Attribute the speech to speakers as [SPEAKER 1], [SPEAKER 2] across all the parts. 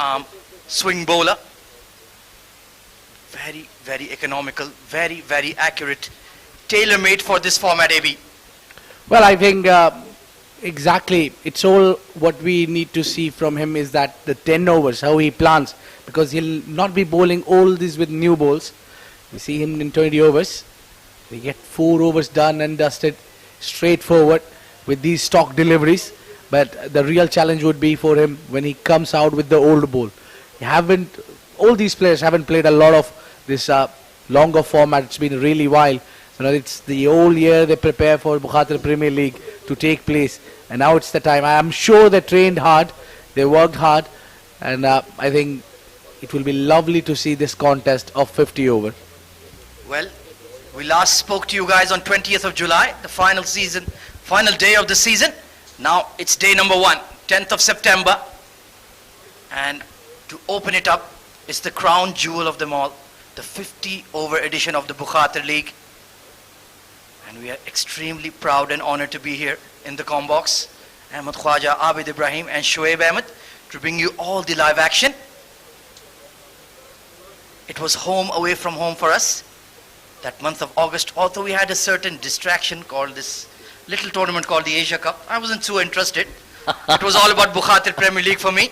[SPEAKER 1] arm swing bowler. Very, very economical, very, very accurate. Tailor-made for this format, AB.
[SPEAKER 2] Well, I think exactly. It's all what we need to see from him is that the 10 overs, how he plans, because he'll not be bowling all these with new balls. We see him in 20 overs. We get 4 overs done and dusted, straightforward with these stock deliveries. But the real challenge would be for him when he comes out with the old ball. All these players haven't played a lot of this longer format. It's been really wild. It's the whole year they prepare for Bukhatir Premier League to take place, and now it's the time. I am sure they trained hard, they worked hard, and I think it will be lovely to see this contest of 50 over.
[SPEAKER 1] Well, we last spoke to you guys on 20th of July, the final day of the season. Now it's day number 1, 10th of September, and to open it up is the crown jewel of them all, the 50 over edition of the Bukhatir League. And we are extremely proud and honored to be here in the Combox. Ahmed Khwaja, Abid Ibrahim and Shoaib Ahmed to bring you all the live action. It was home away from home for us that month of August, although we had a certain distraction called this little tournament called the Asia Cup. I wasn't too interested. It was all about Bukhatir Premier League for me.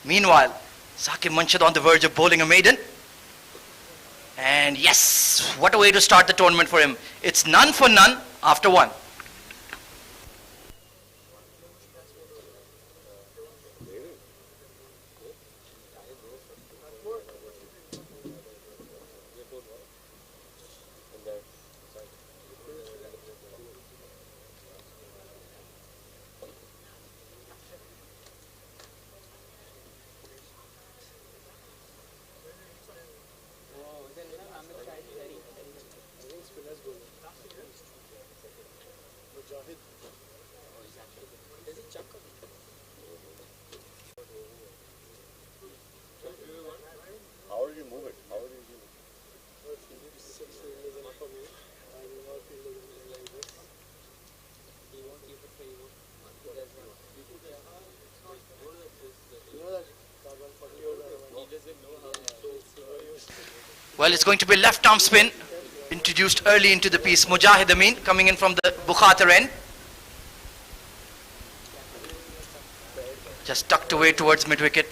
[SPEAKER 1] Meanwhile, Saqib Munshid on the verge of bowling a maiden. And yes, what a way to start the tournament for him. It's none for none after 1. Well, it's going to be left arm spin, introduced early into the piece. Mujahid Amin coming in from the Bukhatir end. Just tucked away towards mid-wicket.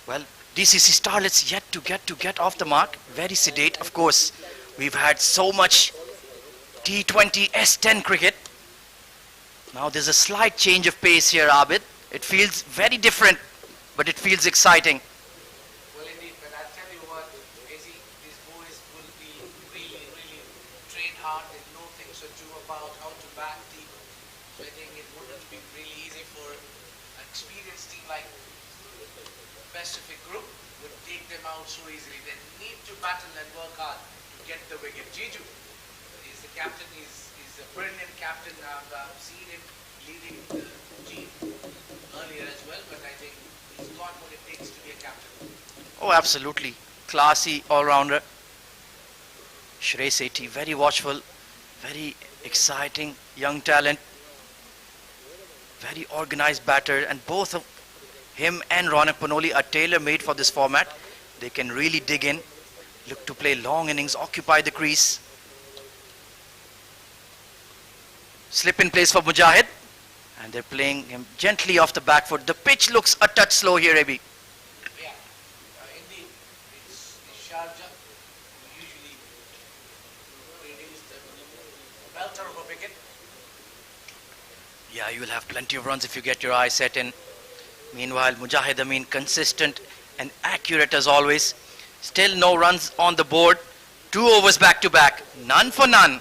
[SPEAKER 1] Well, DCC Starlets yet to get off the mark. Very sedate, of course. We've had so much T20 S10 cricket. Now there's a slight change of pace here, Abid. It feels very different, but it feels exciting.
[SPEAKER 3] Well, indeed, but I'll tell you what, Izzy, these boys will be really, really trained hard. They know things or two about how to bat deep. So I think it wouldn't be really easy for an experienced team like Pacific Group would take them out so easily. They need to battle and work hard to get the wicket. Jiju is the captain. He's a brilliant captain. I've seen him leading the team earlier as well, but I think he's got what it takes to be a captain.
[SPEAKER 1] Oh, absolutely. Classy all-rounder. Shrey Sethi, very watchful, very exciting young talent. Very organized batter, and both of him and Ronak Panoli are tailor-made for this format. They can really dig in, look to play long innings, occupy the crease. Slip in place for Mujahid, and they're playing him gently off the back foot. The pitch looks a touch slow here, Abi.
[SPEAKER 3] Yeah, indeed, it's Sharjah who usually produce the belter of a wicket.
[SPEAKER 1] Yeah, you will have plenty of runs if you get your eye set in. Meanwhile, Mujahid Amin consistent and accurate as always. Still no runs on the board. 2 overs back to back, none for none.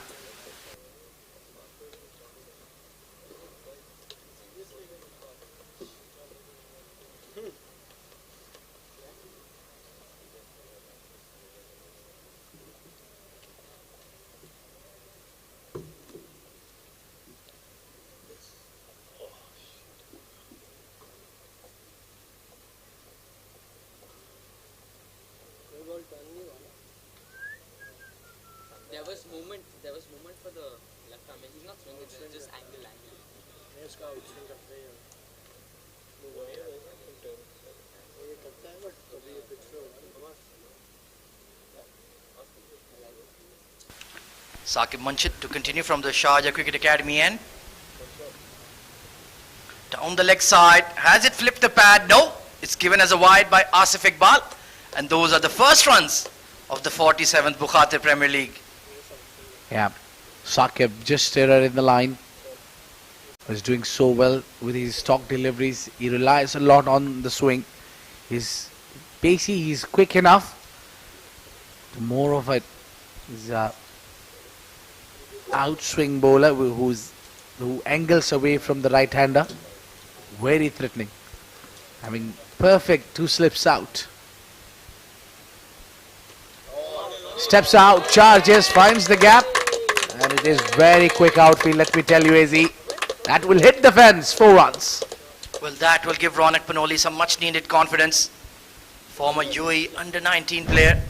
[SPEAKER 4] There was movement for the left arm in
[SPEAKER 1] Saqib Munshid to continue from the Sharjah Cricket Academy end. Down the leg side. Has it flipped the pad? No. It's given as a wide by Asif Iqbal. And those are the first runs of the 47th Bukhatir Premier League.
[SPEAKER 2] Yeah, Saqib just error in the line. Was doing so well with his stock deliveries. He relies a lot on the swing. He's pacey, he's quick enough. More of a outswing bowler who angles away from the right hander. Very threatening. Having perfect 2 slips out. Steps out, charges, finds the gap. And it is very quick outfield, let me tell you, AZ. That will hit the fence, 4 runs.
[SPEAKER 1] Well, that will give Ronak Panoli some much needed confidence. Former UAE under-19 player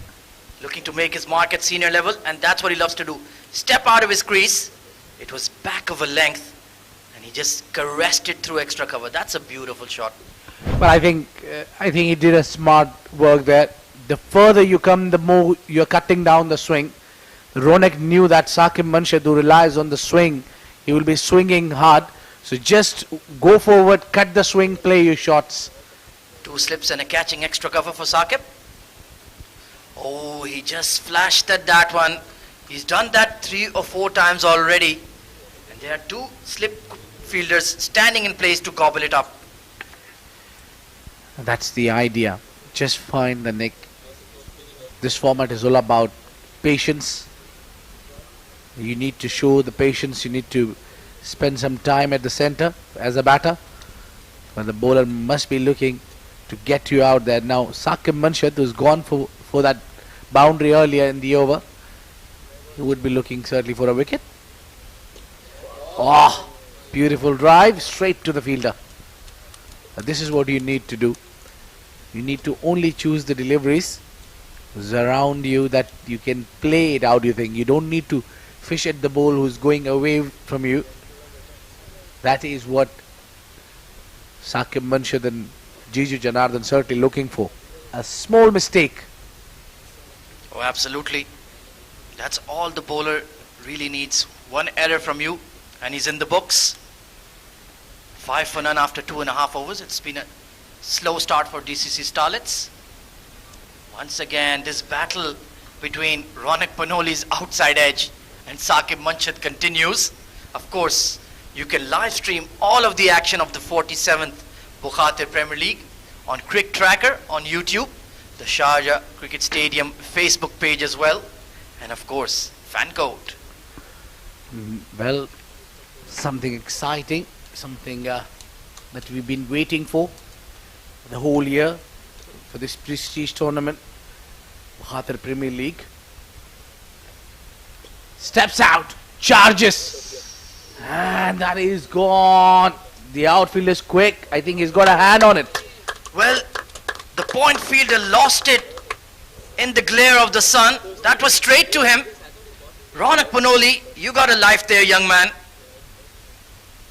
[SPEAKER 1] looking to make his mark at senior level, and that's what he loves to do. Step out of his crease. It was back of a length, and he just caressed it through extra cover. That's a beautiful shot.
[SPEAKER 2] But I think he did a smart work there. The further you come, the more you're cutting down the swing. Ronak knew that Saqib Munshid, who relies on the swing, he will be swinging hard. So just go forward, cut the swing, play your shots.
[SPEAKER 1] 2 slips and a catching extra cover for Saqib. Oh, he just flashed at that one. He's done that 3 or 4 times already. And there are 2 slip fielders standing in place to gobble it up.
[SPEAKER 2] That's the idea. Just find the nick. This format is all about patience. You need to show the patience. You need to spend some time at the center as a batter. But the bowler must be looking to get you out there. Now, Saqib Munshid, who's gone for that boundary earlier in the over, he would be looking certainly for a wicket. Oh, beautiful drive straight to the fielder. This is what you need to do. You need to only choose the deliveries around you that you can play it out, you think. You don't need to fish at the ball who's going away from you. That is what Saqib Munshid and Jiju Janardhan certainly looking for. A small mistake.
[SPEAKER 1] Oh, absolutely. That's all the bowler really needs. 1 error from you, and he's in the books. 5 for none after 2.5 overs. It's been a slow start for DCC Starlets. Once again, this battle between Ronak Panoli's outside edge and Saqib Munshid continues. Of course, you can live stream all of the action of the 47th Bukhatir Premier League on CricTracker on YouTube, the Sharjah Cricket Stadium Facebook page as well, and of course, fan code.
[SPEAKER 2] Well, something exciting, something that we've been waiting for the whole year for this prestige tournament, Bukhatir Premier League. Steps out, charges, and that is gone. The outfield is quick. I think he's got a hand on it.
[SPEAKER 1] Well, the point fielder lost it in the glare of the sun. That was straight to him. Ronak Panoli, you got a life there, young man.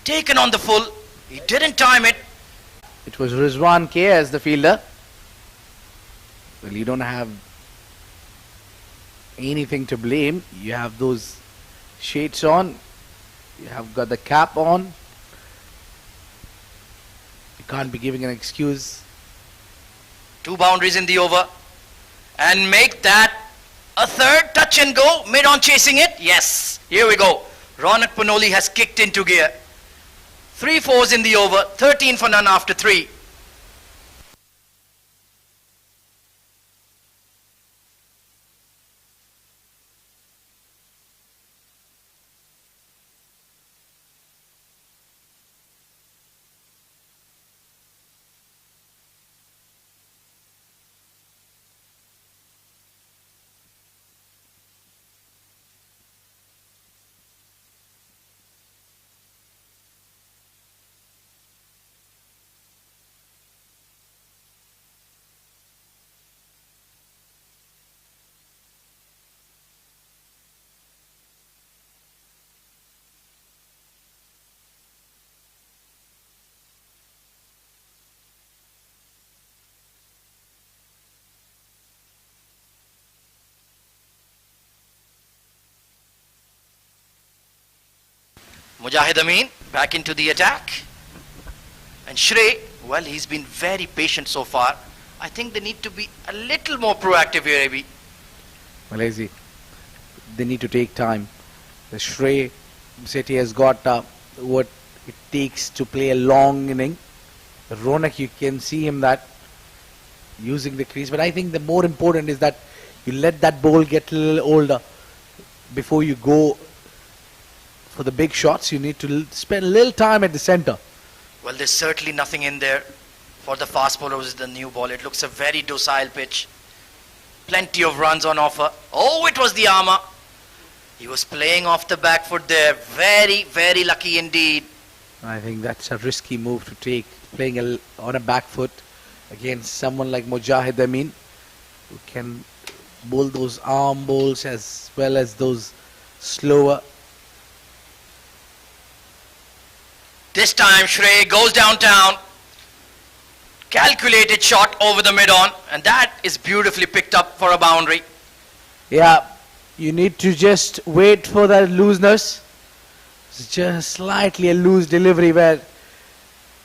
[SPEAKER 1] Taken on the full. He didn't time it.
[SPEAKER 2] It was Rizwan K as the fielder. Well, you don't have anything to blame. You have those shades on. You have got the cap on. You can't be giving an excuse.
[SPEAKER 1] 2 boundaries in the over. And make that a 3rd touch and go. Mid on chasing it. Yes. Here we go. Ronak Panoli has kicked into gear. 3 fours in the over. 13 for none after 3. Mujahid Amin back into the attack. And Shrey, well, he's been very patient so far. I think they need to be a little more proactive here, Abi.
[SPEAKER 2] Malaysia, they need to take time. The Shrey City has got what it takes to play a long inning. Ronak, you can see him that using the crease, but I think the more important is that you let that ball get a little older before you go for the big shots. You need to spend a little time at the center.
[SPEAKER 1] Well, there's certainly nothing in there for the fast bowler with the new ball. It looks a very docile pitch. Plenty of runs on offer. Oh, it was the armour. He was playing off the back foot there. Very, very lucky indeed.
[SPEAKER 2] I think that's a risky move to take, playing on a back foot against someone like Mujahid Amin, who can bowl those arm bowls as well as those slower.
[SPEAKER 1] This time Shrey goes downtown. Calculated shot over the mid-on, and that is beautifully picked up for a boundary.
[SPEAKER 2] Yeah, you need to just wait for that looseness. It's just slightly a loose delivery where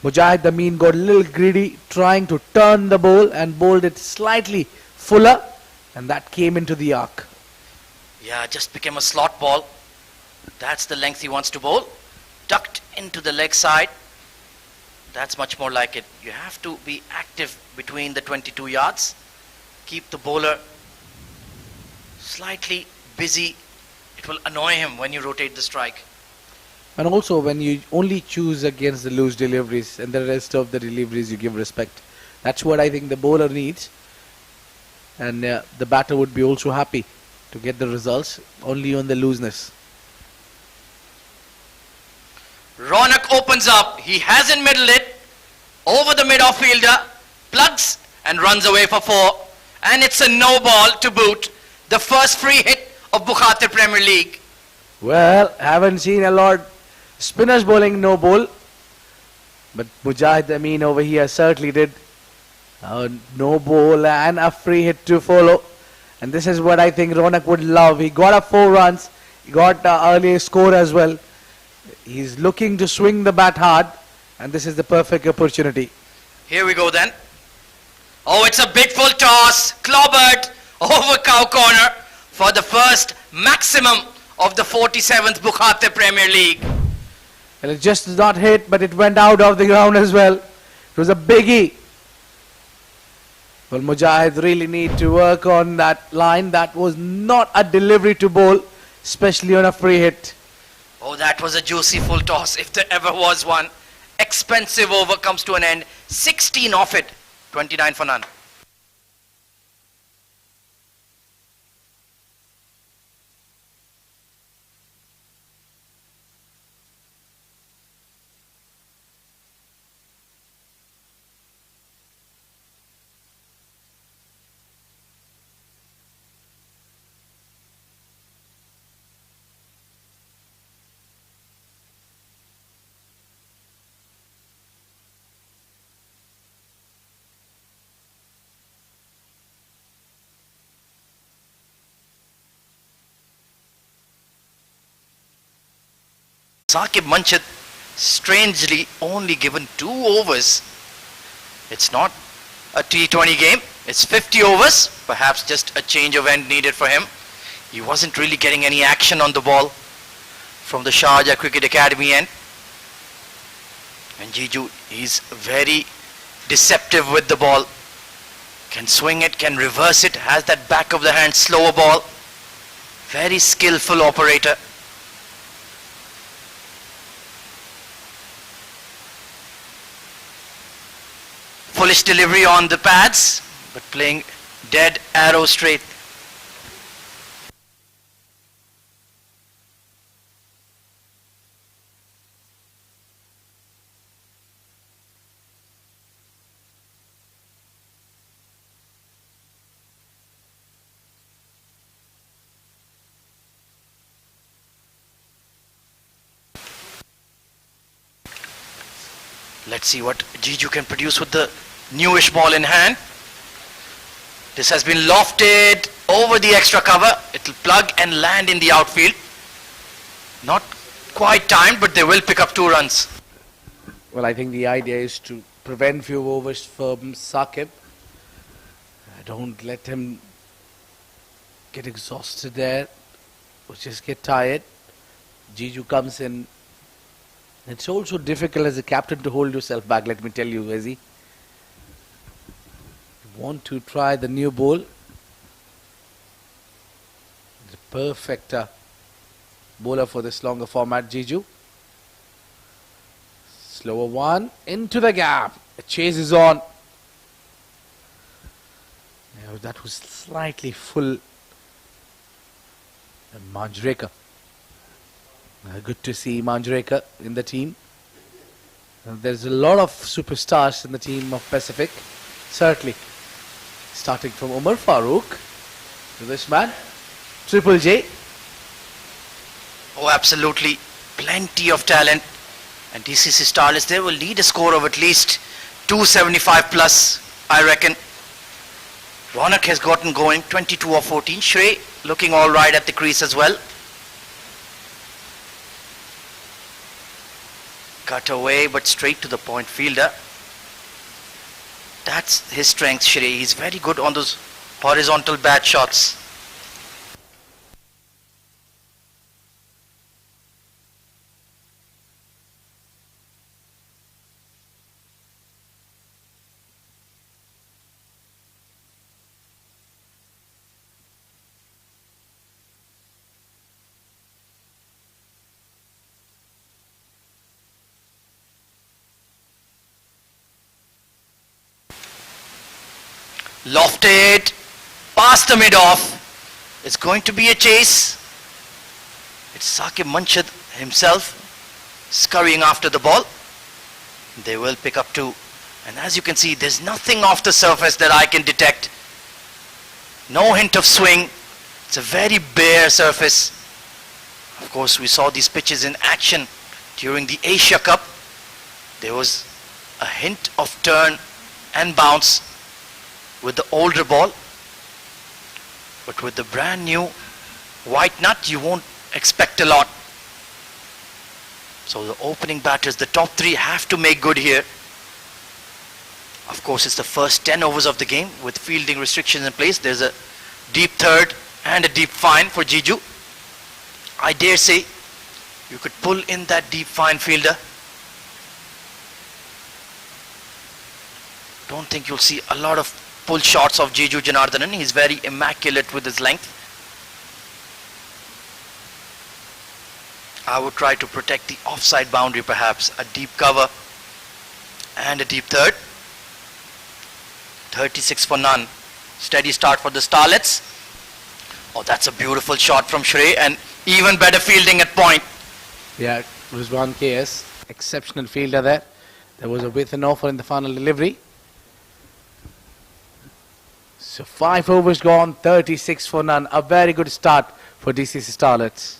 [SPEAKER 2] Mujahid Amin got a little greedy, trying to turn the ball and bowled it slightly fuller, and that came into the arc.
[SPEAKER 1] Yeah, just became a slot ball. That's the length he wants to bowl. Tucked into the leg side. That's much more like it. You have to be active between the 22 yards. Keep the bowler slightly busy. It will annoy him when you rotate the strike.
[SPEAKER 2] And also when you only choose against the loose deliveries and the rest of the deliveries you give respect. That's what I think the bowler needs. And the batter would be also happy to get the results only on the looseness.
[SPEAKER 1] Ronak opens up. He hasn't middled it. Over the mid-off fielder. Plugs and runs away for 4. And it's a no ball to boot. The first free hit of Bukhatir Premier League.
[SPEAKER 2] Well, haven't seen a lot spinners bowling no ball, but Mujahid Amin over here certainly did. No ball and a free hit to follow, and this is what I think Ronak would love. He got up 4 runs, he got the early score as well. He's looking to swing the bat hard, and this is the perfect opportunity.
[SPEAKER 1] Here we go then. Oh, it's a big full toss, clobbered over cow corner for the first maximum of the 47th Bukhatir Premier League.
[SPEAKER 2] And it just did not hit, but it went out of the ground as well. It was a biggie. Well, Mujahid really need to work on that line. That was not a delivery to bowl, especially on a free hit.
[SPEAKER 1] Oh, that was a juicy full toss, if there ever was one. Expensive over comes to an end. 16 off it, 29 for none. Saqib Manchit strangely only given 2 overs. It's not a T20 game. It's 50 overs. Perhaps just a change of end needed for him. He wasn't really getting any action on the ball from the Sharjah Cricket Academy end. And Jiju, he's very deceptive with the ball. Can swing it, can reverse it, has that back of the hand slower ball. Very skillful operator. Foolish delivery on the pads, but playing dead arrow straight. Let's see what Jiju can produce with the newish ball in hand. This has been lofted over the extra cover. It'll plug and land in the outfield. Not quite timed, but they will pick up 2 runs.
[SPEAKER 2] Well, I think the idea is to prevent few overs from Saqib. Don't let him get exhausted there or just get tired. Jiju comes in. It's also difficult as a captain to hold yourself back, let me tell you, Wezi. You want to try the new ball. The perfect bowler for this longer format, Jiju. Slower one into the gap. The chase is on. Yeah, that was slightly full. And Manjrekar. Good to see Manjrekar in the team. There's a lot of superstars in the team of Pacific. Certainly. Starting from Umar Farooq to this man, Triple J.
[SPEAKER 1] Oh, absolutely. Plenty of talent. And DCC Starlets, they will need a score of at least 275 plus, I reckon. Ronak has gotten going, 22 of 14. Shrey looking all right at the crease as well. Cut away, but straight to the point fielder. That's his strength, Shrey. He's very good on those horizontal bat shots. Lofted, past the mid-off. It's going to be a chase. It's Saqib Manshad himself scurrying after the ball. They will pick up 2. And as you can see, there's nothing off the surface that I can detect. No hint of swing. It's a very bare surface. Of course, we saw these pitches in action during the Asia Cup. There was a hint of turn and bounce with the older ball, but with the brand new white nut you won't expect a lot. So the opening batters, the top 3, have to make good here. Of course, it's the first 10 overs of the game with fielding restrictions in place. There's a deep third and a deep fine for Jiju. I dare say you could pull in that deep fine fielder. Don't think you'll see a lot of pull shots of Jiju Janardhanan. He's very immaculate with his length. I would try to protect the offside boundary perhaps. A deep cover and a deep third. 36 for none. Steady start for the Starlets. Oh, that's a beautiful shot from Shrey and even better fielding at point.
[SPEAKER 2] Yeah, Rizwan KS, exceptional fielder there. There was a with and offer in the final delivery. So 5 overs gone, 36 for none. A very good start for DCC Starlets.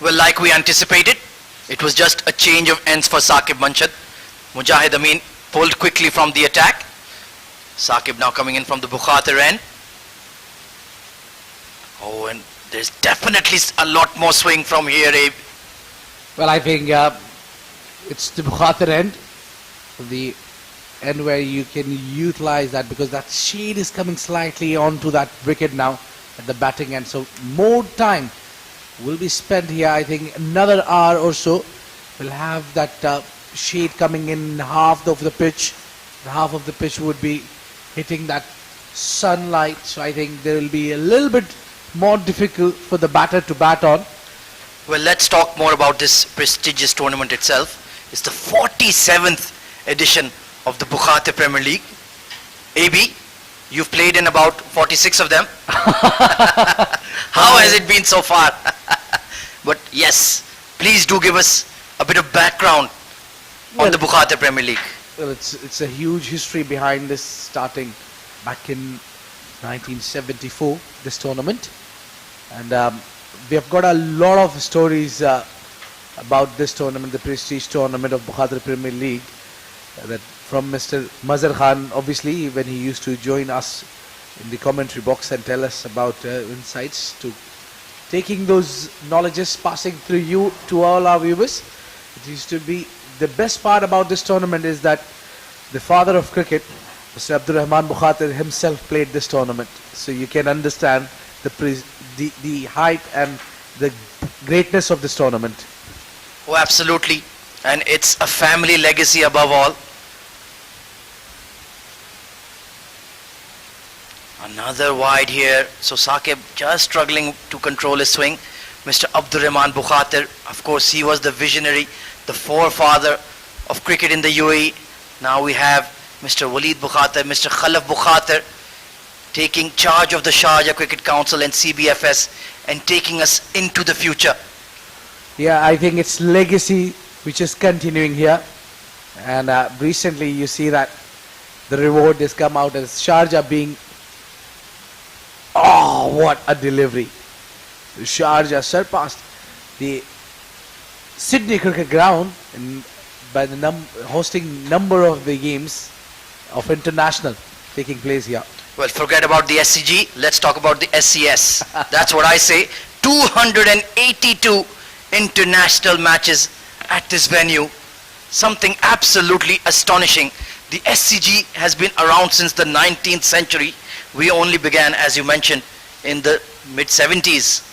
[SPEAKER 1] Well, like we anticipated, it was just a change of ends for Saqib Manshad. Mujahid Amin pulled quickly from the attack. Saqib now coming in from the Bukhatir end. Oh, and there's definitely a lot more swing from here, Abe.
[SPEAKER 2] Well, I think it's the Bukhatir end. The end where you can utilize that because that shade is coming slightly onto that wicket now at the batting end. So more time will be spent here. I think another hour or so. We'll have that shade coming in half of the pitch. Half of the pitch would be hitting that sunlight. So I think there will be a little bit more difficult for the batter to bat on.
[SPEAKER 1] Well, let's talk more about this prestigious tournament itself. It's the 47th edition of the Bukhatir Premier League. AB, you've played in about 46 of them. How has it been so far? But yes, please do give us a bit of background on the Bukhatir Premier League.
[SPEAKER 2] Well, it's a huge history behind this, starting back in 1974, this tournament. And we have got a lot of stories about this tournament, the prestige tournament of Bukhatir Premier League, that from Mr. Mazhar Khan, obviously, when he used to join us in the commentary box and tell us about insights, to taking those knowledges, passing through you to all our viewers. It used to be the best part about this tournament is that the father of cricket, Mr. Abdurrahman Bukhatir, himself played this tournament. So you can understand the hype and the greatness of this tournament.
[SPEAKER 1] Oh, absolutely. And it's a family legacy above all. Another wide here. So Saqib just struggling to control his swing. Mr. Abdurrahman Bukhatir, of course, he was the visionary, the forefather of cricket in the UAE. Now we have Mr. Waleed Bukhatir, Mr. Khalaf Bukhatir taking charge of the Sharjah Cricket Council and CBFS and taking us into the future.
[SPEAKER 2] Yeah, I think it's legacy which is continuing here. And recently you see that the reward has come out as Sharjah being... Oh, what a delivery. Sharjah surpassed the Sydney Cricket Ground by the hosting number of the games of international taking place here.
[SPEAKER 1] Well, forget about the SCG. Let's talk about the SCS. That's what I say. 282 international matches at this venue. Something absolutely astonishing. The SCG has been around since the 19th century. We only began, as you mentioned, in the mid-70s.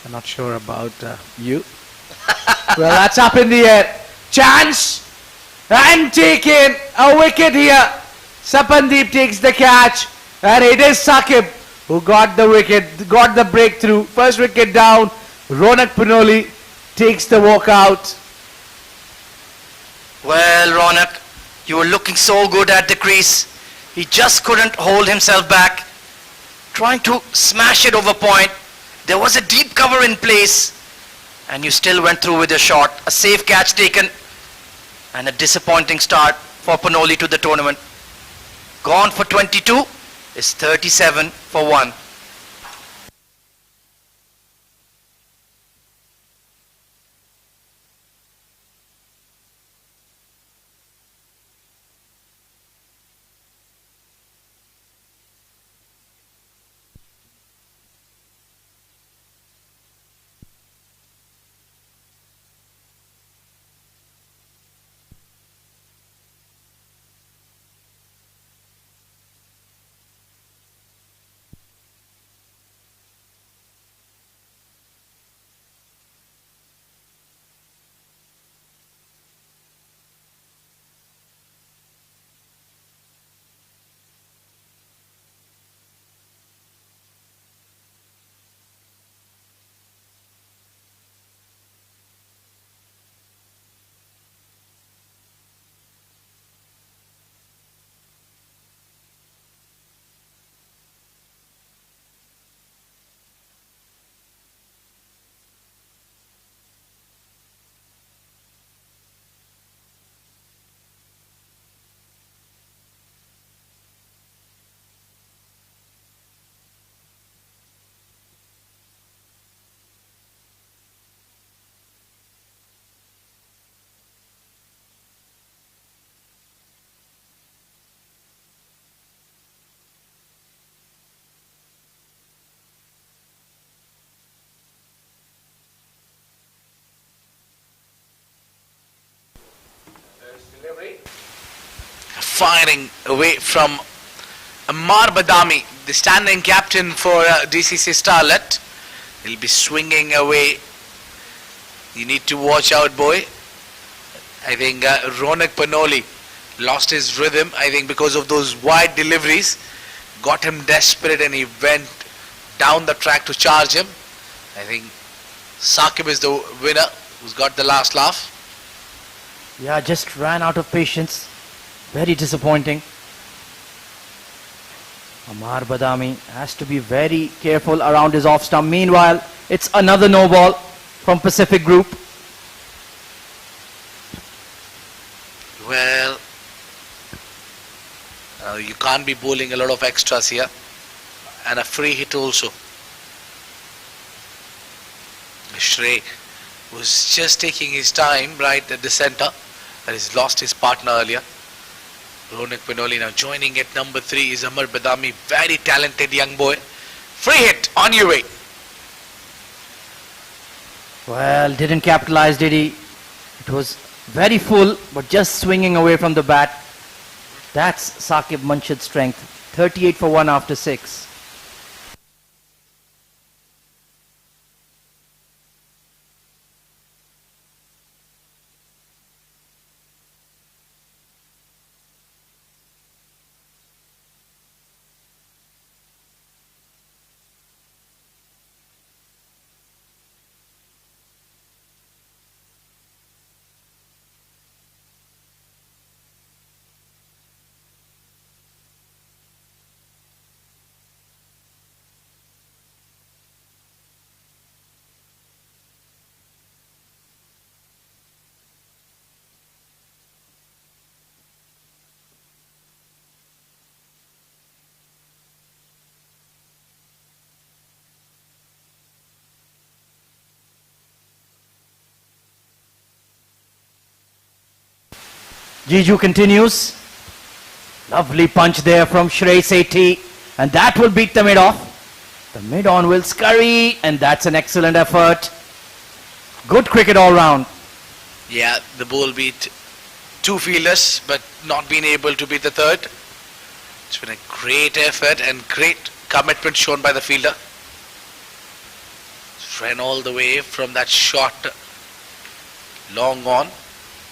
[SPEAKER 2] I'm not sure about you. Well, that's up in the air. Chance! And taken a wicket here. Sapandeep takes the catch. And it is Saqib who got the wicket, got the breakthrough. First wicket down. Ronak Panoli takes the walk out.
[SPEAKER 1] Well, Ronak, you were looking so good at the crease. He just couldn't hold himself back. Trying to smash it over point. There was a deep cover in place. And you still went through with your shot. A safe catch taken. And a disappointing start for Panoli to the tournament. Gone for 22 is 37 for 1.
[SPEAKER 3] Firing away from Ammar Badami, the standing captain for DCC Starlet.
[SPEAKER 1] He'll be swinging away. You need to watch out, boy. I think Ronak Panoli lost his rhythm, I think, because of those wide deliveries. Got him desperate and he went down the track to charge him. I think Saqib is the winner, who's got the last laugh.
[SPEAKER 4] Yeah, just ran out of patience. Very disappointing. Amar Badami has to be very careful around his off stump. Meanwhile, it's another no ball from Pacific Group.
[SPEAKER 1] Well, you can't be bowling a lot of extras here. And a free hit also. Shrey was just taking his time right at the center. That he's lost his partner earlier. Ronak Panoli now joining at number 3 is Amar Badami. Very talented young boy. Free hit on your way.
[SPEAKER 4] Well, didn't capitalize, did he? It was very full, but just swinging away from the bat. That's Saqib Munshid's strength. 38 for 1 after 6. Jiju continues. Lovely punch there from Shrey Sethi. And that will beat the mid off. The mid on will scurry. And that's an excellent effort. Good cricket all round.
[SPEAKER 1] Yeah, the ball beat 2 fielders, but not been able to beat the third. It's been a great effort and great commitment shown by the fielder. Ran all the way from that shot long on.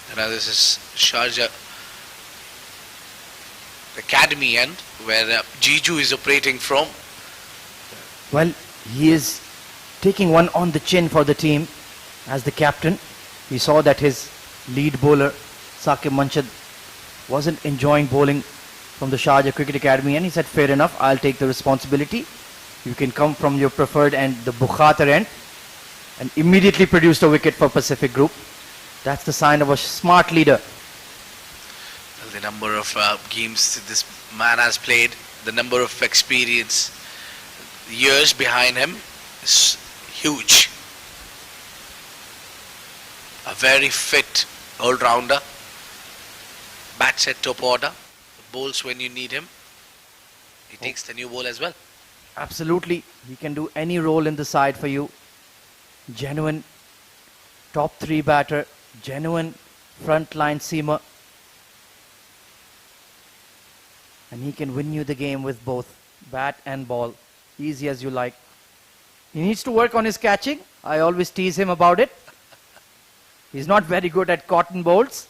[SPEAKER 1] And now this is Sharjah Academy end where Jiju is operating from.
[SPEAKER 4] Well, he is taking one on the chin for the team as the captain. We saw that his lead bowler, Saqib Munshid, wasn't enjoying bowling from the Sharjah Cricket Academy, and he said, fair enough, I'll take the responsibility. You can come from your preferred end, the Bukhatir end, and immediately produced a wicket for Pacific Group. That's the sign of a smart leader.
[SPEAKER 1] The number of games that this man has played, the number of experience, years behind him is huge. A very fit all-rounder. Bats at top order. Bowls when you need him. He takes the new ball as well.
[SPEAKER 4] Absolutely. He can do any role in the side for you. Genuine top 3 batter. Genuine front-line seamer. And he can win you the game with both bat and ball. Easy as you like. He needs to work on his catching. I always tease him about it. He's not very good at cotton bowls.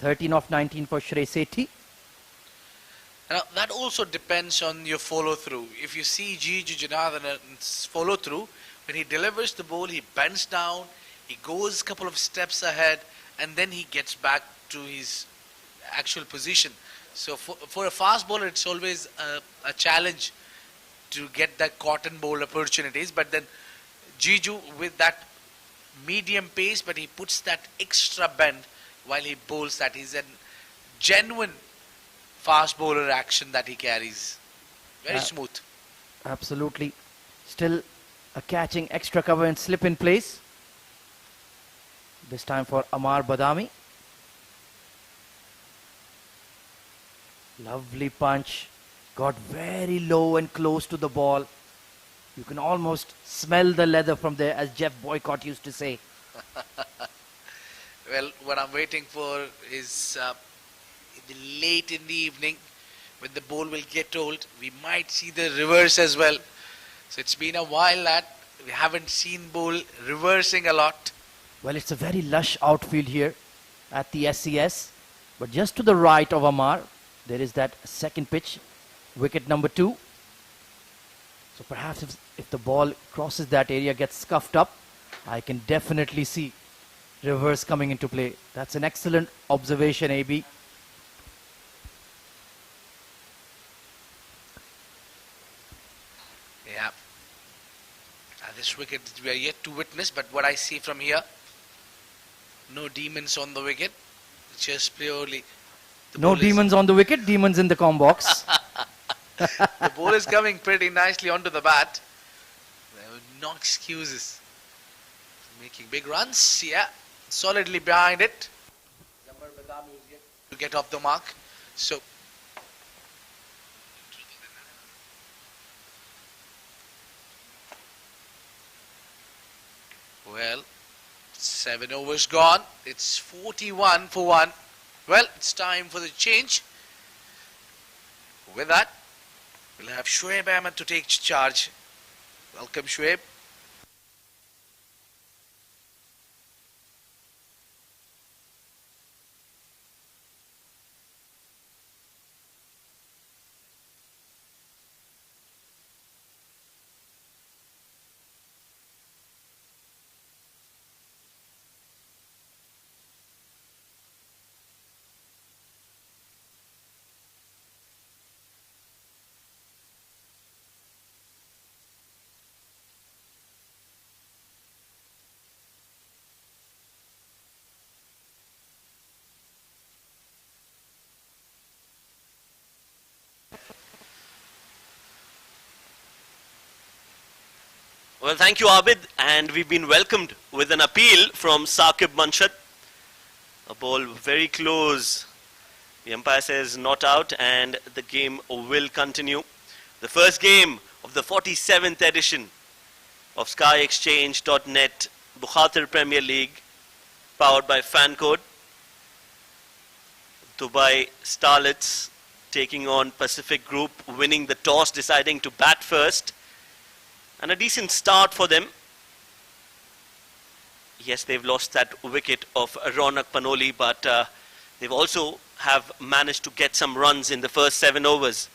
[SPEAKER 4] 13 of 19 for Shrey Sethi.
[SPEAKER 1] Now, that also depends on your follow-through. If you see Jiju Janardhan's follow-through, when he delivers the ball, he bends down, he goes a couple of steps ahead, and then he gets back to his actual position. So for a fast bowler, it's always a challenge to get that cotton bowl opportunities. But then Jiju with that medium pace, but he puts that extra bend while he bowls that. He's a genuine fast bowler action that he carries. Very smooth.
[SPEAKER 4] Absolutely. Still a catching extra cover and slip in place. This time for Amar Badami. Lovely punch. Got very low and close to the ball. You can almost smell the leather from there, as Jeff Boycott used to say.
[SPEAKER 1] Well, what I'm waiting for is late in the evening when the ball will get old. We might see the reverse as well.
[SPEAKER 3] So it's been a while that we haven't seen Bull reversing a lot.
[SPEAKER 4] Well, it's a very lush outfield here at the SCS. But just to the right of Amar, there is that second pitch, wicket number 2. So perhaps if the ball crosses that area, gets scuffed up, I can definitely see reverse coming into play. That's an excellent observation, AB.
[SPEAKER 3] Yeah. This wicket we are yet to witness, but what I see from here, no demons on the wicket. It's just purely...
[SPEAKER 4] No demons on the wicket, demons in the com box.
[SPEAKER 3] The ball is coming pretty nicely onto the bat. There were no excuses. Making big runs, yeah. Solidly behind it. To get off the mark. So, well, 7 overs gone. It's 41 for 1. Well, it's time for the change. With that, we'll have Shoaib Ahmed to take charge. Welcome, Shoaib.
[SPEAKER 5] Well, thank you, Abid, and we've been welcomed with an appeal from Saqib Manshad. A ball very close. The umpire says not out, and the game will continue. The first game of the 47th edition of SkyExchange.net Bukhatir Premier League, powered by FanCode. Dubai Starlets taking on Pacific Group, winning the toss, deciding to bat first. And a decent start for them. Yes, they've lost that wicket of Ronak Panoli, but they've also have managed to get some runs in the first 7 overs.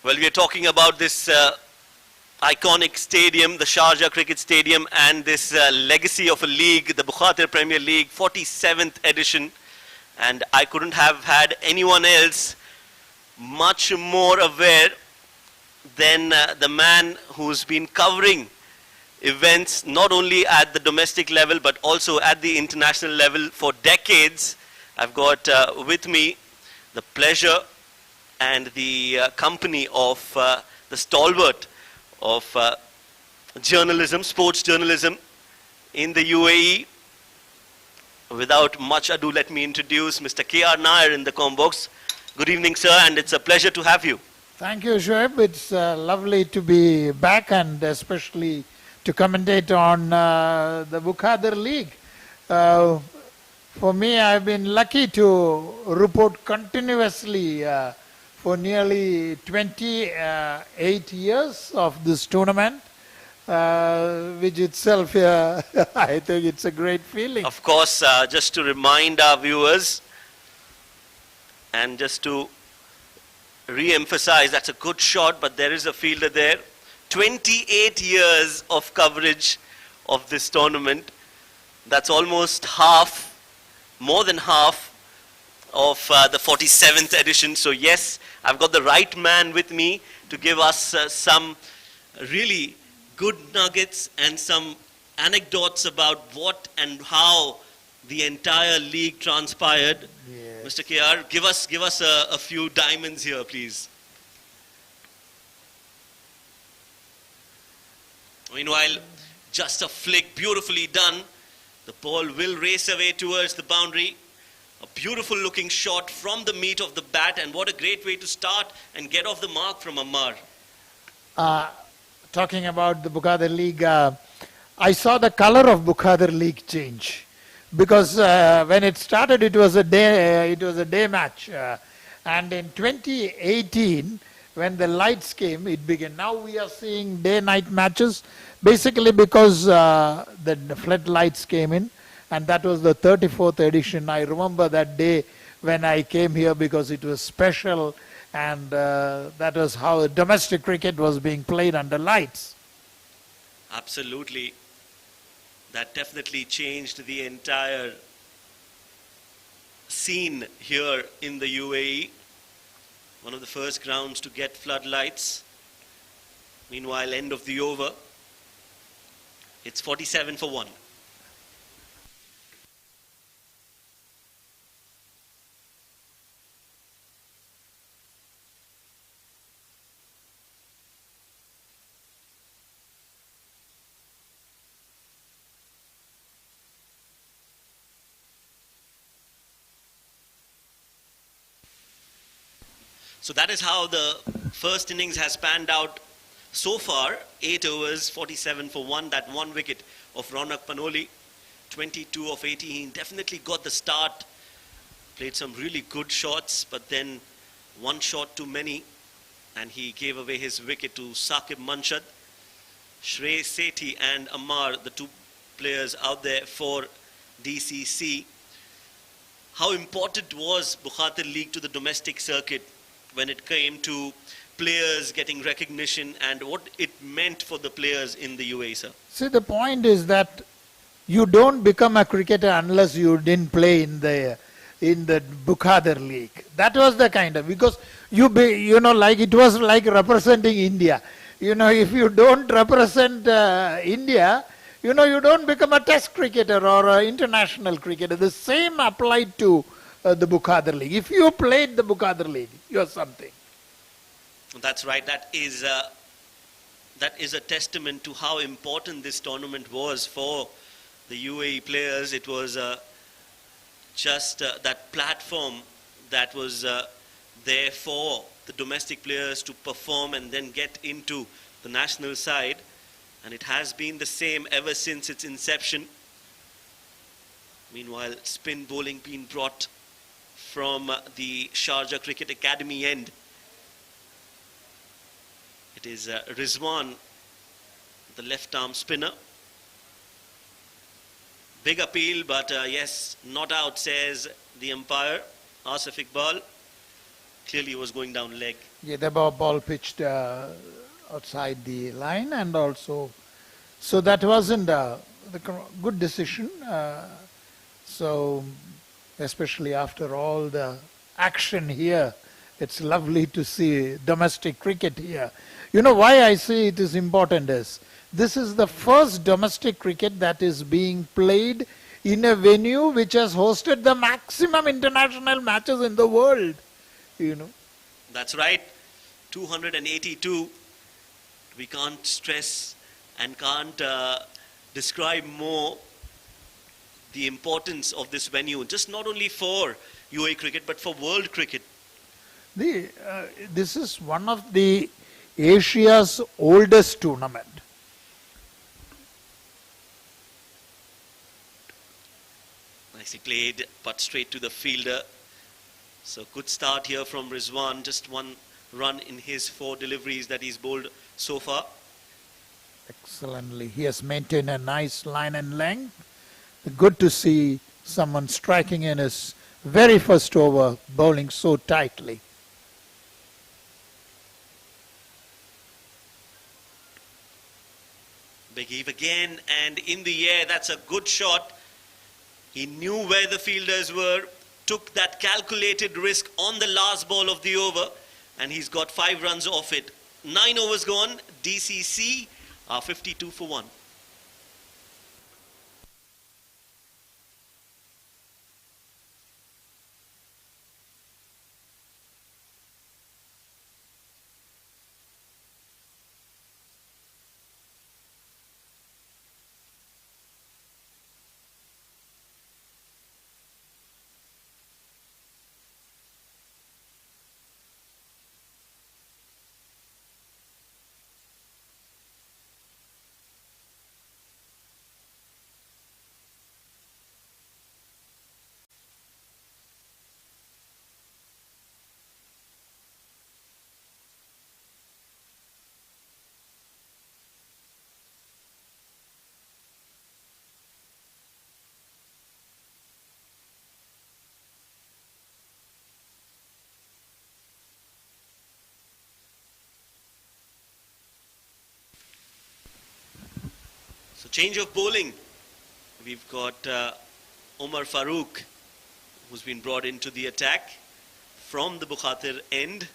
[SPEAKER 5] Well, we are talking about this iconic stadium, the Sharjah Cricket Stadium, and this legacy of a league, the Bukhatir Premier League, 47th edition. And I couldn't have had anyone else much more aware than the man who's been covering events not only at the domestic level but also at the international level for decades. I've got with me the pleasure and the company of the stalwart of journalism, sports journalism in the UAE. Without much ado, let me introduce Mr. K.R. Nair in the combox. Good evening, sir, and it's a pleasure to have you.
[SPEAKER 6] Thank you, Shoaib. It's lovely to be back and especially to commentate on the Bukhatir League. For me, I've been lucky to report continuously for nearly 28 years of this tournament, which itself, I think it's a great feeling.
[SPEAKER 5] Of course, just to remind our viewers and just to re-emphasize, that's a good shot, but there is a fielder there. 28 years of coverage of this tournament. That's almost half, more than half of the 47th edition. So yes, I've got the right man with me to give us some really good nuggets and some anecdotes about what and how the entire league transpired.
[SPEAKER 6] Yes.
[SPEAKER 5] Mr. KR, give us a few diamonds here, please. Meanwhile, just a flick, beautifully done. The ball will race away towards the boundary. A beautiful looking shot from the meat of the bat, and what a great way to start and get off the mark from Ammar.
[SPEAKER 6] Talking about the Bukhatir League, I saw the color of Bukhatir League change. Because when it started, it was a day match, and in 2018 when the lights came, it began. Now we are seeing day-night matches, basically because the floodlights came in, and that was the 34th edition. I remember that day when I came here because it was special, and that was how domestic cricket was being played under lights.
[SPEAKER 5] Absolutely. That definitely changed the entire scene here in the UAE. One of the first grounds to get floodlights. Meanwhile, end of the over. It's 47 for 1. So that is how the first innings has panned out so far. 8 overs, 47 for 1. That one wicket of Ronak Panoli, 22 of 18. Definitely got the start. Played some really good shots, but then one shot too many. And he gave away his wicket to Saqib Manshad. Shrey Sethi and Ammar, the two players out there for DCC. How important was Bukhatir League to the domestic circuit when it came to players getting recognition, and what it meant for the players in the UAE, sir?
[SPEAKER 6] See, the point is that you don't become a cricketer unless you didn't play in the Bukhatir League. That was the kind of, because like it was like representing India. If you don't represent India, you don't become a test cricketer or an international cricketer. The same applied to the Bukhatir League. If you played the Bukhatir League, you're something.
[SPEAKER 5] That's right. That is a testament to how important this tournament was for the UAE players. It was just that platform that was there for the domestic players to perform and then get into the national side. And it has been the same ever since its inception. Meanwhile, spin bowling being brought from the Sharjah Cricket Academy end. It is Rizwan, the left arm spinner. Big appeal, but yes, not out, says the umpire, Asif Iqbal. Clearly he was going down leg.
[SPEAKER 6] Yeah, the ball pitched outside the line, and also, so that wasn't the good decision. So, especially after all the action here, it's lovely to see domestic cricket here. Why I say it is important is, this is the first domestic cricket that is being played in a venue which has hosted the maximum international matches in the world.
[SPEAKER 5] That's right. 282. We can't stress and can't describe more the importance of this venue, just not only for UAE cricket, but for world cricket.
[SPEAKER 6] This is one of the Asia's oldest tournament.
[SPEAKER 5] Nicely played, but straight to the fielder. So good start here from Rizwan. Just one run in his 4 deliveries that he's bowled so far.
[SPEAKER 6] Excellently. He has maintained a nice line and length. Good to see someone striking in his very first over, bowling so tightly.
[SPEAKER 5] Big heave again, and in the air. That's a good shot. He knew where the fielders were, took that calculated risk on the last ball of the over, and he's got 5 runs off it. 9 overs gone. DCC are 52 for 1. So change of bowling. We've got Umar Farooq, who's been brought into the attack from the Bukhatir end,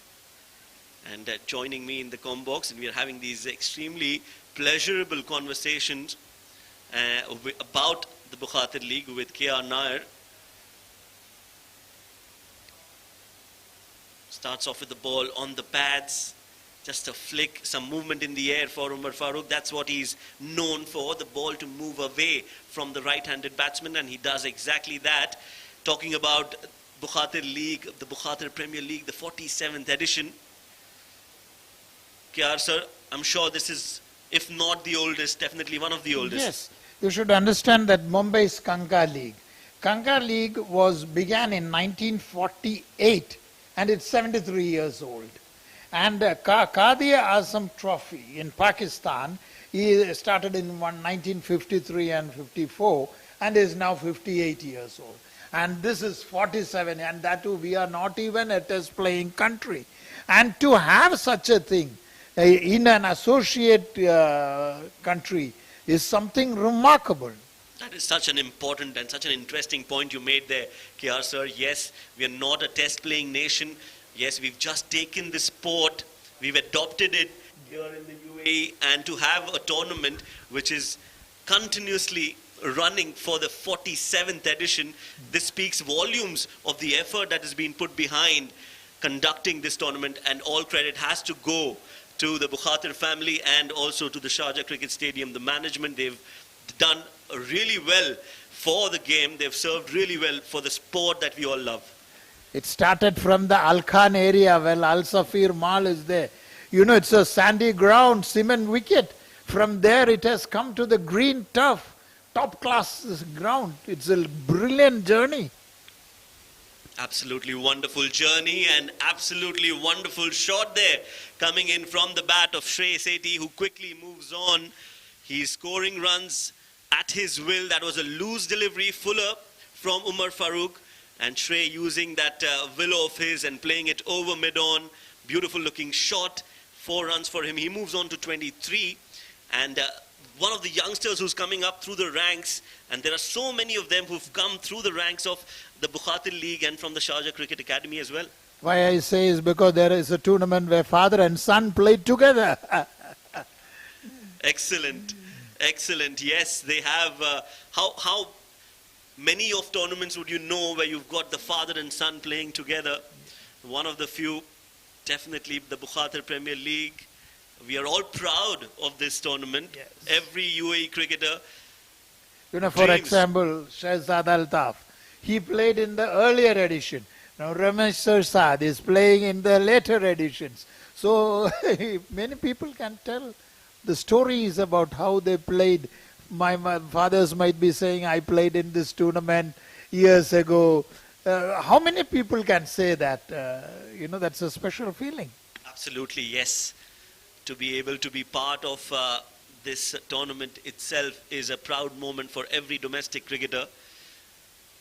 [SPEAKER 5] and joining me in the comm box, and we are having these extremely pleasurable conversations about the Bukhatir League with K.R. Nair. Starts off with the ball on the pads, just a flick, some movement in the air for Umar Farooq. That's what he's known for, the ball to move away from the right-handed batsman, and he does exactly that. Talking about Bukhatir League, the Bukhatir Premier League, the 47th edition. KR sir, I'm sure this is, if not the oldest, definitely one of the oldest.
[SPEAKER 6] Yes, you should understand that Mumbai's Kanka League. Kanka League began in 1948 and it's 73 years old. And Qadir Azam Trophy in Pakistan, he started in 1953 and 54 and is now 58 years old. And this is 47, and that too we are not even a test playing country. And to have such a thing in an associate country is something remarkable.
[SPEAKER 5] That is such an important and such an interesting point you made there, KR sir. Yes, we are not a test playing nation. Yes, we've just taken the sport, we've adopted it here in the UAE, and to have a tournament which is continuously running for the 47th edition, this speaks volumes of the effort that has been put behind conducting this tournament, and all credit has to go to the Bukhatir family and also to the Sharjah Cricket Stadium, the management. They've done really well for the game, they've served really well for the sport that we all love.
[SPEAKER 6] It started from the Al Khan area where Al Safir Mall is there. You know, it's a sandy ground, cement wicket. From there it has come to the green turf, top class ground. It's a brilliant journey.
[SPEAKER 5] Absolutely wonderful journey and absolutely wonderful shot there coming in from the bat of Shrey Sethi, who quickly moves on. He's scoring runs at his will. That was a loose delivery, fuller from Umar Farooq, and Shrey using that willow of his and playing it over mid-on. Beautiful looking shot, 4 runs for him. He moves on to 23, and one of the youngsters who's coming up through the ranks, and there are so many of them who've come through the ranks of the Bukhatir League and from the Sharjah Cricket Academy as well.
[SPEAKER 6] Why I say is because there is a tournament where father and son played together.
[SPEAKER 5] Excellent, excellent. Yes, they have. How many of tournaments would you know where you've got the father and son playing together? One of the few, definitely the Bukhatir Premier League. We are all proud of this tournament.
[SPEAKER 6] Yes.
[SPEAKER 5] Every UAE cricketer.
[SPEAKER 6] You know, for
[SPEAKER 5] dreams.
[SPEAKER 6] example, Shahzad Altaf, he played in the earlier edition. Now Ramesh Sirsad is playing in the later editions. So many people can tell the stories about how they played. My fathers might be saying, I played in this tournament years ago. How many people can say that? You know, that's a special feeling.
[SPEAKER 5] Absolutely, yes. To be able to be part of this tournament itself is a proud moment for every domestic cricketer.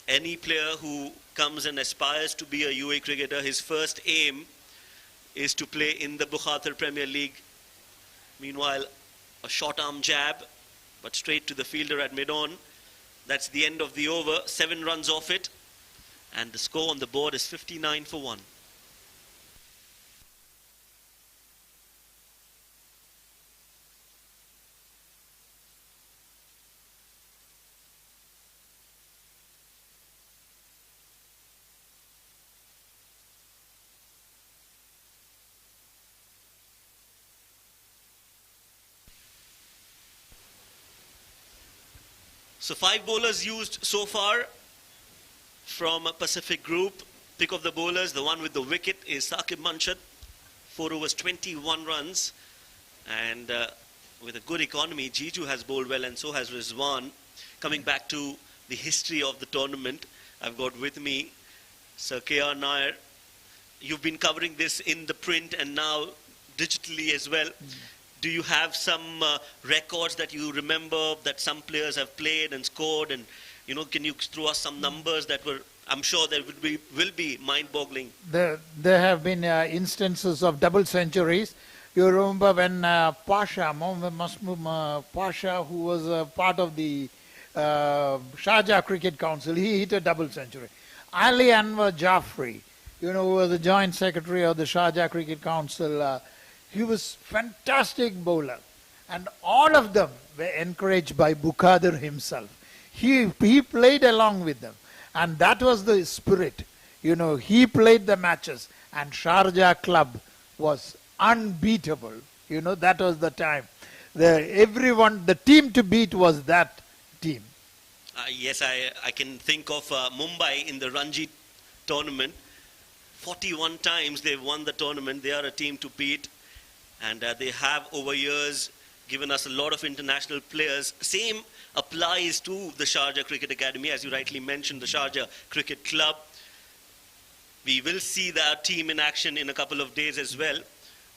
[SPEAKER 5] Any player who comes and aspires to be a UAE cricketer, his first aim is to play in the Bukhatir Premier League. Meanwhile, a short arm jab, but straight to the fielder at mid-on. That's the end of the over, 7 runs off it, and the score on the board is 59 for 1. So 5 bowlers used so far from a Pacific group. Pick of the bowlers, the one with the wicket is Saqib Manshad. 4 overs, 21 runs. And with a good economy, Jiju has bowled well and so has Rizwan. Coming back to the history of the tournament, I've got with me Sir K.R. Nair. You've been covering this in the print and now digitally as well. Do you have some records that you remember that some players have played and scored, and you know, can you throw us some numbers that were, I'm sure there will be mind-boggling?
[SPEAKER 6] There have been instances of double centuries. You remember when Pasha, Mohammed Masmoom Pasha, who was part of the Sharjah Cricket Council, he hit a double century. Ali Anwar Jaffrey, who was the joint secretary of the Sharjah Cricket Council, he was fantastic bowler. And all of them were encouraged by Bukhatir himself. He played along with them. And that was the spirit. He played the matches. And Sharjah club was unbeatable. That was the time. The team to beat was that team.
[SPEAKER 5] Yes, I can think of Mumbai in the Ranji tournament. 41 times they've won the tournament. They are a team to beat. And they have over years given us a lot of international players. Same applies to the Sharjah Cricket Academy, as you rightly mentioned, the Sharjah Cricket Club. We will see that team in action in a couple of days as well.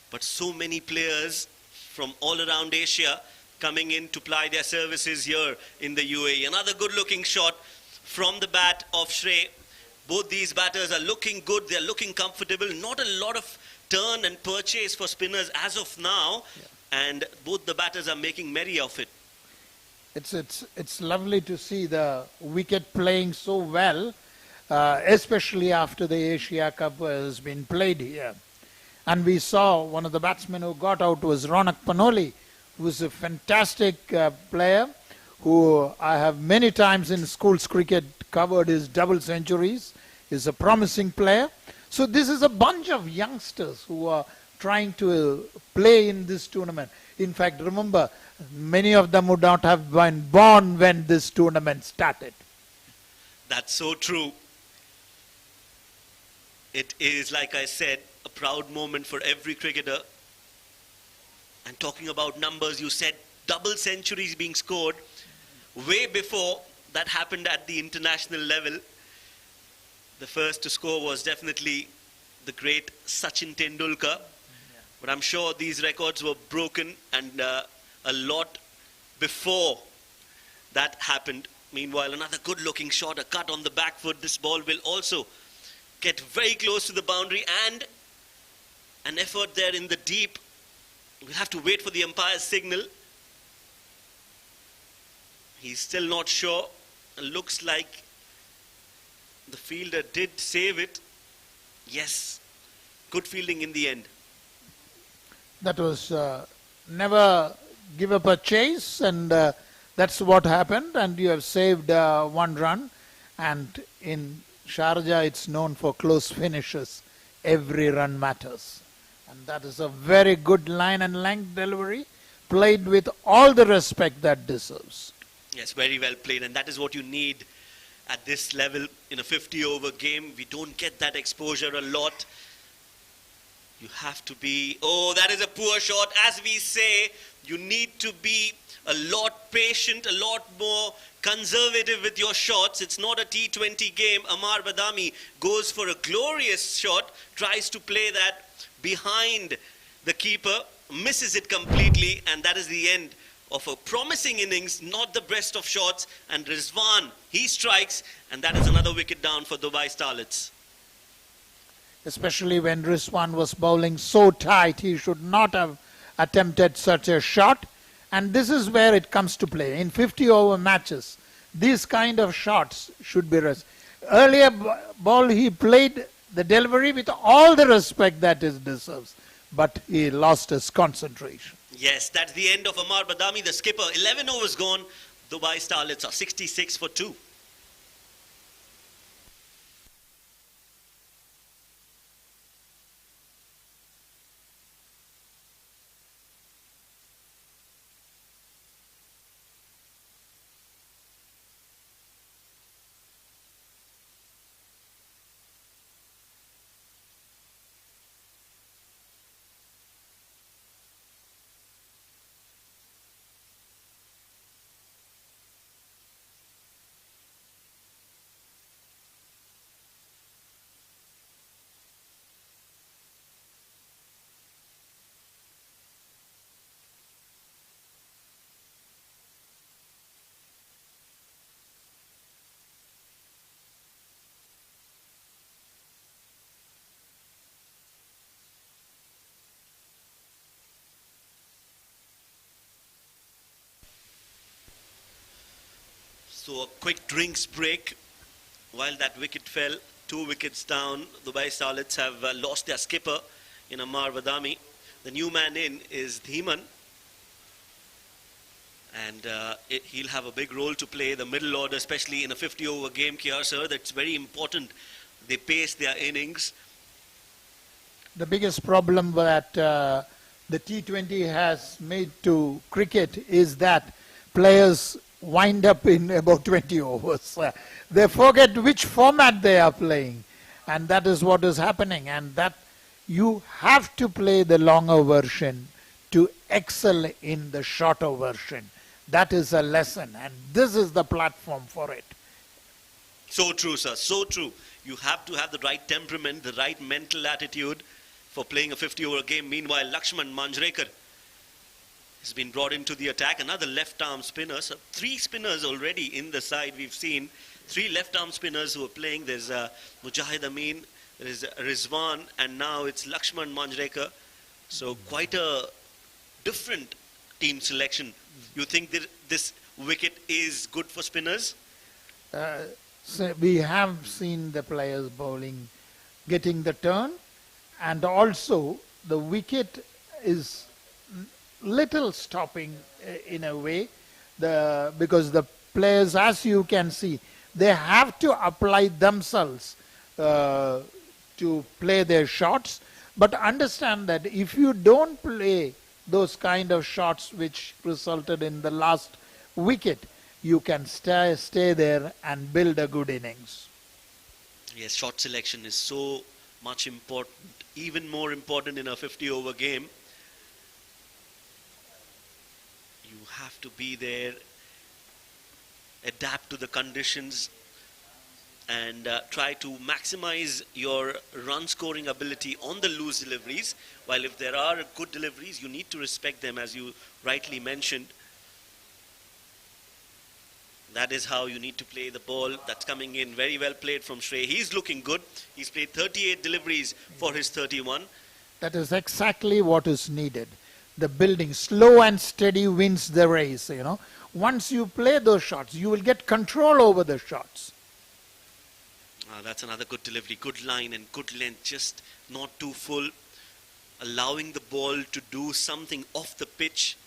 [SPEAKER 5] But so many players from all around Asia coming in to ply their services here in the UAE. Another good-looking shot from the bat of Shrey. Both these batters are looking good. They're looking comfortable. Not a lot of turn and purchase for spinners as of now. Yeah. And both the batters are making merry of it.
[SPEAKER 6] It's lovely to see the wicket playing so well, especially after the Asia Cup has been played here. And we saw one of the batsmen who got out was Ronak Panoli, who is a fantastic player, who I have many times in schools cricket covered his double centuries. He's a promising player. So this is a bunch of youngsters who are trying to play in this tournament. In fact, remember, many of them would not have been born when this tournament started.
[SPEAKER 5] That's so true. It is, like I said, a proud moment for every cricketer. And talking about numbers, you said double centuries being scored way before that happened at the international level. The first to score was definitely the great Sachin Tendulkar. But I'm sure these records were broken and a lot before that happened. Meanwhile, another good-looking shot, a cut on the back foot. This ball will also get very close to the boundary, and an effort there in the deep. We'll have to wait for the umpire's signal. He's still not sure. It looks like the fielder did save it. Yes, good fielding in the end.
[SPEAKER 6] That was never give up a chase, and that's what happened, and you have saved one run. And in Sharjah, it's known for close finishes. Every run matters. And that is a very good line and length delivery, played with all the respect that deserves.
[SPEAKER 5] Yes, very well played, and that is what you need at this level in a 50-over game. We don't get that exposure a lot. You have to be, oh, that is a poor shot. As we say, you need to be a lot patient, a lot more conservative with your shots. It's not a T20 game. Amar Badami goes for a glorious shot, tries to play that behind the keeper, misses it completely, and that is the end of a promising innings, not the best of shots. And Rizwan, he strikes, and that is another wicket down for Dubai Starlets.
[SPEAKER 6] Especially when Rizwan was bowling so tight, he should not have attempted such a shot. And this is where it comes to play. In 50-over matches, these kind of shots should be earlier ball, he played the delivery with all the respect that it deserves, but he lost his concentration.
[SPEAKER 5] Yes, that's the end of Amar Badami, the skipper. 11 overs gone. Dubai Starlets are 66 for 2. So a quick drinks break while that wicket fell. 2 wickets down. Dubai Starlets have lost their skipper in Ammar Vadami. The new man in is Dhiman. And he'll have a big role to play, the middle order, especially in a 50-over game, Kiar sir. That's very important. They pace their innings.
[SPEAKER 6] The biggest problem that the T20 has made to cricket is that players wind up in about 20 overs. They forget which format they are playing, and that is what is happening. And that you have to play the longer version to excel in the shorter version. That is a lesson, and this is the platform for it.
[SPEAKER 5] So true, sir, so true. You have to have the right temperament, the right mental attitude for playing a 50-over game. Meanwhile, Lakshman Manjrekar has been brought into the attack. Another left-arm spinner. So 3 spinners already in the side. We've seen 3 left-arm spinners who are playing. There's Mujahid Amin, there is Rizwan, and now it's Lakshman Manjrekar. So quite a different team selection. You think that this wicket is good for spinners?
[SPEAKER 6] So we have seen the players bowling getting the turn, and also the wicket is little stopping in a way, because the players, as you can see, they have to apply themselves to play their shots. But understand that if you don't play those kind of shots which resulted in the last wicket, you can stay there and build a good innings.
[SPEAKER 5] Yes, shot selection is so much important, even more important in a 50-over game. You have to be there, adapt to the conditions, and try to maximize your run scoring ability on the loose deliveries. While if there are good deliveries, you need to respect them, as you rightly mentioned. That is how you need to play the ball that's coming in. Very well played from Shrey. He's looking good. He's played 38 deliveries for his 31.
[SPEAKER 6] That is exactly what is needed. The building, slow and steady, wins the race, you know. Once you play those shots, you will get control over the shots.
[SPEAKER 5] That's another good delivery, good line and good length, just not too full. Allowing the ball to do something off the pitch,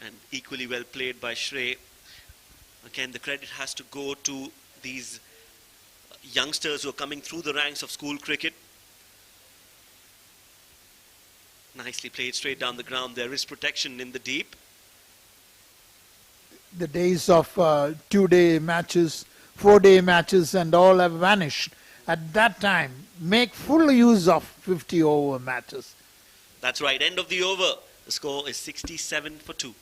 [SPEAKER 5] and equally well played by Shrey. Again, the credit has to go to these youngsters who are coming through the ranks of school cricket. Nicely played straight down the ground. There is protection in the deep.
[SPEAKER 6] The days of 2-day matches, 4-day matches and all have vanished. At that time, make full use of 50-over matches.
[SPEAKER 5] That's right, end of the over. The score is 67 for 2.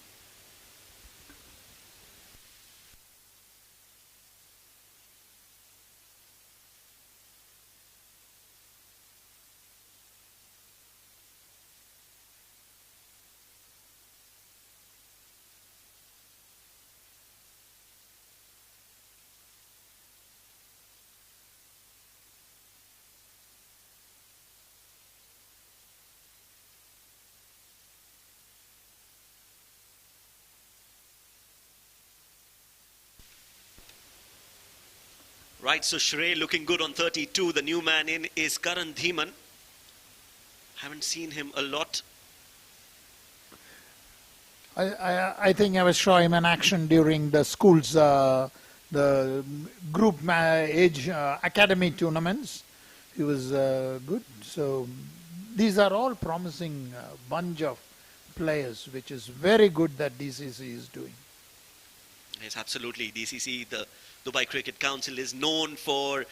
[SPEAKER 5] Right, so Shrey looking good on 32. The new man in is Karan Dhiman. Haven't seen him a lot.
[SPEAKER 6] I think I saw him in action during the school's the group age academy tournaments. He was good. So these are all promising bunch of players, which is very good that DCC is doing.
[SPEAKER 5] Yes, absolutely. DCC, the Dubai Cricket Council, is known for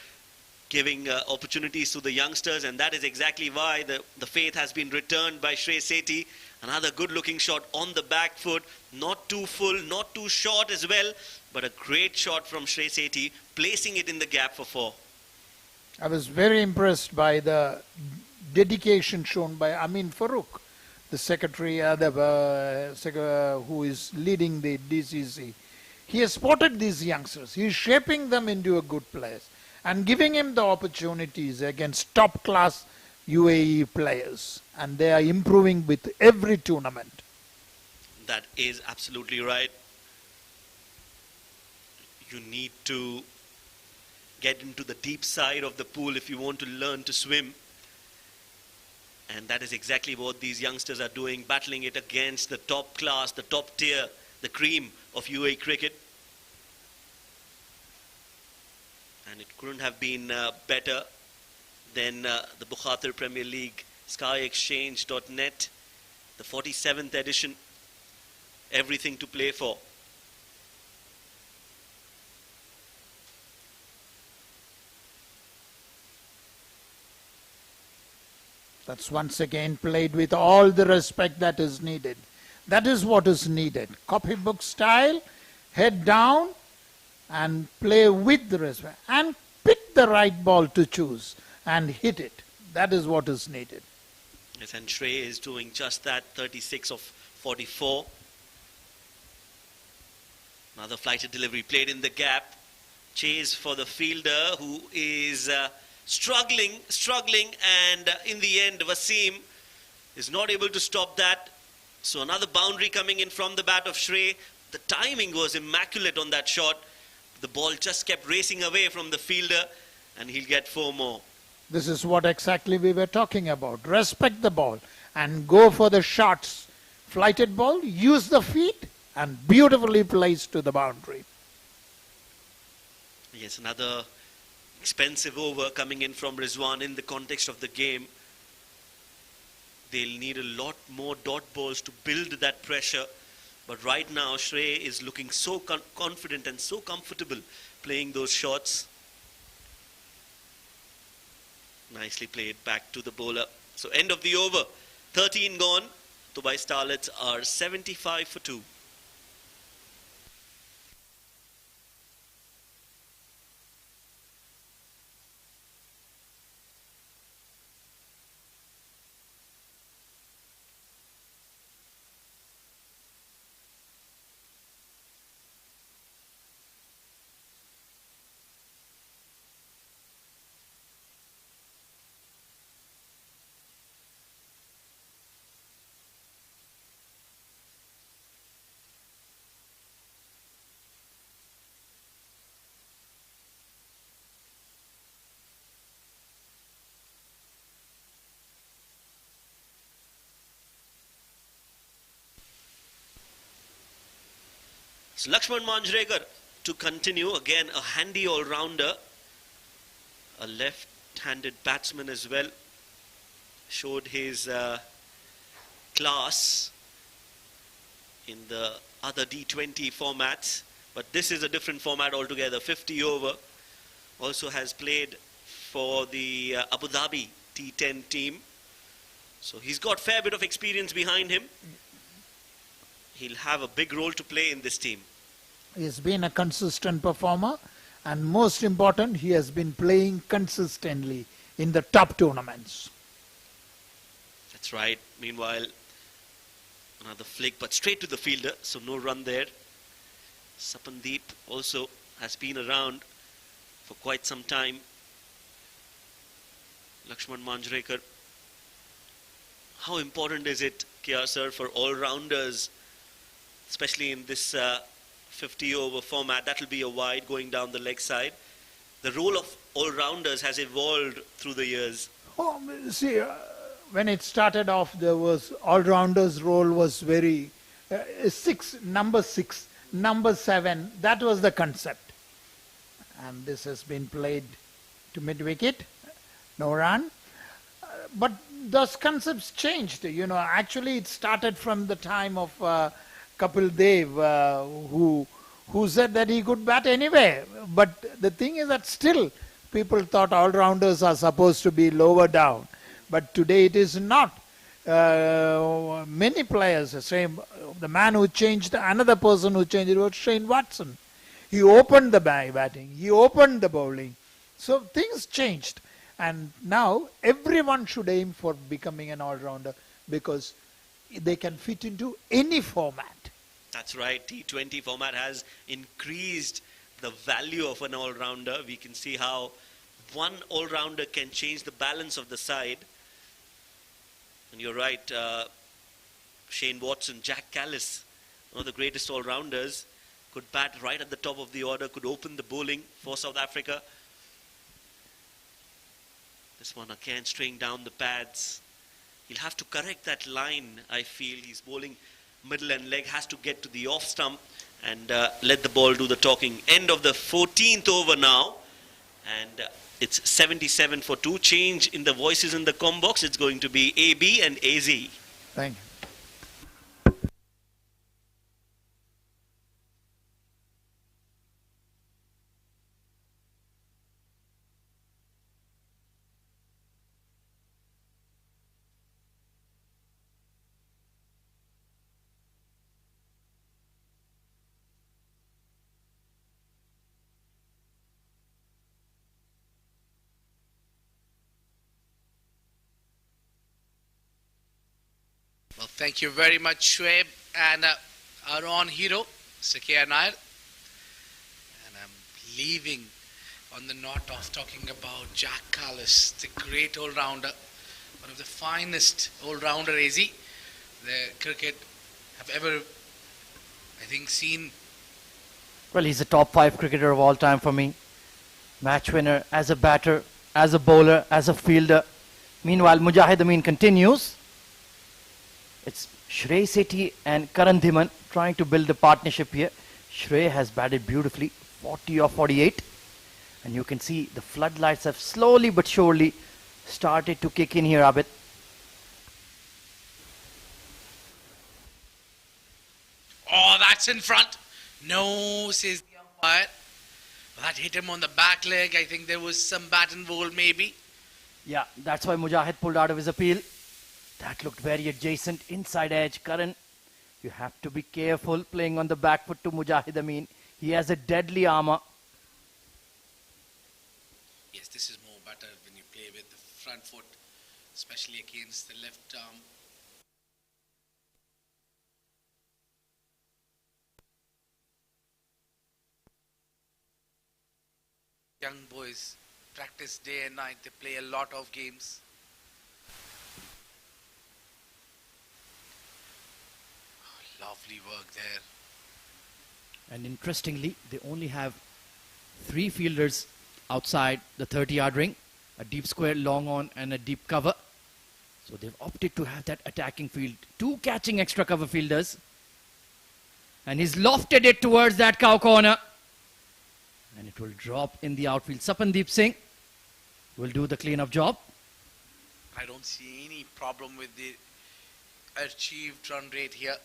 [SPEAKER 5] giving opportunities to the youngsters, and that is exactly why the faith has been returned by Shrey Sethi. Another good-looking shot on the back foot, not too full, not too short as well, but a great shot from Shrey Sethi, placing it in the gap for 4.
[SPEAKER 6] I was very impressed by the dedication shown by Amin Farooq, the secretary, who is leading the DCC. He has spotted these youngsters. He is shaping them into a good players and giving him the opportunities against top-class UAE players. And they are improving with every tournament.
[SPEAKER 5] That is absolutely right. You need to get into the deep side of the pool if you want to learn to swim. And that is exactly what these youngsters are doing, battling it against the top class, the top tier, the cream of UAE cricket. And it couldn't have been better than the Bukhatir Premier League, SkyExchange.net, the 47th edition, everything to play for.
[SPEAKER 6] That's once again played with all the respect that is needed. That is what is needed. Copybook style, head down and play with the respect. And pick the right ball to choose and hit it. That is what is needed.
[SPEAKER 5] Yes, and Shrey is doing just that, 36 of 44. Another flighted delivery played in the gap. Chase for the fielder who is struggling, and in the end Wasim is not able to stop that. So another boundary coming in from the bat of Shrey. The timing was immaculate on that shot. The ball just kept racing away from the fielder, and he'll get 4 more.
[SPEAKER 6] This is what exactly we were talking about. Respect the ball and go for the shots. Flighted ball, use the feet and beautifully placed to the boundary.
[SPEAKER 5] Yes, another expensive over coming in from Rizwan in the context of the game. They'll need a lot more dot balls to build that pressure. But right now, Shrey is looking so confident and so comfortable playing those shots. Nicely played back to the bowler. So end of the over, 13 gone. Dubai Starlets are 75 for 2. So Lakshman Manjrekar to continue, again a handy all-rounder, a left-handed batsman as well, showed his class in the other D20 formats, but this is a different format altogether, 50 over, also has played for the Abu Dhabi T10 team, so he's got a fair bit of experience behind him. He'll have a big role to play in this team.
[SPEAKER 6] He's been a consistent performer, and most important, he has been playing consistently in the top tournaments.
[SPEAKER 5] That's right. Meanwhile, another flick, but straight to the fielder, so no run there. Sapandeep also has been around for quite some time. Lakshman Manjrekar. How important is it, Kia sir, for all-rounders, especially in this 50 over format? That will be a wide going down the leg side. The role of all-rounders has evolved through the years.
[SPEAKER 6] Oh, see, when it started off, there was all-rounders role was very number 6, number 7. That was the concept, and this has been played to mid-wicket, no run. But those concepts changed. You know, actually, it started from the time of Kapil Dev, who said that he could bat anywhere. But the thing is that still people thought all-rounders are supposed to be lower down. But today it is not. Many players, the man who changed, another person who changed it was Shane Watson. He opened the batting, he opened the bowling. So things changed. And now everyone should aim for becoming an all-rounder because they can fit into any format.
[SPEAKER 5] That's right. T20 format has increased the value of an all-rounder. We can see how one all-rounder can change the balance of the side. And you're right, Shane Watson, Jack Callis, one of the greatest all-rounders. could bat right at the top of the order, could open the bowling for South Africa. This one again straying down the pads. He'll have to correct that line, I feel. He's bowling middle and leg, has to get to the off stump and let the ball do the talking. End of the 14th over now. And it's 77 for 2. Change in the voices in the com box. It's going to be AB and AZ.
[SPEAKER 6] Thank you.
[SPEAKER 2] Well, thank you very much, Shoaib, and our own hero, Sakia Nair. And I'm leaving on the note of talking about Jack Callis, the great all-rounder, one of the finest all-rounder AZ the cricket have ever, I think, seen.
[SPEAKER 4] Well, he's a top 5 cricketer of all time for me. Match winner as a batter, as a bowler, as a fielder. Meanwhile, Mujahid Amin continues. It's Shrey Sethi and Karan Dhiman trying to build a partnership here. Shrey has batted beautifully, 40 or 48. And you can see the floodlights have slowly but surely started to kick in here, Abid.
[SPEAKER 2] Oh, that's in front. No, says the umpire. That hit him on the back leg. I think there was some bat and ball maybe.
[SPEAKER 4] Yeah, that's why Mujahid pulled out of his appeal. That looked very adjacent, inside edge. Karan, you have to be careful playing on the back foot to Mujahid Amin. He has a deadly armour.
[SPEAKER 2] Yes, this is more better when you play with the front foot, especially against the left arm. Young boys practice day and night. They play a lot of games. Oh, lovely work there.
[SPEAKER 4] And interestingly, they only have 3 fielders outside the 30-yard ring. A deep square, long on and a deep cover. So they've opted to have that attacking field. 2 catching extra cover fielders. And he's lofted it towards that cow corner. And it will drop in the outfield. Sapandeep Singh will do the clean-up job.
[SPEAKER 2] I don't see any problem with the achieved run rate here.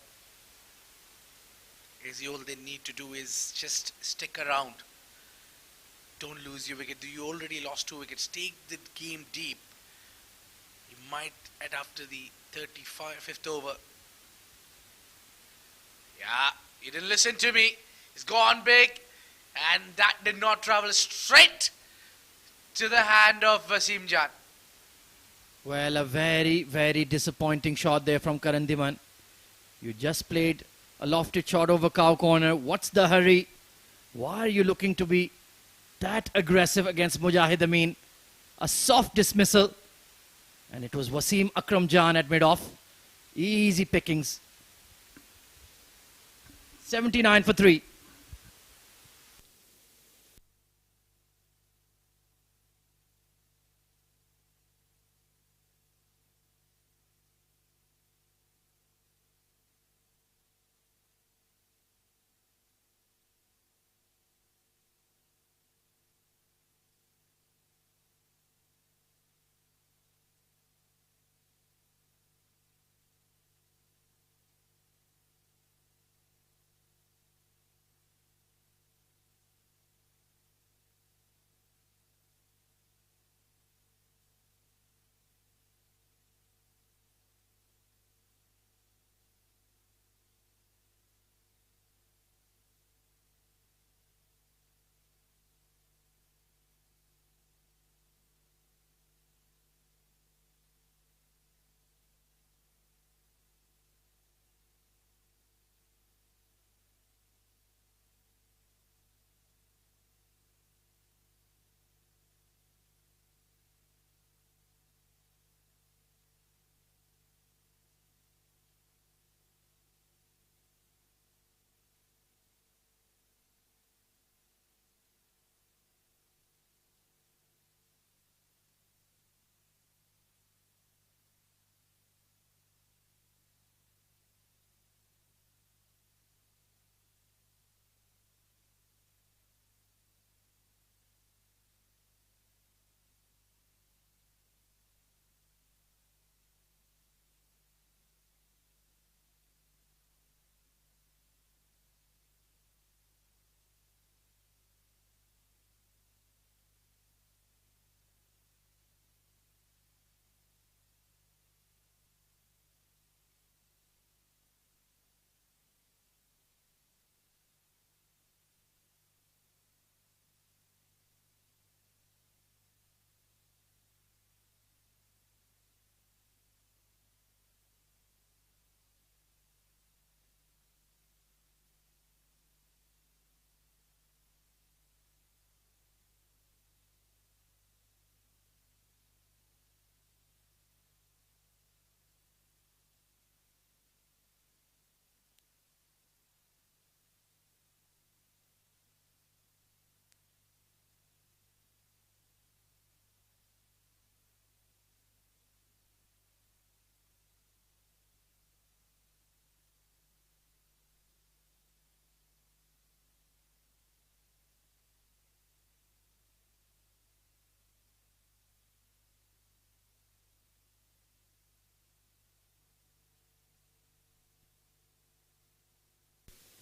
[SPEAKER 2] All they need to do is just stick around. Don't lose your wicket. You already lost 2 wickets. Take the game deep. You might add after the 35th over. Yeah, you didn't listen to me. He's gone big. And that did not travel straight to the hand of Wasim Jan.
[SPEAKER 4] Well, a very, very disappointing shot there from Karan Dhiman. You just played a lofted shot over cow corner. What's the hurry? Why are you looking to be that aggressive against Mujahid Amin? A soft dismissal. And it was Wasim Akram Jan at mid-off. Easy pickings. 79 for 3.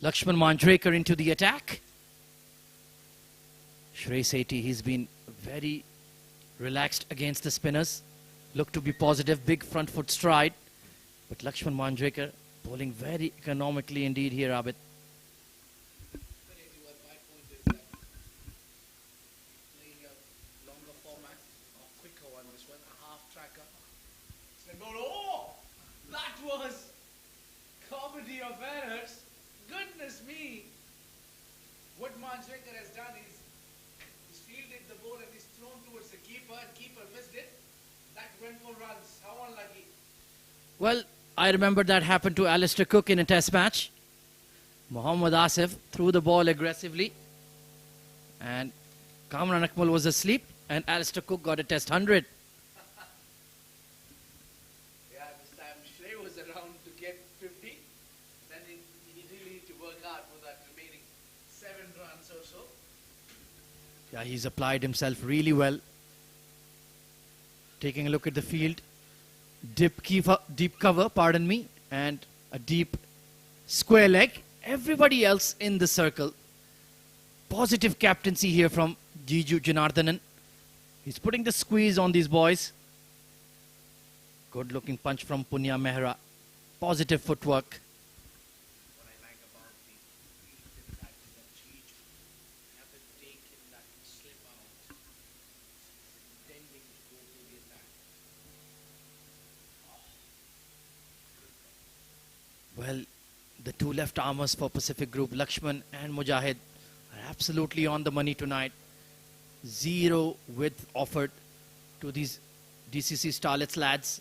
[SPEAKER 4] Lakshman Manjrekar into the attack. Shrey Sethi, he's been very relaxed against the spinners. Look to be positive, big front foot stride. But Lakshman Manjrekar bowling very economically indeed here, Abid.
[SPEAKER 3] My point is that playing a longer format or quicker one, this one, a half tracker. Oh, that was comedy of errors. Goodness me. What Manjrekar has done is he's fielded the ball and he's thrown towards the keeper and keeper missed it. That went for runs. How unlucky.
[SPEAKER 4] Well, I remember that happened to Alistair Cook in a test match. Mohammad Asif threw the ball aggressively and Kamran Akmal was asleep and Alistair Cook got a test 100.
[SPEAKER 3] Yeah, this time Shrey was around to get 50. Then he really need to work hard for that remaining 7 runs or so.
[SPEAKER 4] Yeah, he's applied himself really well. Taking a look at the field. Deep cover, pardon me, and a deep square leg. Everybody else in the circle. Positive captaincy here from Jiju Janardhanan. He's putting the squeeze on these boys. Good looking punch from Punya Mehra. Positive footwork.
[SPEAKER 3] What I like about the field is that Jiju haven't taken that slip out. Intending to go to the attack.
[SPEAKER 4] Well, the two left armers for Pacific Group, Lakshman and Mujahid, are absolutely on the money tonight. Zero width offered to these DCC Starlets lads.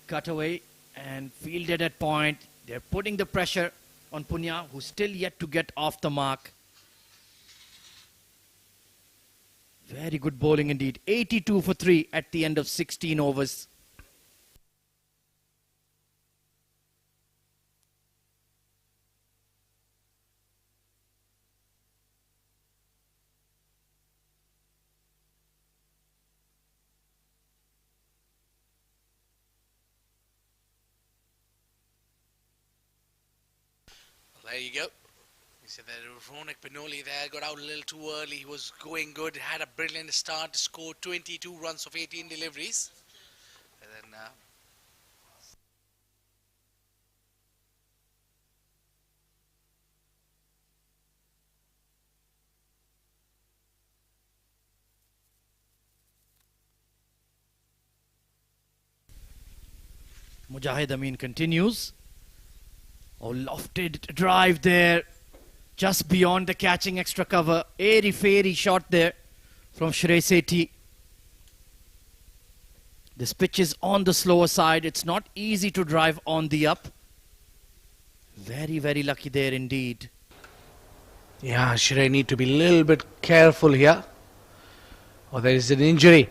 [SPEAKER 4] Cut away and fielded at point. They're putting the pressure on Punya, who's still yet to get off the mark. Very good bowling indeed. 82 for 3 at the end of 16 overs.
[SPEAKER 3] There you go. You said that Ronak Pinoli there got out a little too early. He was going good, had a brilliant start, scored 22 runs of 18 deliveries. And then
[SPEAKER 4] Mujahid Amin continues. Oh, lofted drive there. Just beyond the catching extra cover. Airy fairy shot there from Shrey Sethi. This pitch is on the slower side. It's not easy to drive on the up. Very, very lucky there indeed.
[SPEAKER 2] Yeah, Shrey need to be a little bit careful here. Or there is an injury.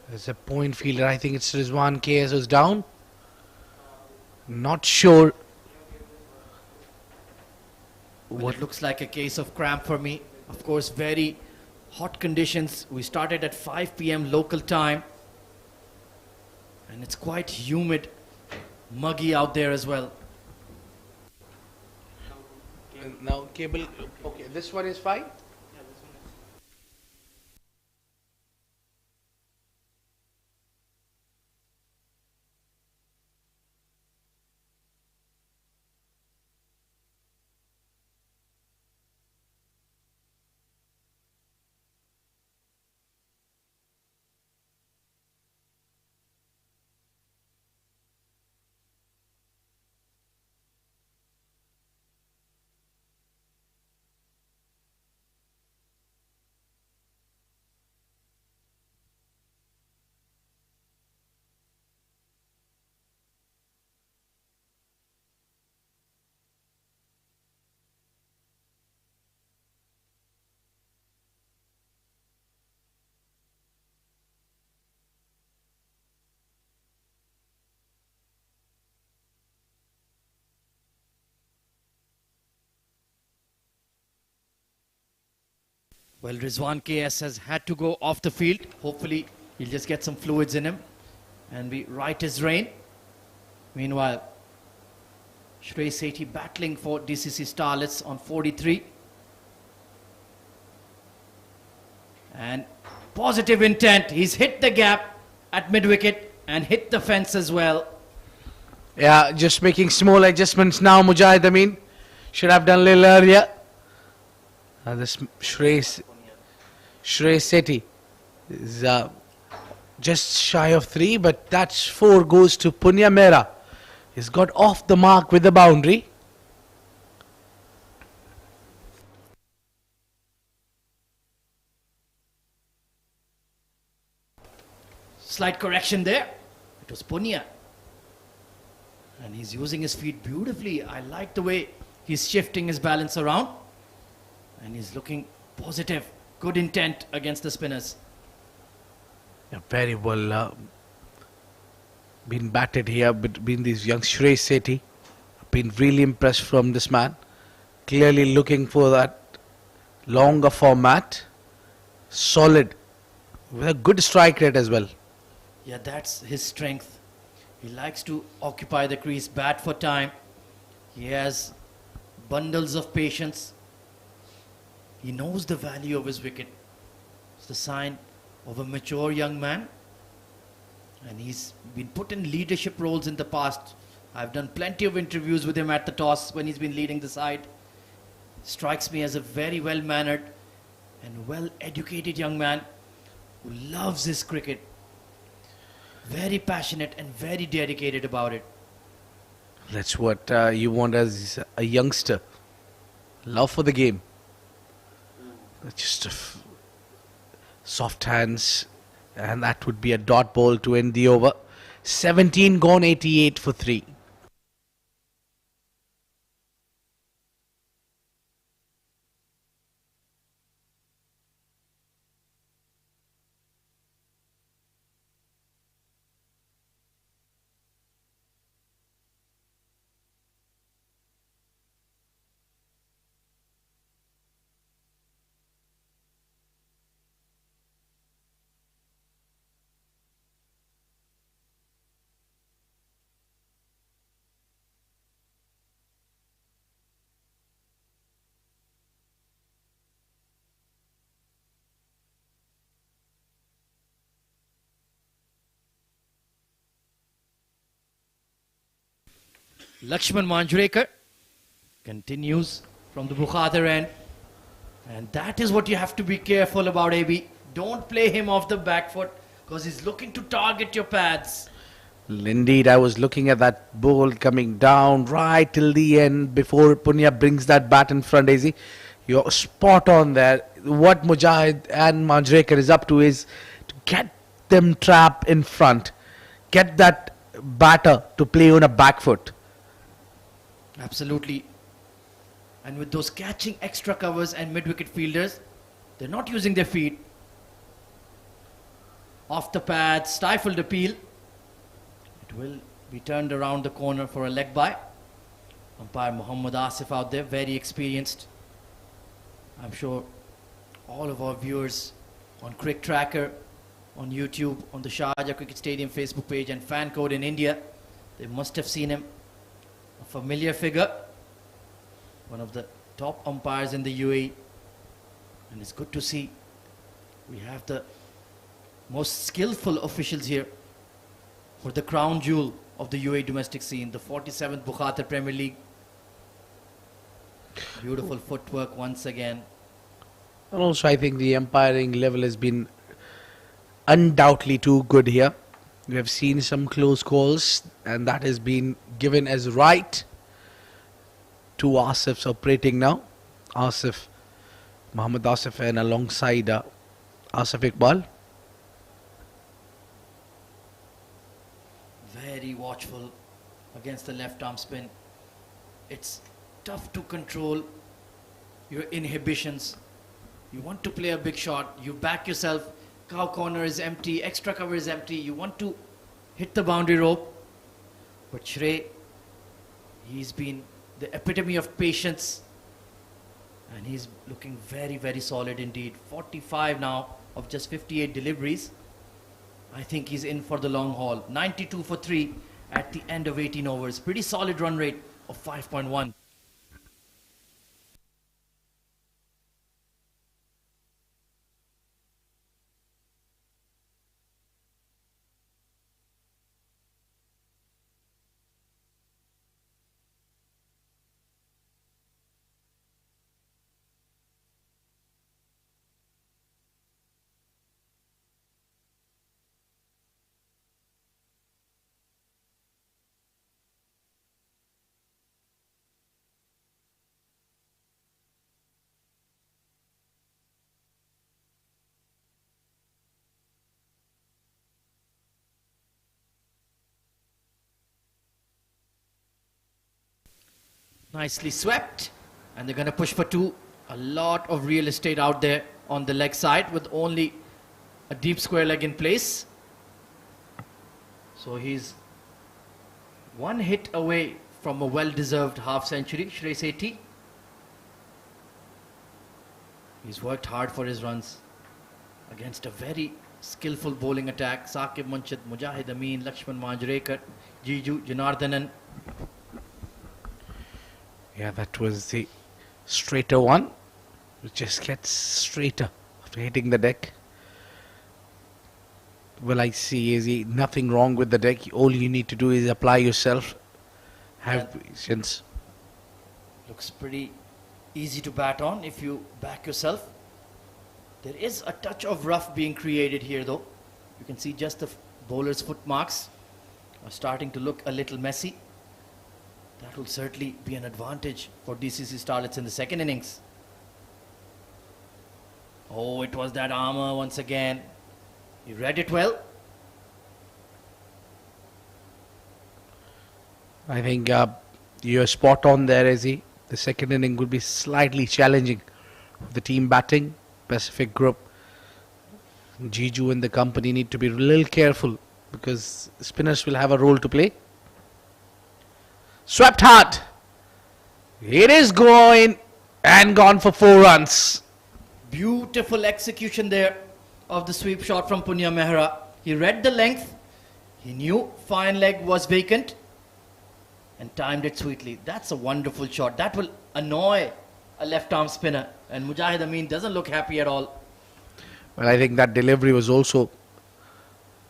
[SPEAKER 2] There's a point fielder. I think it's Rizwan KS who's down. Not sure.
[SPEAKER 4] Well, it looks like a case of cramp for me. Of course, very hot conditions. We started at 5 p.m. local time. And it's quite humid, muggy out there as well.
[SPEAKER 2] Now cable. Okay, this one is fine.
[SPEAKER 4] Well, Rizwan KS has had to go off the field. Hopefully, he'll just get some fluids in him and be right as rain. Meanwhile, Shrey Sethi battling for DCC Starlets on 43. And positive intent. He's hit the gap at mid-wicket and hit the fence as well.
[SPEAKER 2] Yeah, just making small adjustments now, Mujahid Amin. Should have done a little earlier. This Shrey Sethi is just shy of 3, but that's 4 goes to Punya Mera. He's got off the mark with the boundary.
[SPEAKER 4] Slight correction there. It was Punya. And he's using his feet beautifully. I like the way he's shifting his balance around. And he's looking positive. Good intent against the spinners.
[SPEAKER 2] Yeah, very well been batted here between these young Shrey Sethi. Been really impressed from this man. Clearly looking for that longer format. Solid. With a good strike rate as well.
[SPEAKER 4] Yeah, that's his strength. He likes to occupy the crease, bat for time. He has bundles of patience. He knows the value of his wicket. It's the sign of a mature young man. And he's been put in leadership roles in the past. I've done plenty of interviews with him at the toss when he's been leading the side. Strikes me as a very well-mannered and well-educated young man who loves his cricket. Very passionate and very dedicated about it.
[SPEAKER 2] That's what you want as a youngster. Love for the game. Just soft hands, and that would be a dot ball to end the over. 17 gone, 88 for 3.
[SPEAKER 4] Lakshman Manjrekar continues from the Bukhatir end. And that is what you have to be careful about, AB. Don't play him off the back foot because he's looking to target your pads.
[SPEAKER 2] Indeed, I was looking at that ball coming down right till the end before Punya brings that bat in front, Daisy. You're spot on there. What Mujahid and Manjrekar is up to is to get them trap in front. Get that batter to play on a back foot.
[SPEAKER 4] Absolutely. And with those catching extra covers and mid-wicket fielders, they're not using their feet. Off the pad, stifled appeal. It will be turned around the corner for a leg by. Umpire Muhammad Asif out there, very experienced. I'm sure all of our viewers on CricTracker, on YouTube, on the Sharjah Cricket Stadium Facebook page and fan code in India, they must have seen him. A familiar figure, one of the top umpires in the UAE, and it's good to see we have the most skillful officials here for the crown jewel of the UAE domestic scene, the 47th Bukhatir Premier League. Beautiful footwork once again.
[SPEAKER 2] And also I think the umpiring level has been undoubtedly too good here. We have seen some close calls, and that has been given as right to Asif's operating now. Asif, Muhammad Asif, and alongside Asif Iqbal.
[SPEAKER 4] Very watchful against the left arm spin. It's tough to control your inhibitions. You want to play a big shot, you back yourself, cow corner is empty, extra cover is empty, you want to hit the boundary rope. But Shrey, he's been the epitome of patience, and he's looking very, very solid indeed. 45 now of just 58 deliveries. I think he's in for the long haul. 92 for 3 at the end of 18 overs. Pretty solid run rate of 5.1. Nicely swept, and they're going to push for two. A lot of real estate out there on the leg side with only a deep square leg in place. So he's one hit away from a well-deserved half century, Shrey Sethi. He's worked hard for his runs against a very skillful bowling attack. Saqib Munshid, Mujahid Amin, Lakshman Manjrekar, Jiju Janardhanan.
[SPEAKER 2] Yeah, that was the straighter one. It just gets straighter after hitting the deck. Well, I see is nothing wrong with the deck. All you need to do is apply yourself. Have patience.
[SPEAKER 4] Looks pretty easy to bat on if you back yourself. There is a touch of rough being created here though. You can see just the bowler's foot marks are starting to look a little messy. That will certainly be an advantage for DCC Starlets in the second innings. Oh, it was that armour once again. He read it well.
[SPEAKER 2] I think you're spot on there, Izzy. The second inning will be slightly challenging for the team batting. Pacific Group, Jiju and the company need to be a little careful because spinners will have a role to play. Swept hard. It is going and gone for 4 runs.
[SPEAKER 4] Beautiful execution there of the sweep shot from Punya Mehra. He read the length. He knew fine leg was vacant and timed it sweetly. That's a wonderful shot. That will annoy a left arm spinner, and Mujahid Amin doesn't look happy at all.
[SPEAKER 2] Well, I think that delivery was also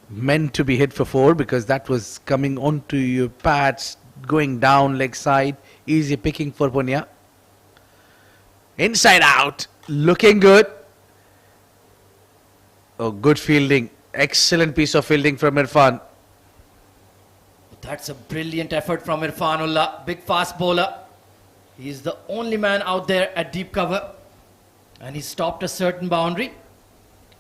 [SPEAKER 2] meant to be hit for 4 because that was coming onto your pads, going down leg side, easy picking for Punya. Inside out, looking good. Oh, good fielding. Excellent piece of fielding from Irfan.
[SPEAKER 4] That's a brilliant effort from Irfanullah, big fast bowler. He's the only man out there at deep cover, and he stopped a certain boundary.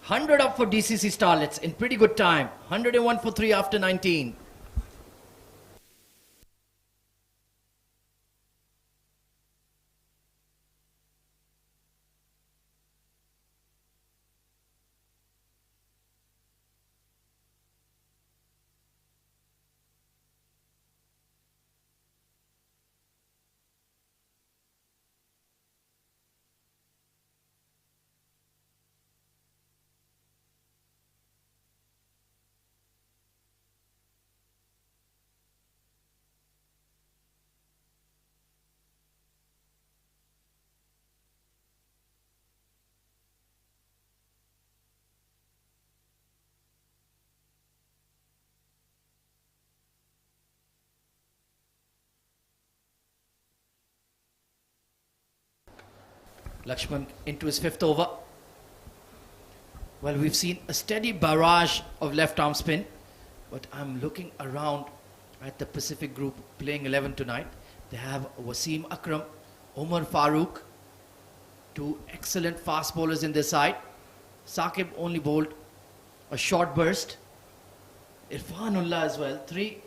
[SPEAKER 4] 100 up for DCC Starlets in pretty good time. 101 for 3 after 19. Lakshman into his 5th over. Well, we've seen a steady barrage of left arm spin, but I'm looking around at the Pacific Group playing 11 tonight. They have Wasim Akram, Omar Farooq, 2 excellent fast bowlers in their side. Saqib only bowled a short burst. Irfanullah as well, 3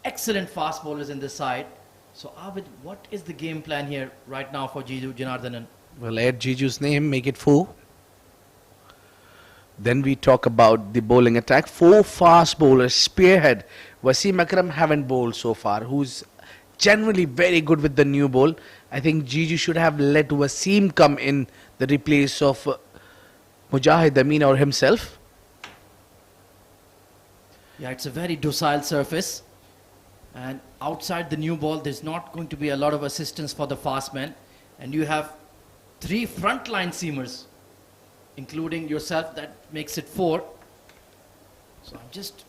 [SPEAKER 4] excellent fast bowlers in this side. So Abid, what is the game plan here right now for Jiju Janardhanan?
[SPEAKER 2] Well, add Jiju's name, make it 4. Then we talk about the bowling attack. 4 fast bowlers, spearhead. Wasim Akram haven't bowled so far, who's generally very good with the new ball. I think Jiju should have let Wasim come in the replace of Mujahid Amin or himself.
[SPEAKER 4] Yeah, it's a very docile surface, and outside the new ball, there's not going to be a lot of assistance for the fast men. And you have 3 frontline seamers, including yourself. That makes it 4. So I'm just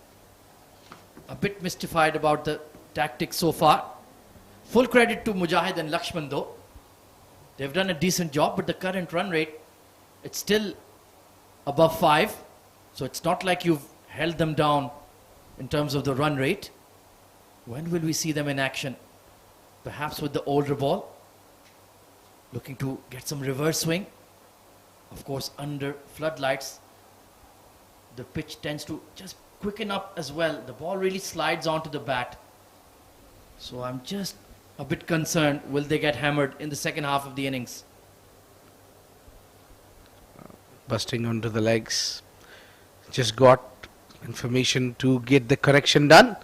[SPEAKER 4] a bit mystified about the tactics so far. Full credit to Mujahid and Lakshman though. They've done a decent job, but the current run rate, it's still above 5. So it's not like you've held them down in terms of the run rate. When will we see them in action? Perhaps with the older ball. Looking to get some reverse swing. Of course, under floodlights, the pitch tends to just quicken up as well. The ball really slides onto the bat. So I'm just a bit concerned, will they get hammered in the second half of the innings?
[SPEAKER 2] Busting onto the legs. Just got information to get the correction done.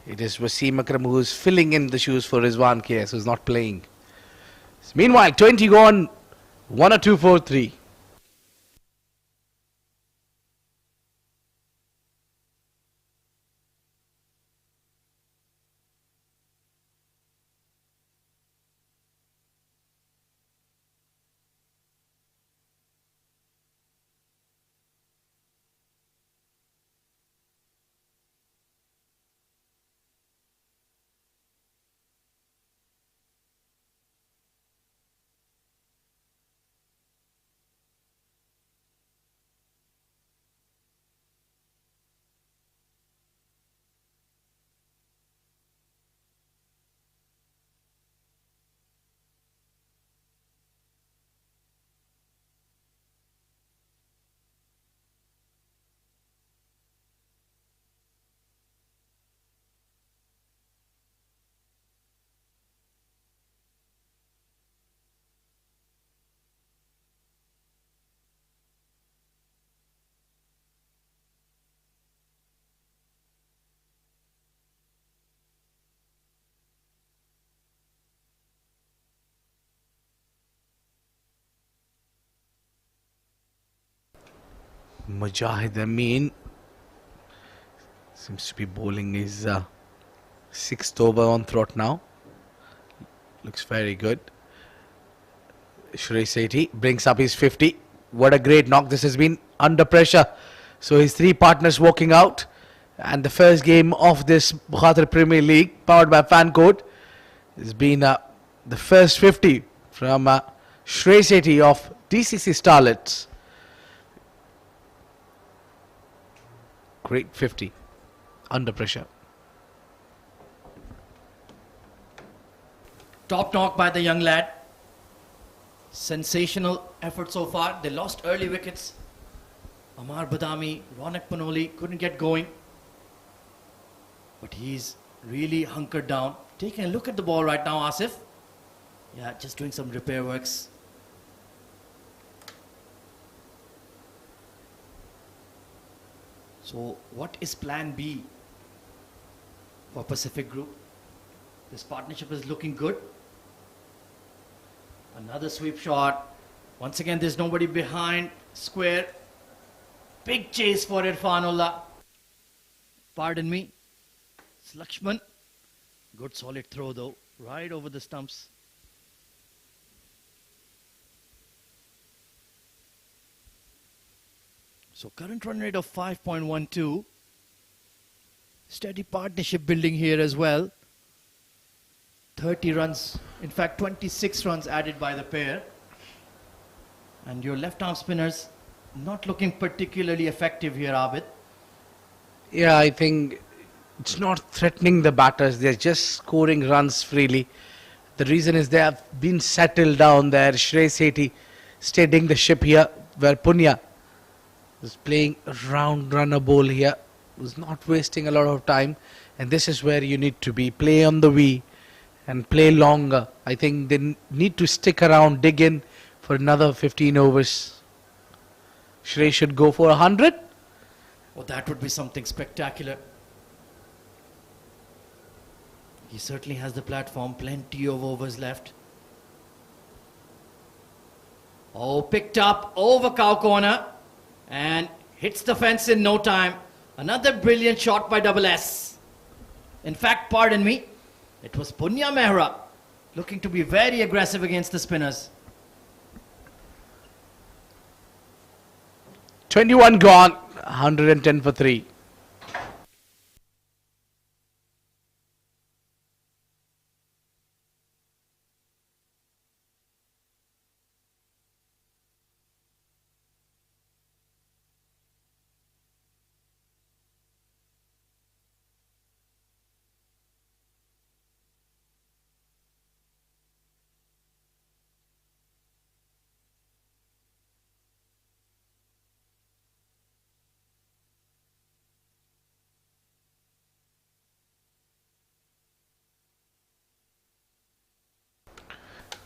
[SPEAKER 2] It is Wasim Akram who is filling in the shoes for Rizwan KS, who's not playing. Meanwhile, 20 gone, 1 or 2 4 3. Mujahid Amin seems to be bowling his 6th over on throat now. Looks very good. Shrey Sethi brings up his 50. What a great knock. This has been under pressure. So his 3 partners walking out. And the first game of this Bukhatir Premier League, powered by Fan Code, has been the first 50 from Shrey Sethi of DCC Starlets. Great 50 under pressure.
[SPEAKER 4] Top knock by the young lad. Sensational effort so far. They lost early wickets. Amar Badami, Ronak Panoli couldn't get going. But he's really hunkered down. Taking a look at the ball right now, Asif. Yeah, just doing some repair works. So what is plan B for Pacific Group? This partnership is looking good. Another sweep shot. Once again, there's nobody behind. Square. Big chase for Irfanullah. Pardon me. It's Lakshman. Good solid throw though. Right over the stumps. So current run rate of 5.12. Steady partnership building here as well. 30 runs, in fact 26 runs added by the pair. And your left arm spinners not looking particularly effective here, Abid.
[SPEAKER 2] Yeah, I think it's not threatening the batters. They're just scoring runs freely. The reason is they have been settled down there. Shrey Sethi steadying the ship here, where Punya was playing a round runner bowl here. Was not wasting a lot of time. And this is where you need to be. Play on the wee and play longer. I think they need to stick around, dig in for another 15 overs. Shrey should go for 100.
[SPEAKER 4] Oh, that would be something spectacular. He certainly has the platform. Plenty of overs left. Oh, picked up over cow corner and hits the fence in no time. Another brilliant shot by Double S. In fact, pardon me, It was Punya Mehra looking to be very aggressive against the spinners.
[SPEAKER 2] 21 gone, 110 for 3.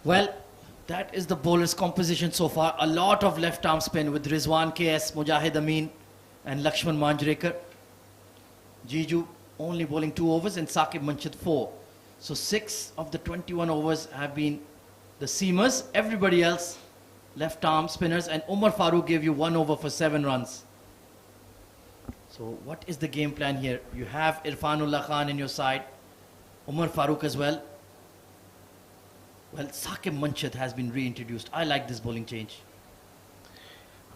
[SPEAKER 4] Well, that is the bowler's composition so far. A lot of left arm spin with Rizwan KS, Mujahid Amin and Lakshman Manjrekar. Jiju only bowling 2 overs and Saqib Manchad 4. So 6 of the 21 overs have been the seamers. Everybody else left arm spinners, and Umar Farooq gave you 1 over for 7 runs. So what is the game plan here? You have Irfanullah Khan in your side, Umar Farooq as well. Well, Saqib Manchad has been reintroduced. I like this bowling change.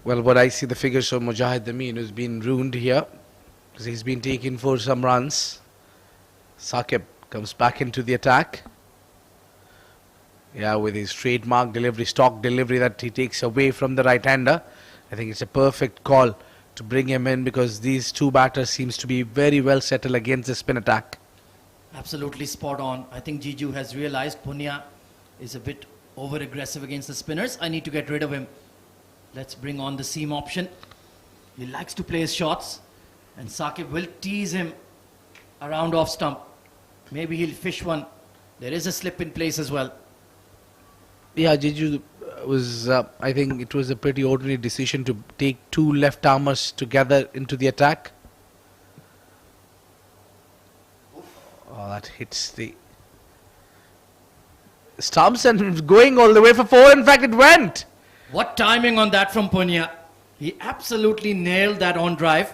[SPEAKER 2] Well, what I see, the figures of Mujahid Amin has been ruined here because he's been taken for some runs. Saqib comes back into the attack. Yeah, with his trademark delivery, stock delivery that he takes away from the right-hander. I think it's a perfect call to bring him in because these two batters seems to be very well settled against the spin attack.
[SPEAKER 4] Absolutely spot on. I think Jiju has realized Punya is a bit over-aggressive against the spinners. I need to get rid of him. Let's bring on the seam option. He likes to play his shots, and Saqib will tease him around off stump. Maybe he'll fish one. There is a slip in place as well.
[SPEAKER 2] Yeah, Jiju was, I think it was a pretty ordinary decision to take 2 left armers together into the attack. Oh, that hits the stumps and going all the way for 4. In fact, it went.
[SPEAKER 4] What timing on that from Punya. He absolutely nailed that on drive,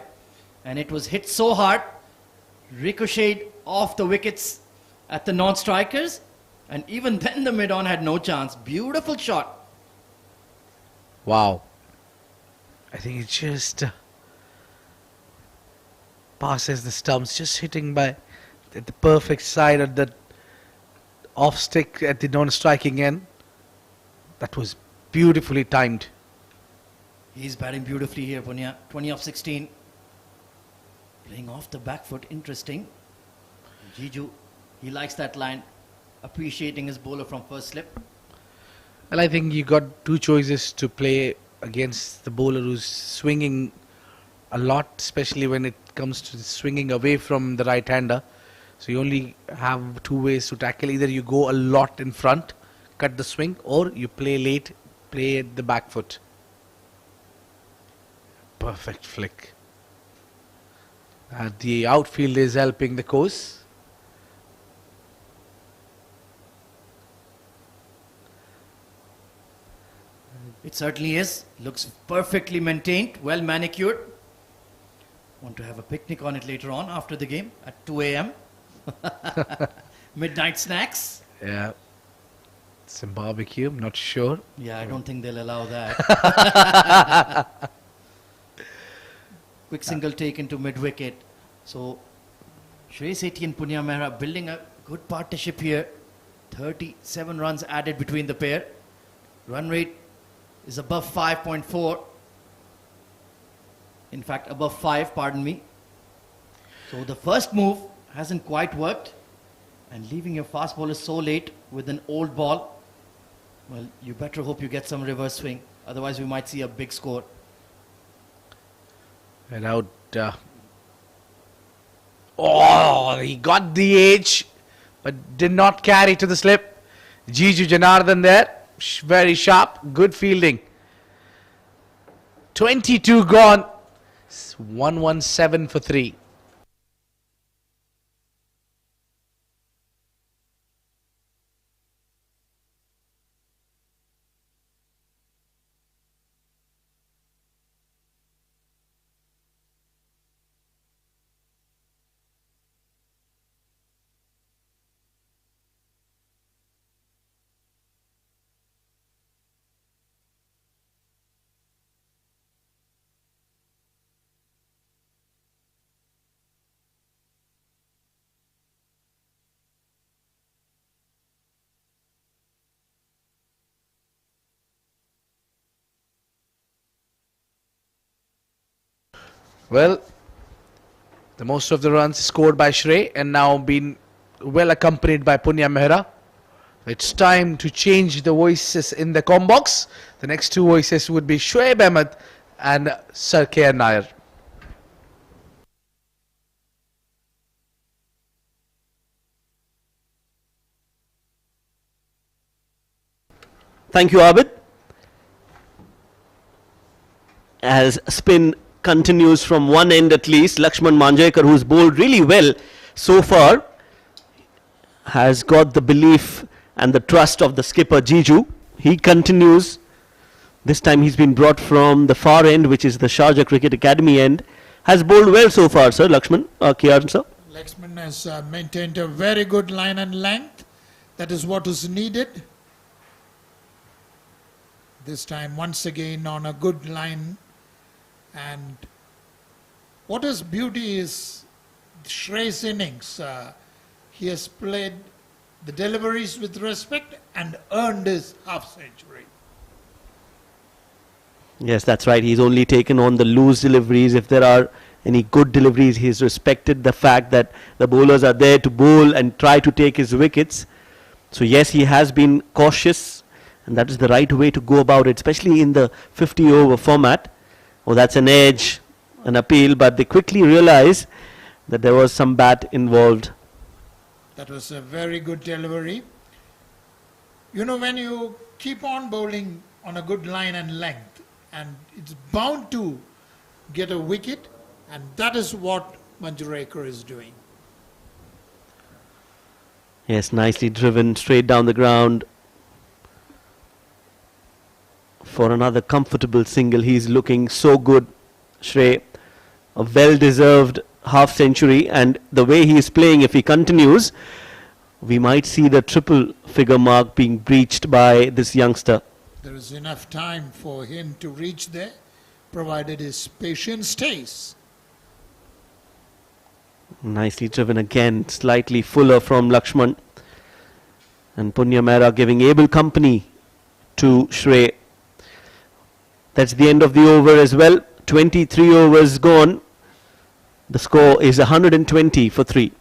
[SPEAKER 4] and it was hit so hard, ricocheted off the wickets at the non-strikers, and even then the mid-on had no chance. Beautiful shot.
[SPEAKER 2] Wow. I think it just passes the stumps, just hitting by at the perfect side at the off stick at the non-striking end. That was beautifully timed.
[SPEAKER 4] He's batting beautifully here, Punya. 20 of 16. Playing off the back foot, interesting. Jiju, he likes that line, appreciating his bowler from first slip.
[SPEAKER 2] Well, I think you got 2 choices to play against the bowler who's swinging a lot, especially when it comes to swinging away from the right-hander. So you only have 2 ways to tackle. Either you go a lot in front, cut the swing, or you play late, play at the back foot. Perfect flick. The outfield is helping the course.
[SPEAKER 4] It certainly is. Looks perfectly maintained, well manicured. Want to have a picnic on it later on after the game at 2 a.m. Midnight snacks.
[SPEAKER 2] Yeah. Some barbecue, I'm not sure.
[SPEAKER 4] Yeah, I don't think they'll allow that. Quick single taken to mid-wicket. So, Shreyas Sethi and Punya Mehra building a good partnership here. 37 runs added between the pair. Run rate is above 5.4. In fact, above 5, pardon me. So the first move hasn't quite worked. And leaving your fast bowler so late with an old ball, well, you better hope you get some reverse swing. Otherwise, we might see a big score.
[SPEAKER 2] And out. Oh, he got the edge, but did not carry to the slip. Jiju Janardhan there. Very sharp. Good fielding. 22 gone. 117 for 3. Well, the most of the runs scored by Shrey and now been well accompanied by Punya Mehra. It's time to change the voices in the combox. The next two voices would be Shoaib Ahmed and Sir K.R. Nair.
[SPEAKER 5] Thank you, Abid. As spin continues from one end at least, Lakshman Manjrekar, who's bowled really well so far, has got the belief and the trust of the skipper Jiju. He continues. This time he's been brought from the far end, which is the Sharjah Cricket Academy end. Has bowled well so far, sir. Lakshman, KR, sir.
[SPEAKER 6] Lakshman has maintained a very good line and length. That is what is needed. This time once again on a good line. And what is beauty is Shrey's innings. He has played the deliveries with respect and earned his half century.
[SPEAKER 5] Yes, that's right. He's only taken on the loose deliveries. If there are any good deliveries, he's respected the fact that the bowlers are there to bowl and try to take his wickets. So yes, he has been cautious, and that is the right way to go about it, especially in the 50 over format. Oh, that's an edge, an appeal, but they quickly realize that there was some bat involved.
[SPEAKER 6] That was a very good delivery. You know, when you keep on bowling on a good line and length, and it's bound to get a wicket, and that is what Manjrekar is doing.
[SPEAKER 5] Yes, nicely driven straight down the ground for another comfortable single. He's looking so good, Shrey. A well-deserved half century, and the way he is playing, if he continues, we might see the triple figure mark being breached by this youngster.
[SPEAKER 6] There is enough time for him to reach there, provided his patience stays.
[SPEAKER 5] Nicely driven again, slightly fuller from Lakshman. And Punya Mehra giving able company to Shrey. That's the end of the over as well. 23 overs gone. The score is 120 for 3.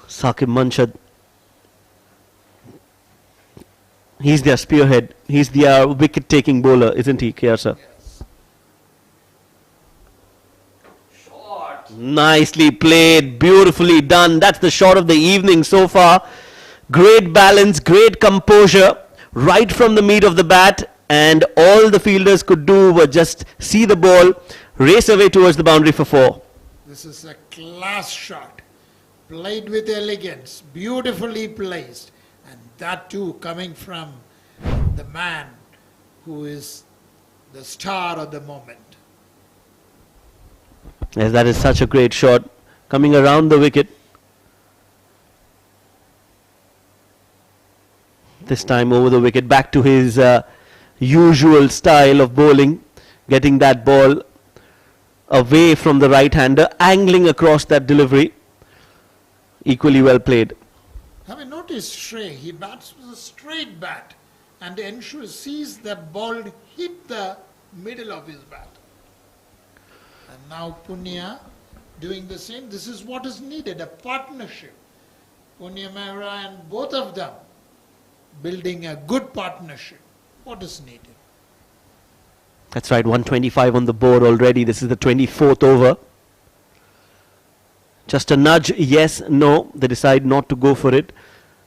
[SPEAKER 5] Saqib Manshad, he's their spearhead. He's their wicket-taking bowler, isn't he, KR sir?
[SPEAKER 3] Yes.
[SPEAKER 5] Nicely played, beautifully done. That's the shot of the evening so far. Great balance, great composure, right from the meat of the bat, and all the fielders could do was just see the ball, race away towards the boundary for 4.
[SPEAKER 6] This is a class shot. Played with elegance, beautifully placed, and that too coming from the man who is the star of the moment.
[SPEAKER 5] Yes, that is such a great shot. Coming around the wicket. This time over the wicket, back to his usual style of bowling. Getting that ball away from the right-hander, angling across that delivery. Equally well played.
[SPEAKER 6] Have you noticed Shrey? He bats with a straight bat and ensures sees that ball hit the middle of his bat. And now Punya doing the same. This is what is needed, a partnership. Punya Mehra and both of them building a good partnership. What is needed?
[SPEAKER 5] That's right, 125 on the board already. This is the 24th over. Just a nudge, yes, no. They decide not to go for it.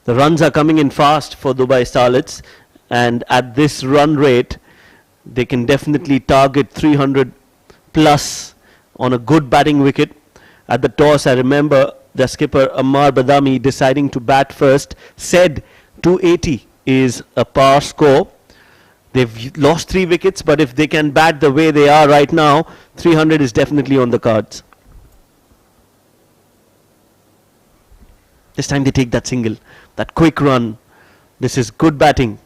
[SPEAKER 5] The runs are coming in fast for Dubai Starlets, and at this run rate, they can definitely target 300 plus on a good batting wicket. At the toss, I remember the skipper Ammar Badami deciding to bat first, said 280 is a par score. They've lost 3 wickets, but if they can bat the way they are right now, 300 is definitely on the cards. This time they take that single, that quick run. This is good batting.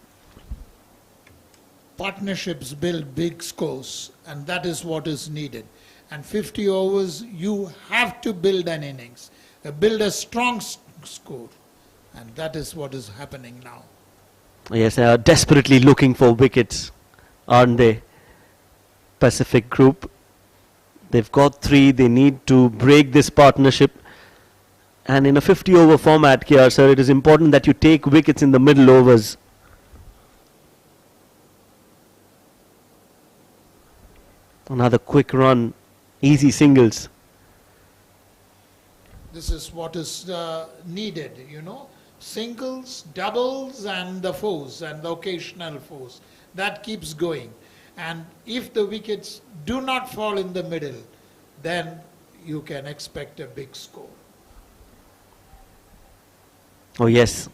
[SPEAKER 6] Partnerships build big scores, and that is what is needed. And 50 overs, you have to build an innings, build a strong score, and that is what is happening now.
[SPEAKER 5] Yes, they are desperately looking for wickets, aren't they? Pacific Group. They've got 3. They need to break this partnership. And in a 50 over format, KR sir, it is important that you take wickets in the middle overs. Another quick run, easy singles.
[SPEAKER 6] This is what is needed, you know. Singles, doubles, and the fours, and the occasional fours. That keeps going. And if the wickets do not fall in the middle, then you can expect a big score.
[SPEAKER 5] Oh yes,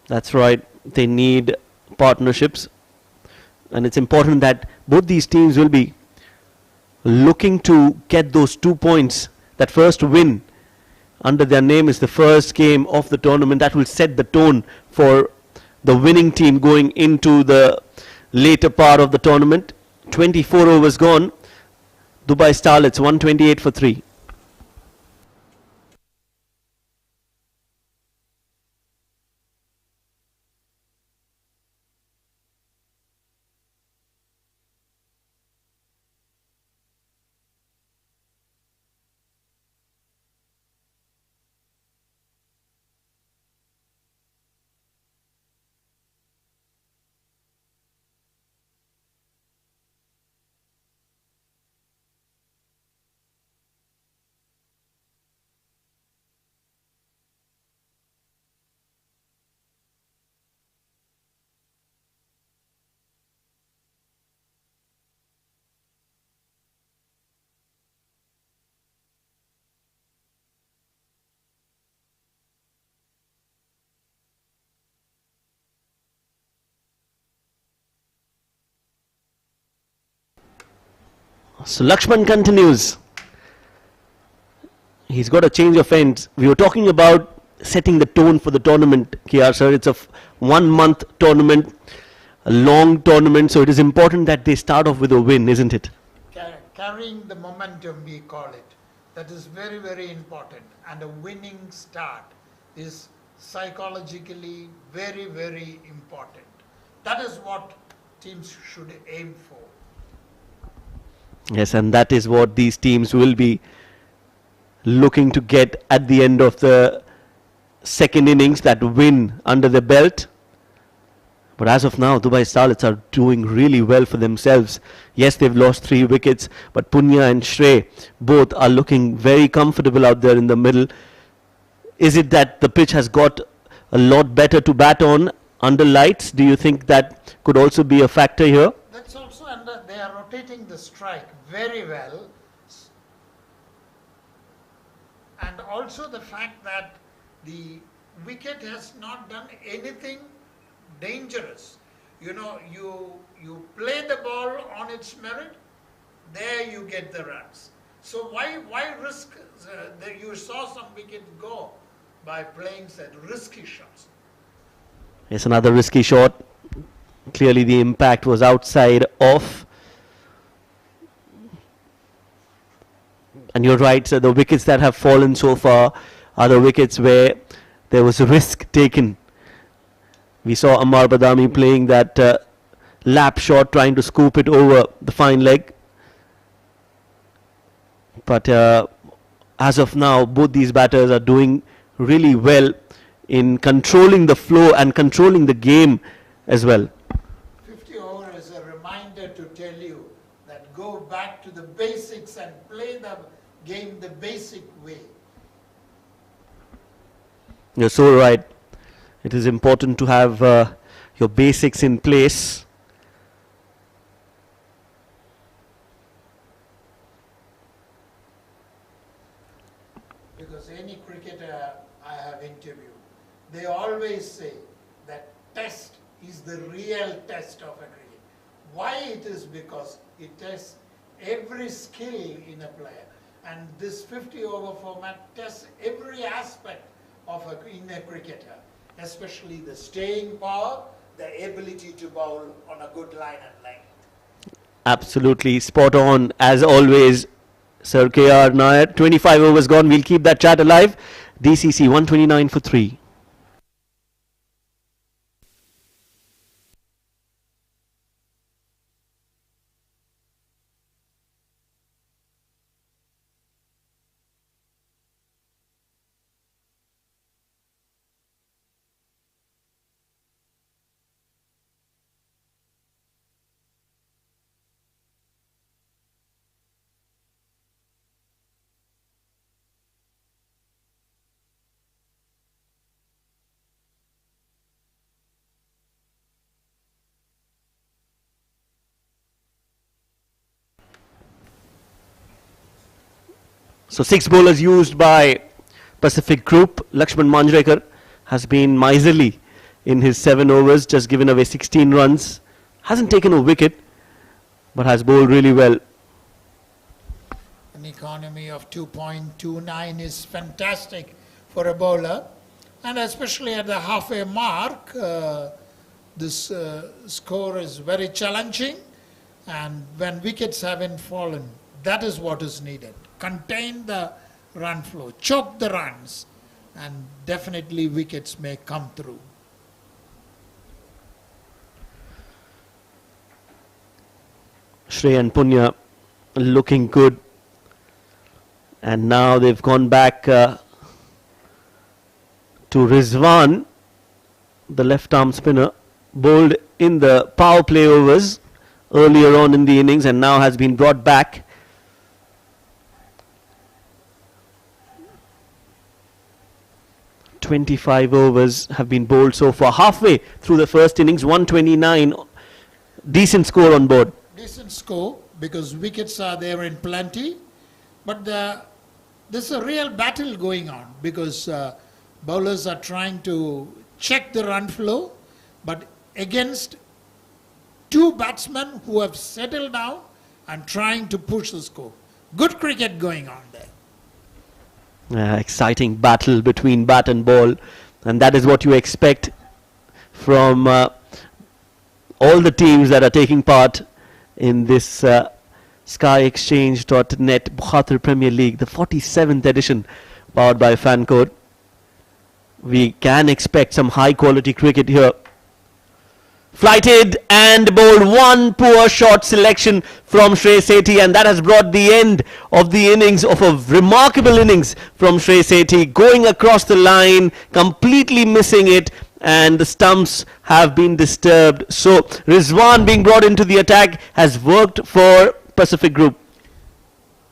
[SPEAKER 5] that's right. They need partnerships. And it's important that both these teams will be looking to get those 2 points. That first win under their name is the first game of the tournament. That will set the tone for the winning team going into the later part of the tournament. 24 overs gone. Dubai Starlets 128 for 3. So Lakshman continues. He's got a change of ends. We were talking about setting the tone for the tournament, KR sir. It's a 1 month tournament, a long tournament, so it is important that they start off with a win, isn't it?
[SPEAKER 6] Carrying the momentum, we call it. That is very, very important. And a winning start is psychologically very, very important. That is what teams should aim for.
[SPEAKER 5] Yes, and that is what these teams will be looking to get at the end of the second innings, that win under the belt. But as of now, Dubai Starlets are doing really well for themselves. Yes, they've lost 3 wickets, but Punya and Shrey both are looking very comfortable out there in the middle. Is it that the pitch has got a lot better to bat on under lights? Do you think that could also be a factor here?
[SPEAKER 6] That's also, and they are rotating the strike very well. And also the fact that the wicket has not done anything dangerous. You know, you play the ball on its merit, there you get the runs. So why risk? You saw some wicket go by playing such risky shots.
[SPEAKER 5] Yes, another risky shot. Clearly the impact was outside off. And you're right, so the wickets that have fallen so far are the wickets where there was a risk taken. We saw Ammar Badami playing that lap shot, trying to scoop it over the fine leg. But as of now, both these batters are doing really well in controlling the flow and controlling the game as well.
[SPEAKER 6] 50 over is a reminder to tell you that go back to the basics and play the game the basic way.
[SPEAKER 5] You're so right. It is important to have your basics in place.
[SPEAKER 6] Because any cricketer I have interviewed, they always say that test is the real test of a cricket. Why it is? Because it tests every skill in a player. And this 50 over format tests every aspect of in a cricketer, especially the staying power, the ability to bowl on a good line and length.
[SPEAKER 5] Absolutely spot on as always, Sir KR Nair. 25 overs gone. We'll keep that chat alive. DCC 129 for 3. So 6 bowlers used by Pacific Group. Lakshman Manjrekar has been miserly in his 7 overs, just given away 16 runs. Hasn't taken a wicket, but has bowled really well.
[SPEAKER 6] An economy of 2.29 is fantastic for a bowler, and especially at the halfway mark, this score is very challenging, and when wickets haven't fallen, that is what is needed. Contain the run flow, choke the runs, and definitely wickets may come through.
[SPEAKER 5] Shrey and Punya looking good. And now they've gone back to Rizwan, the left arm spinner, bowled in the power play overs earlier on in the innings and now has been brought back. "25 overs have been bowled so far. Halfway through the first innings, 129. Decent score on board.
[SPEAKER 6] Decent score because wickets are there in plenty, but there's a real battle going on because bowlers are trying to check the run flow, but against 2 batsmen who have settled down and trying to push the score. Good cricket going on there.
[SPEAKER 5] Exciting battle between bat and ball, and that is what you expect from all the teams that are taking part in this SkyExchange.net Bukhatir Premier League, the 47th edition, powered by FanCode. We can expect some high quality cricket here. Flighted and bowled, one poor shot selection from Shrey Sethi, and that has brought the end of the innings, of a remarkable innings from Shrey Sethi, going across the line, completely missing it, and the stumps have been disturbed. So Rizwan being brought into the attack has worked for Pacific Group.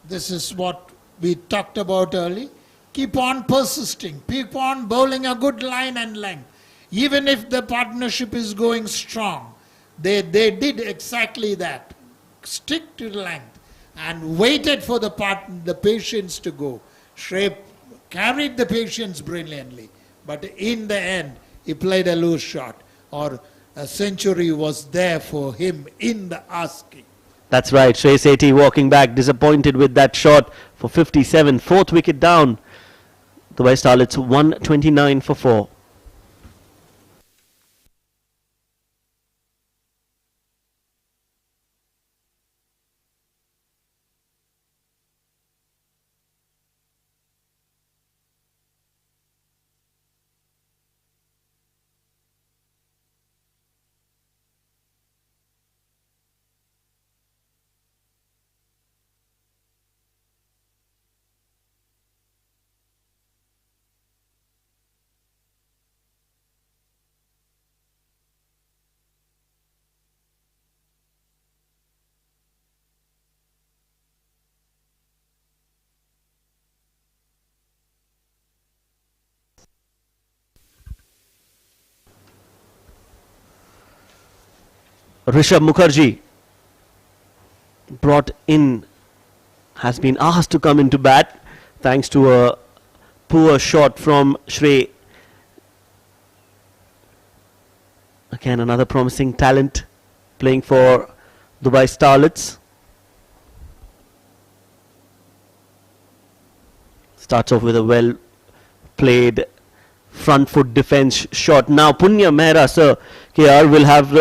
[SPEAKER 6] This is what we talked about early. Keep on persisting, keep on bowling a good line and length. Even if the partnership is going strong, they did exactly that. Stick to the length and waited for the patience to go. Shrey carried the patience brilliantly, but in the end, he played a loose shot, or a century was there for him in the asking.
[SPEAKER 5] That's right, Shrey Sethi walking back, disappointed with that shot for 57. 4th wicket down. The West Starlets 129 for 4. Rishabh Mukherjee, brought in, has been asked to come into bat thanks to a poor shot from Shrey Again, another promising talent playing for Dubai Starlets. Starts off with a well played front foot defense shot. Now Punya Mehra, sir, KR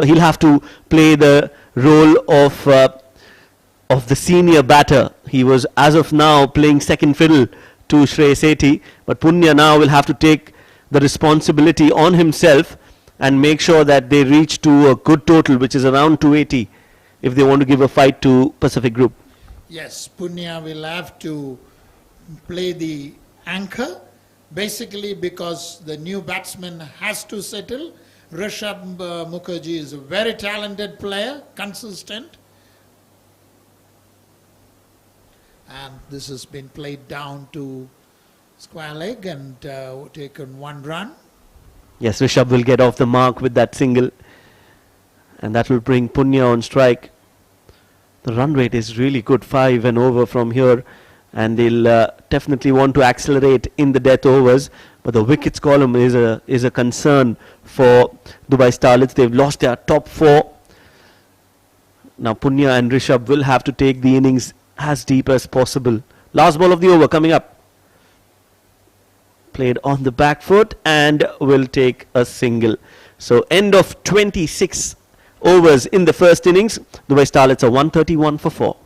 [SPEAKER 5] he'll have to play the role of the senior batter. He was as of now playing second fiddle to Shrey Sethi, but Punya now will have to take the responsibility on himself and make sure that they reach to a good total, which is around 280, if they want to give a fight to Pacific Group.
[SPEAKER 6] Yes, Punya will have to play the anchor, basically because the new batsman has to settle. Rishabh Mukherjee is a very talented player, consistent. And this has been played down to square leg and taken 1 run.
[SPEAKER 5] Yes, Rishabh will get off the mark with that single, and that will bring Punya on strike. The run rate is really good, 5 and over from here, and they'll definitely want to accelerate in the death overs. But the wickets column is a concern for Dubai Starlets. They've lost their top 4. Now Punya and Rishabh will have to take the innings as deep as possible. Last ball of the over coming up. Played on the back foot and will take a single. So end of 26 overs in the first innings. Dubai Starlets are 131 for 4.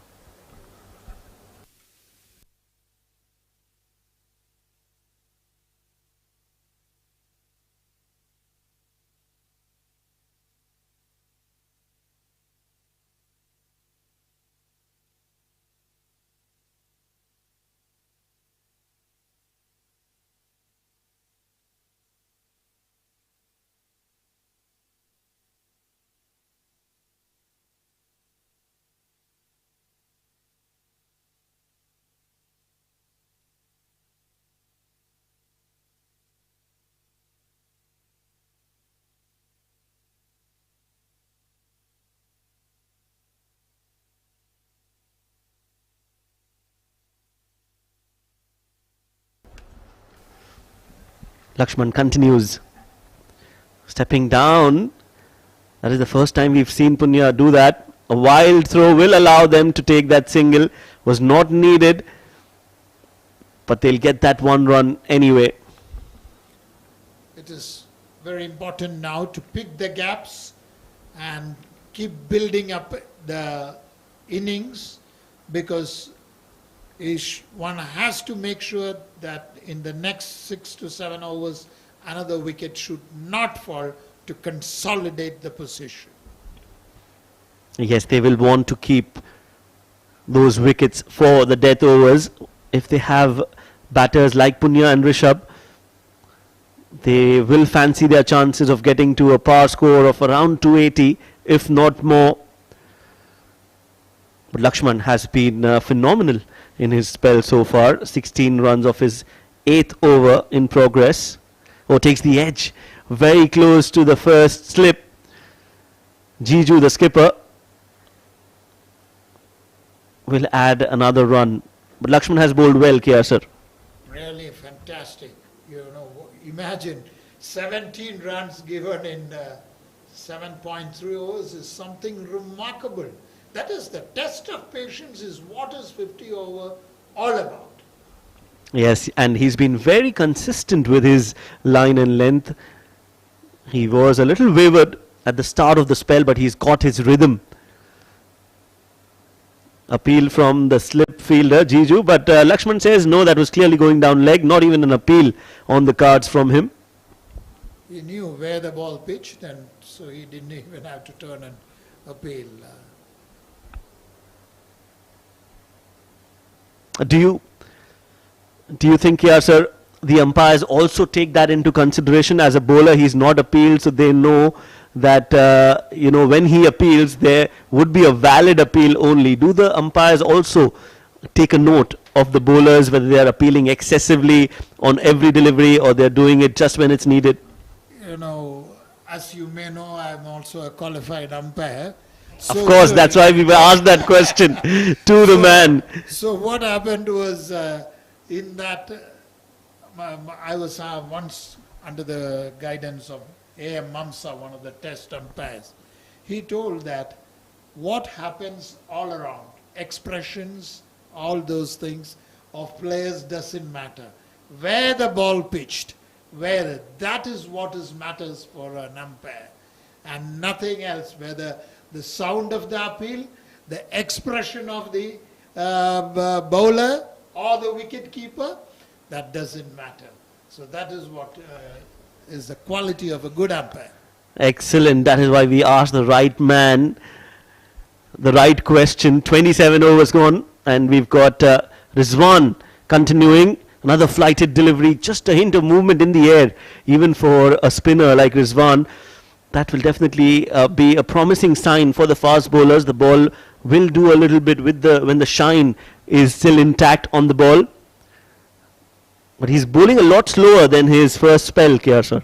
[SPEAKER 5] Lakshman continues stepping down. That is the first time we've seen Punya do that. A wild throw will allow them to take that single. Was not needed, but they'll get that 1 run anyway.
[SPEAKER 6] It is very important now to pick the gaps and keep building up the innings, because one has to make sure that in the next 6 to 7 overs another wicket should not fall to consolidate the position.
[SPEAKER 5] Yes, they will want to keep those wickets for the death overs. If they have batters like Punya and Rishabh, they will fancy their chances of getting to a par score of around 280, if not more. But Lakshman has been phenomenal in his spell so far. 16 runs of his 8th over in progress. Takes the edge. Very close to the first slip. Jiju, the skipper, will add another run. But Lakshman has bowled well, Kia sir.
[SPEAKER 6] Really fantastic. Imagine 17 runs given in 7.3 overs is something remarkable. That is the test of patience, is what is 50 over all about.
[SPEAKER 5] Yes, and he's been very consistent with his line and length. He was a little wavered at the start of the spell, but he's got his rhythm. Appeal from the slip fielder, Jiju, but Lakshman says no, that was clearly going down leg, not even an appeal on the cards from him.
[SPEAKER 6] He knew where the ball pitched, and so he didn't even have to turn and appeal.
[SPEAKER 5] Do you think, yeah, sir, the umpires also take that into consideration? As a bowler, he's not appealed, so they know that when he appeals, there would be a valid appeal only. Do the umpires also take a note of the bowlers, whether they are appealing excessively on every delivery or they're doing it just when it's needed?
[SPEAKER 6] As you may know, I'm also a qualified umpire.
[SPEAKER 5] Of course, that's why we were asked that question to the man.
[SPEAKER 6] So what happened was, in that, I was once under the guidance of A.M. Mamsa, one of the test umpires. He told that what happens all around, expressions, all those things of players doesn't matter. Where the ball pitched, where that is what is matters for an umpire, and nothing else. Whether the sound of the appeal, the expression of the bowler or the wicket keeper, that doesn't matter. So that is what is the quality of a good umpire.
[SPEAKER 5] Excellent. That is why we asked the right man the right question. 27 overs gone, and we've got Rizwan continuing. Another flighted delivery, just a hint of movement in the air, even for a spinner like Rizwan. That will definitely be a promising sign for the fast bowlers. The ball will do a little bit with when the shine is still intact on the ball. But he's bowling a lot slower than his first spell, Kiar sir.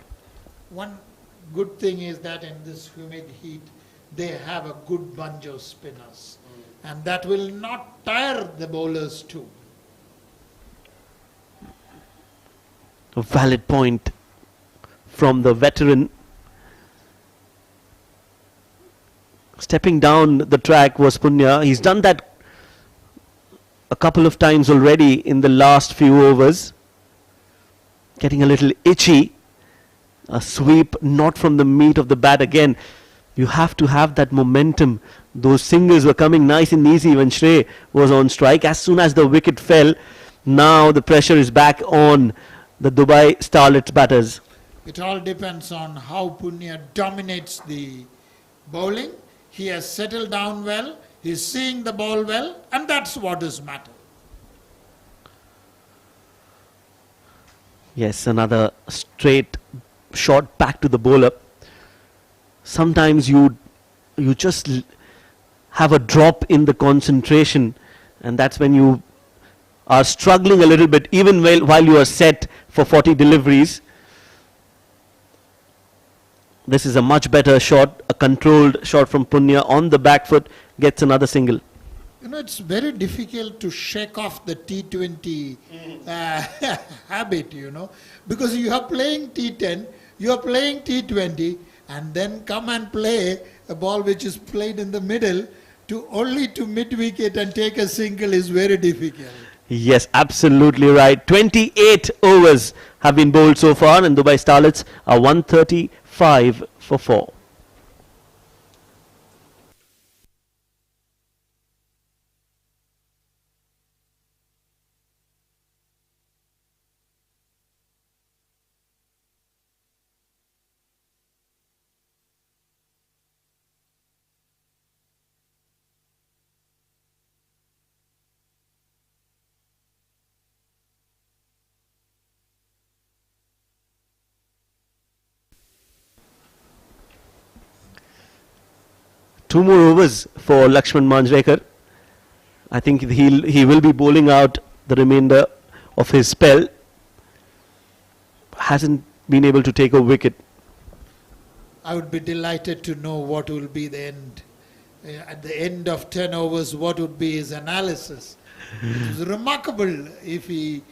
[SPEAKER 6] One good thing is that in this humid heat, they have a good bunch of spinners. And that will not tire the bowlers too.
[SPEAKER 5] A valid point from the veteran. Stepping down the track was Punya. He's done that a couple of times already in the last few overs. Getting a little itchy. A sweep not from the meat of the bat again. You have to have that momentum. Those singles were coming nice and easy when Shrey was on strike. As soon as the wicket fell, now the pressure is back on the Dubai Starlets batters.
[SPEAKER 6] It all depends on how Punya dominates the bowling. He has settled down well, he's seeing the ball well, and that's what is matter.
[SPEAKER 5] Yes, another straight shot back to the bowler. Sometimes you just have a drop in the concentration, and that's when you are struggling a little bit, even while you are set for 40 deliveries. This is a much better shot, a controlled shot from Punya on the back foot, gets another single.
[SPEAKER 6] You know, it's very difficult to shake off the T20 habit, you know, because you are playing T10, you are playing T20, and then come and play a ball which is played in the middle only to mid-wicket and take a single is very difficult.
[SPEAKER 5] Yes, absolutely right. 28 overs have been bowled so far, and Dubai Starlets are 135 for 4. Two more overs for Lakshman Manjrekar. I think he will be bowling out the remainder of his spell. Hasn't been able to take a wicket.
[SPEAKER 6] I would be delighted to know what will be the end. At the end of 10 overs, what would be his analysis. It is remarkable if he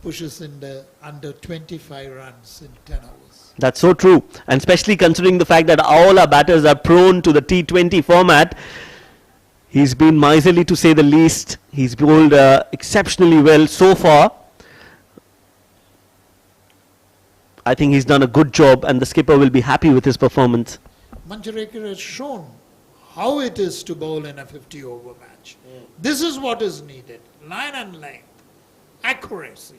[SPEAKER 6] pushes in the under 25 runs in 10 overs.
[SPEAKER 5] That's so true, and especially considering the fact that all our batters are prone to the T20 format. He's been miserly to say the least. He's bowled exceptionally well so far. I think he's done a good job, and the skipper will be happy with his performance.
[SPEAKER 6] Manjrekar has shown how it is to bowl in a 50-over match. This is what is needed. Line and length, accuracy.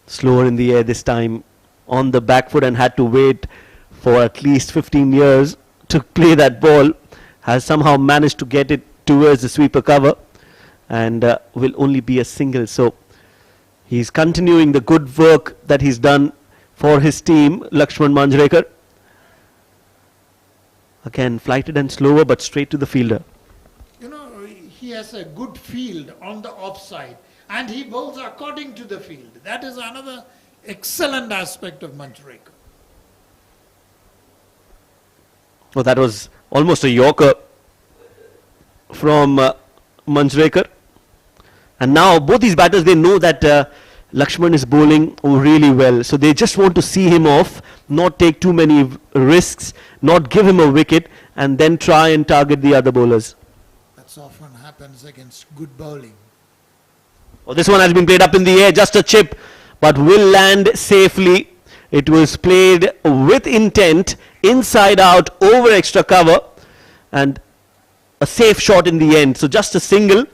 [SPEAKER 5] Slower in the air this time on the back foot, and had to wait for at least 15 years to play that ball. Has somehow managed to get it towards the sweeper cover, and will only be a single. So he's continuing the good work that he's done for his team, Lakshman Manjrekar. Again, flighted and slower, but straight to the fielder.
[SPEAKER 6] You know, he has a good field on the offside, and he bowls according to the field. That is another excellent aspect of Manjrekar.
[SPEAKER 5] Oh, that was almost a yorker from Manjrekar. And now both these batters, they know that Lakshman is bowling really well. So they just want to see him off, not take too many risks, not give him a wicket, and then try and target the other bowlers.
[SPEAKER 6] That's often happens against good bowling.
[SPEAKER 5] Oh, this one has been played up in the air, just a chip, but will land safely. It was played with intent, inside out, over extra cover, and a safe shot in the end. So just a single,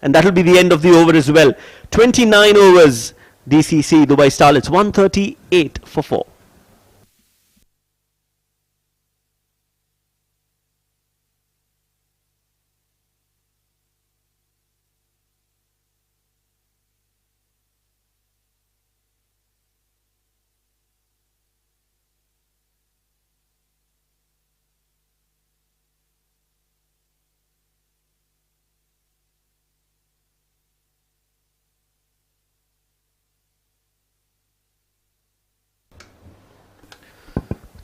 [SPEAKER 5] and that will be the end of the over as well. 29 overs, DCC Dubai Starlets, 138 for 4.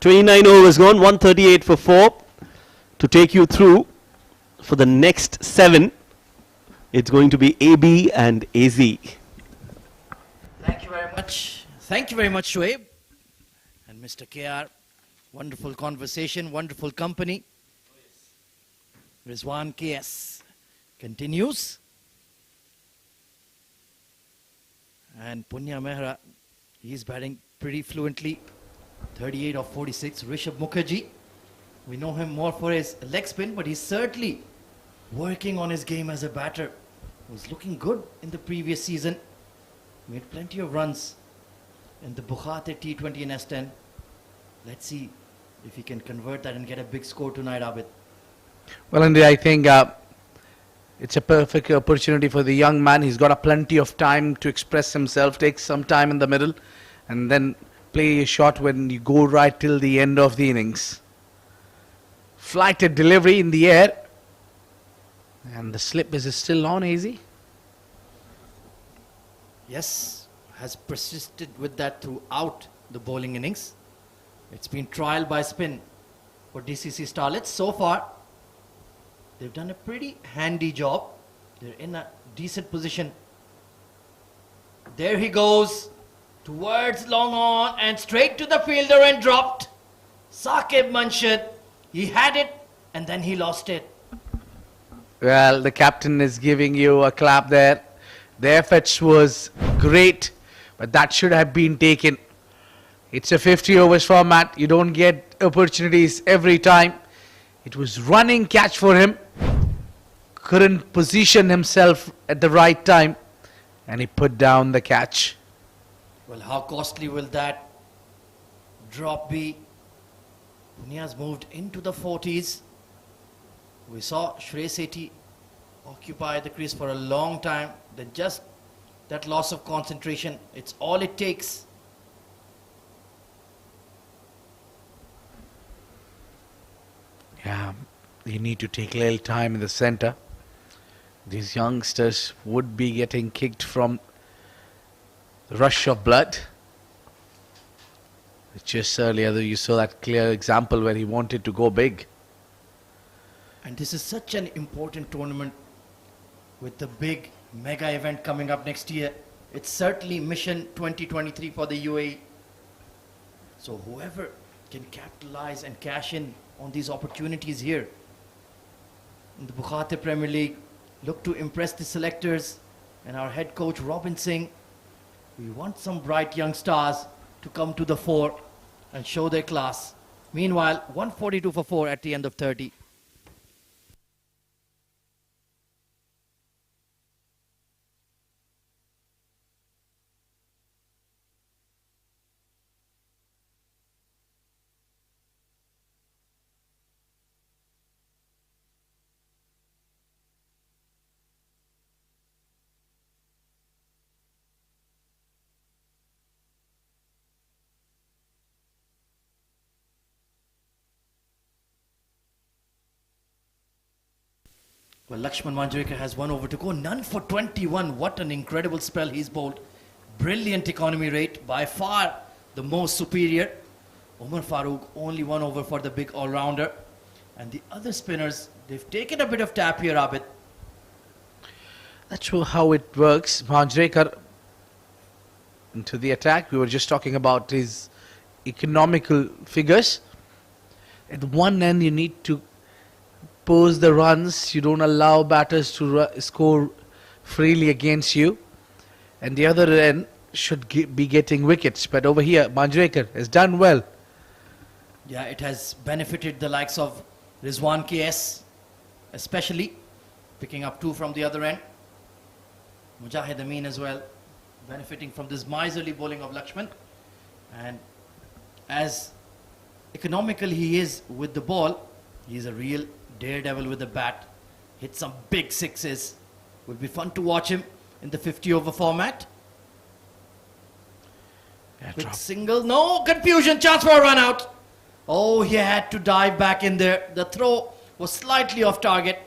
[SPEAKER 5] Twenty-nine overs gone, 138 for 4. To take you through for the next 7, it's going to be AB and AZ.
[SPEAKER 4] Thank you very much. Thank you very much, Shoaib. And Mr. KR, wonderful conversation, wonderful company. Rizwan KS continues. And Punya Mehra, he's batting pretty fluently. 38 of 46. Rishabh Mukherjee, we know him more for his leg spin, but he's certainly working on his game as a batter. He was looking good in the previous season. Made plenty of runs in the Bukhatir T20 and S10. Let's see if he can convert that and get a big score tonight, Abid.
[SPEAKER 2] Well, indeed, I think it's a perfect opportunity for the young man. He's got a plenty of time to express himself, take some time in the middle, and then play a shot when you go right till the end of the innings. Flighted delivery in the air. And the slip is still on, AZ.
[SPEAKER 4] Yes, has persisted with that throughout the bowling innings. It's been trial by spin for DCC Starlets. So far, they've done a pretty handy job. They're in a decent position. There he goes. Towards long on and straight to the fielder and dropped. Saqib Munshid, he had it and then he lost it.
[SPEAKER 2] Well, the captain is giving you a clap there. The efforts was great, but that should have been taken. It's a 50 overs format. You don't get opportunities every time. It was running catch for him. Couldn't position himself at the right time, and he put down the catch.
[SPEAKER 4] Well, how costly will that drop be? Punya's moved into the 40s. We saw Shrey Sethi occupy the crease for a long time. Then just that loss of concentration, it's all it takes.
[SPEAKER 2] Yeah, you need to take a little time in the center. These youngsters would be getting kicked from rush of blood. Just earlier you saw that clear example where he wanted to go big.
[SPEAKER 4] And this is such an important tournament with the big mega event coming up next year. It's certainly Mission 2023 for the UAE. So whoever can capitalize and cash in on these opportunities here in the Bukhatir Premier League, look to impress the selectors and our head coach Robin Singh. We want some bright young stars to come to the fore and show their class. Meanwhile, 142 for 4 at the end of 30. Well, Lakshman Manjrekar has 1 over to go. None for 21. What an incredible spell he's bowled. Brilliant economy rate. By far the most superior. Umar Farooq only 1 over for the big all-rounder. And the other spinners, they've taken a bit of tap here, Abid.
[SPEAKER 2] That's how it works. Manjrekar into the attack. We were just talking about his economical figures. At one end, you need to pose the runs. You don't allow batters to score freely against you. And the other end should be getting wickets. But over here, Manjrekar has done well.
[SPEAKER 4] Yeah, it has benefited the likes of Rizwan KS, especially picking up 2 from the other end. Mujahid Amin as well, benefiting from this miserly bowling of Lakshman. And as economical he is with the ball, he's a real daredevil with the bat. Hit some big sixes. Will be fun to watch him in the 50 over format.
[SPEAKER 2] Yeah,
[SPEAKER 4] Quick single, no confusion, chance for a run out. Oh, he had to dive back in there. The throw was slightly off target.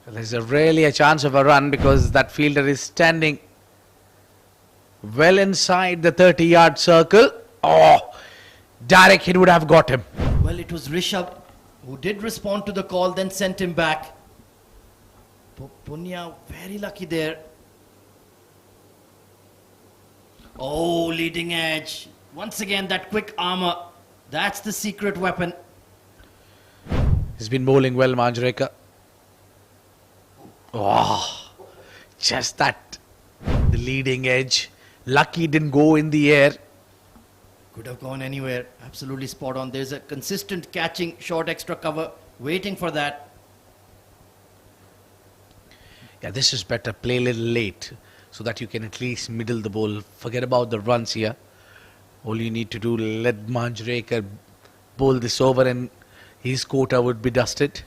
[SPEAKER 2] There's really a chance of a run because that fielder is standing well inside the 30-yard circle. Oh, direct hit would have got him.
[SPEAKER 4] Well, it was Rishabh who did respond to the call, then sent him back. Punya very lucky there. Oh, leading edge. Once again, that quick armor. That's the secret weapon.
[SPEAKER 2] He's been bowling well, Manjrekar. Oh, just that. The leading edge. Lucky didn't go in the air.
[SPEAKER 4] Could have gone anywhere. Absolutely spot on. There's a consistent catching, short extra cover, waiting for that.
[SPEAKER 2] Yeah, this is better. Play a little late so that you can at least middle the ball. Forget about the runs here. All you need to do, let Manjrekar bowl this over and his quota would be dusted.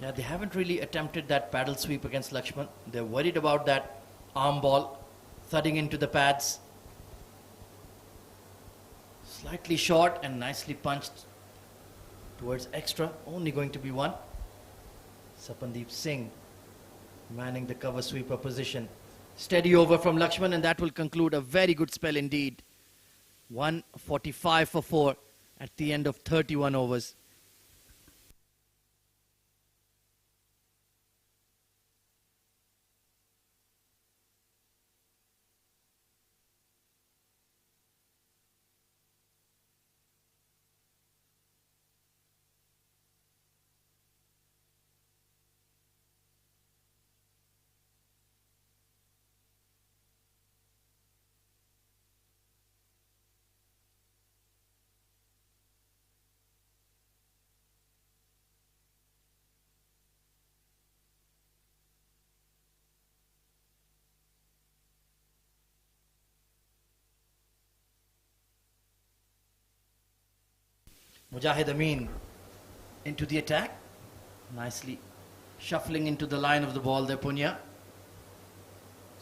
[SPEAKER 4] Yeah, they haven't really attempted that paddle sweep against Lakshman. They're worried about that arm ball thudding into the pads. Slightly short and nicely punched towards extra. Only going to be 1. Sapandeep Singh manning the cover sweeper position. Steady over from Lakshman, and that will conclude a very good spell indeed. 145 for 4 at the end of 31 overs. Mujahid Amin into the attack. Nicely shuffling into the line of the ball there, Punya.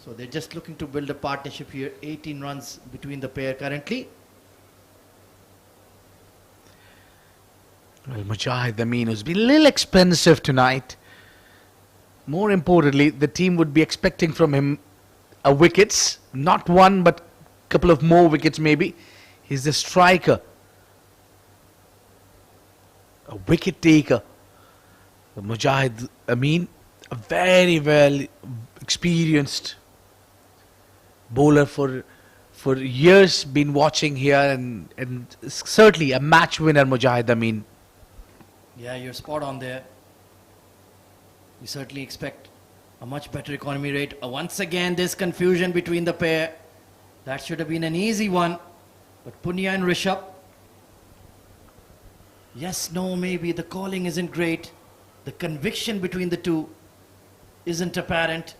[SPEAKER 4] So they're just looking to build a partnership here. 18 runs between the pair currently.
[SPEAKER 2] Well, Mujahid Amin has been a little expensive tonight. More importantly, the team would be expecting from him a wickets. Not one, but a couple of more wickets maybe. He's the striker. A wicket taker. Mujahid Amin, a very well experienced bowler for years, been watching here, and certainly a match winner, Mujahid Amin.
[SPEAKER 4] Yeah, you're spot on there. We certainly expect a much better economy rate. Once again, there's confusion between the pair. That should have been an easy one. But Punya and Rishabh. Yes, no, maybe. The calling isn't great. The conviction between the two isn't apparent.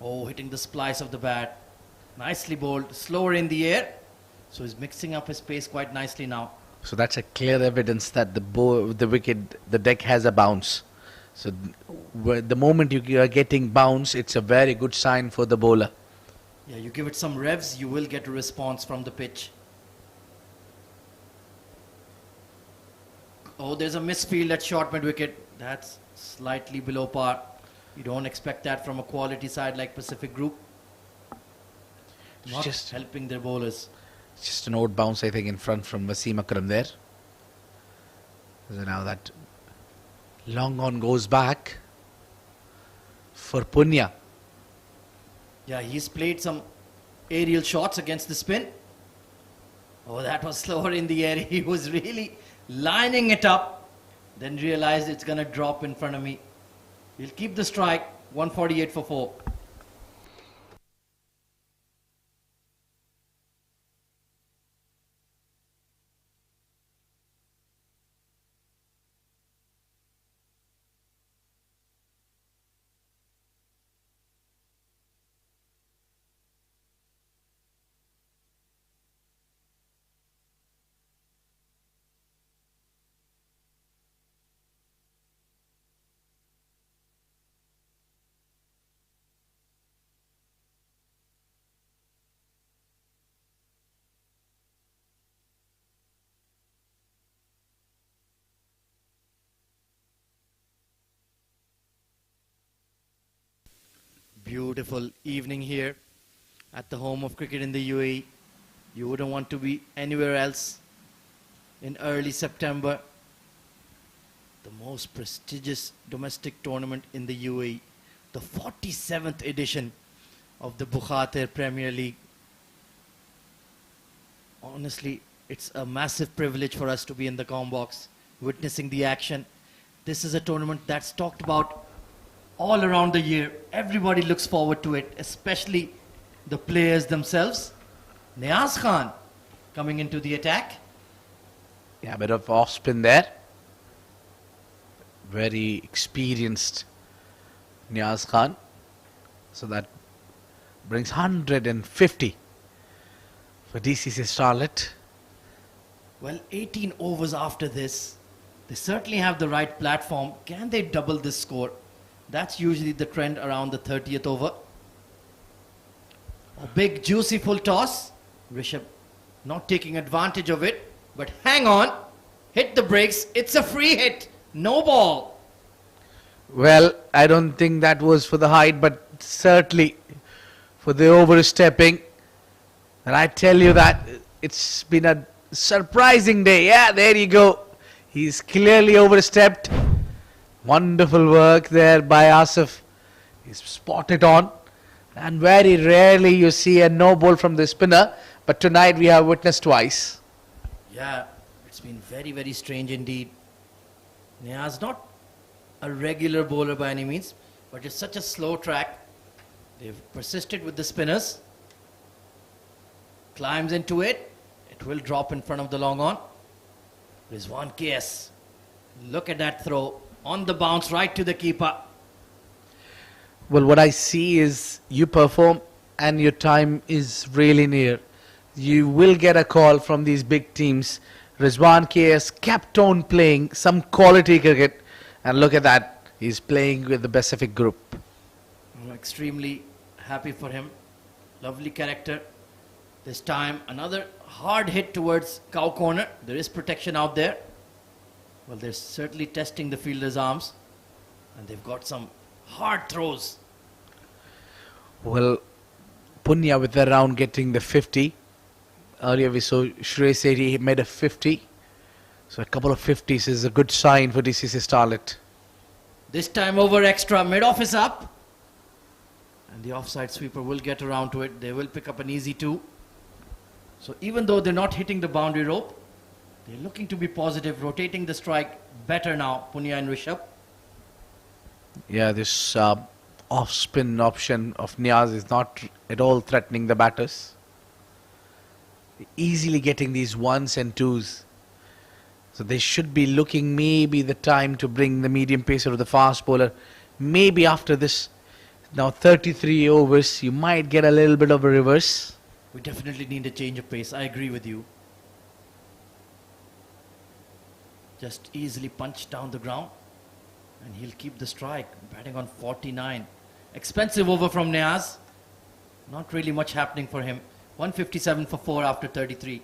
[SPEAKER 4] Oh, hitting the splice of the bat. Nicely bowled. Slower in the air. So he's mixing up his pace quite nicely now.
[SPEAKER 2] So that's a clear evidence that the deck has a bounce. So the moment you are getting bounce, it's a very good sign for the bowler.
[SPEAKER 4] Yeah, you give it some revs, you will get a response from the pitch. Oh, there's a misfield at short mid-wicket. That's slightly below par. You don't expect that from a quality side like Pacific Group. Not
[SPEAKER 2] Just
[SPEAKER 4] helping their bowlers.
[SPEAKER 2] Just an odd bounce, I think, in front from Wasim Akram there. So now that long on goes back for Punya.
[SPEAKER 4] Yeah, he's played some aerial shots against the spin. Oh, that was slower in the air. He was really lining it up. Then realized it's going to drop in front of me. He'll keep the strike. 148 for 4. Beautiful evening here at the home of cricket in the UAE. You wouldn't want to be anywhere else in early September. The most prestigious domestic tournament in the UAE, the 47th edition of the Bukhatir Premier League. Honestly, it's a massive privilege for us to be in the comm box, witnessing the action. This is a tournament that's talked about all around the year. Everybody looks forward to it, especially the players themselves. Niaz Khan coming into the attack.
[SPEAKER 2] Yeah, a bit of off spin there. Very experienced Niaz Khan. So that brings 150 for DCC Starlet.
[SPEAKER 4] Well, 18 overs after this. They certainly have the right platform. Can they double this score? That's usually the trend around the 30th over. A big juicy full toss. Rishabh not taking advantage of it. But hang on. Hit the brakes. It's a free hit. No ball.
[SPEAKER 2] Well, I don't think that was for the height, but certainly for the overstepping. And I tell you that it's been a surprising day. Yeah, there you go. He's clearly overstepped. Wonderful work there by Asif. He's spotted on. And very rarely you see a no ball from the spinner. But tonight we have witnessed twice.
[SPEAKER 4] Yeah, it's been very, very strange indeed. Niaz not a regular bowler by any means, but it's such a slow track. They've persisted with the spinners. Climbs into it. It will drop in front of the long on. Rizwan KS. Look at that throw. On the bounce right to the keeper.
[SPEAKER 2] Well, what I see is you perform and your time is really near. You will get a call from these big teams. Rizwan KS kept on playing some quality cricket. And look at that. He's playing with the Pacific group.
[SPEAKER 4] I'm extremely happy for him. Lovely character. This time another hard hit towards cow corner. There is protection out there. Well, they're certainly testing the fielder's arms. And they've got some hard throws.
[SPEAKER 2] Well, Punya with the round getting the 50. Earlier we saw Shrey said he made a 50. So a couple of 50s is a good sign for DCC Starlet.
[SPEAKER 4] This time over extra. Mid-off is up. And the offside sweeper will get around to it. They will pick up an easy 2. So even though they're not hitting the boundary rope, they're looking to be positive, rotating the strike better now, Punya and Rishabh.
[SPEAKER 2] Yeah, this off-spin option of Niaz is not at all threatening the batters. Easily getting these 1s and 2s. So they should be looking maybe the time to bring the medium pacer or the fast bowler. Maybe after this, now 33 overs, you might get a little bit of a reverse.
[SPEAKER 4] We definitely need a change of pace. I agree with you. Just easily punched down the ground. And he'll keep the strike. Batting on 49. Expensive over from Niaz. Not really much happening for him. 157 for 4 after 33.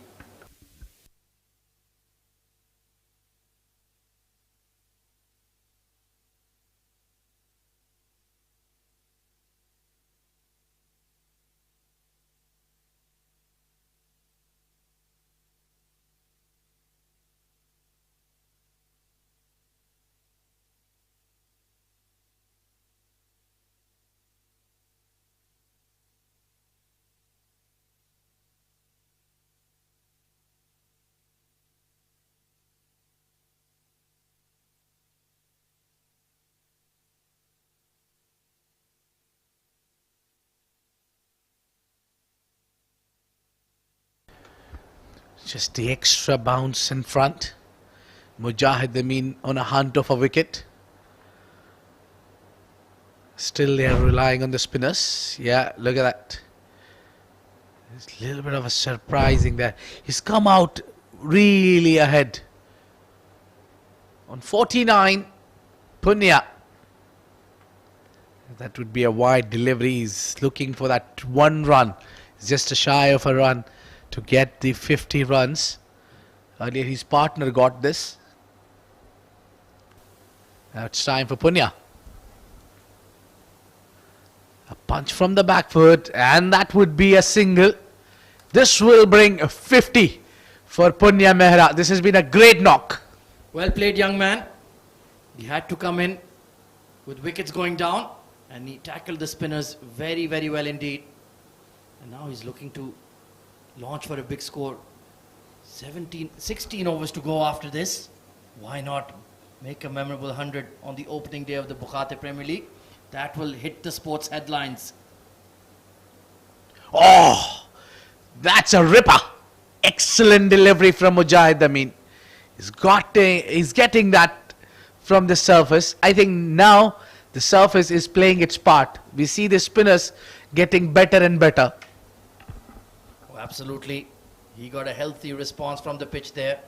[SPEAKER 2] Just the extra bounce in front. Mujahid Amin on a hunt of a wicket. Still they are relying on the spinners. Yeah, look at that. There's a little bit of a surprising there. He's come out really ahead. On 49, Punya. That would be a wide delivery. He's looking for that one run. It's just a shy of a run to get the 50 runs. Earlier his partner got this. Now it's time for Punya. A punch from the back foot, and that would be a single. This will bring a 50 for Punya Mehra. This has been a great knock.
[SPEAKER 7] Well played, young man. He had to come in with wickets going down, and he tackled the spinners very, very well indeed. And now he's looking to launch for a big score. 16 overs to go after this. Why not make a memorable 100 on the opening day of the Bukhatir Premier League? That will hit the sports headlines.
[SPEAKER 2] Oh, that's a ripper. Excellent delivery from Mujahid Amin. He's getting that from the surface. I think now the surface is playing its part. We see the spinners getting better and better.
[SPEAKER 7] Oh, absolutely. He got a healthy response from the pitch there.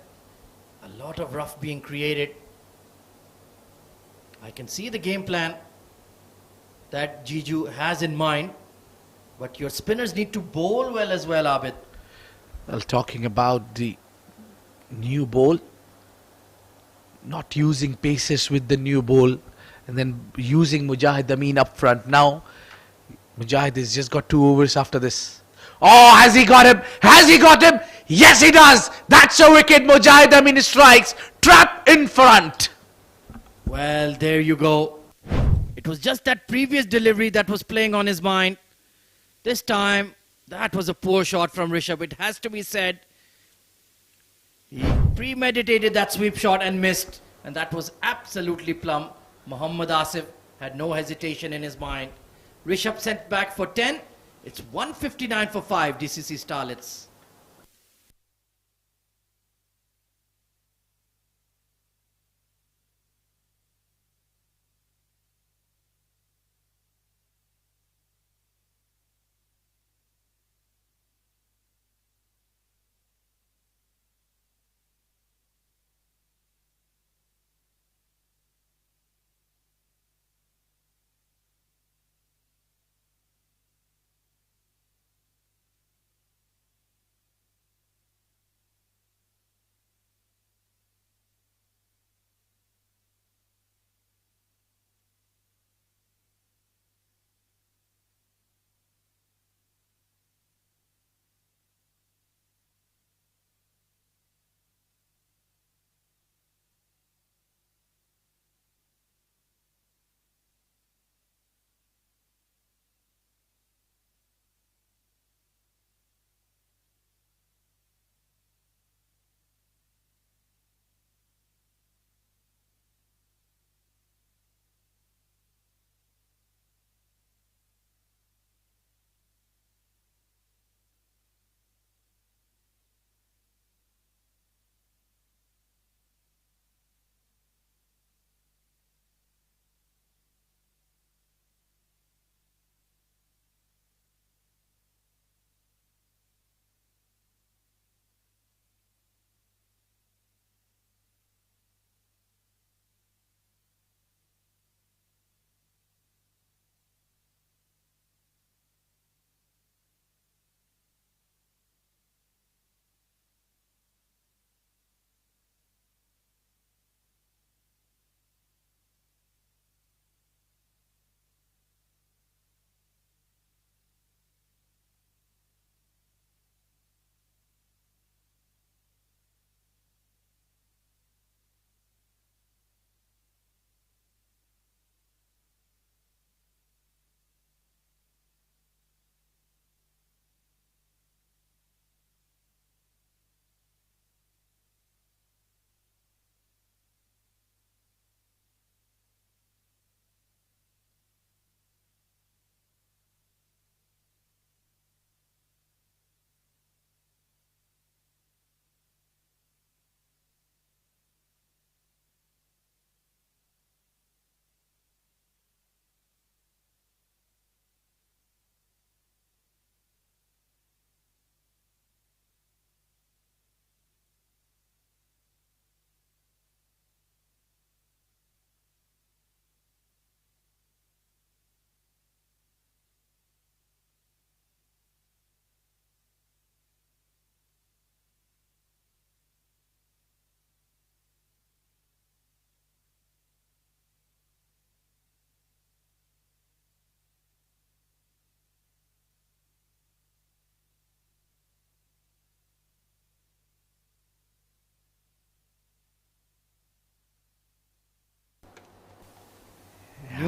[SPEAKER 7] A lot of rough being created. I can see the game plan that Jiju has in mind, but your spinners need to bowl well as well, Abid.
[SPEAKER 2] Well, talking about the new ball, not using paces with the new ball, and then using Mujahid Amin up front. Now, Mujahid has just got 2 overs after this. Oh, has he got him? Has he got him? Yes, he does. That's a wicket. Mujahid Amin strikes. Trap in front.
[SPEAKER 7] Well, there you go. It was just that previous delivery that was playing on his mind. This time, that was a poor shot from Rishabh. It has to be said. He premeditated that sweep shot and missed. And that was absolutely plumb. Muhammad Asif had no hesitation in his mind. Rishabh sent back for 10. It's 159 for 5, DCC Starlets.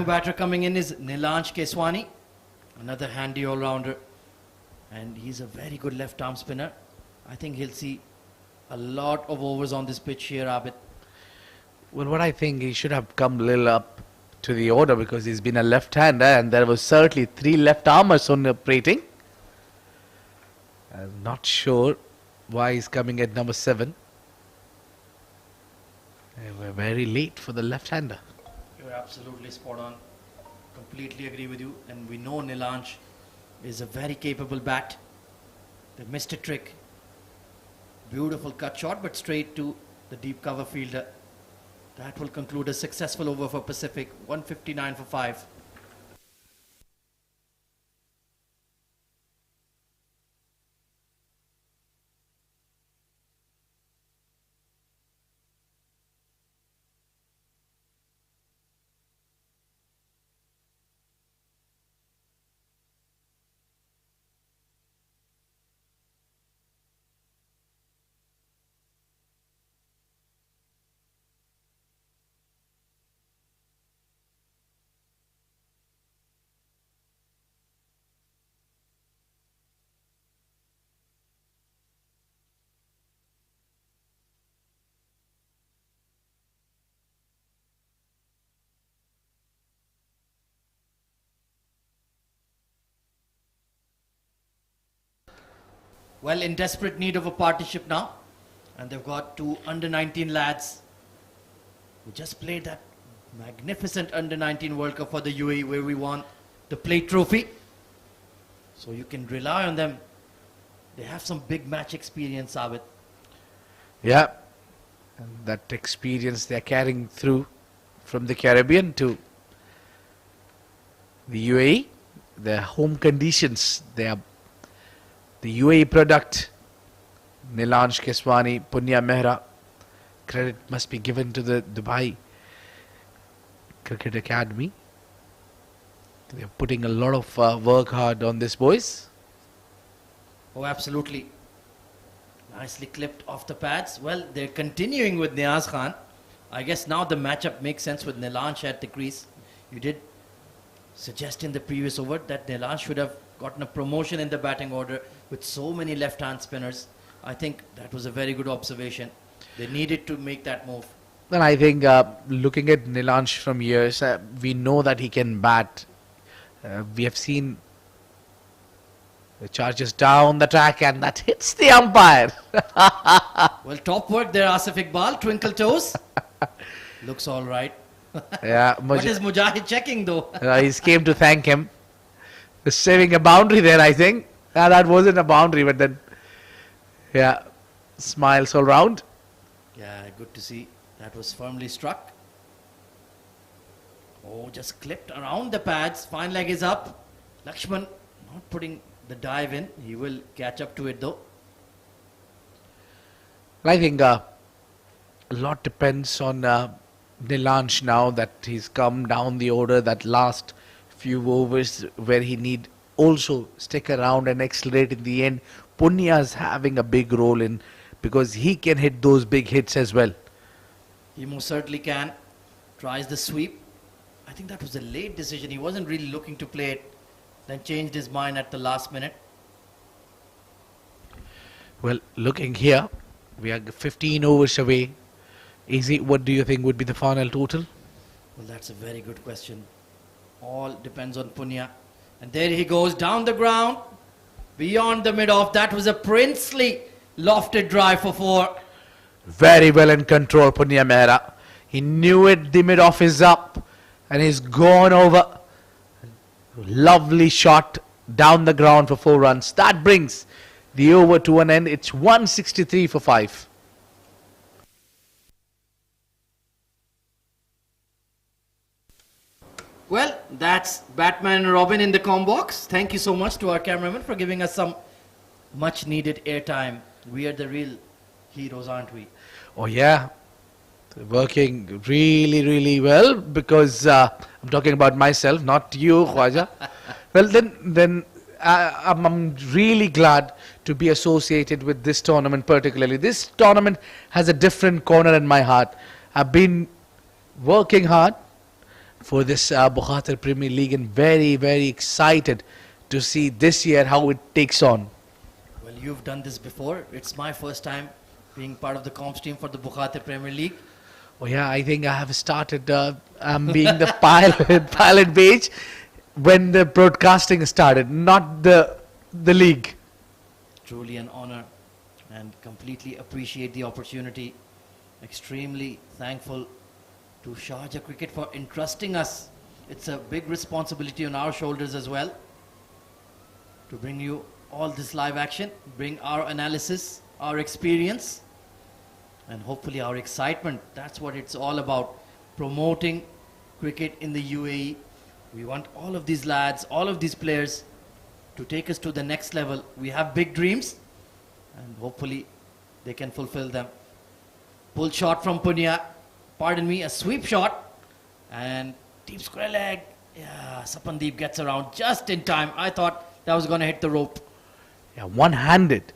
[SPEAKER 7] new batter coming in is Nilansh Keswani, another handy all-rounder. And he's a very good left-arm spinner. I think he'll see a lot of overs on this pitch here, Abid.
[SPEAKER 2] Well, what I think, he should have come a little up to the order because he's been a left-hander and there was certainly 3 left-armers on operating. I'm not sure why he's coming at number 7. We're very late for the left-hander.
[SPEAKER 7] You're absolutely spot on. Completely agree with you. And we know Nilansh is a very capable bat. They missed a trick. Beautiful cut shot, but straight to the deep cover fielder. That will conclude a successful over for Pacific. 159 for 5. Well, in desperate need of a partnership now. And they've got 2 under-19 lads who just played that magnificent under-19 World Cup for the UAE where we won the plate trophy. So you can rely on them. They have some big match experience, Abid.
[SPEAKER 2] Yeah, and that experience they're carrying through from the Caribbean to the UAE. Their home conditions, they are the UAE product. Nilansh Keswani, Punya Mehra. Credit must be given to the Dubai Cricket Academy. They're putting a lot of work hard on this, boys.
[SPEAKER 7] Oh, absolutely. Nicely clipped off the pads. Well, they're continuing with Niaz Khan. I guess now the matchup makes sense with Nilansh at the crease. You did suggest in the previous over that Nilansh should have gotten a promotion in the batting order with so many left-hand spinners. I think that was a very good observation. They needed to make that move.
[SPEAKER 2] Well, I think looking at Nilansh from years, we know that he can bat. We have seen the charges down the track and that hits the umpire.
[SPEAKER 7] Well, top work there, Asif Iqbal. Twinkle toes. Looks all right.
[SPEAKER 2] Yeah,
[SPEAKER 7] What is Mujahid checking though?
[SPEAKER 2] He came to thank him. He's saving a boundary there, I think. That wasn't a boundary, but then, yeah, smiles all round.
[SPEAKER 7] Yeah, good to see. That was firmly struck. Oh, just clipped around the pads. Fine leg is up. Lakshman not putting the dive in. He will catch up to it though.
[SPEAKER 2] I think a lot depends on Nilansh now that he's come down the order. That last few overs where he need also stick around and accelerate in the end. Punya's having a big role in because he can hit those big hits as well.
[SPEAKER 7] He most certainly can. Tries the sweep. I think that was a late decision. He wasn't really looking to play it. Then changed his mind at the last minute.
[SPEAKER 2] Well, looking here, we are 15 overs away. Easy, what do you think would be the final total?
[SPEAKER 7] Well, that's a very good question. All depends on Punya. And there he goes down the ground. Beyond the mid-off. That was a princely lofted drive for 4.
[SPEAKER 2] Very well in control, Punya Mehra. He knew it, the mid-off is up. And he's gone over. Lovely shot down the ground for 4 runs. That brings the over to an end. It's 163 for 5.
[SPEAKER 7] Well, that's Batman and Robin in the com box. Thank you so much to our cameraman for giving us some much needed airtime. We are the real heroes, aren't we?
[SPEAKER 2] Oh yeah, working really, really well because I'm talking about myself, not you, Khwaja. Well, then I'm really glad to be associated with this tournament particularly. This tournament has a different corner in my heart. I've been working hard for this Bukhatir Premier League, and very, very excited to see this year how it takes on.
[SPEAKER 7] Well, you've done this before. It's my first time being part of the comms team for the Bukhatir Premier League.
[SPEAKER 2] Oh yeah, I think I have started being the pilot page when the broadcasting started, not the league.
[SPEAKER 7] Truly an honor and completely appreciate the opportunity. Extremely thankful to Sharjah Cricket for entrusting us. It's a big responsibility on our shoulders as well to bring you all this live action, bring our analysis, our experience, and hopefully our excitement. That's what it's all about, promoting cricket in the UAE. We want all of these lads, all of these players to take us to the next level. We have big dreams and hopefully they can fulfill them. Pull shot from Punya, pardon me, a sweep shot, and deep square leg. Yeah, Sapandeep gets around just in time. I thought that was going to hit the rope.
[SPEAKER 2] Yeah, one-handed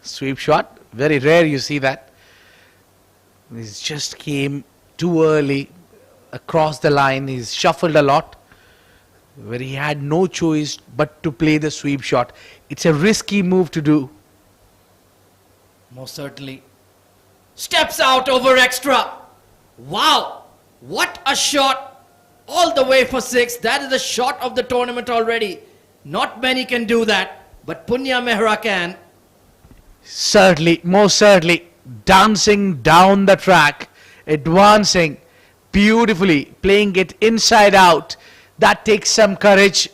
[SPEAKER 2] sweep shot. Very rare you see that. He just came too early across the line. He's shuffled a lot, where he had no choice but to play the sweep shot. It's a risky move to do.
[SPEAKER 7] Most certainly. Steps out over extra. Wow, what a shot. All the way for 6. That is the shot of the tournament already. Not many can do that, but Punya Mehra can.
[SPEAKER 2] Certainly, most certainly, dancing down the track, advancing beautifully, playing it inside out. That takes some courage.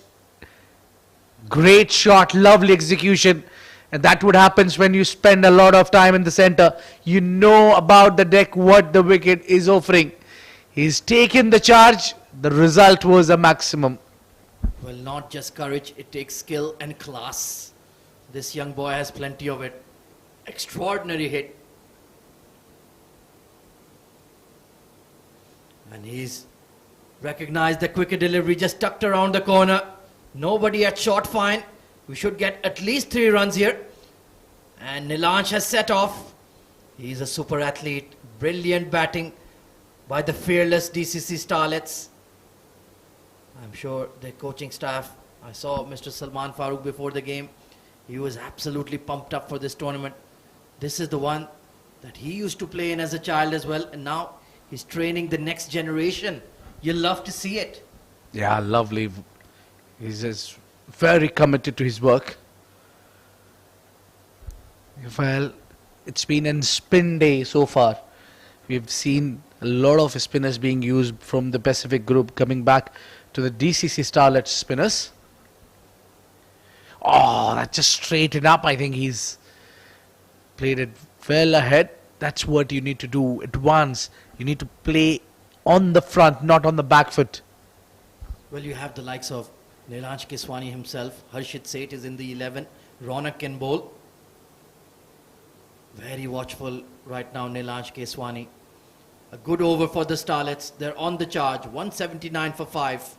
[SPEAKER 2] Great shot, lovely execution. And that what happens when you spend a lot of time in the center. You know about the deck, what the wicket is offering. He's taken the charge. The result was a maximum.
[SPEAKER 7] Well, not just courage, it takes skill and class. This young boy has plenty of it. Extraordinary hit. And he's recognized the quicker delivery, just tucked around the corner. Nobody at short fine. We should get at least 3 runs here. And Nilansh has set off. He's a super athlete. Brilliant batting by the fearless DCC Starlets. I'm sure the coaching staff, I saw Mr. Salman Farooq before the game. He was absolutely pumped up for this tournament. This is the one that he used to play in as a child as well. And now he's training the next generation. You'll love to see it.
[SPEAKER 2] Yeah, lovely. He's just very committed to his work. Well, it's been a spin day so far. We've seen a lot of spinners being used from the Pacific group coming back to the DCC Starlets spinners. Oh, that just straightened up. I think he's played it well ahead. That's what you need to do. Advance. You need to play on the front, not on the back foot.
[SPEAKER 7] Well, you have the likes of Nilansh Keswani himself. Harshit Seth is in the 11. Ronak can bowl. Very watchful right now, Nilansh Keswani. A good over for the Starlets. They're on the charge. 179 for 5.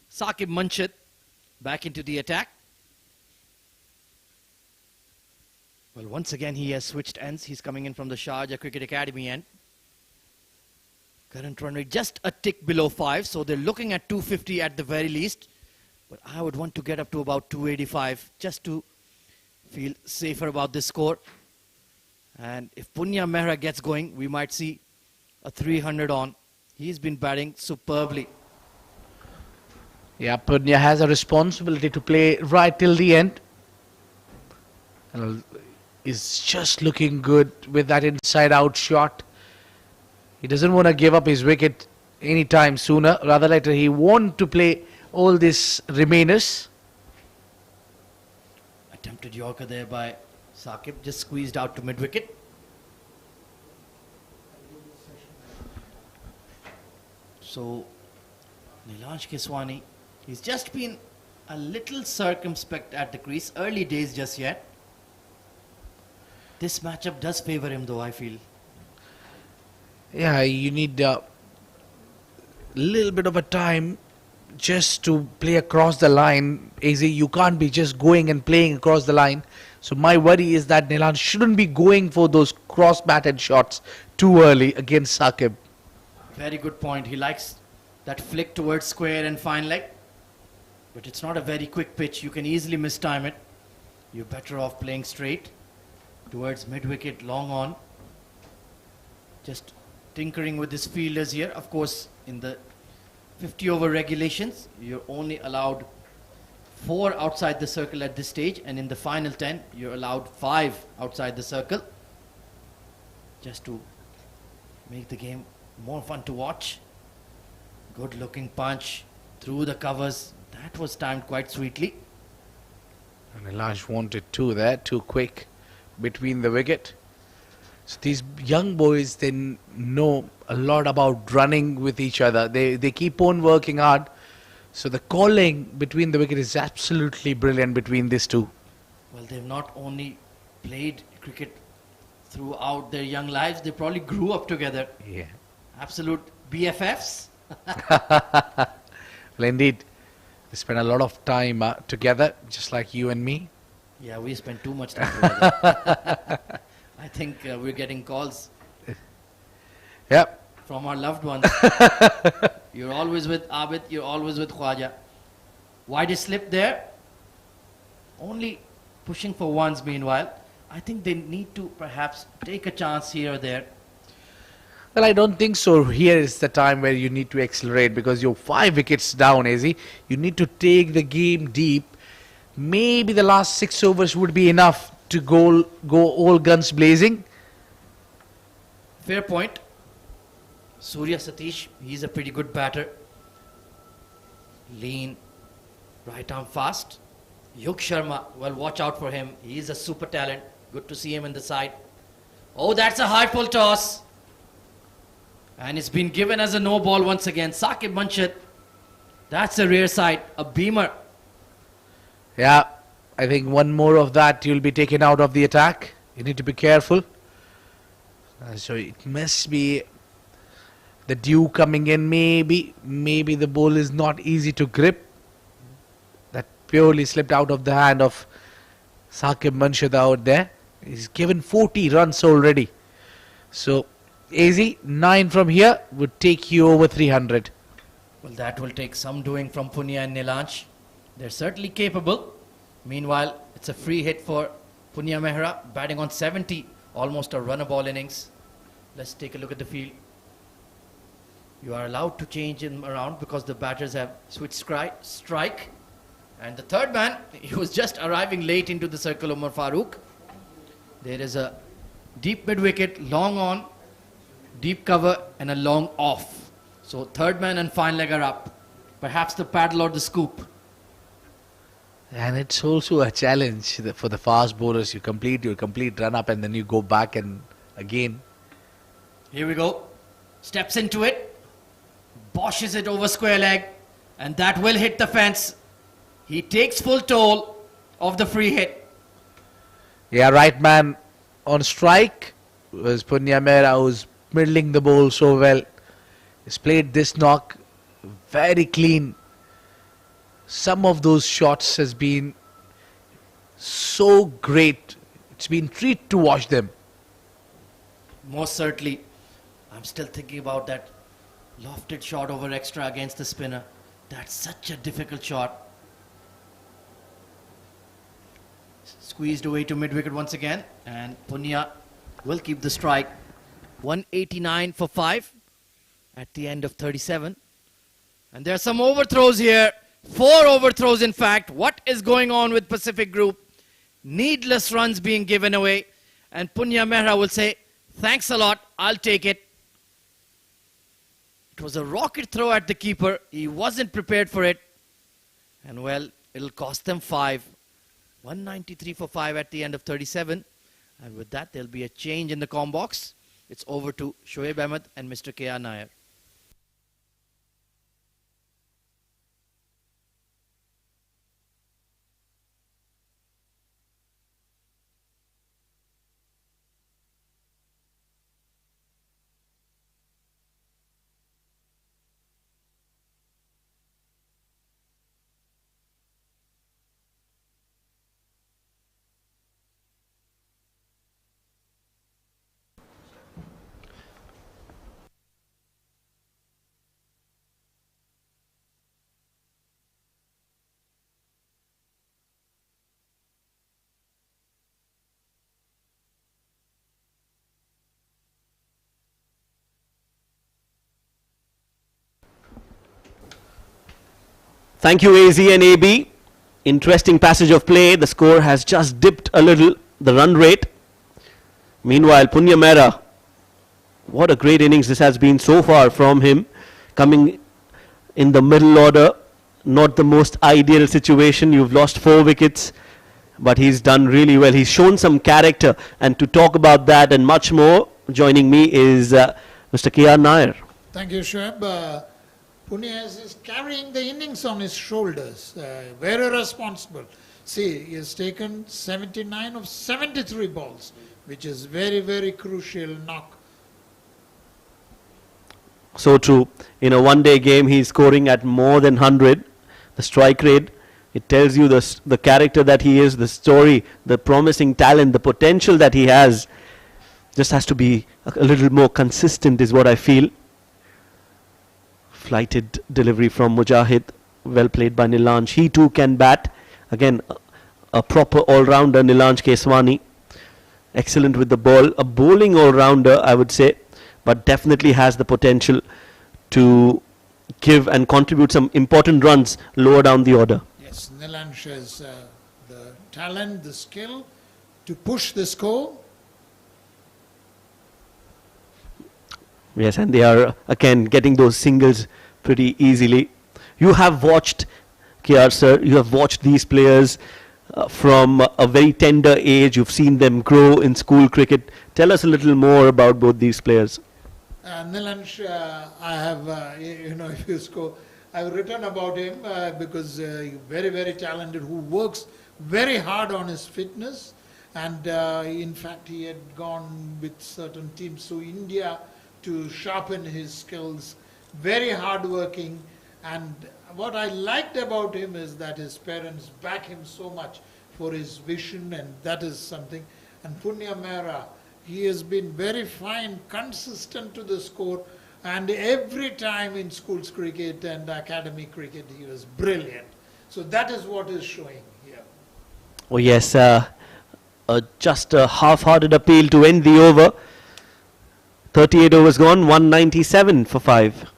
[SPEAKER 7] Saqib Munshid back into the attack. Well, once again, he has switched ends. He's coming in from the Sharjah Cricket Academy end. Current run rate just a tick below 5, so they're looking at 250 at the very least. But I would want to get up to about 285 just to feel safer about this score. And if Punya Mehra gets going, we might see a 300 on. He's been batting superbly.
[SPEAKER 2] Yeah, Punya has a responsibility to play right till the end. And is just looking good with that inside out shot. He doesn't want to give up his wicket anytime sooner. Rather later, he wants to play all these remainers.
[SPEAKER 7] Attempted Yorker there by Saqib, just squeezed out to mid-wicket. So, Nilansh Keswani, he's just been a little circumspect at the crease. Early days just yet. This matchup does favour him though, I feel.
[SPEAKER 2] Yeah, you need a little bit of a time just to play across the line. Easy, you can't be just going and playing across the line. So my worry is that Nilan shouldn't be going for those cross-batted shots too early against Saqib.
[SPEAKER 7] Very good point. He likes that flick towards square and fine leg. But it's not a very quick pitch. You can easily mistime it. You're better off playing straight towards mid-wicket, long on. Just tinkering with his fielders here. Of course, in the 50 over regulations, you're only allowed 4 outside the circle at this stage, and in the final 10 you're allowed 5 outside the circle, just to make the game more fun to watch. Good looking punch through the covers. That was timed quite sweetly.
[SPEAKER 2] And Nilansh wanted two there, too quick between the wicket. So these young boys, they know a lot about running with each other. They keep on working hard. So the calling between the wicket is absolutely brilliant between these two.
[SPEAKER 7] Well, they've not only played cricket throughout their young lives, they probably grew up together.
[SPEAKER 2] Yeah.
[SPEAKER 7] Absolute BFFs.
[SPEAKER 2] Well, indeed, they spend a lot of time together, just like you and me.
[SPEAKER 7] Yeah, we spend too much time together. I think we're getting calls
[SPEAKER 2] Yep.
[SPEAKER 7] from our loved ones. You're always with Abid, you're always with Khwaja. Why did slip there? Only pushing for ones meanwhile. I think they need to perhaps take a chance here or there.
[SPEAKER 2] Well, I don't think so. Here is the time where you need to accelerate because you're 5 wickets down, Izzy. You need to take the game deep. Maybe the last 6 overs would be enough to go all guns blazing.
[SPEAKER 7] Fair point. Surya Satish, he's a pretty good batter. Lean, right arm fast. Yug Sharma, well, watch out for him. He's a super talent. Good to see him in the side. Oh, that's a high full toss. And it's been given as a no ball once again. Saqib Manshad, that's a rare sight, a beamer.
[SPEAKER 2] Yeah, I think one more of that, you'll be taken out of the attack. You need to be careful. So it must be the dew coming in. Maybe the ball is not easy to grip. That purely slipped out of the hand of Saqib Manshad out there. He's given 40 runs already. So easy, 9 from here would take you over 300.
[SPEAKER 7] Well, that will take some doing from Punya and Nilansh. They're certainly capable. Meanwhile, it's a free hit for Punya Mehra, batting on 70, almost a run-a-ball innings. Let's take a look at the field. You are allowed to change him around because the batters have switched strike. And the third man, he was just arriving late into the circle, Umar Farooq. There is a deep mid-wicket, long on, deep cover, and a long off. So third man and fine leg are up. Perhaps the paddle or the scoop.
[SPEAKER 2] And it's also a challenge for the fast bowlers. You complete your complete run up and then you go back and again.
[SPEAKER 7] Here we go. Steps into it. Boshes it over square leg. And that will hit the fence. He takes full toll of the free hit.
[SPEAKER 2] Yeah, right man on strike was Punya Mehra, who's middling the ball so well. He's played this knock very clean. Some of those shots has been so great. It's been a treat to watch them.
[SPEAKER 7] Most certainly. I'm still thinking about that lofted shot over extra against the spinner. That's such a difficult shot. Squeezed away to mid-wicket once again. And Punya will keep the strike. 189 for 5 at the end of 37. And there are some overthrows here. 4 overthrows, in fact. What is going on with Pacific Group? Needless runs being given away. And Punya Mehra will say, thanks a lot, I'll take it. It was a rocket throw at the keeper. He wasn't prepared for it. And well, it'll cost them 5. 193 for 5 at the end of 37. And with that, there'll be a change in the comm box. It's over to Shoaib Ahmed and Mr. K.R. Nair.
[SPEAKER 5] Thank you, AZ and AB. Interesting passage of play. The score has just dipped a little, the run rate. Meanwhile, Punya Mehra, what a great innings this has been so far from him. Coming in the middle order, not the most ideal situation. You've lost 4 wickets, but he's done really well. He's shown some character. And to talk about that and much more, joining me is Mr. K.R. Nair.
[SPEAKER 6] Thank you, Shoaib. Punya is carrying the innings on his shoulders, very responsible. See, he has taken 79 of 73 balls, which is very, very crucial knock.
[SPEAKER 5] So true. In a one-day game, he's scoring at more than 100. The strike rate, it tells you the character that he is, the story, the promising talent, the potential that he has. Just has to be a little more consistent is what I feel. Flighted delivery from Mujahid, well played by Nilanj. He too can bat. Again, a proper all-rounder, Nilanj Keswani. Excellent with the ball. A bowling all-rounder, I would say, but definitely has the potential to give and contribute some important runs lower down the order.
[SPEAKER 6] Yes, Nilanj has the talent, the skill to push the score.
[SPEAKER 5] Yes, and they are again getting those singles pretty easily. You have watched, KR sir, you have watched these players from a very tender age. You've seen them grow in school cricket. Tell us a little more about both these players.
[SPEAKER 6] Nilanj, I have, if you score, I've written about him because very, very talented, who works very hard on his fitness. And in fact, he had gone with certain teams to India to sharpen his skills, very hardworking. And what I liked about him is that his parents back him so much for his vision, and that is something. And Punya Mehra, he has been very fine, consistent to the score, and every time in schools cricket and academy cricket, he was brilliant. So that is what is showing here.
[SPEAKER 5] Oh yes, just a half-hearted appeal to end the over. 38 overs gone, 197 for 5.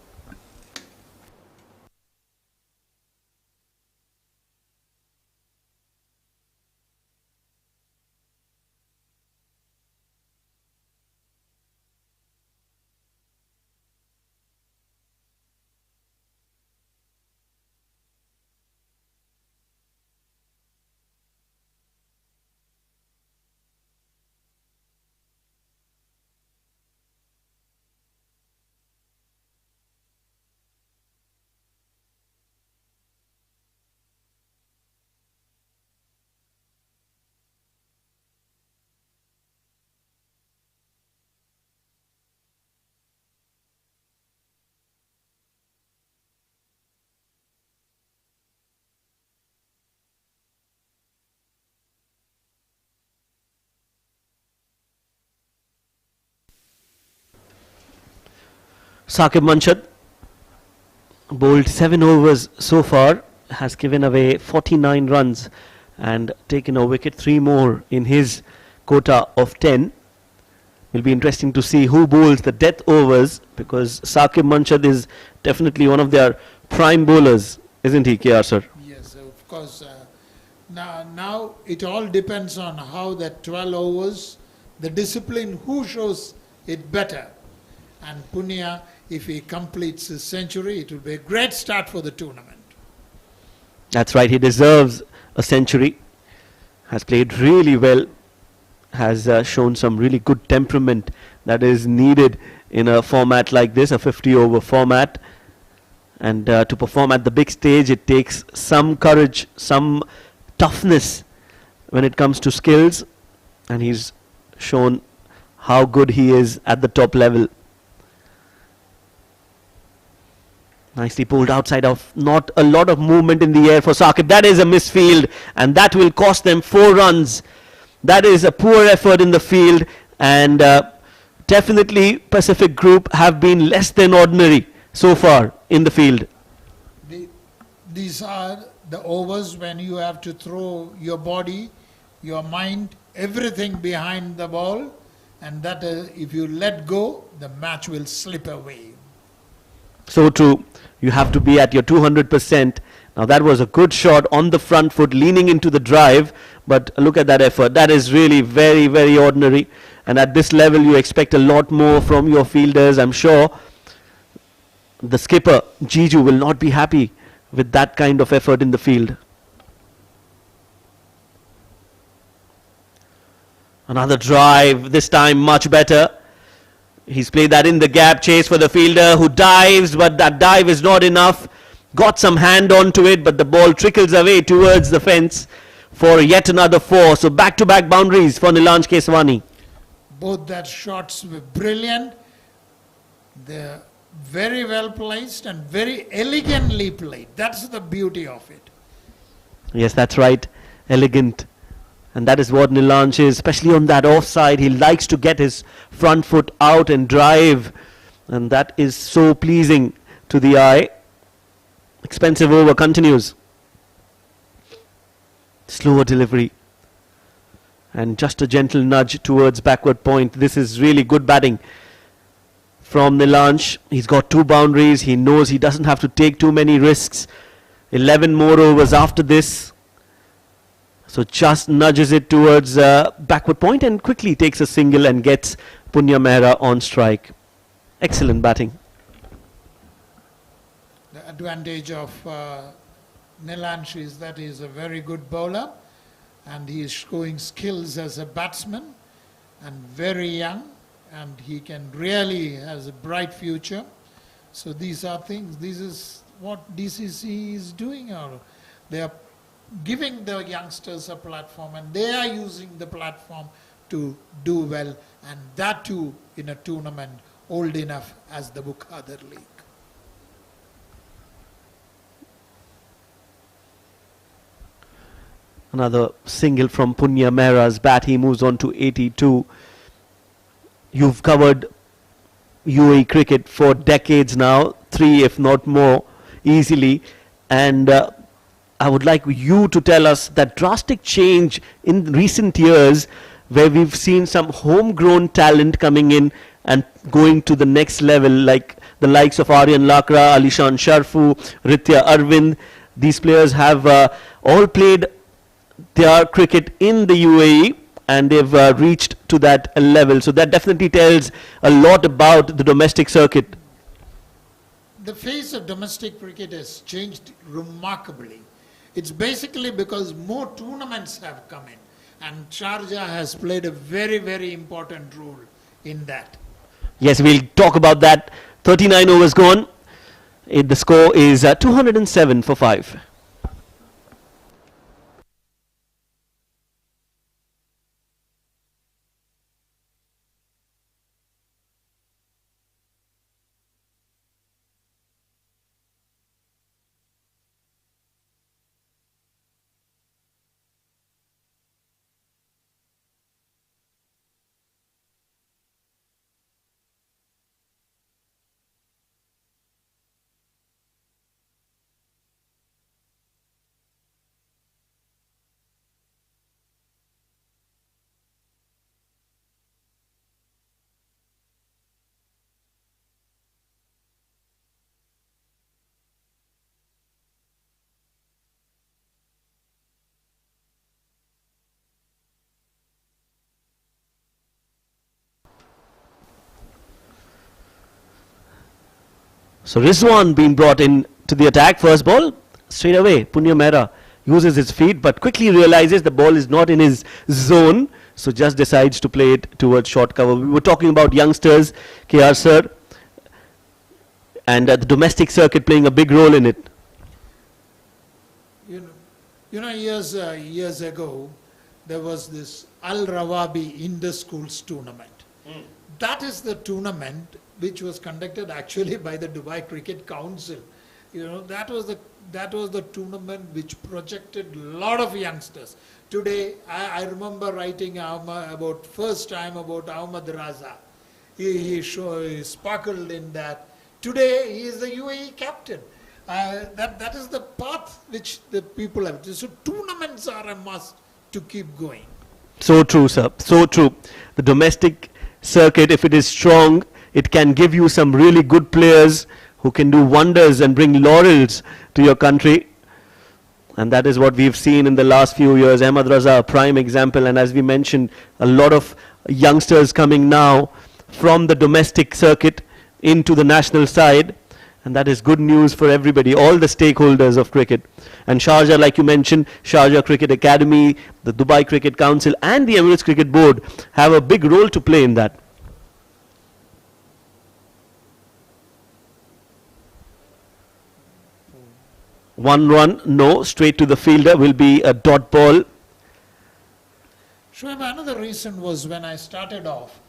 [SPEAKER 5] Saqib Manshad bowled 7 overs so far, has given away 49 runs and taken a wicket, 3 more in his quota of 10. Will be interesting to see who bowls the death overs, because Saqib Manshad is definitely one of their prime bowlers isn't he, KR sir?
[SPEAKER 6] Yes, of course. Now it all depends on how that 12 overs, the discipline, who shows it better. And Punya, if he completes his century, it will be a great start for the tournament.
[SPEAKER 5] That's right, he deserves a century. Has played really well, has shown some really good temperament that is needed in a format like this, a 50 over format. And to perform at the big stage, it takes some courage, some toughness when it comes to skills. And he's shown how good he is at the top level. Nicely pulled outside of, not a lot of movement in the air for Saqib. That is a misfield, and that will cost them 4 runs. That is a poor effort in the field, and definitely Pacific Group have been less than ordinary so far in the field.
[SPEAKER 6] These are the overs when you have to throw your body, your mind, everything behind the ball, and that if you let go, the match will slip away.
[SPEAKER 5] So true. You have to be at your 200%. Now that was a good shot on the front foot, leaning into the drive, but look at that effort. That is really very, very ordinary. And at this level, you expect a lot more from your fielders. I'm sure the skipper, Jiju, will not be happy with that kind of effort in the field. Another drive, this time much better. He's played that in the gap, chase for the fielder who dives, but that dive is not enough. Got some hand onto it, but the ball trickles away towards the fence for yet another 4. So back-to-back boundaries for Nilanj Keswani.
[SPEAKER 6] Both that shots were brilliant. They're very well placed and very elegantly played. That's the beauty of it.
[SPEAKER 5] Yes, that's right. Elegant. And that is what Nilanj is, especially on that offside. He likes to get his front foot out and drive. And that is so pleasing to the eye. Expensive over continues. Slower delivery. And just a gentle nudge towards backward point. This is really good batting from Nilanj. He's got 2 boundaries. He knows he doesn't have to take too many risks. 11 more overs after this. So just nudges it towards backward point and quickly takes a single and gets Punya Mehra on strike. Excellent batting.
[SPEAKER 6] The advantage of Nilanj is that he is a very good bowler and he is showing skills as a batsman and very young, and he can really has a bright future. So these are things, this is what DCC is doing. Or they are giving the youngsters a platform, and they are using the platform to do well, and that too in a tournament old enough as the Bukhatir League.
[SPEAKER 5] Another single from Punya Mehra's bat. He moves on to 82. You've covered UAE cricket for decades now, 3 if not more easily, and I would like you to tell us that drastic change in recent years where we've seen some homegrown talent coming in and going to the next level, like the likes of Aryan Lakra, Alishan Sharfu, Ritya Arvind. These players have all played their cricket in the UAE and they've reached to that level. So that definitely tells a lot about the domestic circuit.
[SPEAKER 6] The face of domestic cricket has changed remarkably. It's basically because more tournaments have come in, and Sharjah has played a very, very important role in that.
[SPEAKER 5] Yes, we'll talk about that. 39 overs gone. The score is 207 for 5. So Rizwan being brought in to the attack. First ball, straight away, Punya Mehra uses his feet but quickly realizes the ball is not in his zone. So just decides to play it towards short cover. We were talking about youngsters, KR sir, and the domestic circuit playing a big role in it.
[SPEAKER 6] Years ago, there was this Al Rawabi Inter-Schools tournament. That is the tournament which was conducted actually by the Dubai Cricket Council. That was the tournament which projected a lot of youngsters. Today, I remember writing about first time about Ahmad Raza. He sparkled in that. Today, he is the UAE captain. That is the path which the people have. So tournaments are a must to keep going.
[SPEAKER 5] So true, sir. So true. The domestic circuit, if it is strong, it can give you some really good players who can do wonders and bring laurels to your country. And that is what we've seen in the last few years. Ahmad Raza, a prime example. And as we mentioned, a lot of youngsters coming now from the domestic circuit into the national side. And that is good news for everybody, all the stakeholders of cricket. And Sharjah, like you mentioned, Sharjah Cricket Academy, the Dubai Cricket Council and the Emirates Cricket Board have a big role to play in that. One run, no, straight to the fielder will be a dot ball.
[SPEAKER 6] Shoaib, another reason was when I started off,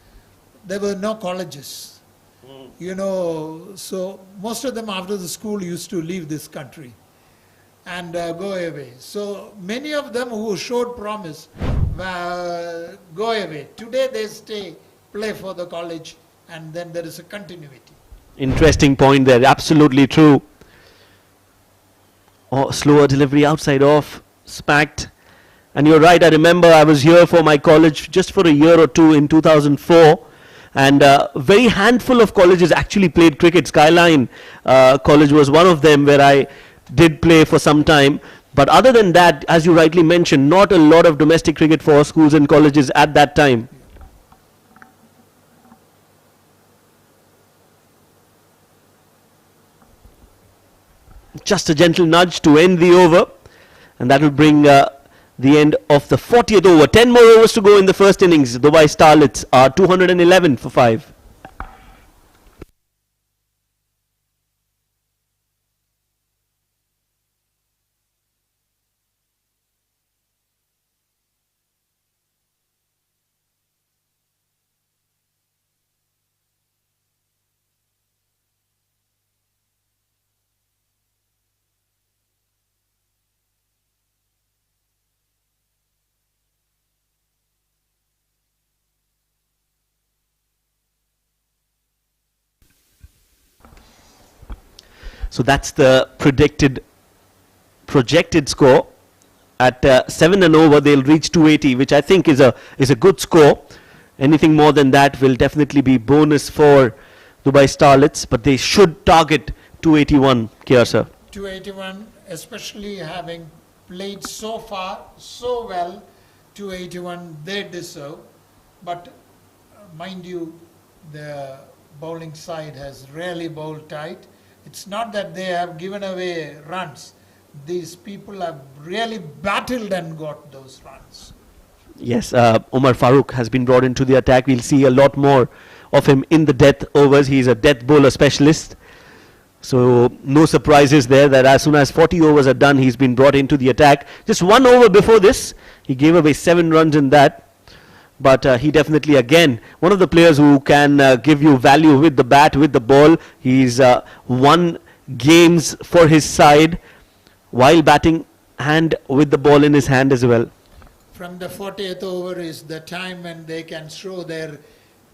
[SPEAKER 6] there were no colleges. So most of them after the school used to leave this country and go away. So many of them who showed promise go away. Today they stay, play for the college, and then there is a continuity.
[SPEAKER 5] Interesting point there, absolutely true. Oh, slower delivery outside off, smacked. And you're right, I remember I was here for my college just for a year or two in 2004. And very handful of colleges actually played cricket. Skyline College was one of them where I did play for some time. But other than that, as you rightly mentioned, not a lot of domestic cricket for schools and colleges at that time. Just a gentle nudge to end the over. And that will bring the end of the 40th over. 10 more overs to go in the first innings. Dubai Starlets are 211 for 5. So that's the projected score. At 7 and over, they'll reach 280, which I think is a good score. Anything more than that will definitely be bonus for Dubai Starlets, but they should target 281, KR sir.
[SPEAKER 6] 281, especially having played so far, so well, 281 they deserve. But mind you, the bowling side has really bowled tight. It's not that they have given away runs. These people have really battled and got those runs.
[SPEAKER 5] Yes, Omar Farooq has been brought into the attack. We'll see a lot more of him in the death overs. He's a death bowler specialist. So no surprises there that as soon as 40 overs are done, he's been brought into the attack. Just 1 over before this, he gave away 7 runs in that. But he definitely, again, one of the players who can give you value with the bat, with the ball. He's won games for his side while batting and with the ball in his hand as well.
[SPEAKER 6] From the 40th over is the time when they can show their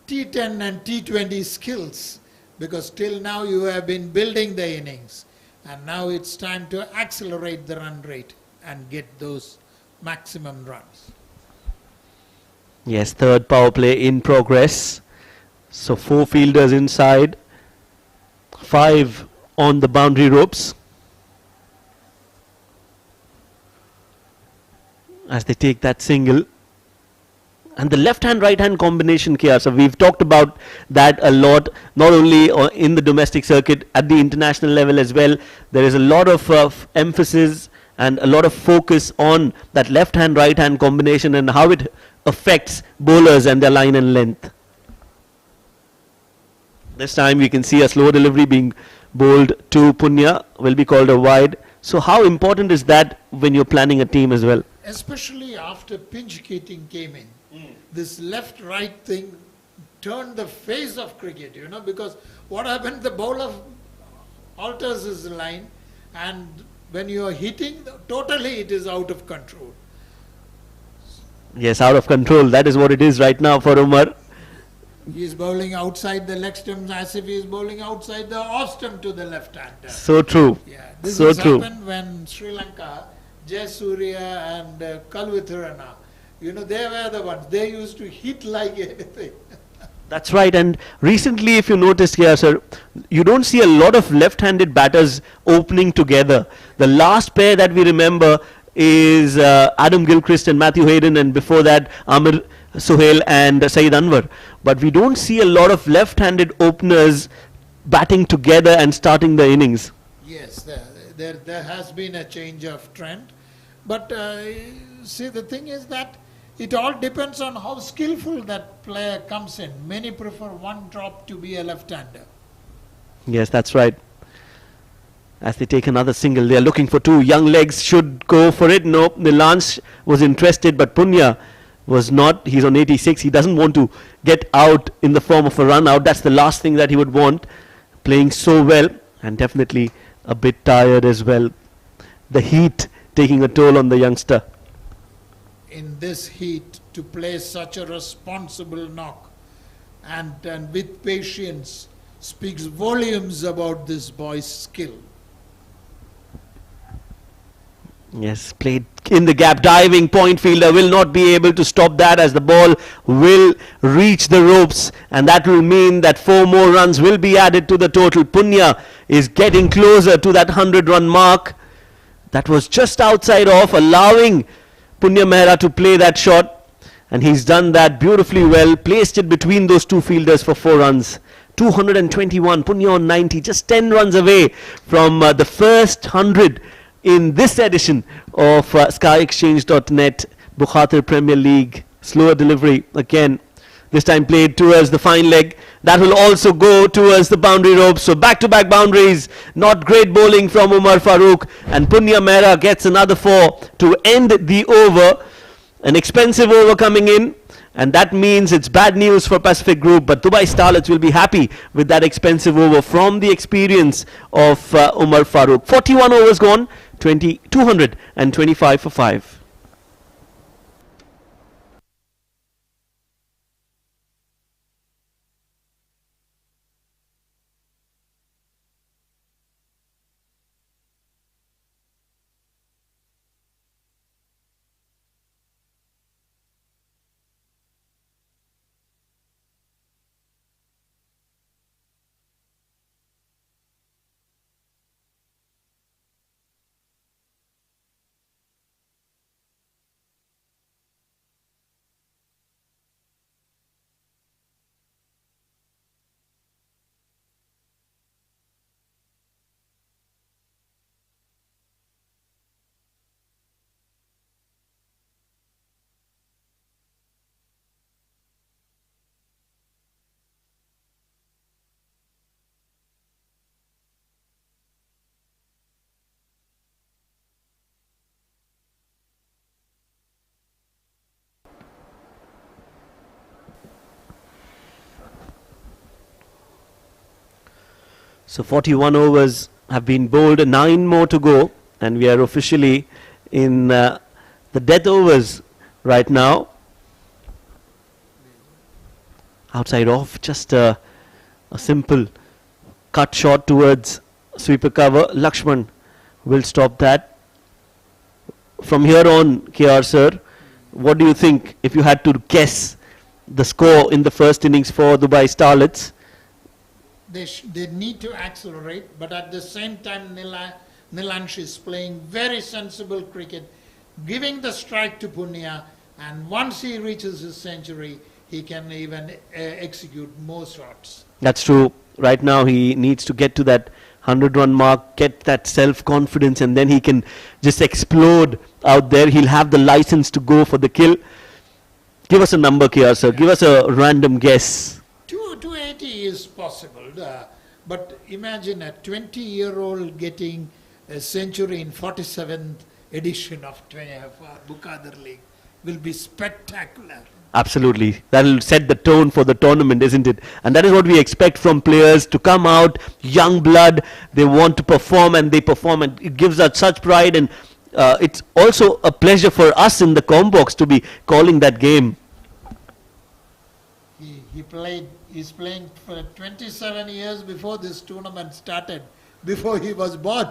[SPEAKER 6] T10 and T20 skills, because till now you have been building the innings and now it's time to accelerate the run rate and get those maximum runs.
[SPEAKER 5] Yes, third power play in progress. So 4 fielders inside, 5 on the boundary ropes. As they take that single, And the left-hand, right-hand combination, Kia. So we've talked about that a lot, not only in the domestic circuit, at the international level as well. There is a lot of emphasis and a lot of focus on that left-hand, right-hand combination and how it affects bowlers and their line and length. This time we can see a slow delivery being bowled to Punya, will be called a wide. So how important is that when you're planning a team as well?
[SPEAKER 6] Especially after pinch hitting came in. This left-right thing turned the face of cricket, you know, because what happened, the bowler alters his line, and when you are hitting, totally it is out of control.
[SPEAKER 5] Yes, out of control. That is what it is right now for Umar.
[SPEAKER 6] He is bowling outside the leg stump as if he is bowling outside the off stump to the left-hander.
[SPEAKER 5] So true.
[SPEAKER 6] Yeah, this
[SPEAKER 5] So
[SPEAKER 6] has
[SPEAKER 5] true.
[SPEAKER 6] happened when Sri Lanka, Jayasuriya and Kalwithurana, you know, they were the ones. They used to hit like anything.
[SPEAKER 5] That's right. And recently, if you noticed here, sir, you don't see a lot of left-handed batters opening together. The last pair that we remember is Adam Gilchrist and Matthew Hayden, and before that, Amir Sohail and Saeed Anwar. But we don't see a lot of left-handed openers batting together and starting the innings.
[SPEAKER 6] Yes, there has been a change of trend. But see, the thing is that it all depends on how skillful that player comes in. Many prefer one drop to be a left-hander.
[SPEAKER 5] Yes, that's right. As they take another single, they are looking for two. Young legs should go for it. No, Nilansh was interested, but Punya was not. He's on 86. He doesn't want to get out in the form of a run out. That's the last thing that he would want. Playing so well, and definitely a bit tired as well. The heat taking a toll on the youngster.
[SPEAKER 6] In this heat, to play such a responsible knock and with patience speaks volumes about this boy's skill.
[SPEAKER 5] Yes, played in the gap, diving point fielder will not be able to stop that, as the ball will reach the ropes, and that will mean that 4 more runs will be added to the total. Punya is getting closer to that 100-run mark. That was just outside off, allowing Punya Mehra to play that shot, and he's done that beautifully well, placed it between those two fielders for 4 runs. 221, Punya on 90, just 10 runs away from the first 100 in this edition of SkyExchange.net Bukhatir Premier League. Slower delivery again, this time played towards the fine leg. That will also go towards the boundary ropes. So back-to-back boundaries. Not great bowling from Umar Farooq, and Punya Mehra gets another 4 to end the over. An expensive over coming in, and that means it's bad news for Pacific Group, but Dubai Starlets will be happy with that expensive over from the experience of Umar Farooq. 41 overs gone, 225 for 5. So 41 overs have been bowled, 9 more to go, and we are officially in the death overs right now. Outside off, just a simple cut shot towards sweeper cover. Lakshman will stop that. From here on, KR sir, what do you think if you had to guess the score in the first innings for Dubai Starlets?
[SPEAKER 6] They need to accelerate, but at the same time Nilansh is playing very sensible cricket, giving the strike to Punya, And once he reaches his century, he can even execute more shots.
[SPEAKER 5] That's true. Right now he needs to get to that 100-run mark, get that self-confidence, and then he can just explode out there. He'll have the license to go for the kill. Give us a number, Kiar sir. Give us a random guess.
[SPEAKER 6] 280 is possible, but imagine a 20-year-old getting a century in 47th edition of Bukhatir League will be spectacular.
[SPEAKER 5] Absolutely. That'll set the tone for the tournament, isn't it? And that is what we expect from players to come out, young blood. They want to perform and they perform, and it gives us such pride. And it's also a pleasure for us in the Combox to be calling that game.
[SPEAKER 6] He's playing for 27 years before this tournament started, before he was born.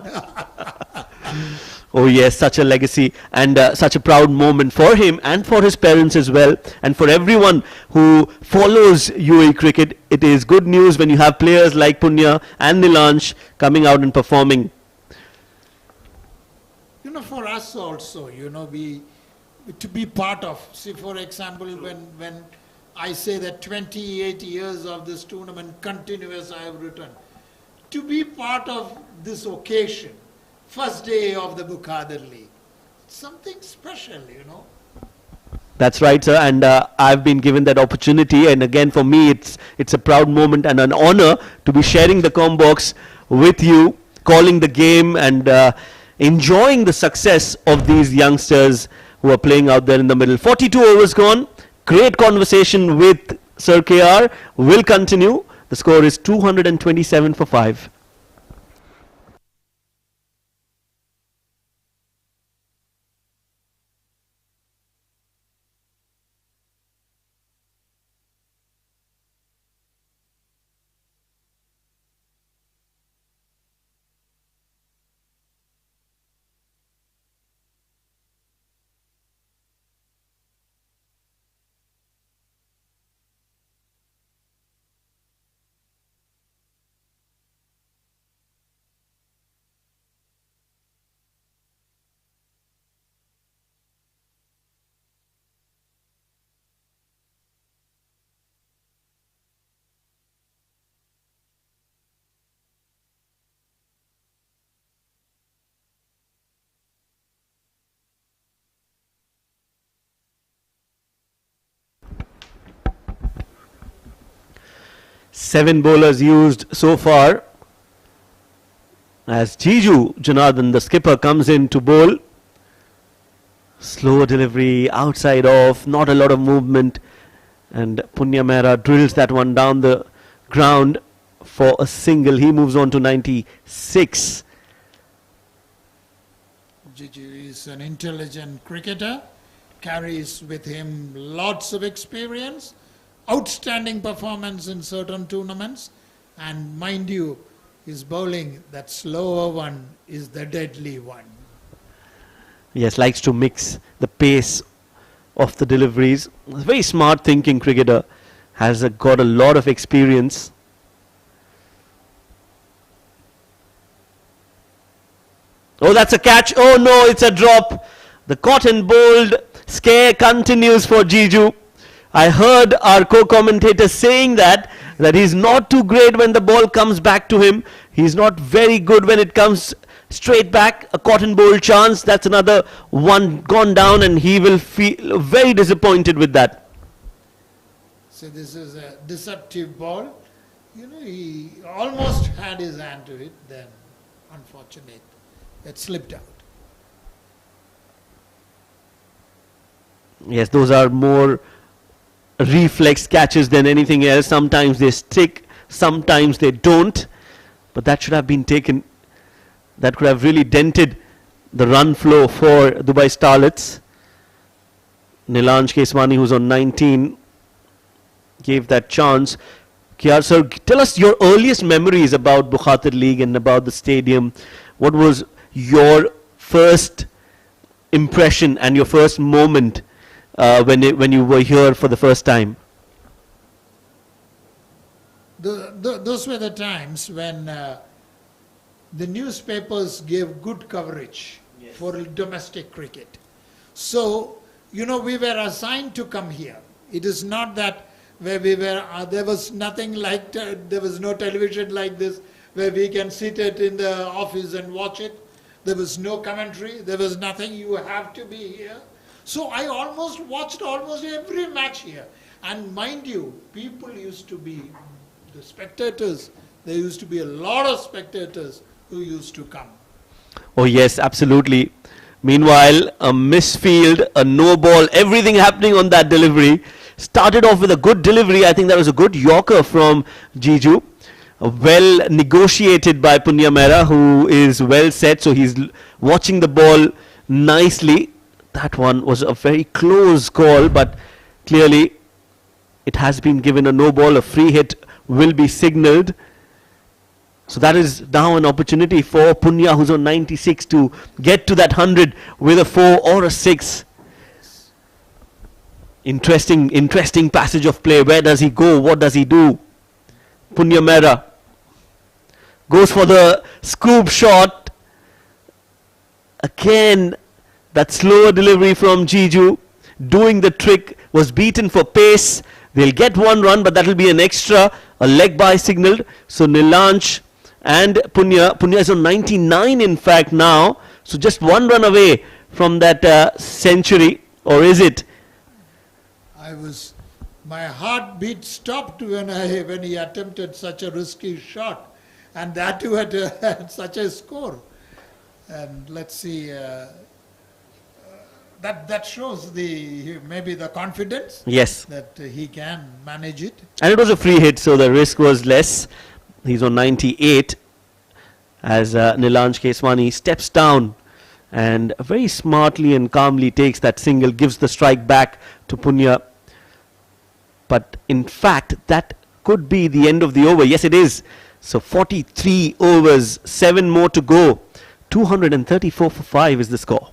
[SPEAKER 5] Oh yes, such a legacy and such a proud moment for him and for his parents as well, and for everyone who follows UAE cricket. It is good news when you have players like Punya and Nilansh coming out and performing.
[SPEAKER 6] For us also, to be part of, see, for example, when I say that 28 years of this tournament continuous I have written, to be part of this occasion, first day of the Bukhatir League, something special,
[SPEAKER 5] That's right, sir, and I've been given that opportunity, and again for me it's a proud moment and an honor to be sharing the Combox with you, calling the game and enjoying the success of these youngsters who are playing out there in the middle. 42 overs gone. Great conversation with Sir KR will continue. The score is 227 for 5. Seven bowlers used so far, as Jiju Janardhan, the skipper, comes in to bowl. Slow delivery, outside off, not a lot of movement, and Punya Mehra drills that one down the ground for a single. He moves on to 96.
[SPEAKER 6] Jiju is an intelligent cricketer, carries with him lots of experience, outstanding performance in certain tournaments, and mind you, his bowling, that slower one, is the deadly one.
[SPEAKER 5] Yes, likes to mix the pace of the deliveries. Very smart thinking cricketer, has got a lot of experience. Oh, that's a catch. Oh no, it's a drop. The caught and bowled scare continues for Jiju. I heard our co-commentator saying that he's not too great when the ball comes back to him. He's not very good when it comes straight back. A caught and bowled chance. That's another one gone down, and he will feel very disappointed with that.
[SPEAKER 6] So this is a deceptive ball. He almost had his hand to it, then unfortunate, it slipped out.
[SPEAKER 5] Yes, those are more reflex catches than anything else. Sometimes they stick, sometimes they don't, but that should have been taken. That could have really dented the run flow for Dubai Starlets. Nilansh Keswani, who's on 19, gave that chance. Kiar sir, tell us your earliest memories about Bukhatir League and about the stadium. What was your first impression and your first moment when you were here for the first time?
[SPEAKER 6] Those were the times when the newspapers gave good coverage for domestic cricket. So you know, we were assigned to come here. It is not that where we were, there was nothing like, there was no television like this where we can sit it in the office and watch it. There was no commentary, there was nothing, you have to be here. So I almost watched almost every match here. And mind you, people used to be, the spectators, there used to be a lot of spectators who used to come.
[SPEAKER 5] Oh yes, absolutely. Meanwhile, a misfield, a no ball, everything happening on that delivery. Started off with a good delivery. I think that was a good Yorker from Jiju. Well negotiated by Punya Mehra, who is well set, so he's watching the ball nicely. That one was a very close call, but clearly it has been given a no ball. A free hit will be signalled. So that is now an opportunity for Punya, who's on 96, to get to that 100 with a 4 or a 6. Interesting passage of play. Where does he go? What does he do? Punya Mehra goes for the scoop shot. Again, that slower delivery from Jiju doing the trick, was beaten for pace. They'll get one run, but that will be an extra. A leg by signalled. So Nilansh and Punya is on 99 in fact now. So just one run away from that century. Or is it?
[SPEAKER 6] My heartbeat stopped when he attempted such a risky shot, and that too at such a score. And let's see, that shows maybe the confidence.
[SPEAKER 5] Yes.
[SPEAKER 6] That he can manage it.
[SPEAKER 5] And it was a free hit, so the risk was less. He's on 98 as Nilansh Keswani steps down and very smartly and calmly takes that single, gives the strike back to Punya. But in fact, that could be the end of the over. Yes, it is. So 43 overs, 7 more to go. 234 for 5 is the score.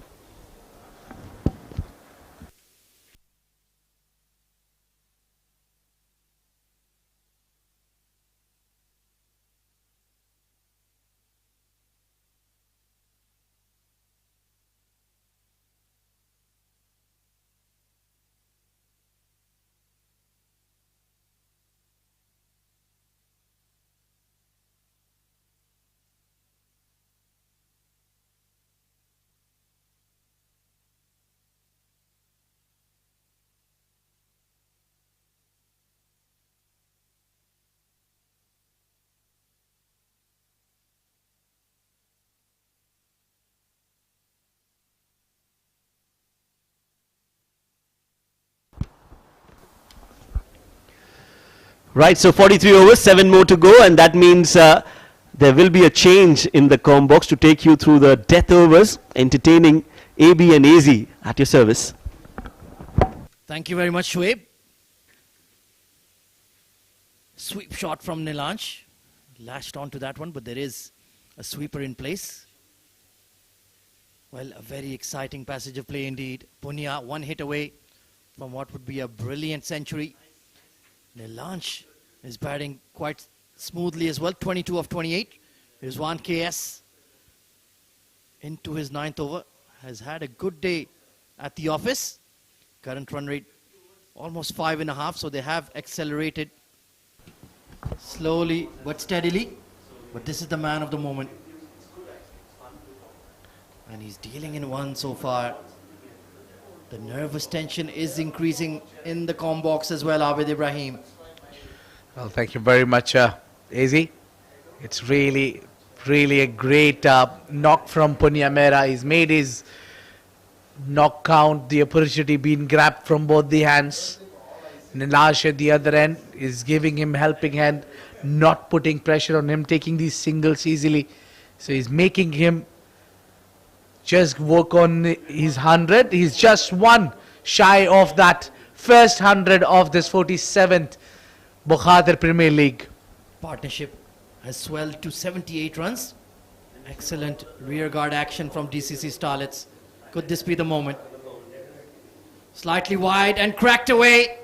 [SPEAKER 5] Right, so 43 overs, 7 more to go, and that means there will be a change in the com box to take you through the death overs, entertaining AB and AZ at your service.
[SPEAKER 7] Thank you very much, Shoaib. Sweep shot from Nilansh. Lashed onto that one, but there is a sweeper in place. Well, a very exciting passage of play indeed. Punya, one hit away from what would be a brilliant century. Nilansh is batting quite smoothly as well. 22 of 28. Rizwan KS into his 9th over. Has had a good day at the office. Current run rate almost 5.5, so they have accelerated slowly but steadily. But this is the man of the moment. And he's dealing in one so far. The nervous tension is increasing in the com box as well, Abid Ibrahim.
[SPEAKER 2] Well, thank you very much, AZ. It's really a great knock from Punya Mehra. He's made his knock count, the opportunity being grabbed from both the hands. Nilansh at the other end is giving him helping hand, not putting pressure on him, taking these singles easily. So he's making him just work on his 100. He's just one shy of that first 100 of this 47th Bukhatir Premier League.
[SPEAKER 7] Partnership has swelled to 78 runs. Excellent rearguard action from DCC Starlets. Could this be the moment? Slightly wide and cracked away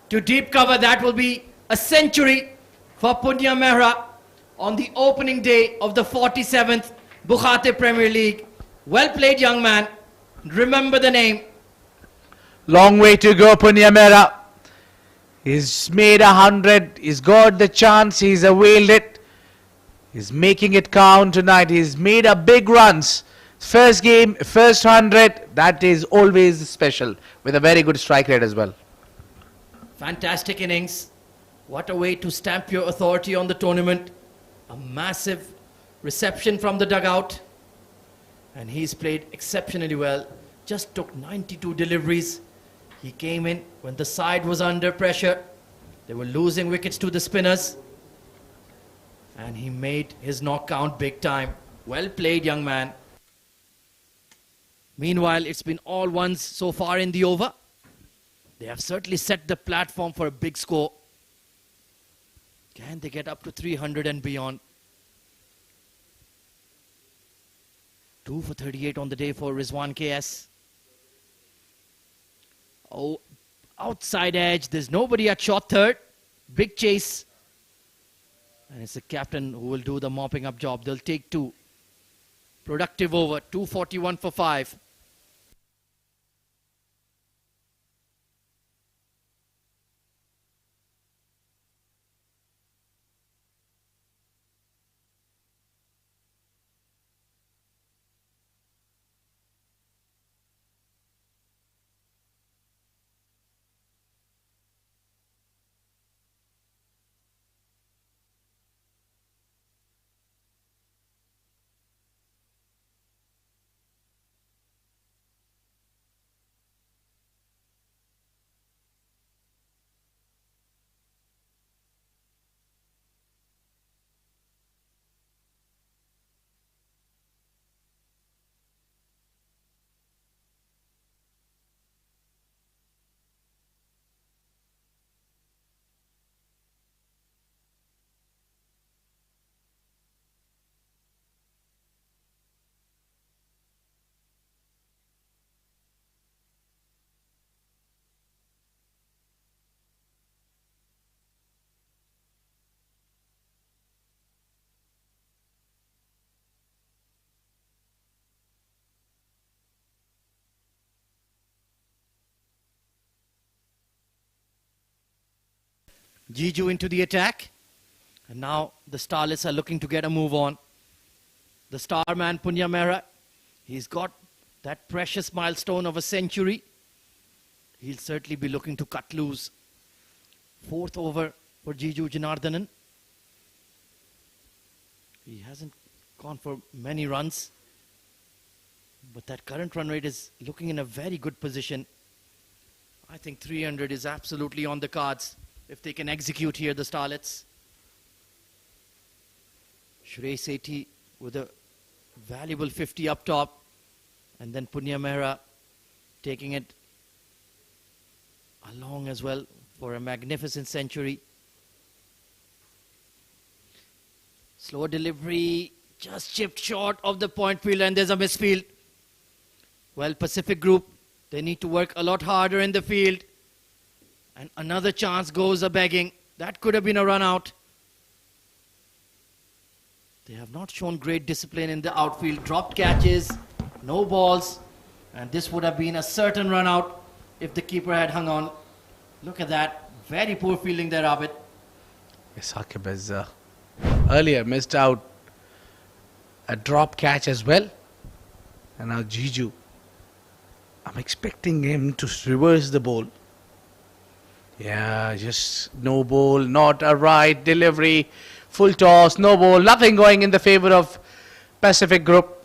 [SPEAKER 7] to deep cover. That will be a century for Punya Mehra on the opening day of the 47th Bukhatir Premier League. Well played, young man. Remember the name.
[SPEAKER 2] Long way to go, Punyamera. He's made 100. He's got the chance. He's availed it. He's making it count tonight. He's made a big runs. First game, first 100. That is always special with a very good strike rate as well.
[SPEAKER 7] Fantastic innings. What a way to stamp your authority on the tournament. A massive reception from the dugout. And he's played exceptionally well. Just took 92 deliveries. He came in when the side was under pressure. They were losing wickets to the spinners. And he made his knock count big time. Well played, young man. Meanwhile, it's been all ones so far in the over. They have certainly set the platform for a big score. Can they get up to 300 and beyond? 2 for 38 on the day for Rizwan KS. Oh, outside edge. There's nobody at short third. Big chase. And it's the captain who will do the mopping up job. They'll take 2. Productive over. 241 for 5. Jiju into the attack. And now the Starlets are looking to get a move on. The star man, Punyamera, he's got that precious milestone of a century. He'll certainly be looking to cut loose. 4th over for Jiju Janardhanan. He hasn't gone for many runs. But that current run rate is looking in a very good position. I think 300 is absolutely on the cards if they can execute here, the Starlets. Shrey Sethi with a valuable 50 up top. And then Punyamera taking it along as well for a magnificent century. Slow delivery, just chipped short of the point field, and there's a misfield. Well, Pacific Group, they need to work a lot harder in the field. And another chance goes a-begging. That could have been a run out. They have not shown great discipline in the outfield. Dropped catches, no balls. And this would have been a certain run out if the keeper had hung on. Look at that. Very poor fielding there, Abid.
[SPEAKER 2] Yes, Saqib has earlier missed out a drop catch as well. And now Jiju. I'm expecting him to reverse the ball. Yeah, just no ball, not a right delivery, full toss, no ball, nothing going in the favor of Pacific Group.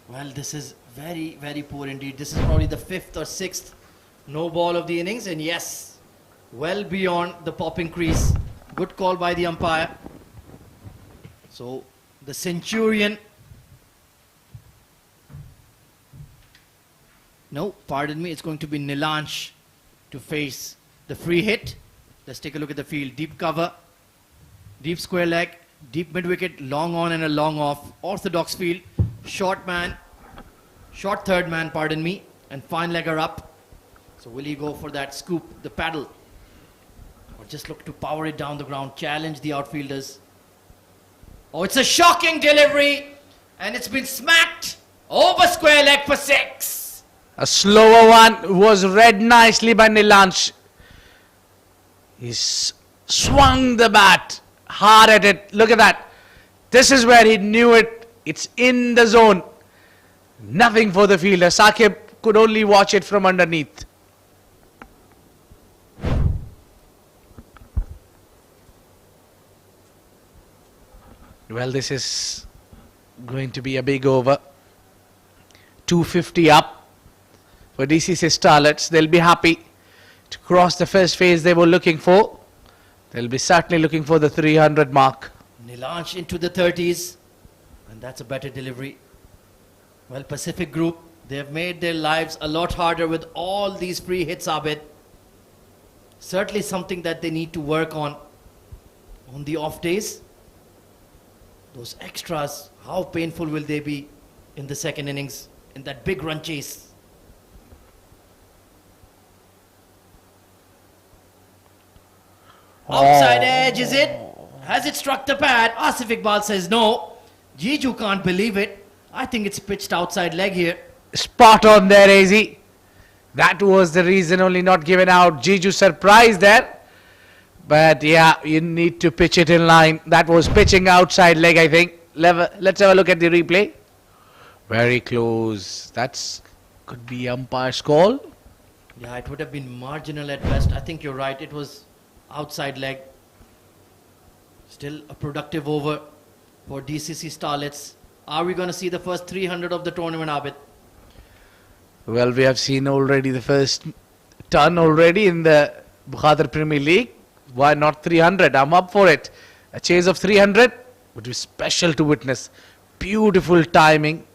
[SPEAKER 7] Well, this is very, very poor indeed. This is probably the 5th or 6th no ball of the innings. And yes, well beyond the popping crease. Good call by the umpire. So, the Centurion. No, pardon me, it's going to be Nilansh to face the free hit. Let's take a look at the field. Deep cover, deep square leg, deep mid wicket, long on and a long off. Orthodox field, short man, short third man, pardon me, and fine legger up. So will he go for that scoop, the paddle, or just look to power it down the ground, challenge the outfielders? Oh, it's a shocking delivery, and it's been smacked over square leg for 6.
[SPEAKER 2] A slower one was read nicely by Nilansh. He's swung the bat hard at it. Look at that. This is where he knew it. It's in the zone. Nothing for the fielder. Saqib could only watch it from underneath. Well, this is going to be a big over. 250 up for DCC Starlets. They'll be happy to cross the first phase they were looking for. They'll be certainly looking for the 300 mark.
[SPEAKER 7] Nilansh into the 30s, and that's a better delivery. Well, Pacific Group, they have made their lives a lot harder with all these free hits, Abid. Certainly something that they need to work on the off days. Those extras, how painful will they be in the second innings, in that big run chase? Outside edge, is it? Has it struck the pad? Asif Iqbal says no. Jiju can't believe it. I think it's pitched outside leg here.
[SPEAKER 2] Spot on there, AZ. That was the reason only not given out. Jiju surprised there. But yeah, you need to pitch it in line. That was pitching outside leg, I think. Let's have a look at the replay. Very close. That's could be umpire's call.
[SPEAKER 7] Yeah, it would have been marginal at best. I think you're right. It was outside leg. Still a productive over for DCC Starlets. Are we going to see the first 300 of the tournament, Abid?
[SPEAKER 2] Well, we have seen already the first ton already in the Bukhatir Premier League. Why not 300? I'm up for it. A chase of 300 would be special to witness. Beautiful timing.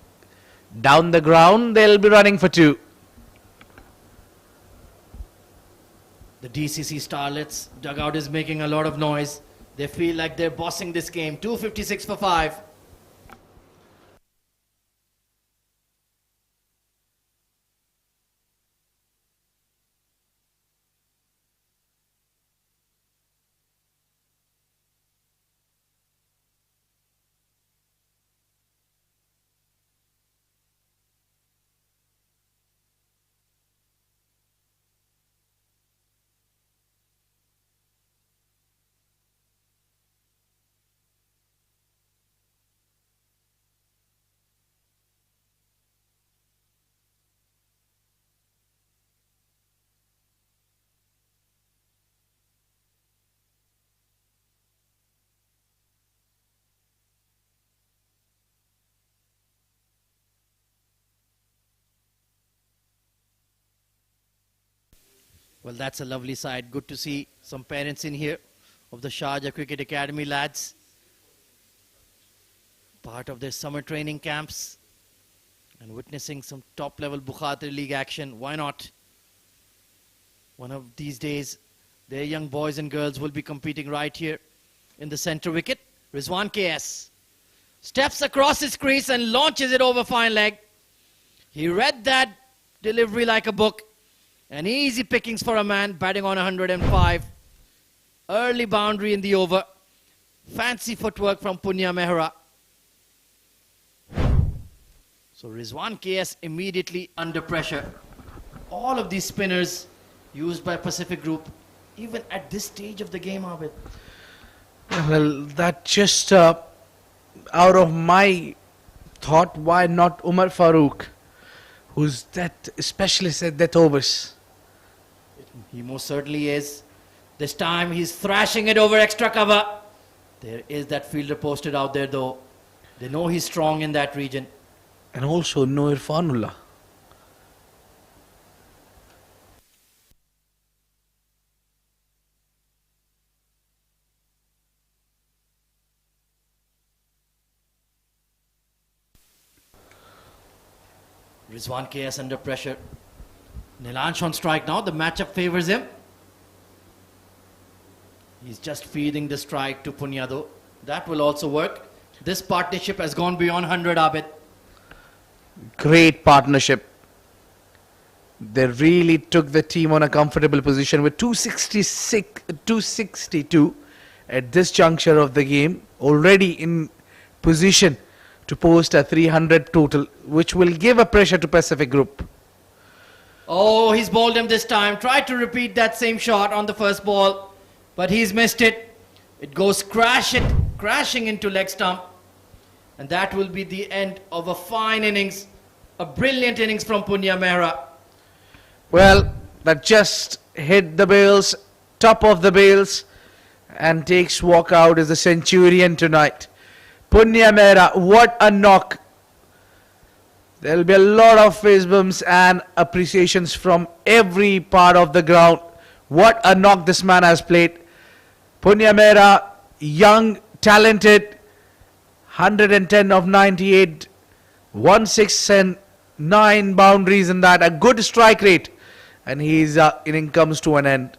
[SPEAKER 2] Down the ground, they'll be running for 2.
[SPEAKER 7] The DCC Starlets dugout is making a lot of noise. They feel like they're bossing this game. 256 for 5. Well, that's a lovely sight. Good to see some parents in here of the Sharjah Cricket Academy lads. Part of their summer training camps and witnessing some top-level Bukhatir League action. Why not? One of these days, their young boys and girls will be competing right here in the center wicket. Rizwan KS steps across his crease and launches it over fine leg. He read that delivery like a book. And easy pickings for a man batting on 105. Early boundary in the over. Fancy footwork from Punya Mehra. So Rizwan KS immediately under pressure. All of these spinners used by Pacific Group, even at this stage of the game, Abid.
[SPEAKER 2] Well, that just out of my thought, why not Umar Farooq, who's that specialist at death overs?
[SPEAKER 7] He most certainly is. This time he's thrashing it over extra cover. There is that fielder posted out there though. They know he's strong in that region.
[SPEAKER 2] And also no Irfanullah.
[SPEAKER 7] Rizwan KS under pressure. Nilansh on strike now. The matchup favors him. He's just feeding the strike to Punya. That will also work. This partnership has gone beyond 100, Abid.
[SPEAKER 2] Great partnership. They really took the team on a comfortable position with 262 at this juncture of the game. Already in position to post a 300 total, which will give a pressure to Pacific Group.
[SPEAKER 7] Oh, he's bowled him this time. Tried to repeat that same shot on the first ball, but he's missed it. It goes crashing into leg stump. And that will be the end of a fine innings, a brilliant innings from Punya Mehra.
[SPEAKER 2] Well, that just hit the bails, top of the bails, and takes walk out as the centurion tonight. Punya Mehra, what a knock. There will be a lot of fist bumps and appreciations from every part of the ground. What a knock this man has played. Punya Mehra, young, talented, 110 of 98, 1/6 and 9 boundaries in that. A good strike rate. And his inning comes to an end.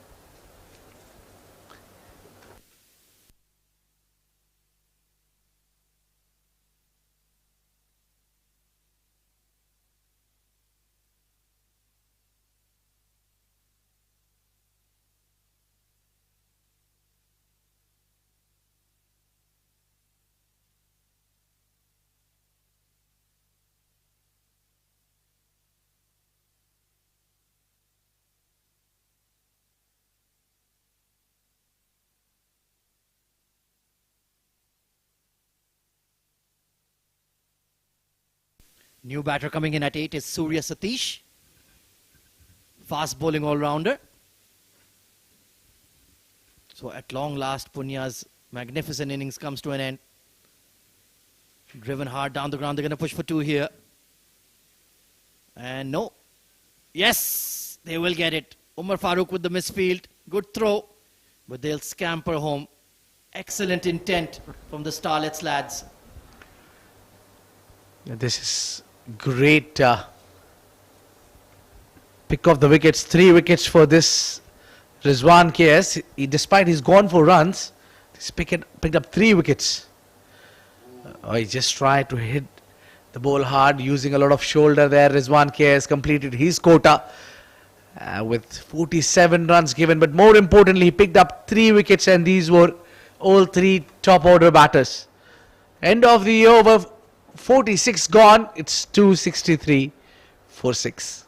[SPEAKER 7] New batter coming in at 8 is Surya Satish. Fast bowling all-rounder. So at long last, Punya's magnificent innings comes to an end. Driven hard down the ground. They're going to push for 2 here. And no. Yes, they will get it. Umar Farooq with the misfield. Good throw. But they'll scamper home. Excellent intent from the Starlets lads.
[SPEAKER 2] This is great pick of the wickets. 3 wickets for this Rizwan KS. Despite he's gone for runs, he's picked up 3 wickets. He just tried to hit the ball hard using a lot of shoulder there. Rizwan KS completed his quota with 47 runs given. But more importantly, he picked up 3 wickets, and these were all 3 top order batters. End of the over. 46 gone, it's 263 for 6.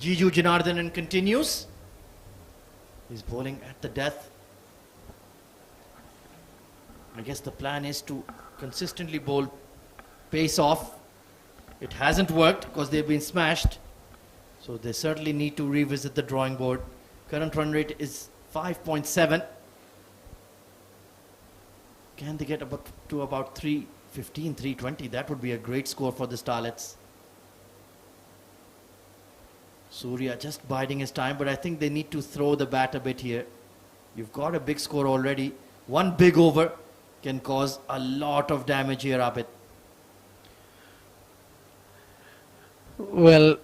[SPEAKER 7] Jiju Janardhanan continues. He's bowling at the death. I guess the plan is to consistently bowl pace off. It hasn't worked because they've been smashed. So they certainly need to revisit the drawing board. Current run rate is 5.7. Can they get to about 315, 320? That would be a great score for the Starlets. Surya just biding his time, but I think they need to throw the bat a bit here. You've got a big score already. One big over can cause a lot of damage here, Abid.
[SPEAKER 2] Well,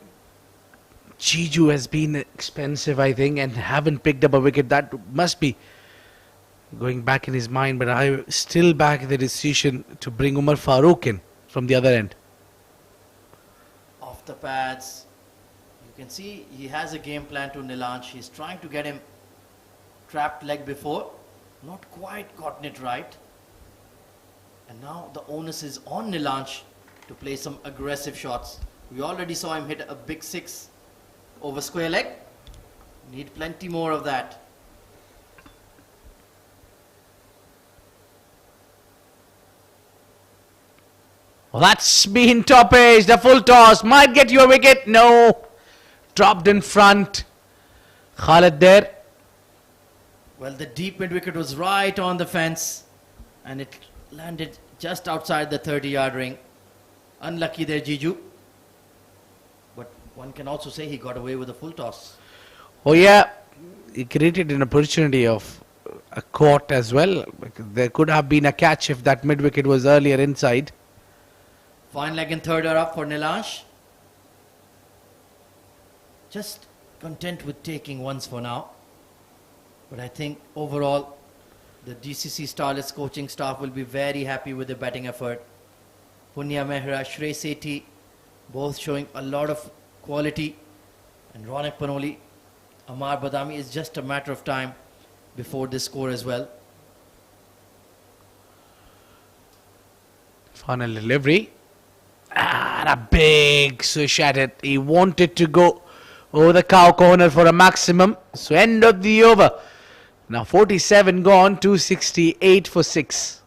[SPEAKER 2] Jiju has been expensive, I think, and haven't picked up a wicket. That must be going back in his mind, but I still back the decision to bring Umar Farooq in from the other end.
[SPEAKER 7] Off the pads. You can see he has a game plan to Nilansh. He's trying to get him trapped leg before. Not quite gotten it right. And now the onus is on Nilansh to play some aggressive shots. We already saw him hit a big 6 over square leg. Need plenty more of that.
[SPEAKER 2] Well, that's been top edge. The full toss might get you a wicket. No. Dropped in front. Khalid there.
[SPEAKER 7] Well, the deep mid wicket was right on the fence and it landed just outside the 30-yard ring. Unlucky there, Jiju. But one can also say he got away with a full toss.
[SPEAKER 2] Oh yeah, he created an opportunity of a caught as well. There could have been a catch if that mid wicket was earlier inside.
[SPEAKER 7] Fine leg and third are up for Nilansh. Just content with taking ones for now. But I think overall, the DCC Starlets coaching staff will be very happy with the batting effort. Punya Mehra, Shrey Sethi, both showing a lot of quality. And Ronak Panoli, Amar Badami, is just a matter of time before this score as well.
[SPEAKER 2] Final delivery. And a big swish at it. He wanted to go over the cow corner for a maximum. So end of the over. Now 47 gone, 268 for 6.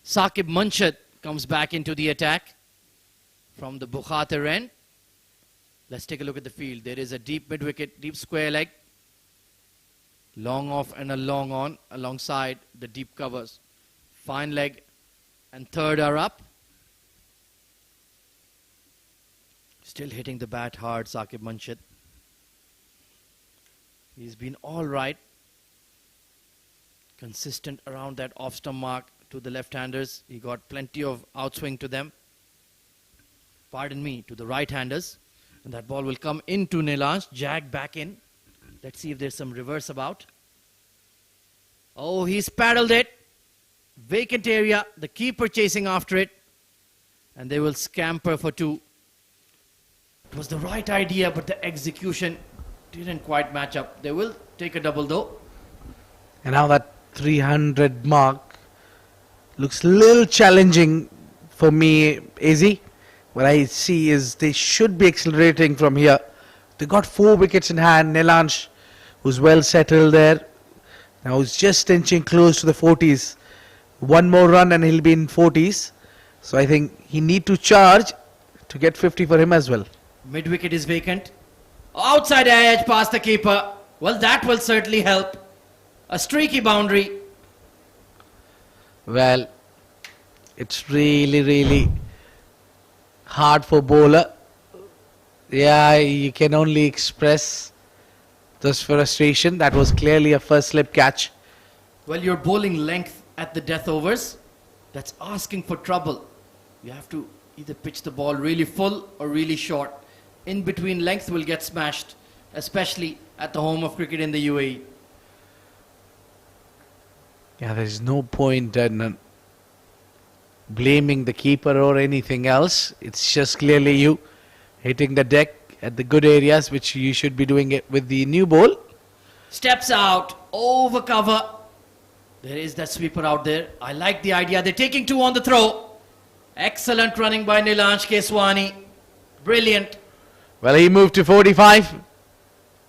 [SPEAKER 7] Saqib Munshid comes back into the attack from the Bukhatir end. Let's take a look at the field. There is a deep mid-wicket, deep square leg. Long off and a long on alongside the deep covers. Fine leg and third are up. Still hitting the bat hard, Saqib Munshid. He's been all right. Consistent around that off-stump mark to the left-handers. He got plenty of outswing to them. Pardon me, to the right-handers. And that ball will come into Nilansh. Jag back in. Let's see if there's some reverse about. Oh, he's paddled it. Vacant area. The keeper chasing after it. And they will scamper for two. It was the right idea, but the execution didn't quite match up. They will take a double though.
[SPEAKER 2] And now that 300 mark looks a little challenging for me, AZ. What I see is they should be accelerating from here. They got 4 wickets in hand. Nilansh, who's well settled there, now he's just inching close to the 40s. One more run and he'll be in 40s. So I think he need to charge to get 50 for him as well.
[SPEAKER 7] Mid-wicket is vacant. Outside edge past the keeper. Well, that will certainly help. A streaky boundary.
[SPEAKER 2] Well, it's really hard for bowler. Yeah, you can only express this frustration. That was clearly a first slip catch.
[SPEAKER 7] Well, you're bowling length at the death overs. That's asking for trouble. You have to either pitch the ball really full or really short. In between length will get smashed, especially at the home of cricket in the UAE.
[SPEAKER 2] Yeah, there's no point in blaming the keeper or anything else. It's just clearly you hitting the deck at the good areas, which you should be doing it with the new ball.
[SPEAKER 7] Steps out, over cover. There is that sweeper out there. I like the idea. They're taking 2 on the throw. Excellent running by Nilansh Keswani. Brilliant.
[SPEAKER 2] Well, he moved to 45.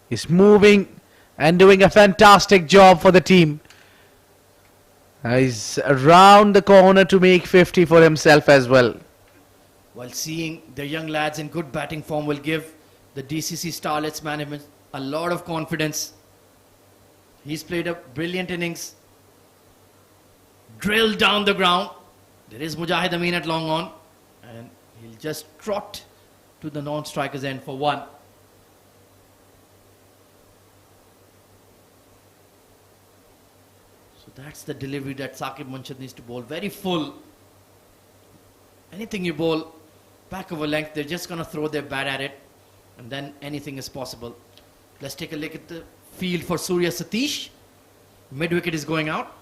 [SPEAKER 2] He's moving and doing a fantastic job for the team. He's around the corner to make 50 for himself as well.
[SPEAKER 7] While seeing the young lads in good batting form will give the DCC Starlets management a lot of confidence. He's played a brilliant innings. Drilled down the ground. There is Mujahid Amin at long on. And he'll just trot to the non-striker's end for 1. That's the delivery that Saqib Munshid needs to bowl. Very full. Anything you bowl back of a length, they're just going to throw their bat at it. And then anything is possible. Let's take a look at the field for Surya Satish. Mid wicket is going out.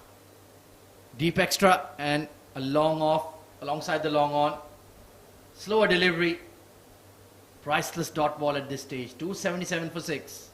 [SPEAKER 7] Deep extra and a long off alongside the long on. Slower delivery. Priceless dot ball at this stage. 277 for 6.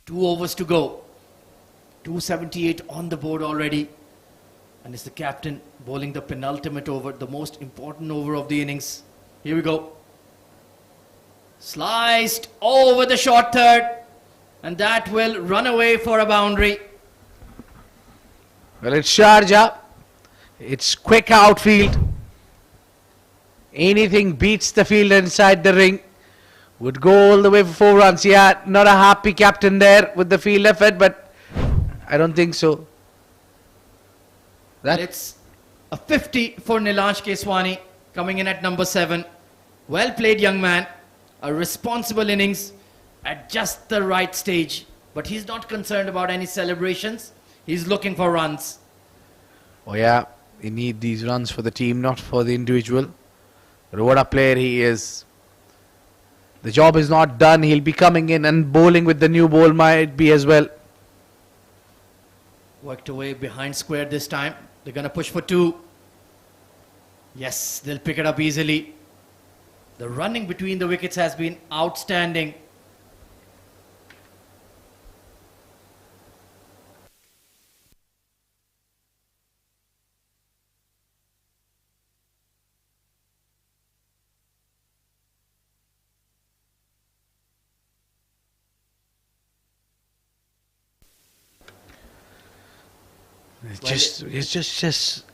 [SPEAKER 7] Two overs to go. 278 on the board already. And it's the captain bowling the penultimate over, the most important over of the innings. Here we go. Sliced over the short third. And that will run away for a boundary.
[SPEAKER 2] Well, it's Sharjah. It's quick outfield. Anything beats the fielder inside the ring. Would go all the way for 4 runs. Yeah, not a happy captain there with the field effort, but I don't think so.
[SPEAKER 7] It's a 50 for Nilansh Keswani coming in at number 7. Well played, young man. A responsible innings at just the right stage. But he's not concerned about any celebrations. He's looking for runs.
[SPEAKER 2] Oh yeah, he need these runs for the team, not for the individual. But what a player he is. The job is not done. He'll be coming in and bowling with the new ball might be as well.
[SPEAKER 7] Worked away behind square this time. They're going to push for 2. Yes, they'll pick it up easily. The running between the wickets has been outstanding.
[SPEAKER 2] It's just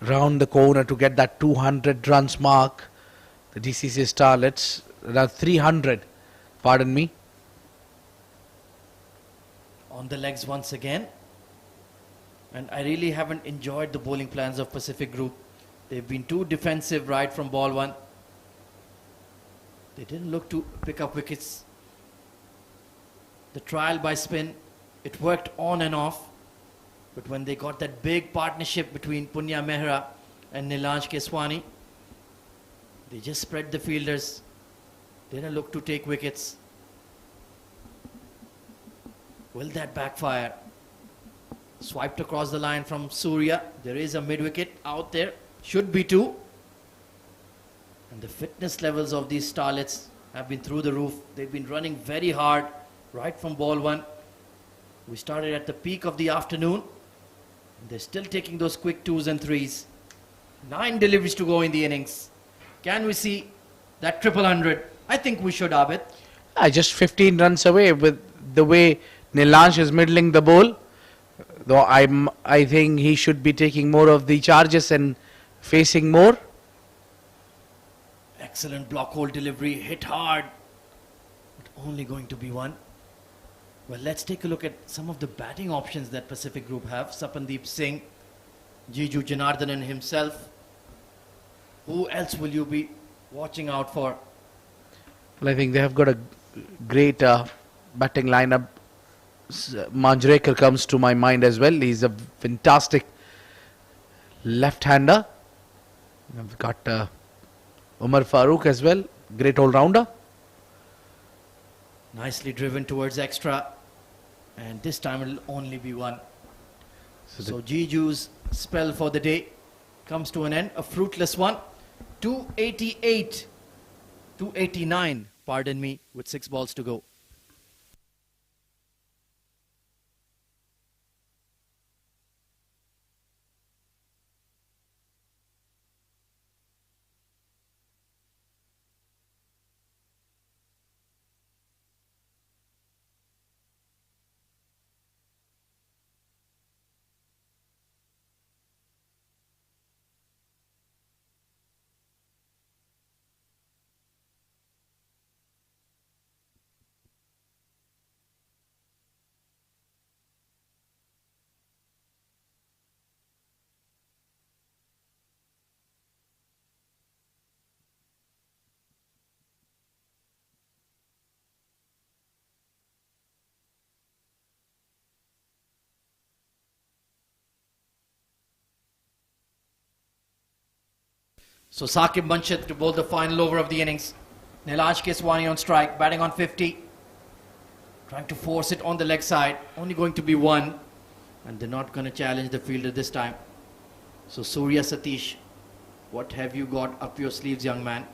[SPEAKER 2] round the corner to get that 200 runs mark. The DCC Starlets, around 300, pardon me.
[SPEAKER 7] On the legs once again. And I really haven't enjoyed the bowling plans of Pacific Group. They've been too defensive right from ball 1. They didn't look to pick up wickets. The trial by spin, it worked on and off. But when they got that big partnership between Punya Mehra and Nilansh Keswani, they just spread the fielders. They didn't look to take wickets. Will that backfire? Swiped across the line from Surya. There is a mid-wicket out there. Should be 2. And the fitness levels of these Starlets have been through the roof. They've been running very hard right from ball 1. We started at the peak of the afternoon. They're still taking those quick 2s and 3s. 9 deliveries to go in the innings. Can we see that 100? I think we should, Abid.
[SPEAKER 2] Just 15 runs away with the way Nilansh is middling the ball. Though I think he should be taking more of the charges and facing more.
[SPEAKER 7] Excellent block hole delivery. Hit hard. But only going to be 1. Well, let's take a look at some of the batting options that Pacific Group have. Sapandeep Singh, Jiju Janardhanan himself. Who else will you be watching out for?
[SPEAKER 2] Well, I think they have got a great batting lineup. Manjrekar comes to my mind as well. He's a fantastic left-hander. We've got Umar Farooq as well. Great all-rounder.
[SPEAKER 7] Nicely driven towards extra. And this time it will only be 1. So Jiju's spell for the day comes to an end. A fruitless one. 289, pardon me, with 6 balls to go. So Saqib Munshid to bowl the final over of the innings. Nilansh Keswani on strike, batting on 50. Trying to force it on the leg side. Only going to be one. And they're not going to challenge the fielder this time. So Surya Satish, what have you got up your sleeves, young man?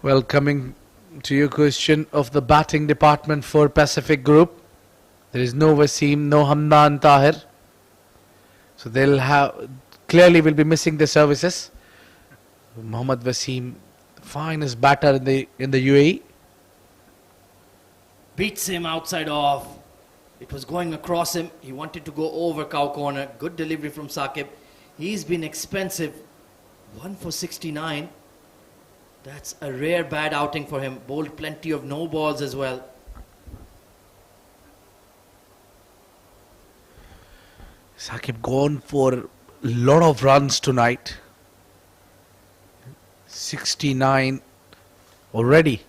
[SPEAKER 2] Well, coming to your question of the batting department for Pacific Group, there is no Wasim, no Hamdan Tahir. So they'll have, clearly will be missing the services. Mohammad Wasim, finest batter in the UAE.
[SPEAKER 7] Beats him outside off. It was going across him. He wanted to go over cow corner. Good delivery from Saqib. He's been expensive. 1 for 69. That's a rare bad outing for him. Bowled plenty of no balls as well.
[SPEAKER 2] Saqib gone for a lot of runs tonight. 69 already.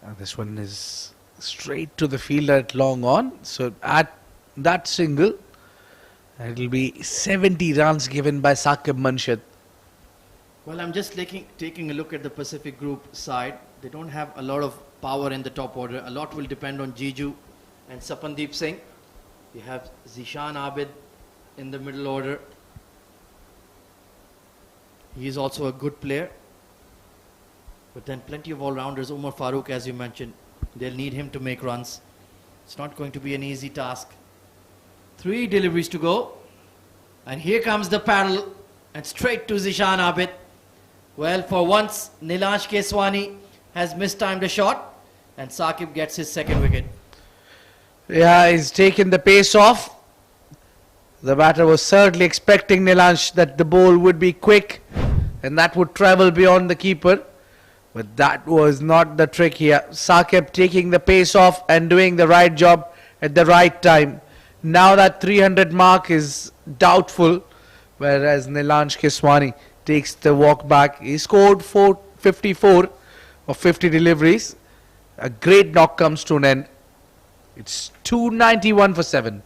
[SPEAKER 2] And this one is straight to the fielder at long on. So at that single, it will be 70 runs given by Saqib Munshid.
[SPEAKER 7] Well, I'm just taking a look at the Pacific Group side. They don't have a lot of power in the top order. A lot will depend on Jiju and Sapandeep Singh. You have Zishan Abid in the middle order. He is also a good player. But then plenty of all-rounders. Umar Farooq, as you mentioned, they'll need him to make runs. It's not going to be an easy task. 3 deliveries to go. And here comes the paddle. And straight to Zishan Abid. Well, for once, Nilansh Keswani has mistimed a shot. And Saqib gets his second wicket.
[SPEAKER 2] Yeah, he's taken the pace off. The batter was certainly expecting Nilansh that the ball would be quick and that would travel beyond the keeper. But that was not the trick here. Saqib taking the pace off and doing the right job at the right time. Now that 300 mark is doubtful, whereas Nilansh Keswani takes the walk back. He scored 454 of 50 deliveries. A great knock comes to an end. It's 291 for 7.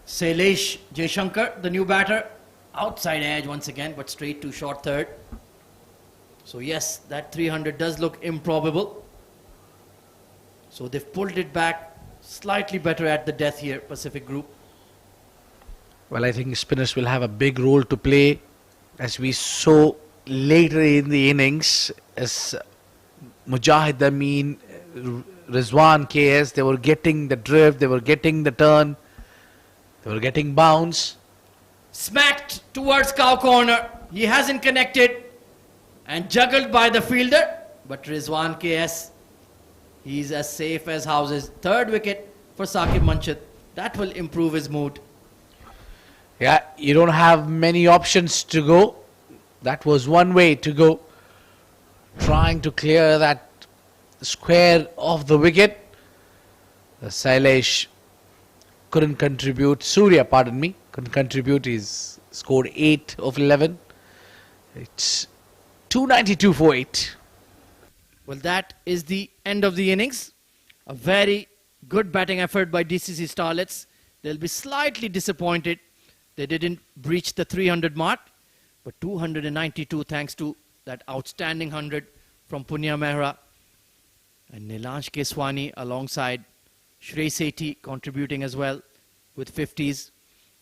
[SPEAKER 7] Sailesh Jaishankar, the new batter, outside edge once again, but straight to short third. So yes, that 300 does look improbable. So they've pulled it back slightly better at the death here, Pacific Group.
[SPEAKER 2] Well, I think spinners will have a big role to play, as we saw later in the innings, as Mujahid Amin, Rizwan KS, they were getting the drift, they were getting the turn, they were getting bounce.
[SPEAKER 7] Smacked towards cow corner. He hasn't connected and juggled by the fielder. But Rizwan KS, he's as safe as houses. Third wicket for Saqib Munshid. That will improve his mood.
[SPEAKER 2] Yeah, you don't have many options to go. That was one way to go. Trying to clear that square of the wicket. The Sailesh couldn't contribute. Surya, pardon me, couldn't contribute. He's scored 8 of 11. It's 292 for 8.
[SPEAKER 7] Well, that is the end of the innings. A very good batting effort by DCC Starlets. They'll be slightly disappointed they didn't breach the 300 mark, but 292 thanks to that outstanding 100 from Punya Mehra. And Nilansh Keswani alongside Shrey Sethi contributing as well with 50s.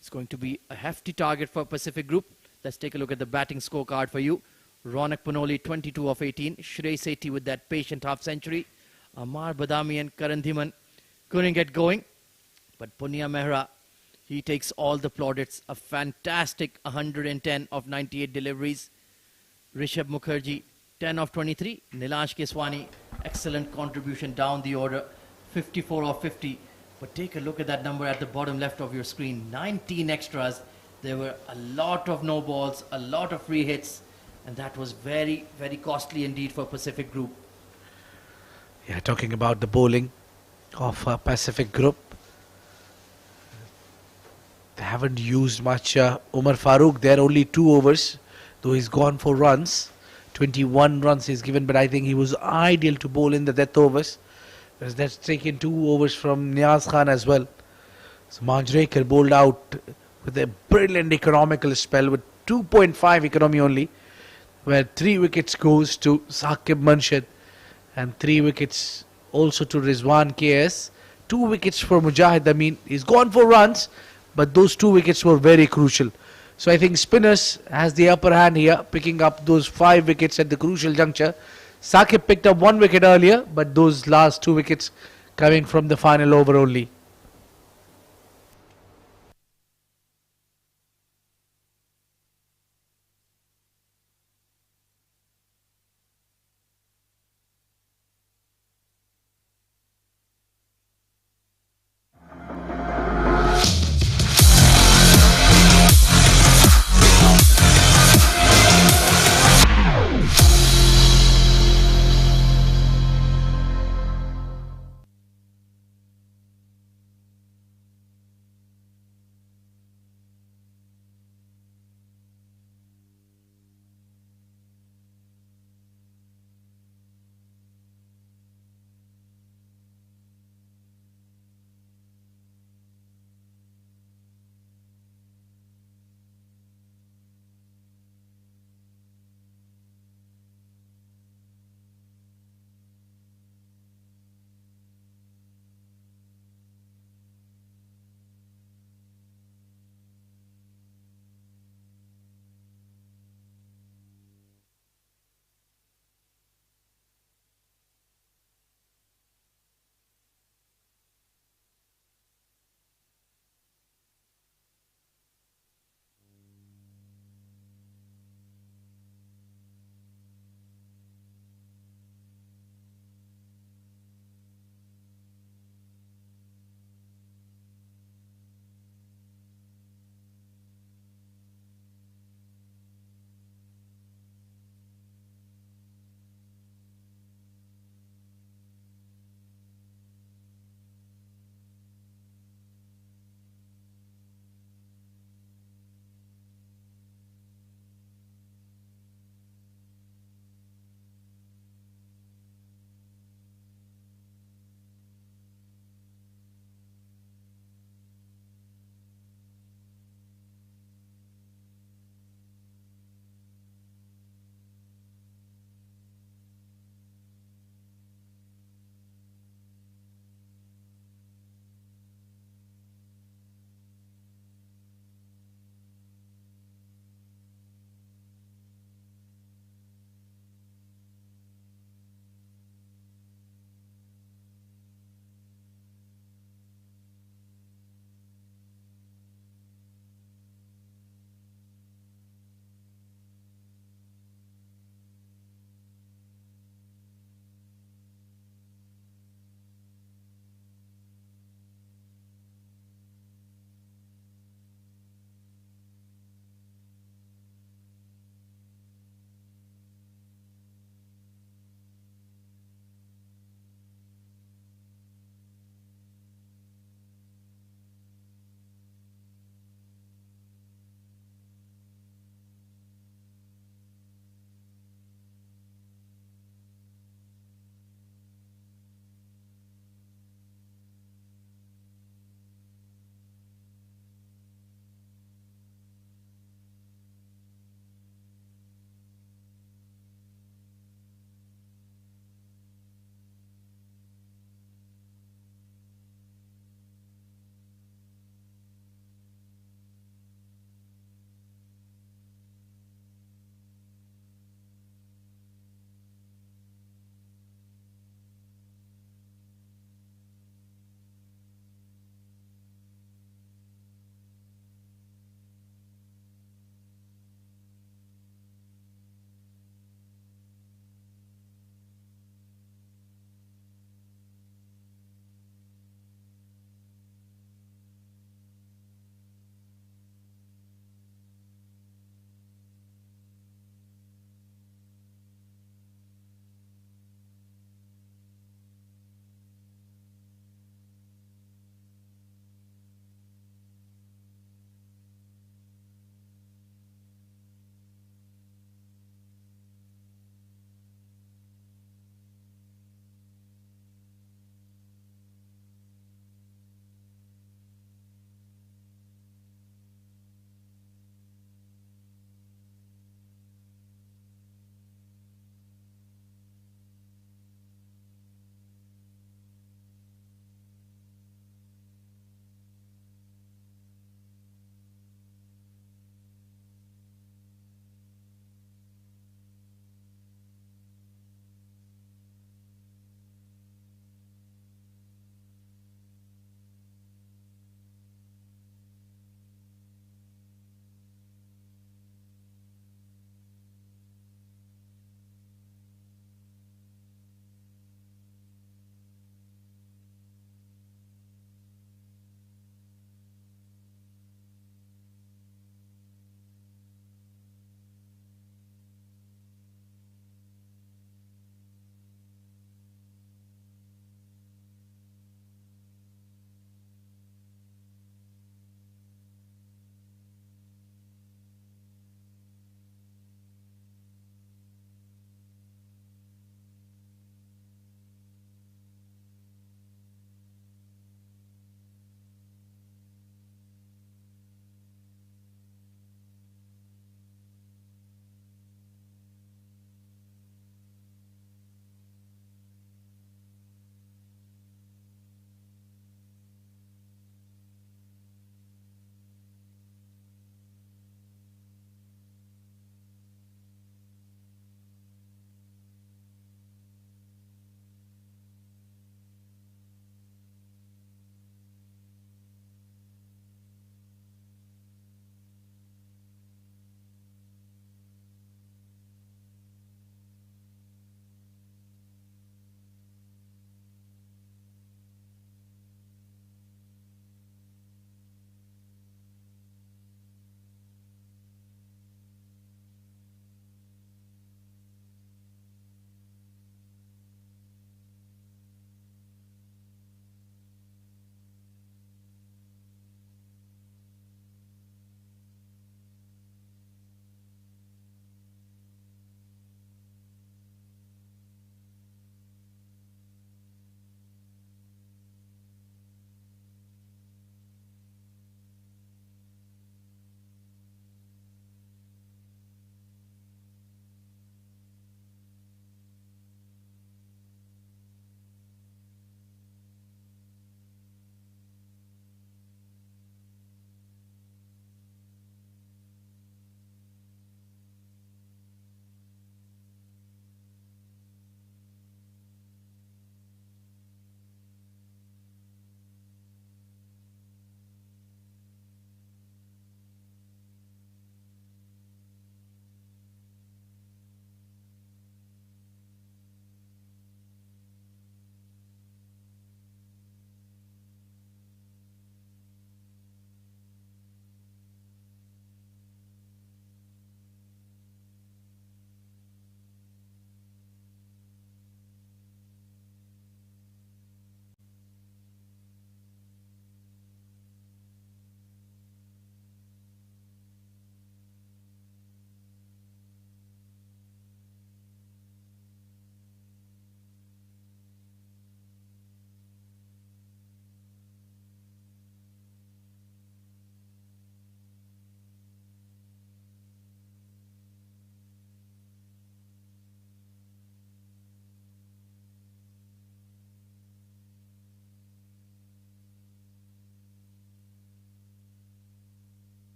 [SPEAKER 7] It's going to be a hefty target for Pacific Group. Let's take a look at the batting scorecard for you. Ronak Panoli 22 of 18. Shrey Sethi with that patient half century. Amar Badami and Karan Dhiman couldn't get going. But Punya Mehra, he takes all the plaudits. A fantastic 110 of 98 deliveries. Rishabh Mukherjee 10 of 23. Nilansh Keswani, excellent contribution down the order. 54 of 50. But take a look at that number at the bottom left of your screen. 19 extras. There were a lot of no balls, a lot of free hits. And that was very, very costly indeed for Pacific Group.
[SPEAKER 2] Yeah, talking about the bowling of Pacific Group. They haven't used much. Umar Farooq, there only 2 overs, though he's gone for runs. 21 runs he's given, but I think he was ideal to bowl in the death overs. Whereas that's taken 2 overs from Niaz Khan as well. So Manjrekar bowled out with a brilliant economical spell with 2.5 economy only, where 3 wickets goes to Saqib Munshid and 3 wickets also to Rizwan KS. 2 wickets for Mujahid Amin. He's gone for runs, but those 2 wickets were very crucial. So I think spinners has the upper hand here, picking up those 5 wickets at the crucial juncture. Saqib picked up 1 wicket earlier, but those last 2 wickets coming from the final over only.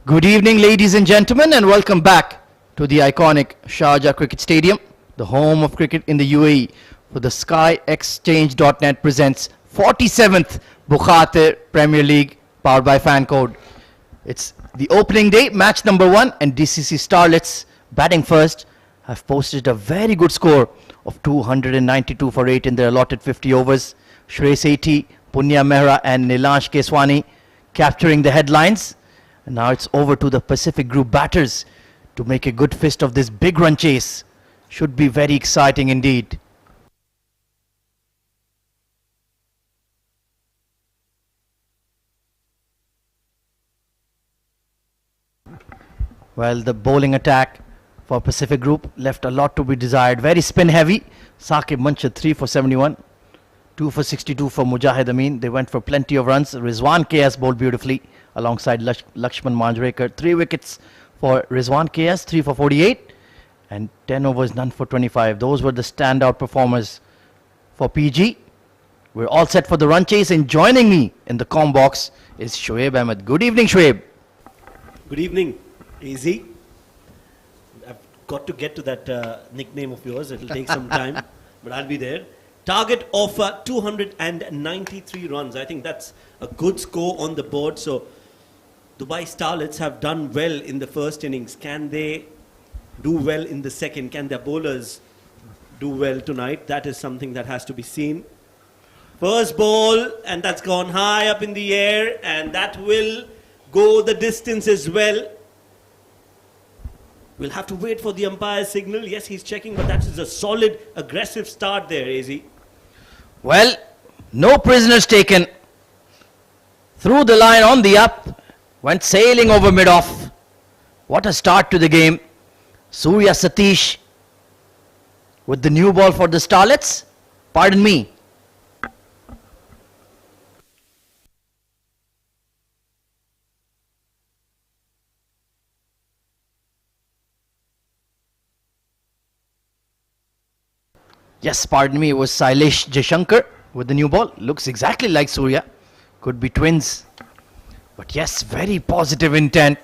[SPEAKER 4] Good evening, ladies and gentlemen, and welcome back to the iconic Sharjah Cricket Stadium, the home of cricket in the UAE, for the SkyExchange.net presents 47th Bukhatir Premier League, powered by FanCode. It's the opening day, match number 1, and DCC Starlets, batting first, have posted a very good score of 292 for 8 in their allotted 50 overs. Shreyas 80, Punya Mehra and Nilansh Keswani capturing the headlines. And now it's over to the Pacific Group batters to make a good fist of this big run chase. Should be very exciting indeed. Well, the bowling attack for Pacific Group left a lot to be desired. Very spin heavy. Saqib Munshid 3 for 71. 2 for 62 for Mujahid Amin. They went for plenty of runs. Rizwan KS bowled beautifully alongside Lakshman Manjrekar. 3 wickets for Rizwan KS, 3 for 48. And 10 overs, none for 25. Those were the standout performers for PG. We're all set for the run chase, and joining me in the comm box is Shoaib Ahmed. Good evening, Shoaib.
[SPEAKER 5] Good evening, Easy. I've got to get to that nickname of yours. It'll take some time, but I'll be there. Target of 293 runs. I think that's a good score on the board. So Dubai Starlets have done well in the first innings. Can they do well in the second? Can their bowlers do well tonight? That is something that has to be seen. First ball, and that's gone high up in the air, and that will go the distance as well. We'll have to wait for the umpire's signal. Yes, he's checking, but that is a solid, aggressive start there, AZ.
[SPEAKER 4] Well, no prisoners taken. Through the line on the up, went sailing over mid-off. What a start to the game. Surya Satish with the new ball for the Starlets. Pardon me. Yes, pardon me, it was Sailesh Jashankar with the new ball. Looks exactly like Surya. Could be twins. But yes, very positive intent.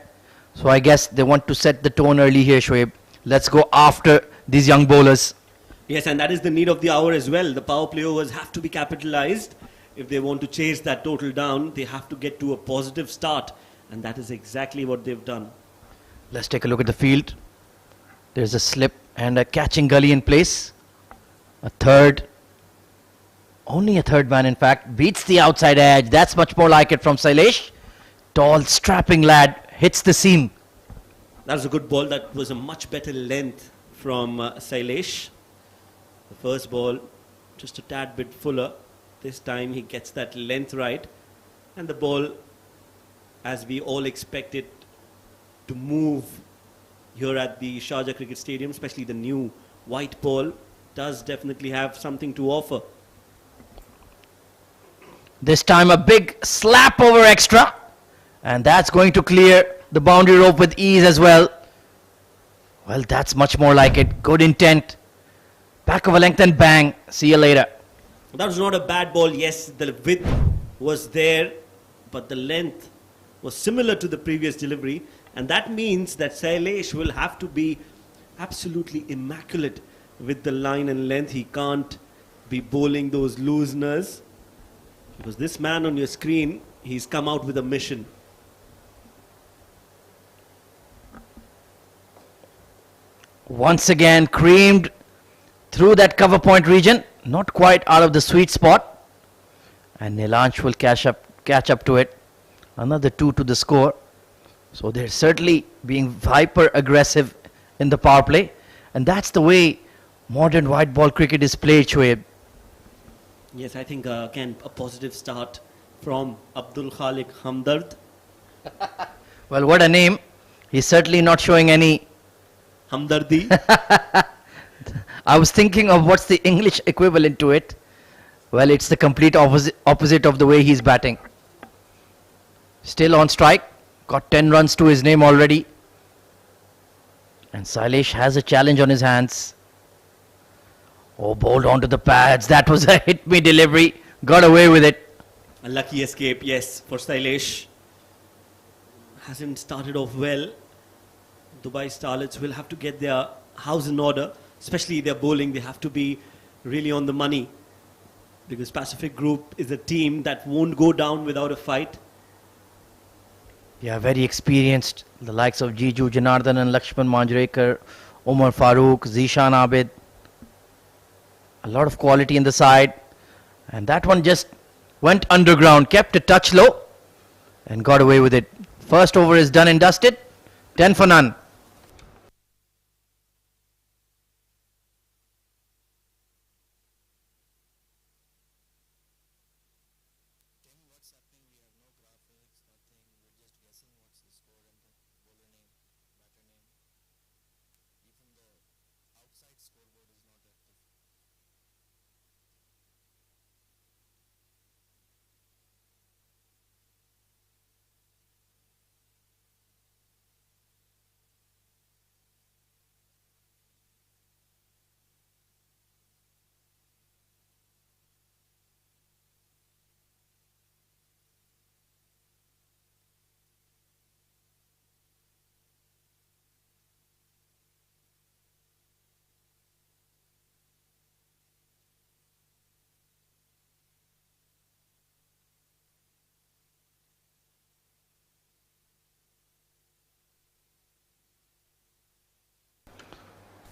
[SPEAKER 4] So I guess they want to set the tone early here, Shoaib. Let's go after these young bowlers.
[SPEAKER 5] Yes, and that is the need of the hour as well. The power play overs have to be capitalized. If they want to chase that total down, they have to get to a positive start. And that is exactly what they've done.
[SPEAKER 4] Let's take a look at the field. There's a slip and a catching gully in place. A third, only a third man in fact, beats the outside edge. That's much more like it from Sailesh. Tall, strapping lad, hits the seam.
[SPEAKER 5] That was a good ball. That was a much better length from Sailesh. The first ball, just a tad bit fuller. This time he gets that length right. And the ball, as we all expect it to move here at the Sharjah Cricket Stadium, especially the new white ball, does definitely have something to offer.
[SPEAKER 4] This time a big slap over extra. And that's going to clear the boundary rope with ease as well. Well, that's much more like it. Good intent. Back of a length and bang. See you later.
[SPEAKER 5] That was not a bad ball. Yes, the width was there, but the length was similar to the previous delivery. And that means that Sailesh will have to be absolutely immaculate with the line and length. He can't be bowling those looseners, because this man on your screen, he's come out with a mission.
[SPEAKER 4] Once again creamed through that cover point region, not quite out of the sweet spot, and Nilansh will catch up to it. Another 2 to the score. So they're certainly being hyper aggressive in the power play, and that's the way modern white ball cricket is played, Shoaib.
[SPEAKER 5] Yes, I think again a positive start from Abdul Khalik Hamdard.
[SPEAKER 4] Well, what a name. He's certainly not showing any.
[SPEAKER 5] Hamdardi.
[SPEAKER 4] I was thinking of what's the English equivalent to it. Well, it's the complete opposite of the way he's batting. Still on strike. Got 10 runs to his name already. And Sailesh has a challenge on his hands. Oh, bowled onto the pads. That was a hit-me delivery. Got away with it.
[SPEAKER 5] A lucky escape, yes, for Sailesh. hasn't started off well. Dubai Starlets will have to get their house in order, especially their bowling. They have to be really on the money, because Pacific Group is a team that won't go down without a fight.
[SPEAKER 4] Yeah, very experienced. The likes of Jiju Janardhan and Lakshman Manjrekar, Umar Farooq, Zishan Abid. A lot of quality in the side. And that one just went underground, kept a touch low and got away with it. First over is done and dusted. 10 for none.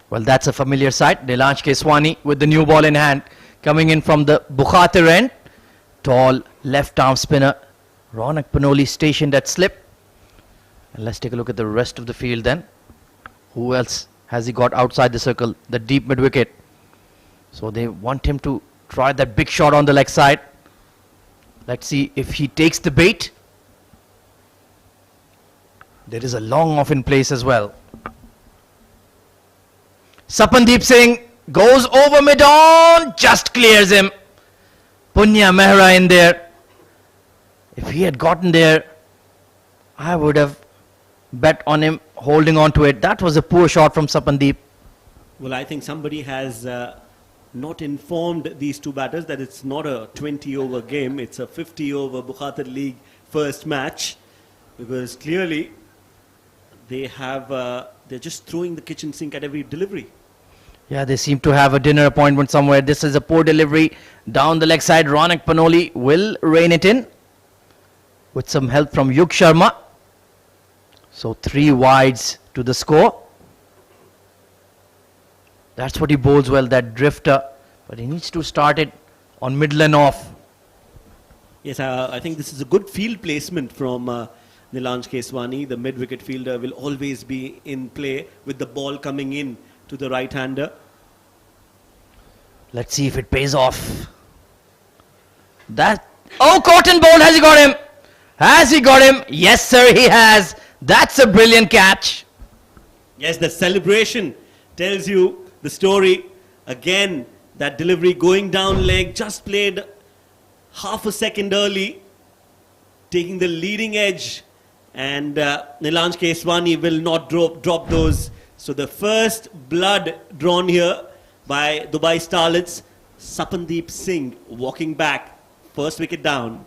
[SPEAKER 4] Well, that's a familiar sight. Nilansh Keswani with the new ball in hand, coming in from the Bukhatir end. Tall left arm spinner. Ronak Panoli stationed at slip. And let's take a look at the rest of the field then. Who else has he got outside the circle? The deep mid wicket. So they want him to try that big shot on the leg side. Let's see if he takes the bait. There is a long off in place as well. Sapandeep Singh goes over mid-on, just clears him. Punya Mehra in there. If he had gotten there, I would have bet on him holding on to it. That was a poor shot from Sapandeep.
[SPEAKER 5] Well, I think somebody has not informed these two batters that it's not a 20-over game. It's a 50-over Bukhatir League first match, because clearly they have they're just throwing the kitchen sink at every delivery.
[SPEAKER 4] Yeah, they seem to have a dinner appointment somewhere. This is a poor delivery down the leg side. Ronak Panoli will rein it in with some help from Yug Sharma. So 3 wides to the score. That's what he bowls well, that drifter. But he needs to start it on middle and off.
[SPEAKER 5] Yes, I think this is a good field placement from Nilansh Keswani. The mid-wicket fielder will always be in play with the ball coming in to the right-hander.
[SPEAKER 4] Let's see if it pays off. Oh, Cotton bowled. Has he got him? Has he got him? Yes, sir, he has. That's a brilliant catch.
[SPEAKER 5] Yes, the celebration tells you the story. Again, that delivery going down leg, just played half a second early, taking the leading edge, and Nilansh Keswani will not drop those. So the first blood drawn here by Dubai Starlets. Sapandeep Singh walking back, first wicket down.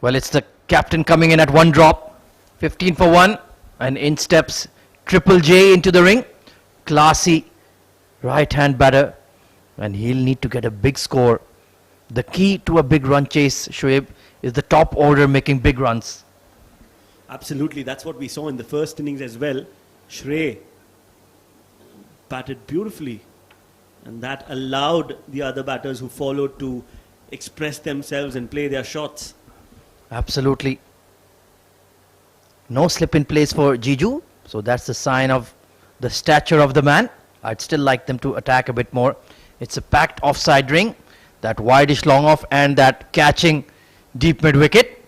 [SPEAKER 4] Well, it's the captain coming in at 1 drop. 15 for 1. And in steps Triple J into the ring. classy right-hand batter, and he'll need to get a big score. The key to a big run chase, Shoaib, is the top order making big runs.
[SPEAKER 5] Absolutely, that's what we saw in the first innings as well. Shrey batted beautifully, and that allowed the other batters who followed to express themselves and play their shots.
[SPEAKER 4] Absolutely. No slip in place for Jiju, so that's the sign of the stature of the man. I'd still like them to attack a bit more. It's a packed offside ring, that wideish long off, and that catching deep mid wicket.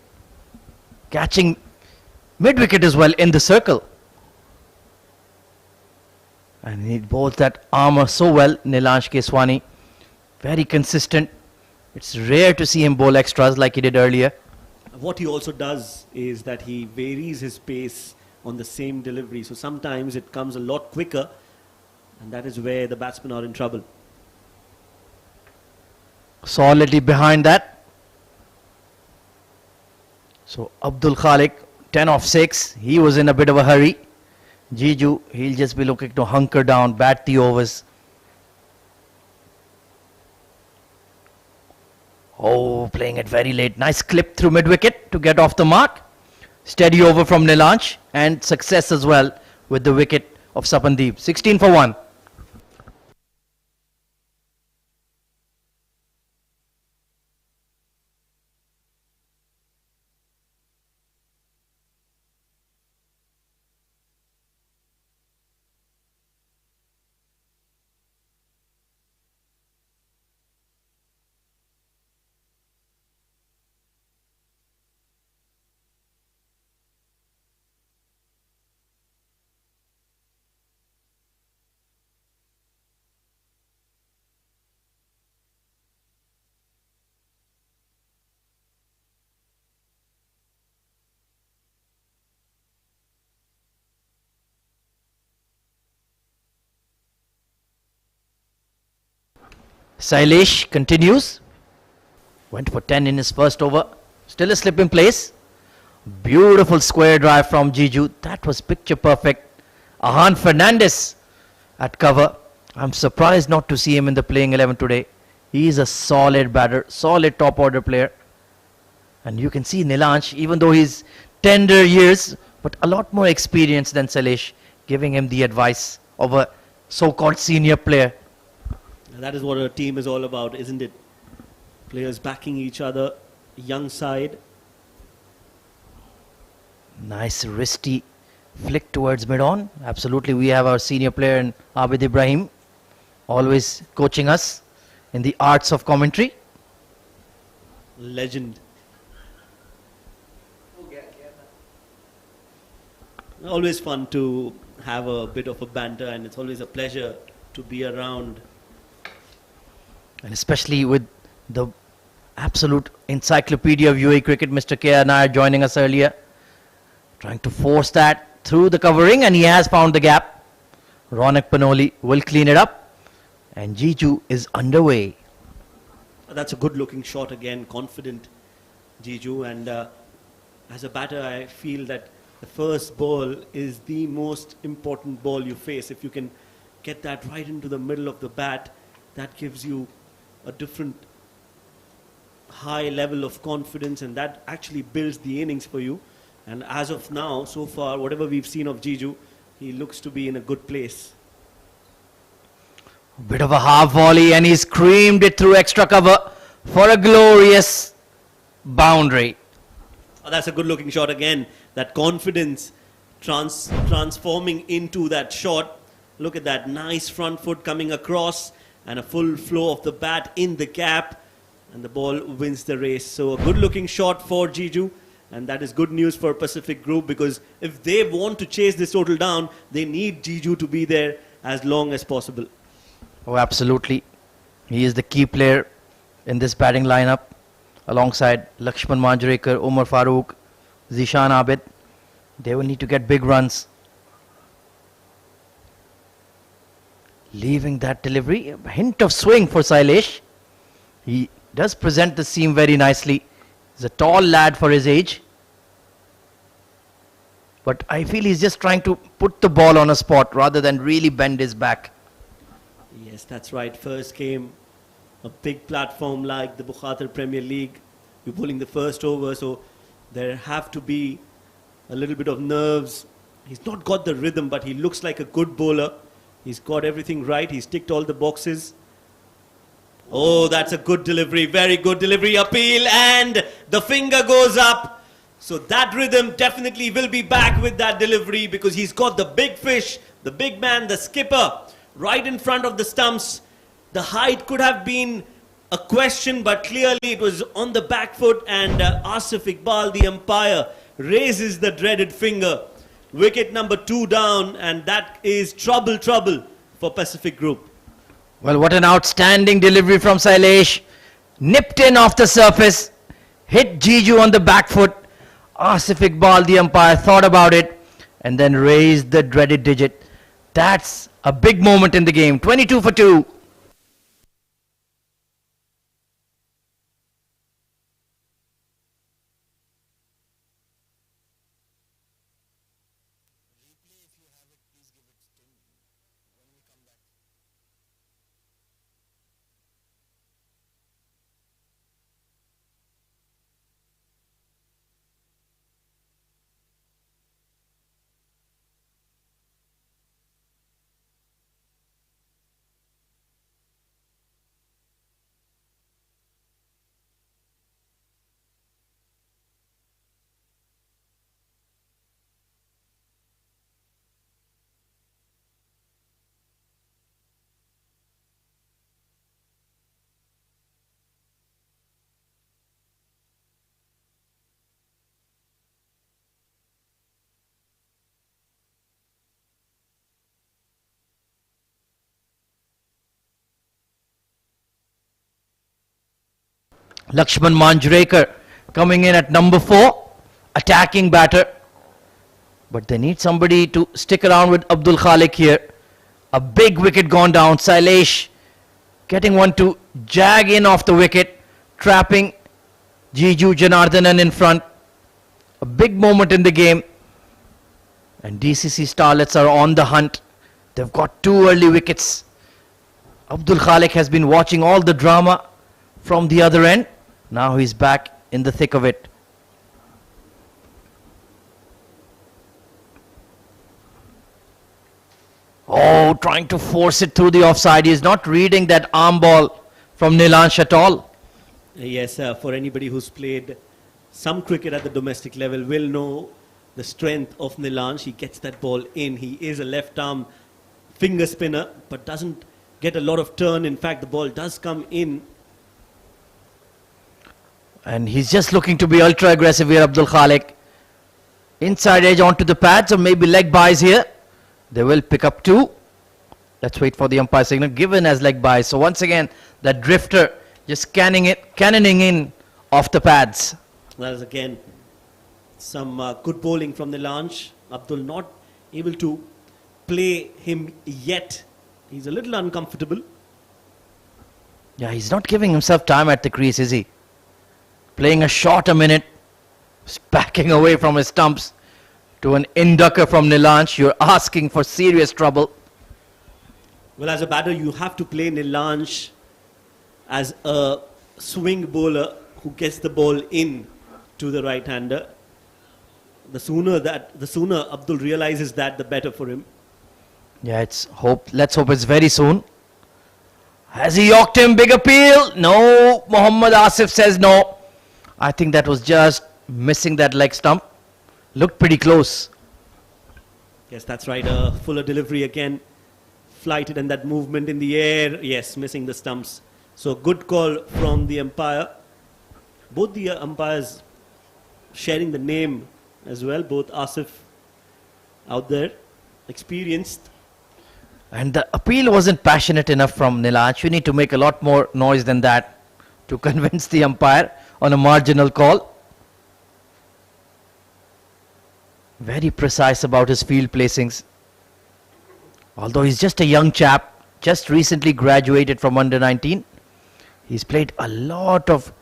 [SPEAKER 4] Catching mid wicket as well in the circle. And he bowls that armour so well, Nilansh Keswani. Very consistent. It's rare to see him bowl extras like he did earlier.
[SPEAKER 5] What he also does is that he varies his pace on the same delivery. So sometimes it comes a lot quicker, and that is where the batsmen are in trouble.
[SPEAKER 4] Solidly behind that. So Abdul Khalik, 10 off 6. He was in a bit of a hurry. Jiju, he'll just be looking to hunker down, bat the overs. Oh, playing it very late. Nice clip through mid-wicket to get off the mark. Steady over from Nilansh, and success as well with the wicket of Sapandeep. 16 for 1. Sailesh continues. Went for 10 in his first over. Still a slip in place. Beautiful square drive from Jiju. That was picture perfect. Ahan Fernandez at cover. I'm surprised not to see him in the playing 11 today. He is a solid batter, solid top order player. And you can see Nilansh, even though he's tender years, but a lot more experience than Sailesh, giving him the advice of a so-called senior player.
[SPEAKER 5] And that is what a team is all about, isn't it? Players backing each other, young side.
[SPEAKER 4] Nice wristy flick towards mid-on. Absolutely, we have our senior player in Abid Ibrahim, always coaching us in the arts of commentary.
[SPEAKER 5] Legend. Always fun to have a bit of a banter, and it's always a pleasure to be around.
[SPEAKER 4] And especially with the absolute encyclopedia of UAE cricket, Mr. K. Nair joining us earlier, trying to force that through the covering, and he has found the gap. Ronak Panoli will clean it up, and Jiju is underway.
[SPEAKER 5] That's a good looking shot again, confident Jiju, and as a batter I feel that the first ball is the most important ball you face. If you can get that right into the middle of the bat, that gives you a different high level of confidence, and that actually builds the innings for you. And as of now, so far, whatever we've seen of Jiju, he looks to be in a good place.
[SPEAKER 4] A bit of a half volley, and he screamed it through extra cover for a glorious boundary.
[SPEAKER 5] Oh, that's a good looking shot again. That confidence transforming into that shot. Look at that nice front foot coming across, and a full flow of the bat in the gap, and the ball wins the race. So a good looking shot for Jiju, and that is good news for Pacific Group, because if they want to chase this total down, they need Jiju to be there as long as possible.
[SPEAKER 4] Oh, absolutely. He is the key player in this batting lineup, alongside Lakshman Manjrekar, Umar Farooq, Zishan Abid. They will need to get big runs. Leaving that delivery, a hint of swing for Sailesh. He does present the seam very nicely. He's a tall lad for his age. But I feel he's just trying to put the ball on a spot rather than really bend his back.
[SPEAKER 5] Yes, that's right. First game, a big platform like the Bukhatir Premier League. You're bowling the first over, so there have to be a little bit of nerves. He's not got the rhythm, but he looks like a good bowler. He's got everything right. He's ticked all the boxes. Oh, that's a good delivery. Very good delivery. Appeal, and the finger goes up. So that rhythm definitely will be back with that delivery, because he's got the big fish, the big man, the skipper, right in front of the stumps. The height could have been a question, but clearly it was on the back foot, and Asif Iqbal, the umpire, raises the dreaded finger. Wicket number 2 down, and that is trouble for Pacific Group.
[SPEAKER 4] Well, what an outstanding delivery from Sailesh. Nipped in off the surface, hit Jiju on the back foot. Asif Iqbal, the umpire, thought about it and then raised the dreaded digit. That's a big moment in the game. 22 for 2. Lakshman Manjrekar coming in at number 4, attacking batter. But they need somebody to stick around with Abdul Khalik here. A big wicket gone down. Sailesh getting one to jag in off the wicket, trapping Jiju Janardhanan in front. A big moment in the game. And DCC Starlets are on the hunt. They've got 2 early wickets. Abdul Khalik has been watching all the drama from the other end. Now he's back in the thick of it. Oh, trying to force it through the offside. He's not reading that arm ball from Nilansh at all.
[SPEAKER 5] Yes, for anybody who's played some cricket at the domestic level will know the strength of Nilansh. He gets that ball in. He is a left arm finger spinner, but doesn't get a lot of turn. In fact, the ball does come in.
[SPEAKER 4] And he's just looking to be ultra aggressive here, Abdul Khalik. Inside edge onto the pads, or maybe leg buys here. They will pick up 2. Let's wait for the umpire signal. Given as leg buys. So once again, that drifter just cannoning in off the pads.
[SPEAKER 5] That is again some good bowling from the launch. Abdul not able to play him yet. He's a little uncomfortable.
[SPEAKER 4] Yeah, he's not giving himself time at the crease, is he? Playing a shot a minute, backing away from his stumps to an inducker from Nilansh. You're asking for serious trouble.
[SPEAKER 5] Well, as a batter, you have to play Nilansh as a swing bowler who gets the ball in to the right-hander. The sooner Abdul realizes that, the better for him.
[SPEAKER 4] Yeah, let's hope it's very soon. Has he yorked him? Big appeal? No. Muhammad Asif says no. I think that was just missing that leg stump. Looked pretty close.
[SPEAKER 5] Yes, that's right. A fuller delivery again. Flighted, and that movement in the air. Yes, missing the stumps. So good call from the umpire. Both the umpires sharing the name as well. Both Asif out there, experienced.
[SPEAKER 4] And the appeal wasn't passionate enough from Nilansh. You need to make a lot more noise than that to convince the umpire on a marginal call. Very precise about his field placings. Although he's just a young chap, just recently graduated from under 19. He's played a lot of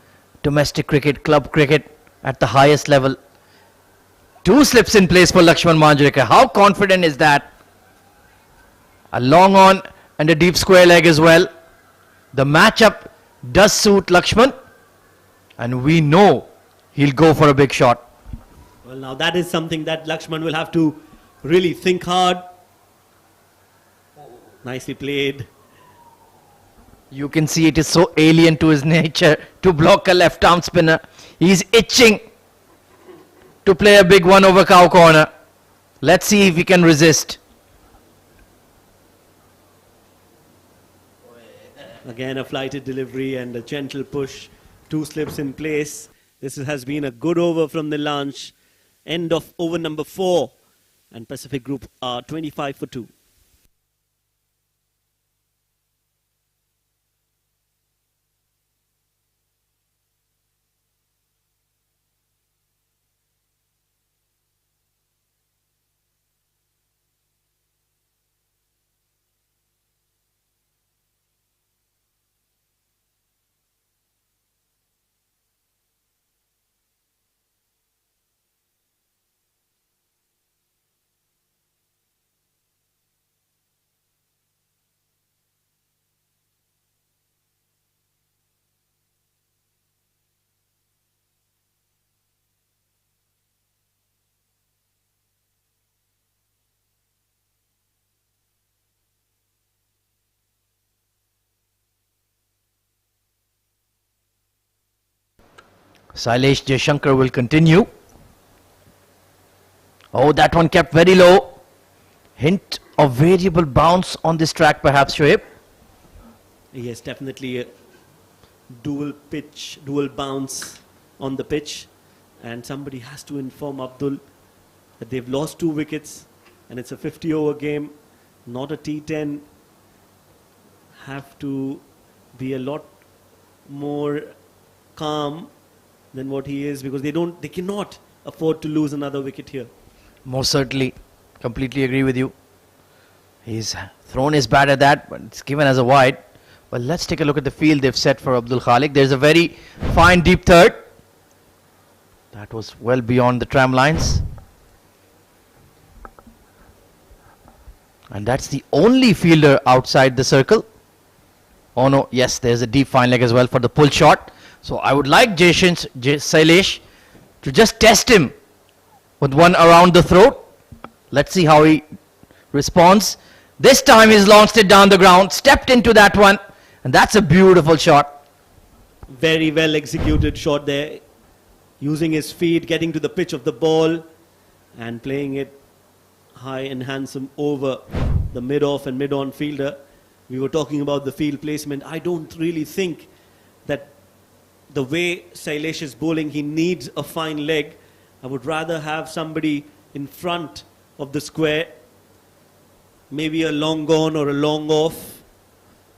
[SPEAKER 4] domestic cricket, club cricket at the highest level. Two slips in place for Lakshman Manjrekar. How confident is that? A long on and a deep square leg as well. The matchup does suit Lakshman, and we know he'll go for a big shot.
[SPEAKER 5] Well, now that is something that Lakshman will have to really think hard. Nicely played.
[SPEAKER 4] You can see it is so alien to his nature to block a left arm spinner. He's itching to play a big one over cow corner. Let's see if he can resist.
[SPEAKER 5] Again, a flighted delivery and a gentle push. Two slips in place. This has been a good over from the launch. End of over number 4. And Pacific Group are 25 for 2.
[SPEAKER 4] Sailesh Jaishankar will continue. Oh, that one kept very low. Hint of variable bounce on this track perhaps, Shoaib.
[SPEAKER 5] Yes, definitely a dual pitch, dual bounce on the pitch. And somebody has to inform Abdul that they've lost 2 wickets and it's a 50 over game, not a T10. Have to be a lot more calm than what he is, because they cannot afford to lose another wicket here.
[SPEAKER 4] Most certainly. Completely agree with you. He's thrown his bat at that, but it's given as a wide. Well, let's take a look at the field they've set for Abdul Khalik. There's a very fine deep third. That was well beyond the tram lines. And that's the only fielder outside the circle. Oh no, yes, there's a deep fine leg as well for the pull shot. So I would like Sailesh to just test him with one around the throat. Let's see how he responds. This time he's launched it down the ground, stepped into that one, and that's a beautiful shot.
[SPEAKER 5] Very well executed shot there. Using his feet, getting to the pitch of the ball and playing it high and handsome over the mid-off and mid-on fielder. We were talking about the field placement. I don't really think that the way Sailesh is bowling, he needs a fine leg. I would rather have somebody in front of the square, maybe a long on or a long off,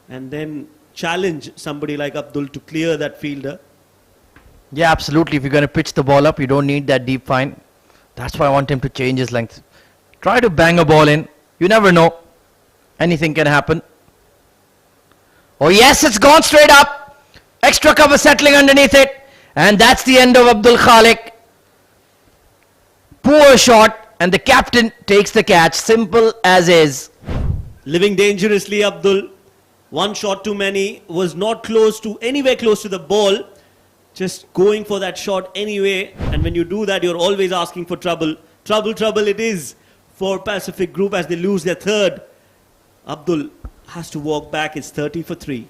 [SPEAKER 5] and then challenge somebody like Abdul to clear that fielder.
[SPEAKER 4] Yeah, absolutely. If you're going to pitch the ball up, you don't need that deep fine. That's why I want him to change his length. Try to bang a ball in. You never know. Anything can happen. Oh yes, it's gone straight up. Extra cover settling underneath it. And that's the end of Abdul Khalik. Poor shot. And the captain takes the catch. Simple as is.
[SPEAKER 5] Living dangerously, Abdul. One shot too many. Was not close to, anywhere close to the ball. Just going for that shot anyway. And when you do that, you're always asking for trouble. Trouble it is for Pacific Group as they lose their third. Abdul has to walk back. It's 30 for 3.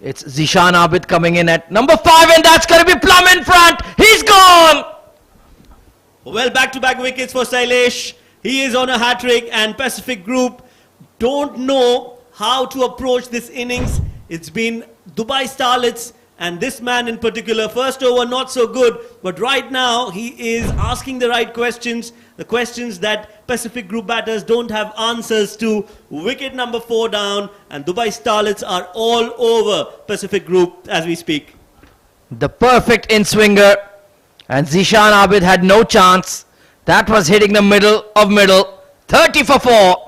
[SPEAKER 4] It's Zishan Abid coming in at number 5, and that's going to be plumb in front. He's gone.
[SPEAKER 5] Well, back-to-back wickets for Sailesh. He is on a hat-trick, and Pacific Group don't know how to approach this innings. It's been Dubai Starlets, and this man in particular, first over not so good, but right now he is asking the right questions, the questions that Pacific Group batters don't have answers to. Wicket number 4 down, and Dubai Starlets are all over Pacific Group as we speak.
[SPEAKER 4] The perfect in-swinger, and Zishan Abid had no chance. That was hitting the middle of middle. 30 for 4.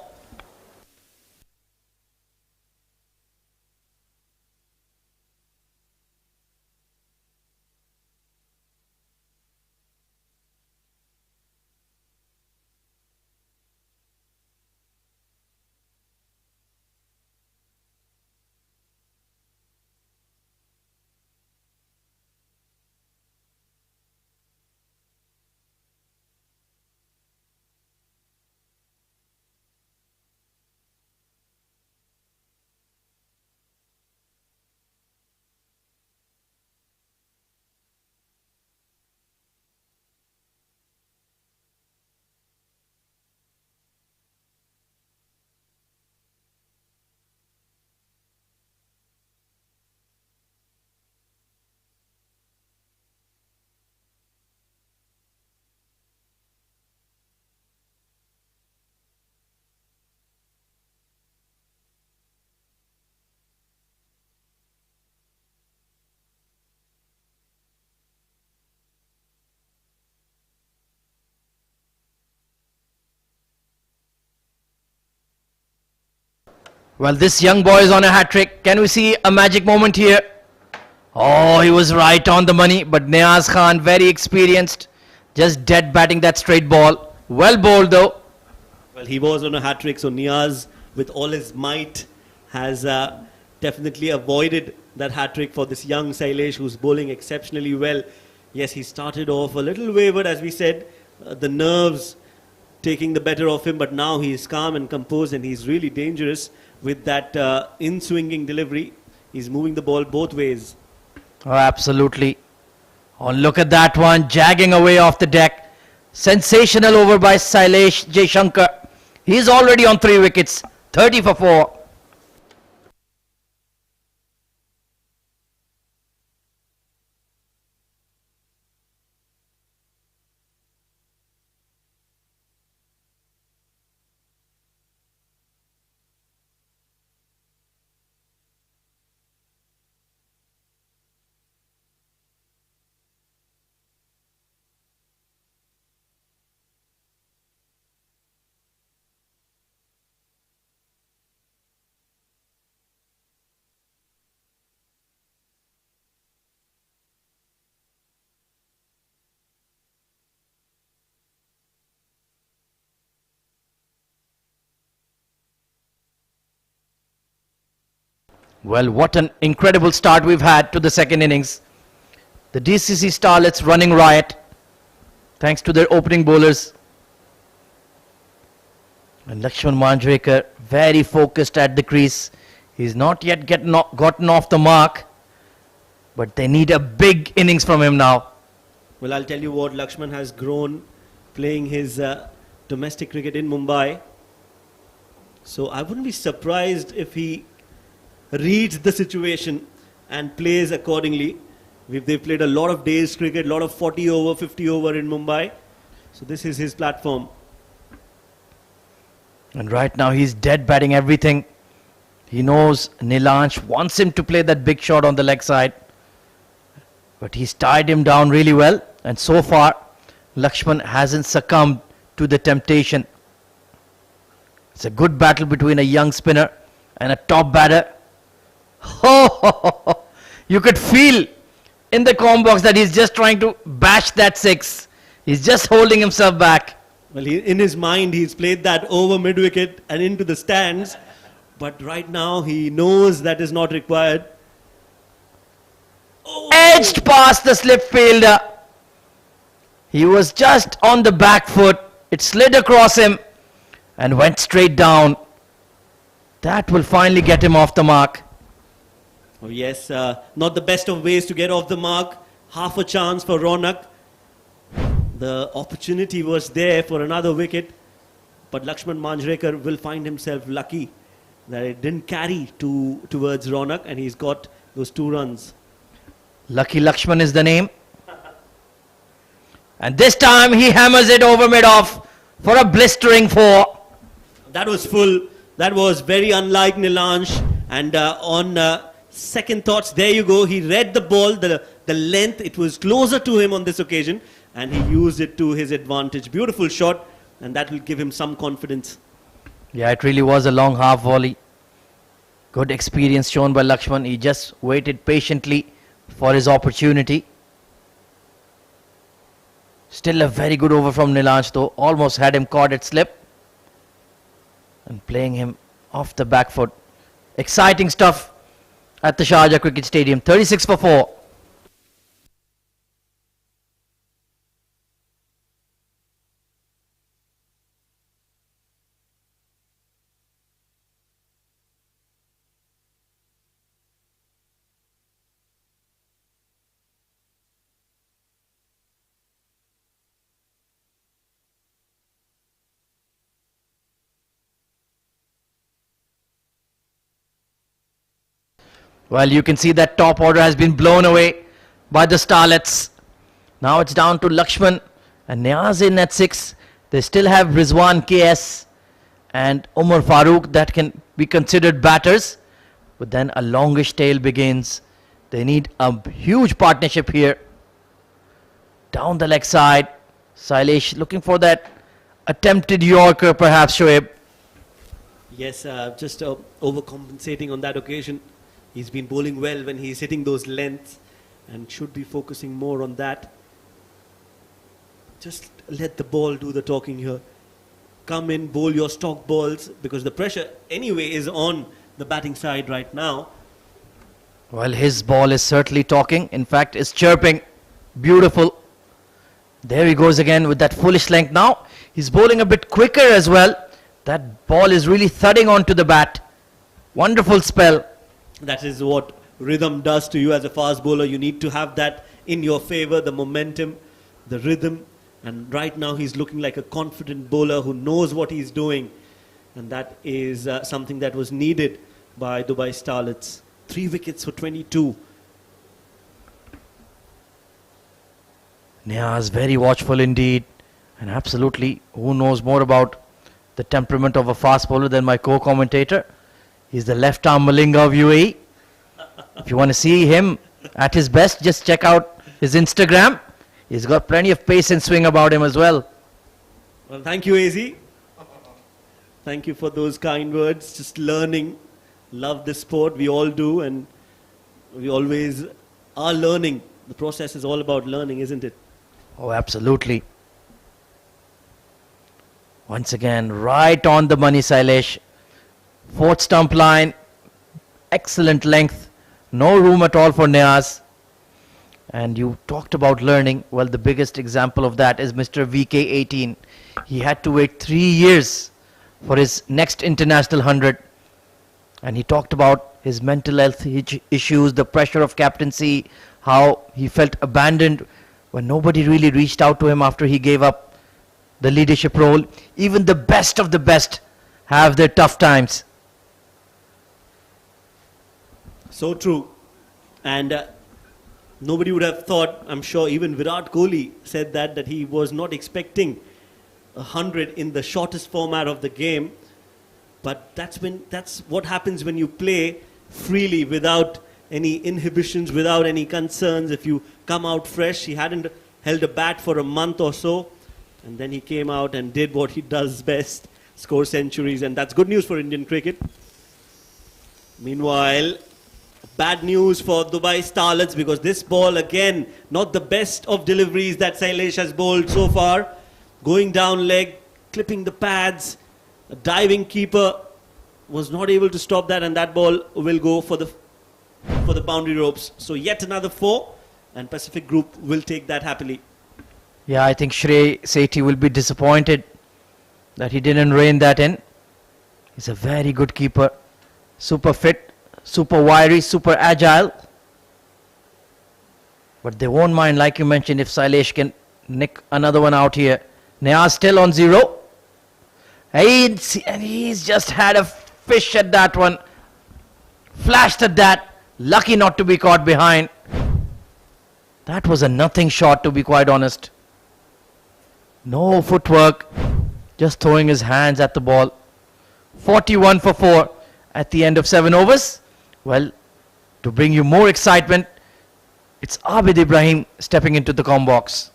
[SPEAKER 4] Well, this young boy is on a hat-trick. Can we see a magic moment here? Oh, he was right on the money, but Niaz Khan, very experienced, just dead batting that straight ball. Well bowled though.
[SPEAKER 5] Well, he was on a hat-trick, so Niaz, with all his might, has definitely avoided that hat-trick for this young Sailesh, who's bowling exceptionally well. Yes, he started off a little wavered, as we said, the nerves taking the better of him, but now he is calm and composed, and he's really dangerous with that in-swinging delivery. He's moving the ball both ways.
[SPEAKER 4] Oh, absolutely. Oh, look at that one, jagging away off the deck. Sensational over by Sailesh Jaishankar. He's already on 3 wickets, 30 for 4. Well, what an incredible start we've had to the second innings. The DCC Starlets running riot, thanks to their opening bowlers. And Lakshman Manjrekar, very focused at the crease. He's not yet gotten off the mark, but they need a big innings from him now.
[SPEAKER 5] Well, I'll tell you what, Lakshman has grown playing his domestic cricket in Mumbai. So I wouldn't be surprised if he reads the situation and plays accordingly. They've played a lot of days cricket, a lot of 40 over, 50 over in Mumbai. So this is his platform.
[SPEAKER 4] And right now he's dead batting everything. He knows Nilansh wants him to play that big shot on the leg side. But he's tied him down really well. And so far, Lakshman hasn't succumbed to the temptation. It's a good battle between a young spinner and a top batter. Oh, you could feel in the com box that he's just trying to bash that 6. He's just holding himself back.
[SPEAKER 5] Well, in his mind, he's played that over mid-wicket and into the stands. But right now, he knows that is not required. Oh.
[SPEAKER 4] Edged past the slip fielder. He was just on the back foot. It slid across him and went straight down. That will finally get him off the mark.
[SPEAKER 5] Oh yes, not the best of ways to get off the mark. Half a chance for Ronak. The opportunity was there for another wicket, but Lakshman Manjrekar will find himself lucky that it didn't carry towards Ronak, and he's got those 2 runs.
[SPEAKER 4] Lucky Lakshman is the name. And this time he hammers it over mid-off for a blistering 4.
[SPEAKER 5] That was full. That was very unlike Nilansh. And on second thoughts, there you go. He read the ball, the length. It was closer to him on this occasion, and he used it to his advantage. Beautiful shot, and that will give him some confidence.
[SPEAKER 4] Yeah, it really was a long half volley. Good experience shown by Lakshman. He just waited patiently for his opportunity. Still a very good over from Nilansh though. Almost had him caught at slip. And playing him off the back foot. Exciting stuff at the Sharjah Cricket Stadium. 36 for 4. Well, you can see that top order has been blown away by the Starlets. Now it's down to Lakshman and Niaz in at 6. They still have Rizwan KS and Umar Farooq that can be considered batters. But then a longish tail begins. They need a huge partnership here. Down the leg side. Sailesh looking for that attempted Yorker perhaps, Shoaib.
[SPEAKER 5] Yes, just overcompensating on that occasion. He's been bowling well when he's hitting those lengths and should be focusing more on that. Just let the ball do the talking here. Come in, bowl your stock balls, because the pressure anyway is on the batting side right now.
[SPEAKER 4] Well, his ball is certainly talking. In fact, it's chirping. Beautiful. There he goes again with that foolish length now. He's bowling a bit quicker as well. That ball is really thudding onto the bat. Wonderful spell.
[SPEAKER 5] That is what rhythm does to you as a fast bowler. You need to have that in your favor, the momentum, the rhythm. And right now he's looking like a confident bowler who knows what he's doing. And that is something that was needed by Dubai Starlets. 3 wickets for 22.
[SPEAKER 4] Niaz very watchful indeed. And absolutely, who knows more about the temperament of a fast bowler than my co-commentator. He's the left arm Malinga of UAE. If you want to see him at his best, just check out his Instagram. He's got plenty of pace and swing about him as well.
[SPEAKER 5] Well, thank you, AZ. Thank you for those kind words. Just learning. Love this sport. We all do, and we always are learning. The process is all about learning, isn't it?
[SPEAKER 4] Oh, absolutely. Once again, right on the money, Sailesh. 4th stump line. Excellent length. No room at all for Niaz. And you talked about learning. Well, the biggest example of that is Mr. VK18. He had to wait 3 years for his next international 100. And he talked about his mental health issues, the pressure of captaincy, how he felt abandoned when nobody really reached out to him after he gave up the leadership role. Even the best of the best have their tough times.
[SPEAKER 5] So true. And nobody would have thought, I'm sure even Virat Kohli said that he was not expecting 100 in the shortest format of the game. But that's what happens when you play freely without any inhibitions, without any concerns. If you come out fresh, he hadn't held a bat for a month or so. And then he came out and did what he does best, score centuries. And that's good news for Indian cricket. Meanwhile, bad news for Dubai Starlets, because this ball, again, not the best of deliveries that Sailesh has bowled so far. Going down leg, clipping the pads. A diving keeper was not able to stop that, and that ball will go for the boundary ropes. So yet another 4, and Pacific Group will take that happily.
[SPEAKER 4] Yeah, I think Shrey Sethi will be disappointed that he didn't rein that in. He's a very good keeper. Super fit, super wiry, super agile. But they won't mind, like you mentioned, if Sailesh can nick another one out here. Niaz still on 0. And he's just had a fish at that one. Flashed at that. Lucky not to be caught behind. That was a nothing shot, to be quite honest. No footwork. Just throwing his hands at the ball. 41 for 4 at the end of 7 overs. Well, to bring you more excitement, it's Abid Ibrahim stepping into the comm box.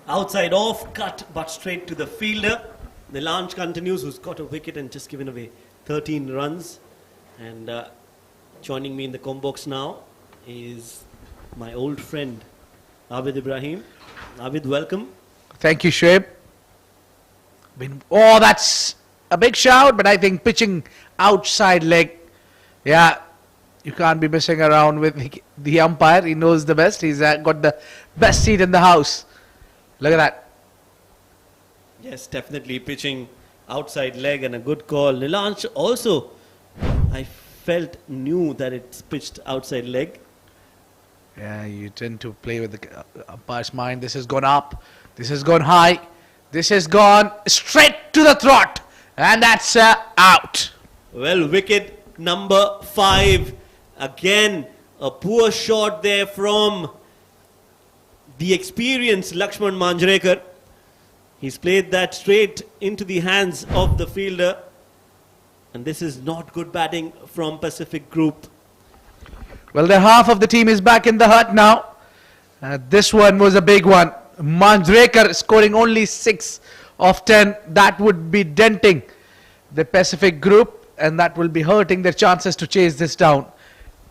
[SPEAKER 5] Outside off, cut but straight to the fielder. The launch continues, who's got a wicket and just given away 13 runs. And joining me in the comm box now is my old friend Abid Ibrahim. Abid, welcome.
[SPEAKER 2] Thank you, Shoaib. Oh, that's a big shout, but I think pitching outside leg, yeah, you can't be messing around with the umpire. He knows the best. He's got the best seat in the house. Look at that.
[SPEAKER 5] Yes, definitely pitching outside leg and a good call. Nilansh also, I felt, knew that it's pitched outside leg.
[SPEAKER 2] Yeah, you tend to play with the umpire's mind. This has gone up. This has gone high. This has gone straight to the throat. And that's out.
[SPEAKER 5] Well, wicket number 5. Again, a poor shot there from the experienced Lakshman Manjrekar. He's played that straight into the hands of the fielder. And this is not good batting from Pacific Group.
[SPEAKER 2] Well, the half of the team is back in the hut now. This one was a big one. Manjrekar scoring only 6 of 10. That would be denting the Pacific Group, and that will be hurting their chances to chase this down.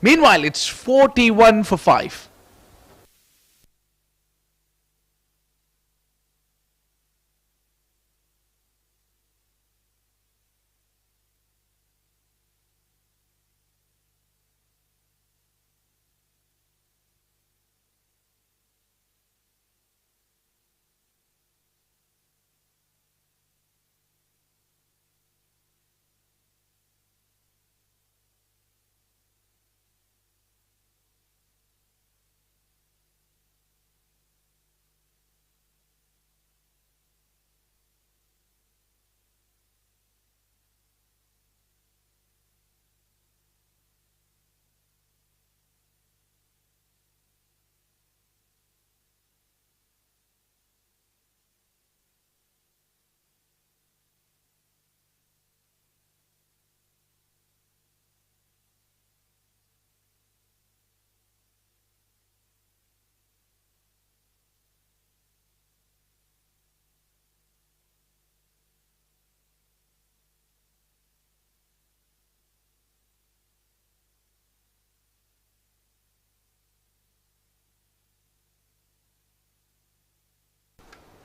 [SPEAKER 2] Meanwhile, it's 41 for 5.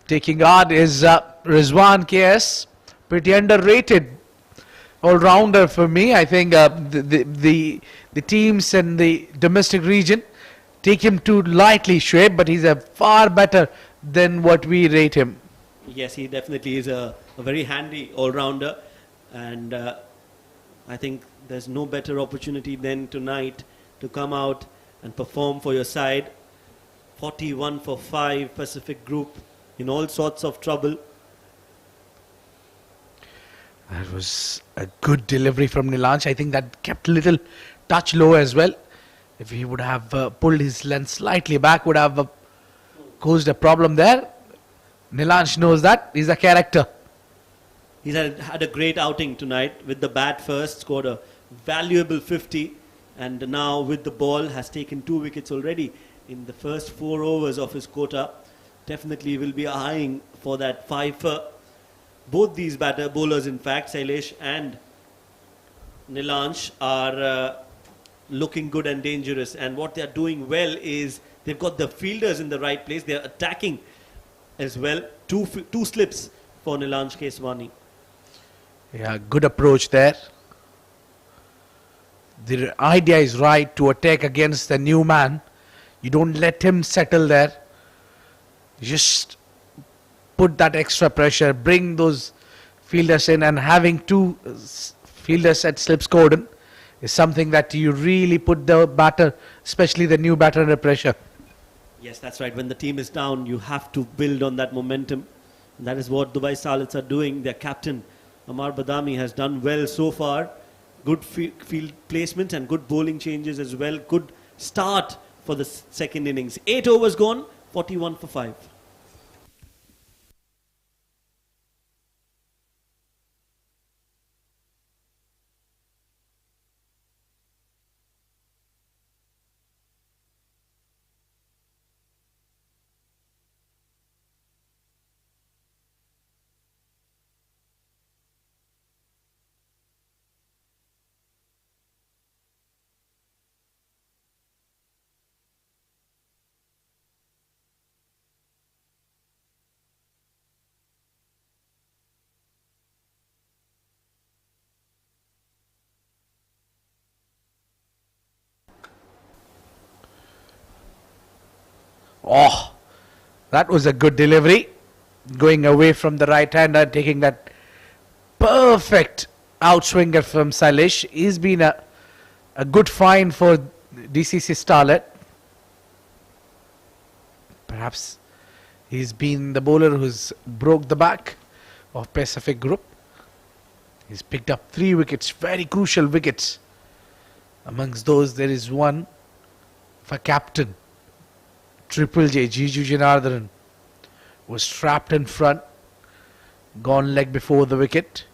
[SPEAKER 2] Taking on is Rizwan KS, pretty underrated all-rounder for me. I think the teams in the domestic region take him too lightly, Shoaib, but he's a far better than what we rate him.
[SPEAKER 5] Yes, he definitely is a very handy all-rounder. And I think there's no better opportunity than tonight to come out and perform for your side. 41 for 5, Pacific Group in all sorts of trouble.
[SPEAKER 2] That was a good delivery from Nilansh. I think that kept a little touch low as well. If he would have pulled his length slightly back, would have caused a problem there. Nilansh knows that. He's a character.
[SPEAKER 5] He's had a great outing tonight with the bat first, scored a valuable 50, and now with the ball has taken 2 wickets already in the first 4 overs of his quota. definitely will be eyeing for that fifer. Both these bowlers, in fact, Sailesh and Nilansh, are looking good and dangerous. And what they are doing well is they've got the fielders in the right place. They are attacking as well. Two slips for Nilansh Keswani.
[SPEAKER 2] Yeah, good approach there. The idea is right to attack against the new man. You don't let him settle there. You just put that extra pressure, bring those fielders in, and having two fielders at slips cordon is something that you really put the batter, especially the new batter, under pressure.
[SPEAKER 5] Yes, that's right. When the team is down, you have to build on that momentum. And that is what Dubai Starlets are doing. Their captain, Amar Badami, has done well so far. Good field placement and good bowling changes as well. Good start for the second innings. 8 overs gone, 41 for 5.
[SPEAKER 2] Oh, that was a good delivery. Going away from the right-hander, taking that perfect outswinger from Sailesh. He's been a good find for DCC Starlet. Perhaps he's been the bowler who's broke the back of Pacific Group. He's picked up 3 wickets, very crucial wickets. Amongst those, there is one for captain Triple J, Jiju Janardhan, was trapped in front, gone leg before the wicket.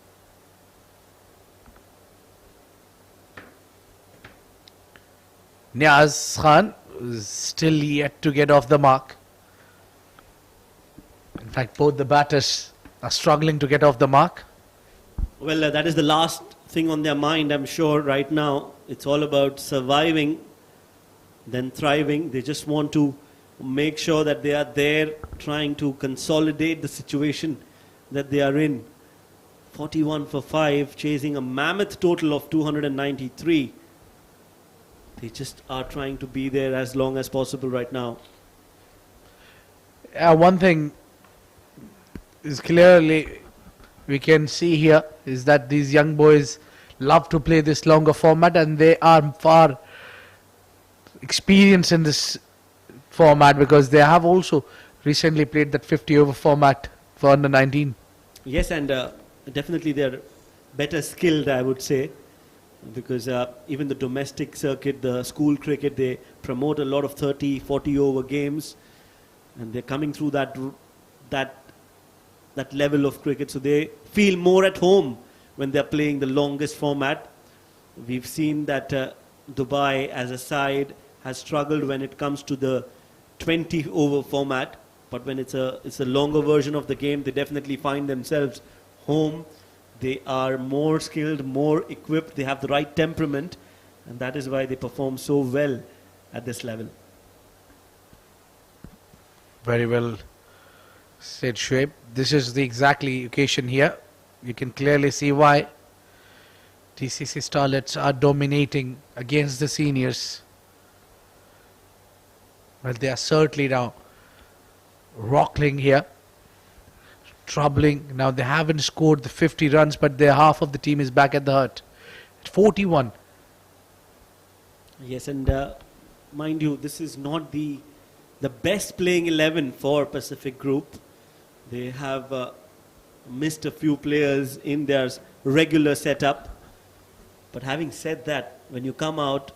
[SPEAKER 2] Niaz Khan is still yet to get off the mark. In fact, both the batters are struggling to get off the mark.
[SPEAKER 5] Well, that is the last thing on their mind, I'm sure, right now. It's all about surviving, then thriving. They just want to make sure that they are there trying to consolidate the situation that they are in. 41 for 5, chasing a mammoth total of 293. They just are trying to be there as long as possible right now.
[SPEAKER 2] One thing is clearly we can see here is that these young boys love to play this longer format, and they are far experienced in this format because they have also recently played that 50 over format for under 19.
[SPEAKER 5] Yes, and definitely they're better skilled, I would say, because even the domestic circuit, the school cricket, they promote a lot of 30, 40 over games, and they're coming through that level of cricket, so they feel more at home when they're playing the longest format. We've seen that Dubai as a side has struggled when it comes to the 20 over format, but when it's a longer version of the game, they definitely find themselves home. They are more skilled, more equipped, they have the right temperament, and that is why they perform so well at this level.
[SPEAKER 2] Very well said, Shoaib. This is the exactly occasion here. You can clearly see why DCC Starlets are dominating against the seniors. Well, they are certainly now rockling here, troubling. Now they haven't scored the 50 runs, but their half of the team is back at the hut. At 41.
[SPEAKER 5] Yes, and mind you, this is not the best playing 11 for Pacific Group. They have missed a few players in their regular setup. But having said that, when you come out,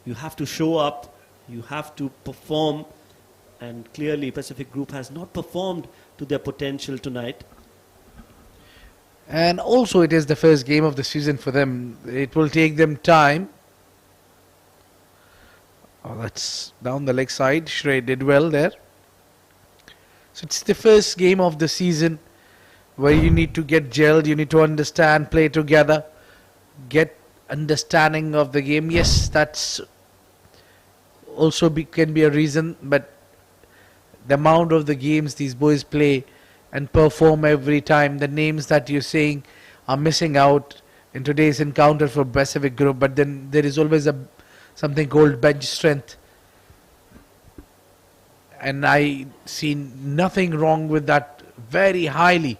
[SPEAKER 5] you have to show up, you have to perform, and clearly Pacific Group has not performed to their potential tonight.
[SPEAKER 2] And also it is the first game of the season for them. It will take them time. Oh, that's down the leg side. Shrey did well there. So it's the first game of the season where you need to get gelled, you need to understand, play together, get understanding of the game. Yes, that's also can be a reason, but the amount of the games these boys play and perform every time, the names that you're saying are missing out in today's encounter for Pacific Group, but then there is always something called bench strength. And I see nothing wrong with that very highly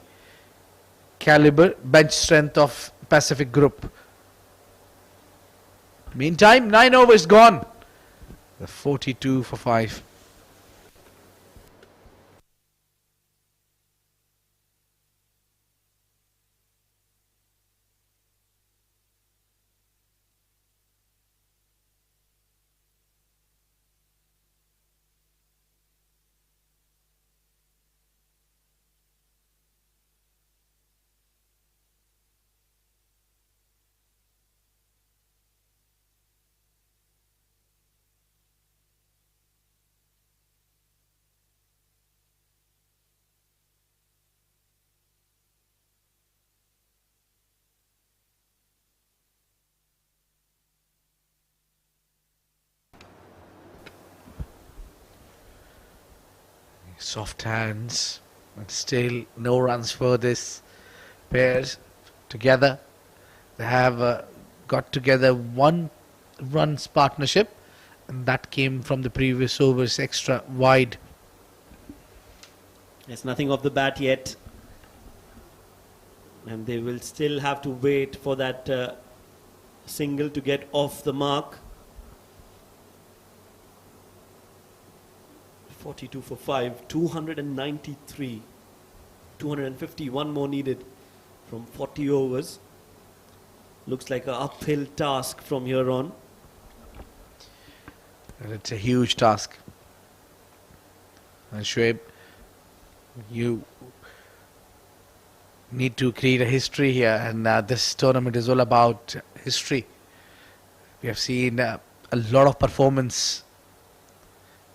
[SPEAKER 2] caliber bench strength of Pacific Group. Meantime, 9 overs gone. The 42 for 5. Soft hands, but still no runs for this pairs together. They have got together 1 runs partnership, and that came from the previous overs extra wide.
[SPEAKER 5] There's nothing off the bat yet. And they will still have to wait for that single to get off the mark. 42 for 5, 293. 251 more needed from 40 overs. Looks like an uphill task from here on.
[SPEAKER 2] And it's a huge task. And Shoaib, you need to create a history here, and this tournament is all about history. We have seen a lot of performance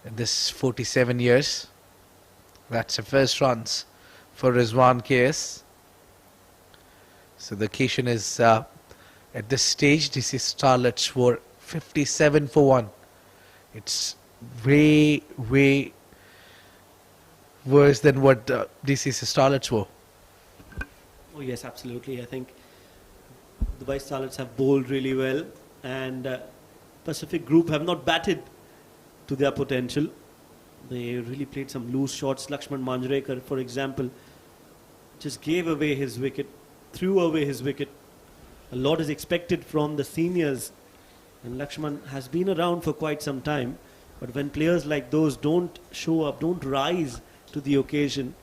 [SPEAKER 2] in this 47 years. That's the first runs for Rizwan KS. So the occasion is at this stage, DC Starlets for 57 for 1. It's way, way worse than what DC Starlets were.
[SPEAKER 5] Oh yes, absolutely. I think Dubai Starlets have bowled really well, and Pacific Group have not batted to their potential. They really played some loose shots. Lakshman Manjrekar, for example, just gave away his wicket, threw away his wicket. A lot is expected from the seniors, and Lakshman has been around for quite some time, but when players like those don't show up, don't rise to the occasion,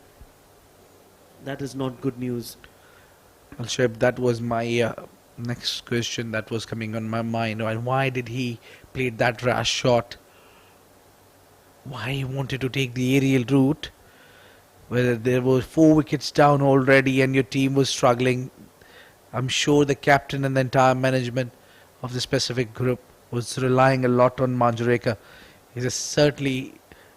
[SPEAKER 5] that is not good news.
[SPEAKER 2] Well, Shoaib, that was my next question that was coming on my mind. And why did he play that rash shot? Why he wanted to take the aerial route, whether there were 4 wickets down already and your team was struggling? I'm sure the captain and the entire management of the Pacific Group was relying a lot on Manjrekar. He's certainly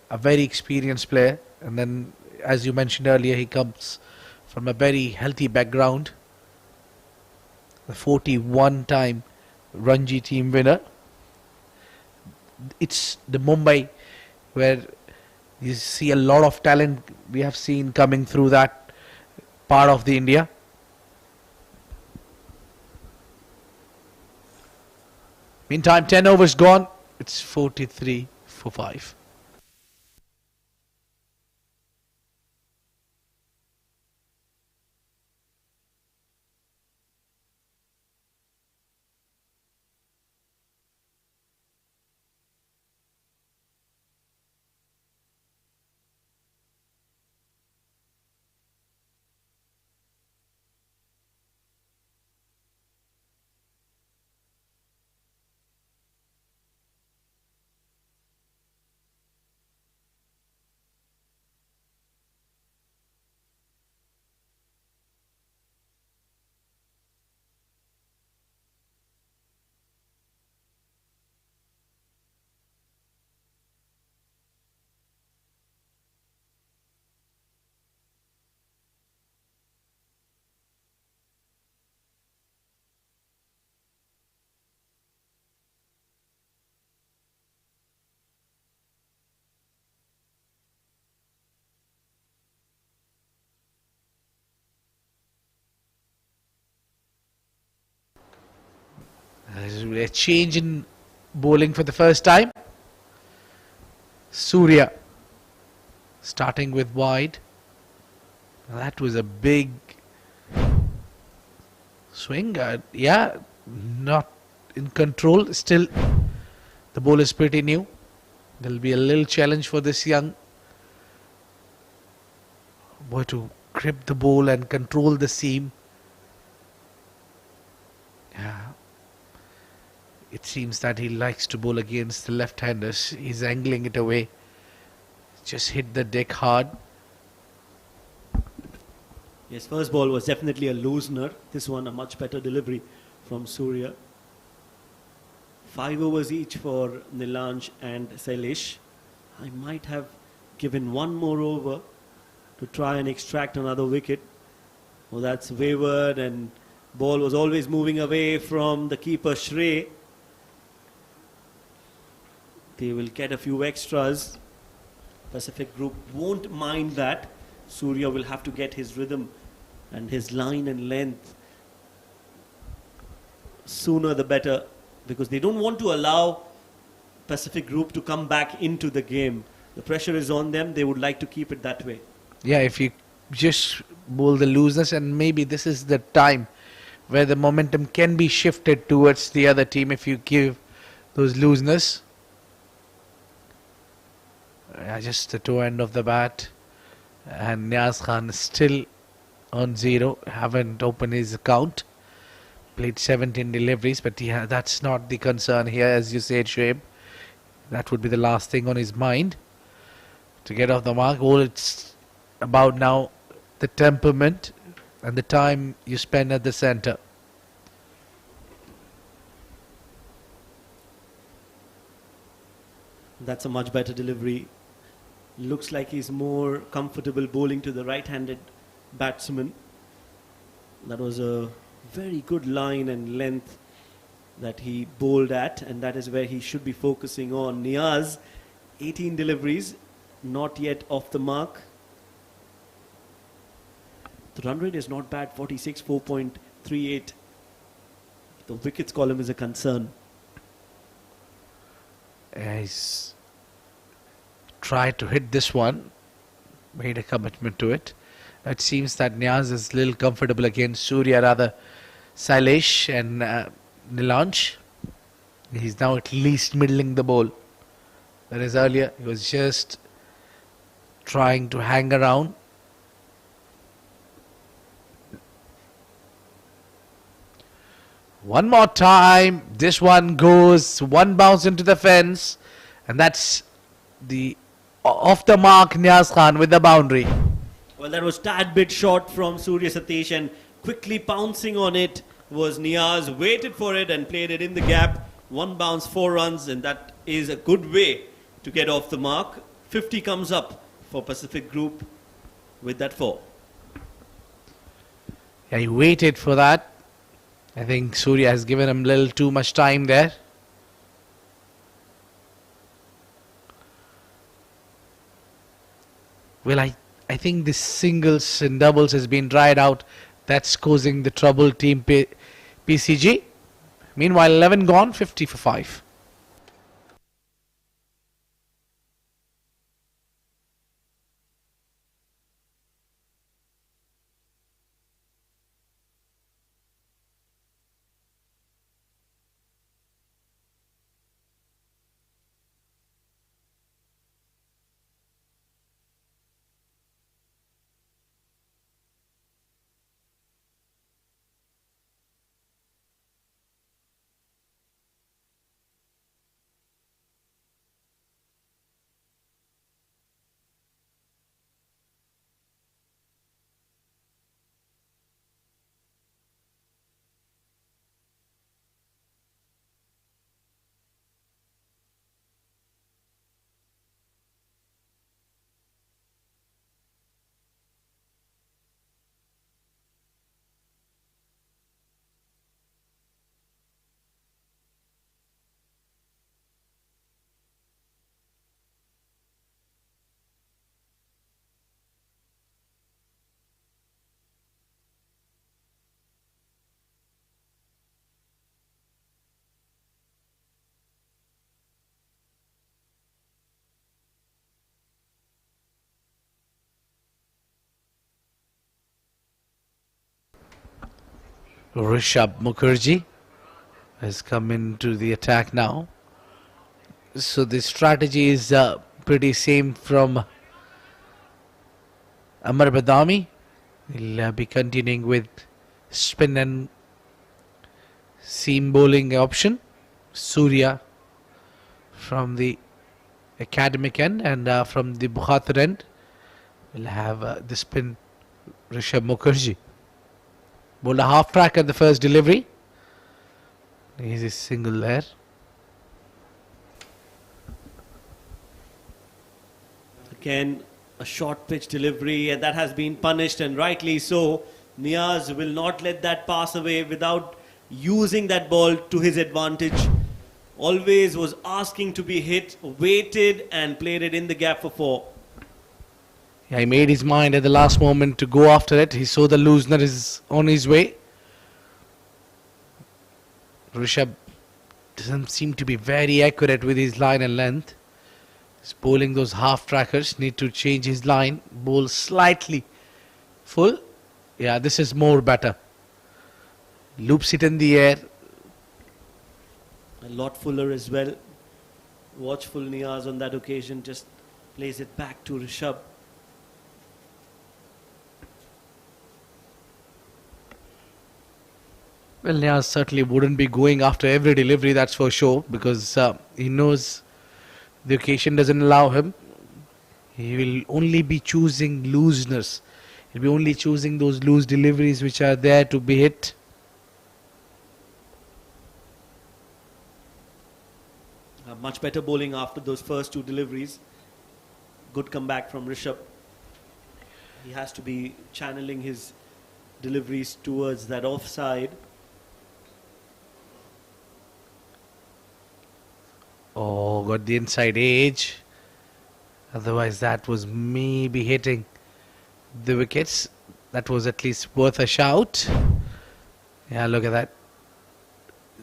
[SPEAKER 2] a very experienced player, and then, as you mentioned earlier, he comes from a very healthy background. The 41-time Ranji team winner. It's the Mumbai where you see a lot of talent we have seen coming through that part of the India. Meantime, 10 overs gone. It's 43 for 5. There's a change in bowling for the first time. Surya starting with wide. That was a big swing. Yeah, not in control. Still, the ball is pretty new. There'll be a little challenge for this young boy to grip the ball and control the seam. Yeah. It seems that he likes to bowl against the left-handers. He's angling it away. Just hit the deck hard.
[SPEAKER 5] Yes, first ball was definitely a loosener. This one a much better delivery from Surya. 5 overs each for Nilanj and Sailesh. I might have given one more over to try and extract another wicket. Well, that's wayward, and ball was always moving away from the keeper Shrey. They will get a few extras. Pacific Group won't mind that. Surya will have to get his rhythm and his line and length sooner the better, because they don't want to allow Pacific Group to come back into the game. The pressure is on them. They would like to keep it that way.
[SPEAKER 2] Yeah, if you just bowl the looseness, and maybe this is the time where the momentum can be shifted towards the other team if you give those looseness. Just the toe end of the bat, and Niaz Khan is still on 0, haven't opened his account. Played 17 deliveries, but that's not the concern here, as you said, Shoaib. That would be the last thing on his mind, to get off the mark. All it's about now, the temperament and the time you spend at the centre.
[SPEAKER 5] That's a much better delivery. Looks like he's more comfortable bowling to the right-handed batsman. That was a very good line and length that he bowled at, and that is where he should be focusing on. Niaz, 18 deliveries, not yet off the mark. The run rate is not bad, 46, 4.38. The wickets column is a concern.
[SPEAKER 2] He's tried to hit this one, made a commitment to it. It seems that Niaz is a little comfortable against Surya, rather Sailesh and Nilanj. He's now at least middling the ball. Whereas earlier he was just trying to hang around. One more time. This one goes one bounce into the fence, and that's the off the mark Niaz Khan with the boundary.
[SPEAKER 5] Well, that was tad bit short from Surya Satish, and quickly pouncing on it was Niaz. Waited for it and played it in the gap. One bounce, 4 runs, and that is a good way to get off the mark. 50 comes up for Pacific Group with that 4.
[SPEAKER 2] Yeah, he waited for that. I think Surya has given him a little too much time there. Well, I think this singles and doubles has been dried out. That's causing the trouble, team PCG. Meanwhile, 11 gone, 50 for 5. Rishabh Mukherjee has come into the attack now. So the strategy is pretty same from Amar Badami. He'll be continuing with spin and seam bowling option. Surya from the academic end, and from the Bukhatir end we'll have the spin Rishabh Mukherjee. Bowled a half track at the first delivery. Easy single there.
[SPEAKER 5] Again, a short pitch delivery, and that has been punished, and rightly so. Niaz will not let that pass away without using that ball to his advantage. Always was asking to be hit, waited and played it in the gap for 4.
[SPEAKER 2] Yeah, he made his mind at the last moment to go after it. He saw the loosener is on his way. Rishabh doesn't seem to be very accurate with his line and length. He's bowling those half trackers. Need to change his line. Bowl slightly full. Yeah, this is more better. Loops it in the air.
[SPEAKER 5] A lot fuller as well. Watchful Niaz on that occasion, just plays it back to Rishabh.
[SPEAKER 2] Well, Niaz certainly wouldn't be going after every delivery, that's for sure, because he knows the occasion doesn't allow him. He will only be choosing looseness. He'll be only choosing those loose deliveries which are there to be hit.
[SPEAKER 5] Much better bowling after those first 2 deliveries. Good comeback from Rishabh. He has to be channeling his deliveries towards that offside.
[SPEAKER 2] Oh, got the inside edge. Otherwise that was maybe hitting the wickets. That was at least worth a shout. Yeah, look at that.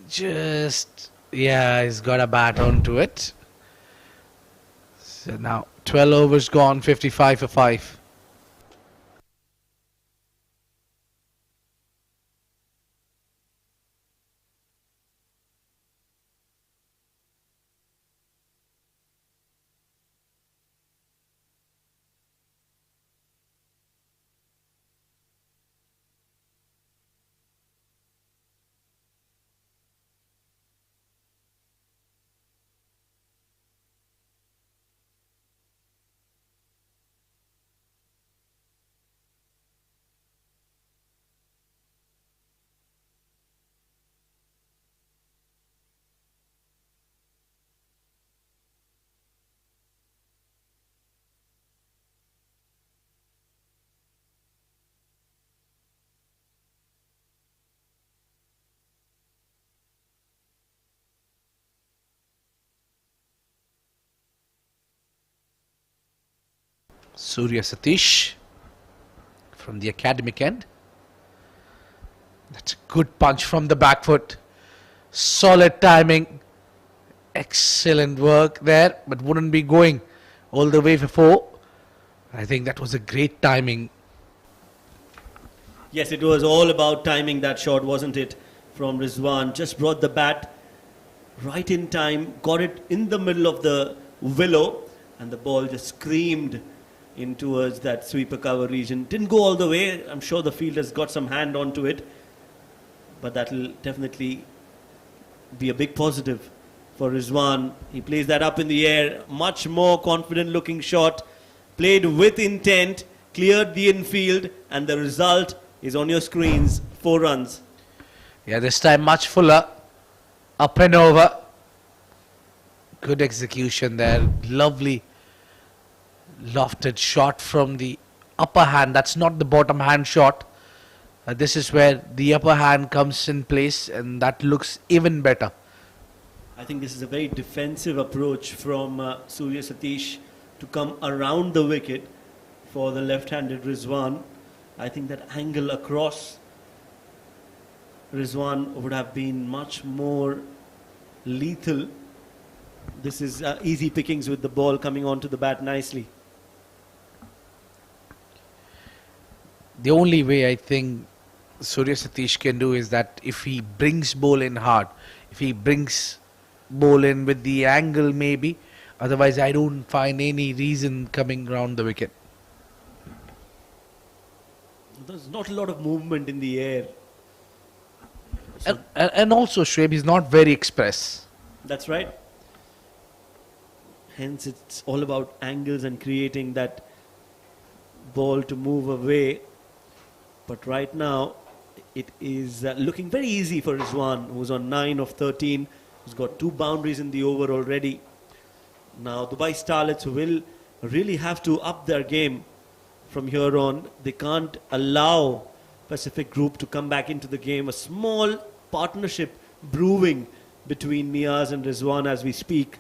[SPEAKER 2] Just, yeah, he's got a bat onto it. So now 12 overs gone, 55 for 5. Surya Satish from the academic end. That's a good punch from the back foot. Solid timing. Excellent work there, but wouldn't be going all the way for 4. I think that was a great timing.
[SPEAKER 5] Yes, it was all about timing that shot, wasn't it? From Rizwan. Just brought the bat right in time, got it in the middle of the willow, and the ball just screamed in towards that sweeper cover region. Didn't go all the way. I'm sure the fielder's got some hand onto it, but that will definitely be a big positive for Rizwan. He plays that up in the air. Much more confident looking shot. Played with intent, cleared the infield, and the result is on your screens. 4 runs.
[SPEAKER 2] Yeah, this time much fuller. Up and over. Good execution there. Lovely lofted shot from the upper hand. That's not the bottom hand shot. This is where the upper hand comes in place, and that looks even better.
[SPEAKER 5] I think this is a very defensive approach from Surya Satish to come around the wicket for the left-handed Rizwan. I think that angle across Rizwan would have been much more lethal. This is easy pickings with the ball coming onto the bat nicely.
[SPEAKER 2] The only way I think Surya Satish can do is that if he brings ball in hard, if he brings ball in with the angle maybe, otherwise I don't find any reason coming round the wicket.
[SPEAKER 5] There's not a lot of movement in the air. So
[SPEAKER 2] And also Shoaib is not very express.
[SPEAKER 5] that's right. Hence, it's all about angles and creating that ball to move away. But right now, it is looking very easy for Rizwan, who's on 9 of 13, who's got 2 boundaries in the over already. Now, Dubai Starlets will really have to up their game from here on. They can't allow Pacific Group to come back into the game. A small partnership brewing between Niaz and Rizwan as we speak.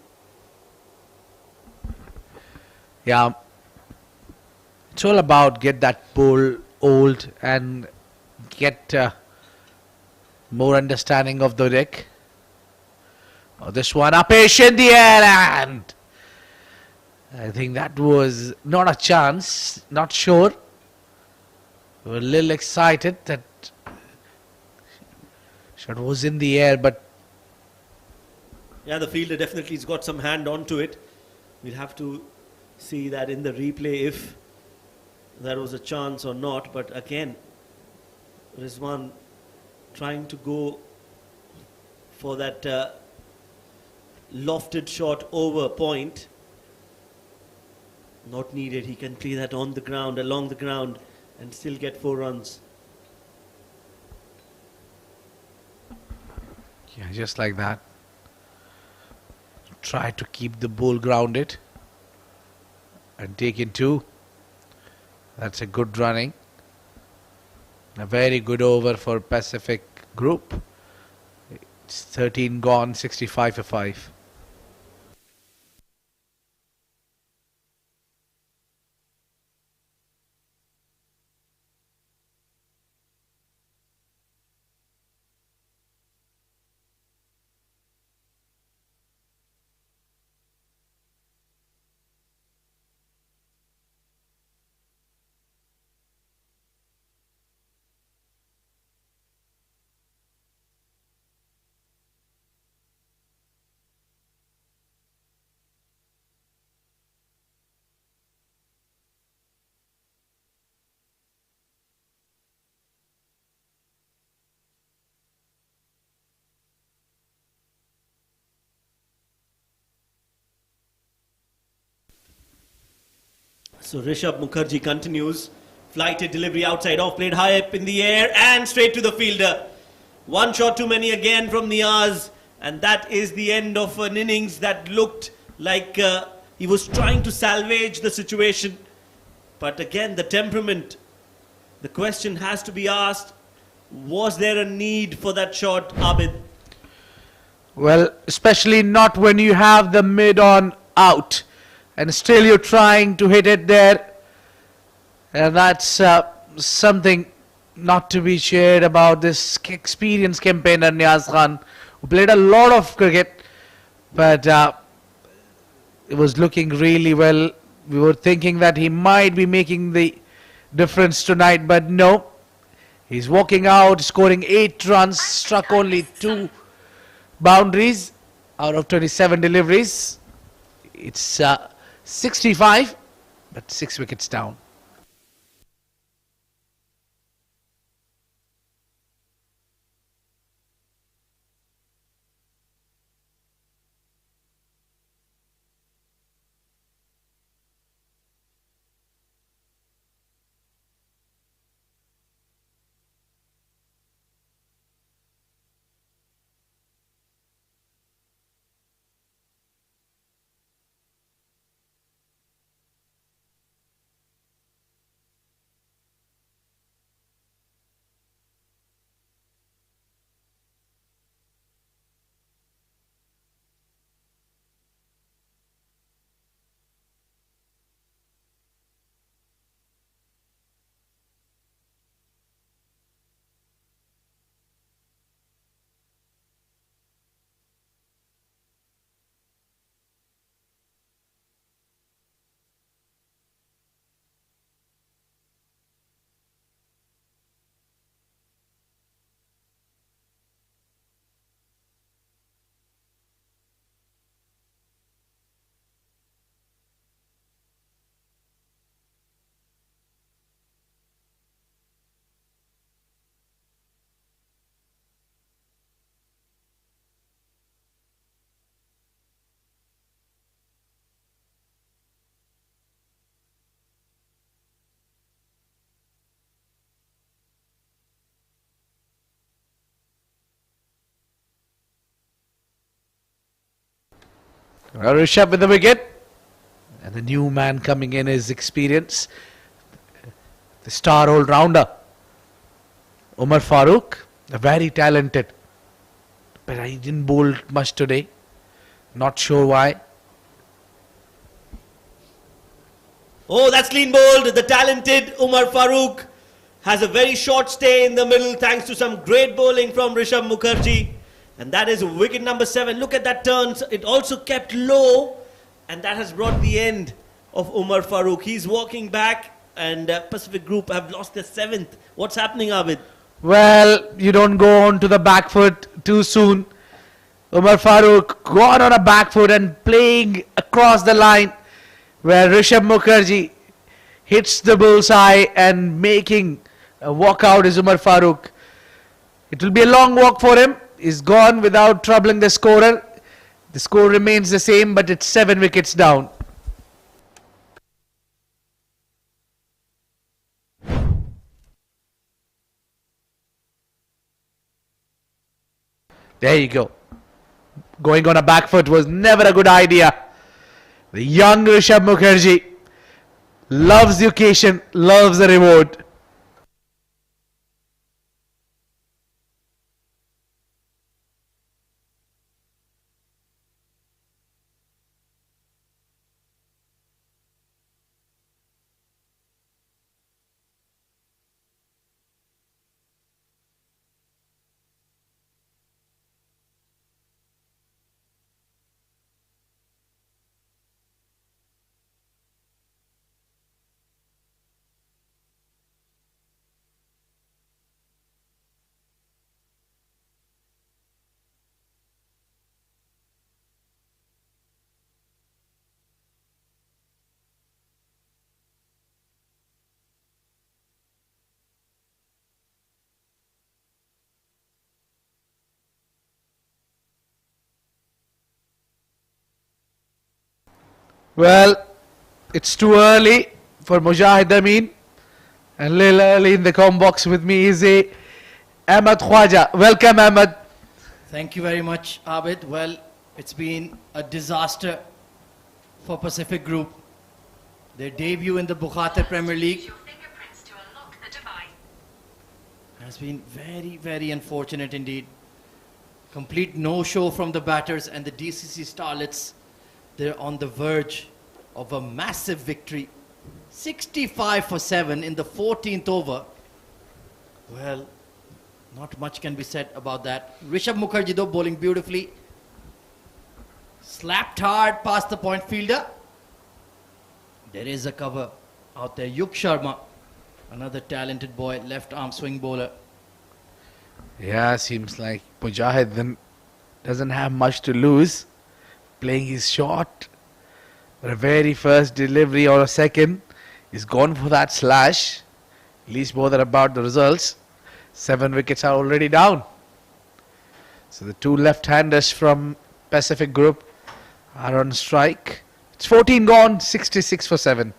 [SPEAKER 2] Yeah, it's all about get that ball old and get more understanding of the deck. Oh, this one up in the air, and I think that was not a chance, not sure. We were a little excited that shot was in the air, but
[SPEAKER 5] Yeah, the fielder definitely has got some hand onto it. We'll have to see that in the replay if there was a chance or not. But again, Rizwan trying to go for that lofted shot over point. Not needed. He can play that on the ground, along the ground, and still get 4 runs.
[SPEAKER 2] yeah, just like that. Try to keep the ball grounded and take in 2. That's a good running. A very good over for Pacific Group. It's 13 gone, 65 for 5.
[SPEAKER 5] So Rishabh Mukherjee continues. Flighted delivery outside off, played high up in the air and straight to the fielder. 1 shot too many again from Niaz. And that is the end of an innings that looked like he was trying to salvage the situation. But again, the temperament. The question has to be asked, was there a need for that shot, Abid?
[SPEAKER 2] Well, especially not when you have the mid on out and still you're trying to hit it there. And that's something not to be shared about this experienced campaigner Niaz Khan, who played a lot of cricket, but it was looking really well. We were thinking that he might be making the difference tonight, but no. He's walking out, scoring 8 runs, struck only 2 boundaries out of 27 deliveries. It's 65, but 6 wickets down. Rishabh with the wicket. And the new man coming in is experience. The star all-rounder. Umar Farooq. Very talented. But I didn't bowl much today. Not sure why.
[SPEAKER 5] Oh, that's clean bowled. The talented Umar Farooq has a very short stay in the middle thanks to some great bowling from Rishabh Mukherjee. And that is wicket number 7. Look at that turn. It also kept low. And that has brought the end of Umar Farooq. He's walking back and Pacific Group have lost their 7th. What's happening, Abid?
[SPEAKER 2] Well, you don't go on to the back foot too soon. Umar Farooq gone on a back foot and playing across the line where Rishabh Mukherjee hits the bullseye and making a walkout is Umar Farooq. It will be a long walk for him. He's gone without troubling the scorer. The score remains the same, but it's 7 wickets down. There you go. Going on a back foot was never a good idea. The young Rishabh Mukherjee loves the occasion, loves the reward. Well, it's too early for Mujahid Amin. And a little early in the com box with me is a Ahmed Khwaja. Welcome, Ahmed.
[SPEAKER 7] Thank you very much, Abid. Well, it's been a disaster for Pacific Group. Their debut in the Bukhatir Premier League has been very, very unfortunate indeed. Complete no-show from the batters, and the DCC Starlets, they're on the verge of a massive victory. 65 for 7 in the 14th over. Well, not much can be said about that. Rishabh Mukherjee though bowling beautifully. Slapped hard past the point fielder. There is a cover out there. Yuk Sharma, another talented boy, left arm swing bowler.
[SPEAKER 2] Yeah, seems like Mujahid then doesn't have much to lose. Playing his shot. But a very first delivery or a second, he's gone for that slash. Least bother about the results. 7 wickets are already down. So the 2 left-handers from Pacific Group are on strike. It's 14 gone, 66 for 7.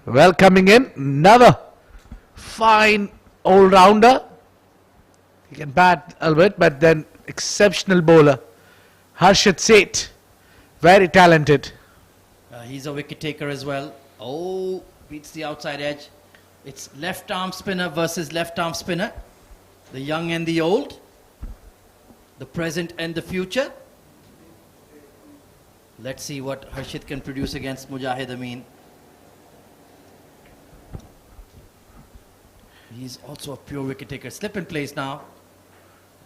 [SPEAKER 2] Well, coming in, another fine all-rounder. He can bat a bit, but then exceptional bowler. Harshit Seth, very talented.
[SPEAKER 7] He's a wicket taker as well. Oh, beats the outside edge. It's left arm spinner versus left arm spinner. The young and the old. The present and the future. Let's see what Harshit can produce against Mujahid Amin. He's also a pure wicket taker. Slip in place now.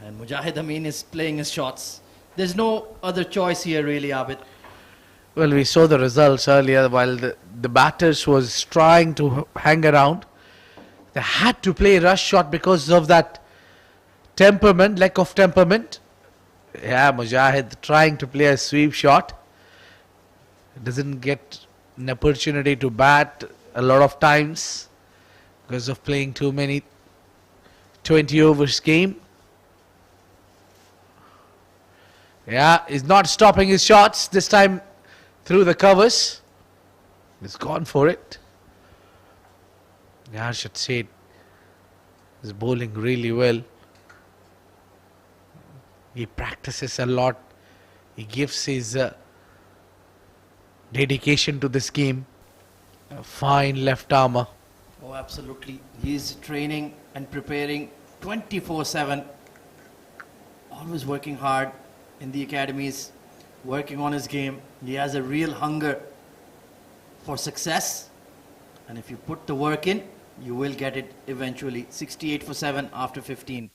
[SPEAKER 7] And Mujahid Amin is playing his shots. There's no other choice here really, Abid.
[SPEAKER 2] Well, we saw the results earlier while the batters was trying to hang around. They had to play rush shot because of that temperament, lack of temperament. Yeah, Mujahid trying to play a sweep shot. Doesn't get an opportunity to bat a lot of times because of playing too many 20 overs game. Yeah, he's not stopping his shots this time through the covers. He's gone for it. Yeah, I should say he's bowling really well. He practices a lot. He gives his dedication to this game. A fine left armour.
[SPEAKER 7] Oh, absolutely. He's training and preparing 24/7. Always working hard in the academies, working on his game. He has a real hunger for success. And if you put the work in, you will get it eventually. 68 for 7 after 15.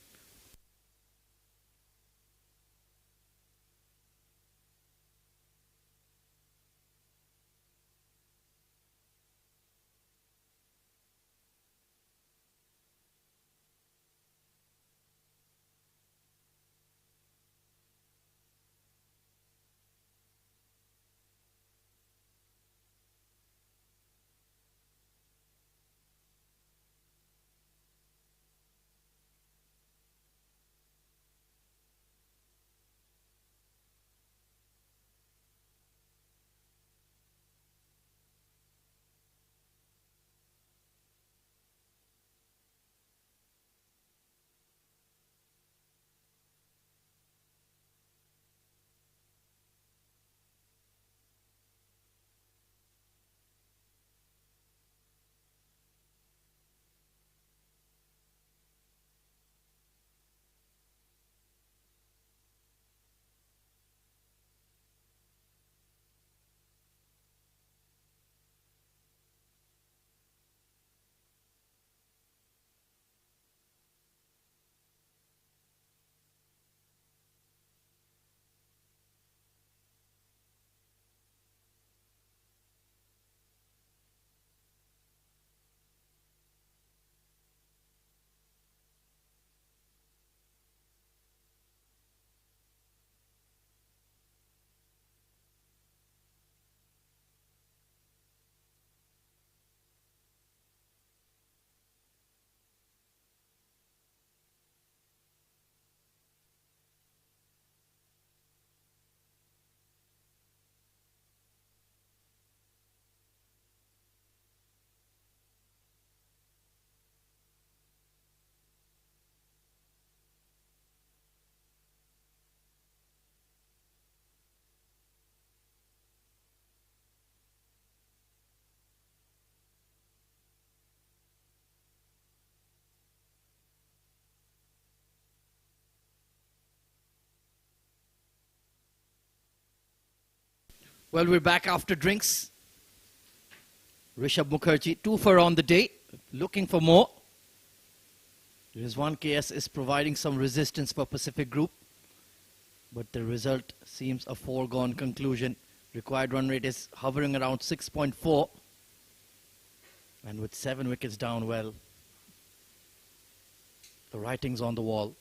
[SPEAKER 7] Well, we're back after drinks. Rishabh Mukherjee, 2 for on the day, looking for more. Rizwan KS is providing some resistance for Pacific Group, but the result seems a foregone conclusion. Required run rate is hovering around 6.4, and with 7 wickets down, well, the writing's on the wall.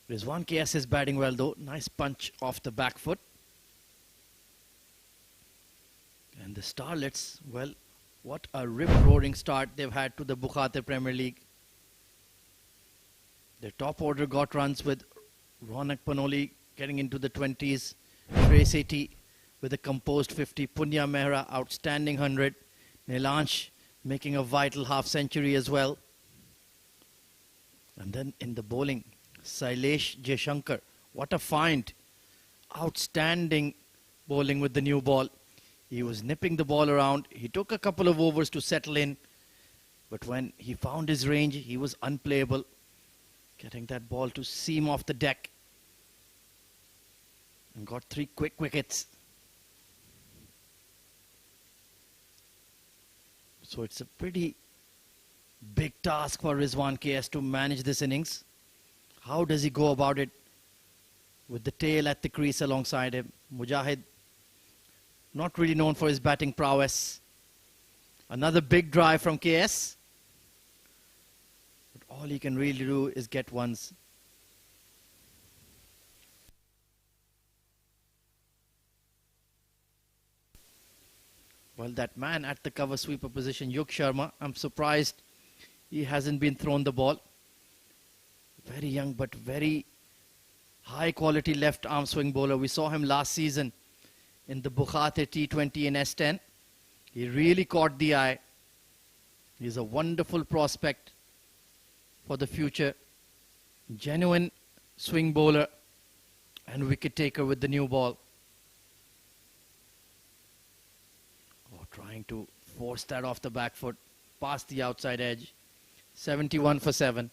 [SPEAKER 7] Rizwan KS is batting well though, nice punch off the back foot. And the Starlets, well, what a rip-roaring start they've had to the Bukhatir Premier League. Their top order got runs with Ronak Panoli getting into the 20s, Shrey Sethi with a composed 50, Punya Mehra outstanding 100, Nilansh making a vital half century as well. And then in the bowling, Sailesh Jaishankar. What a find. Outstanding bowling with the new ball. He was nipping the ball around. He took a couple of overs to settle in. But when he found his range, he was unplayable. Getting that ball to seam off the deck. And got 3 quick wickets. So it's a pretty big task for Rizwan KS to manage this innings. How does he go about it with the tail at the crease alongside him? Mujahid, not really known for his batting prowess. Another big drive from KS. But all he can really do is get ones. Well, that man at the cover sweeper position, Yug Sharma, I'm surprised he hasn't been thrown the ball. Very young but very high quality left arm swing bowler. We saw him last season in the Bukhatir T20 in S10. He really caught the eye. He's a wonderful prospect for the future. Genuine swing bowler and wicket taker with the new ball. Trying to force that off the back foot, past the outside edge. 71 for 7.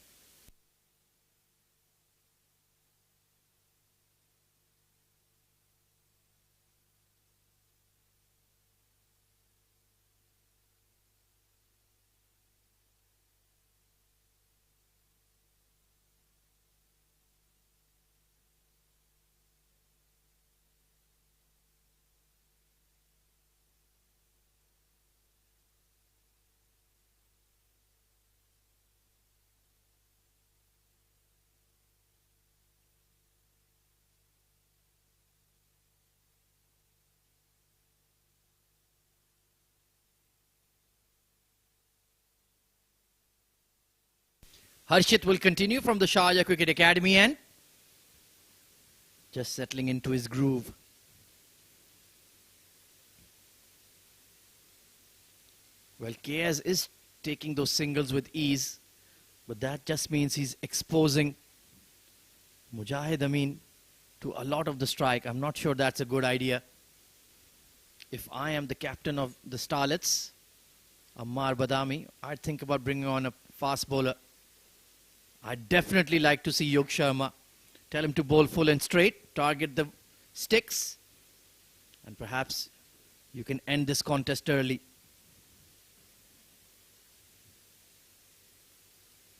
[SPEAKER 7] Harshit will continue from the Sharjah Cricket Academy end. Just settling into his groove. Well, KS is taking those singles with ease, but that just means he's exposing Mujahid Amin to a lot of the strike. I'm not sure that's a good idea. If I am the captain of the Starlets, Ammar Badami, I'd think about bringing on a fast bowler. I'd definitely like to see Yug Sharma. Tell him to bowl full and straight, target the sticks, and perhaps you can end this contest early.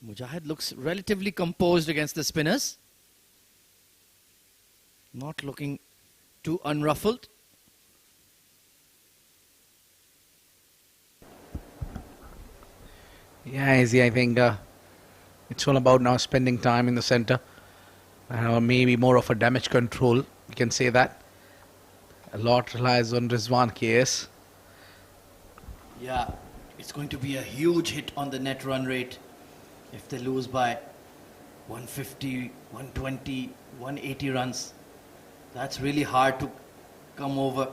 [SPEAKER 7] Mujahid looks relatively composed against the spinners. Not looking too unruffled.
[SPEAKER 2] Yeah, Izzy, I think it's all about now spending time in the center. Maybe more of a damage control, you can say that. A lot relies on Rizwan KS.
[SPEAKER 7] Yeah, it's going to be a huge hit on the net run rate if they lose by 150, 120, 180 runs. That's really hard to come over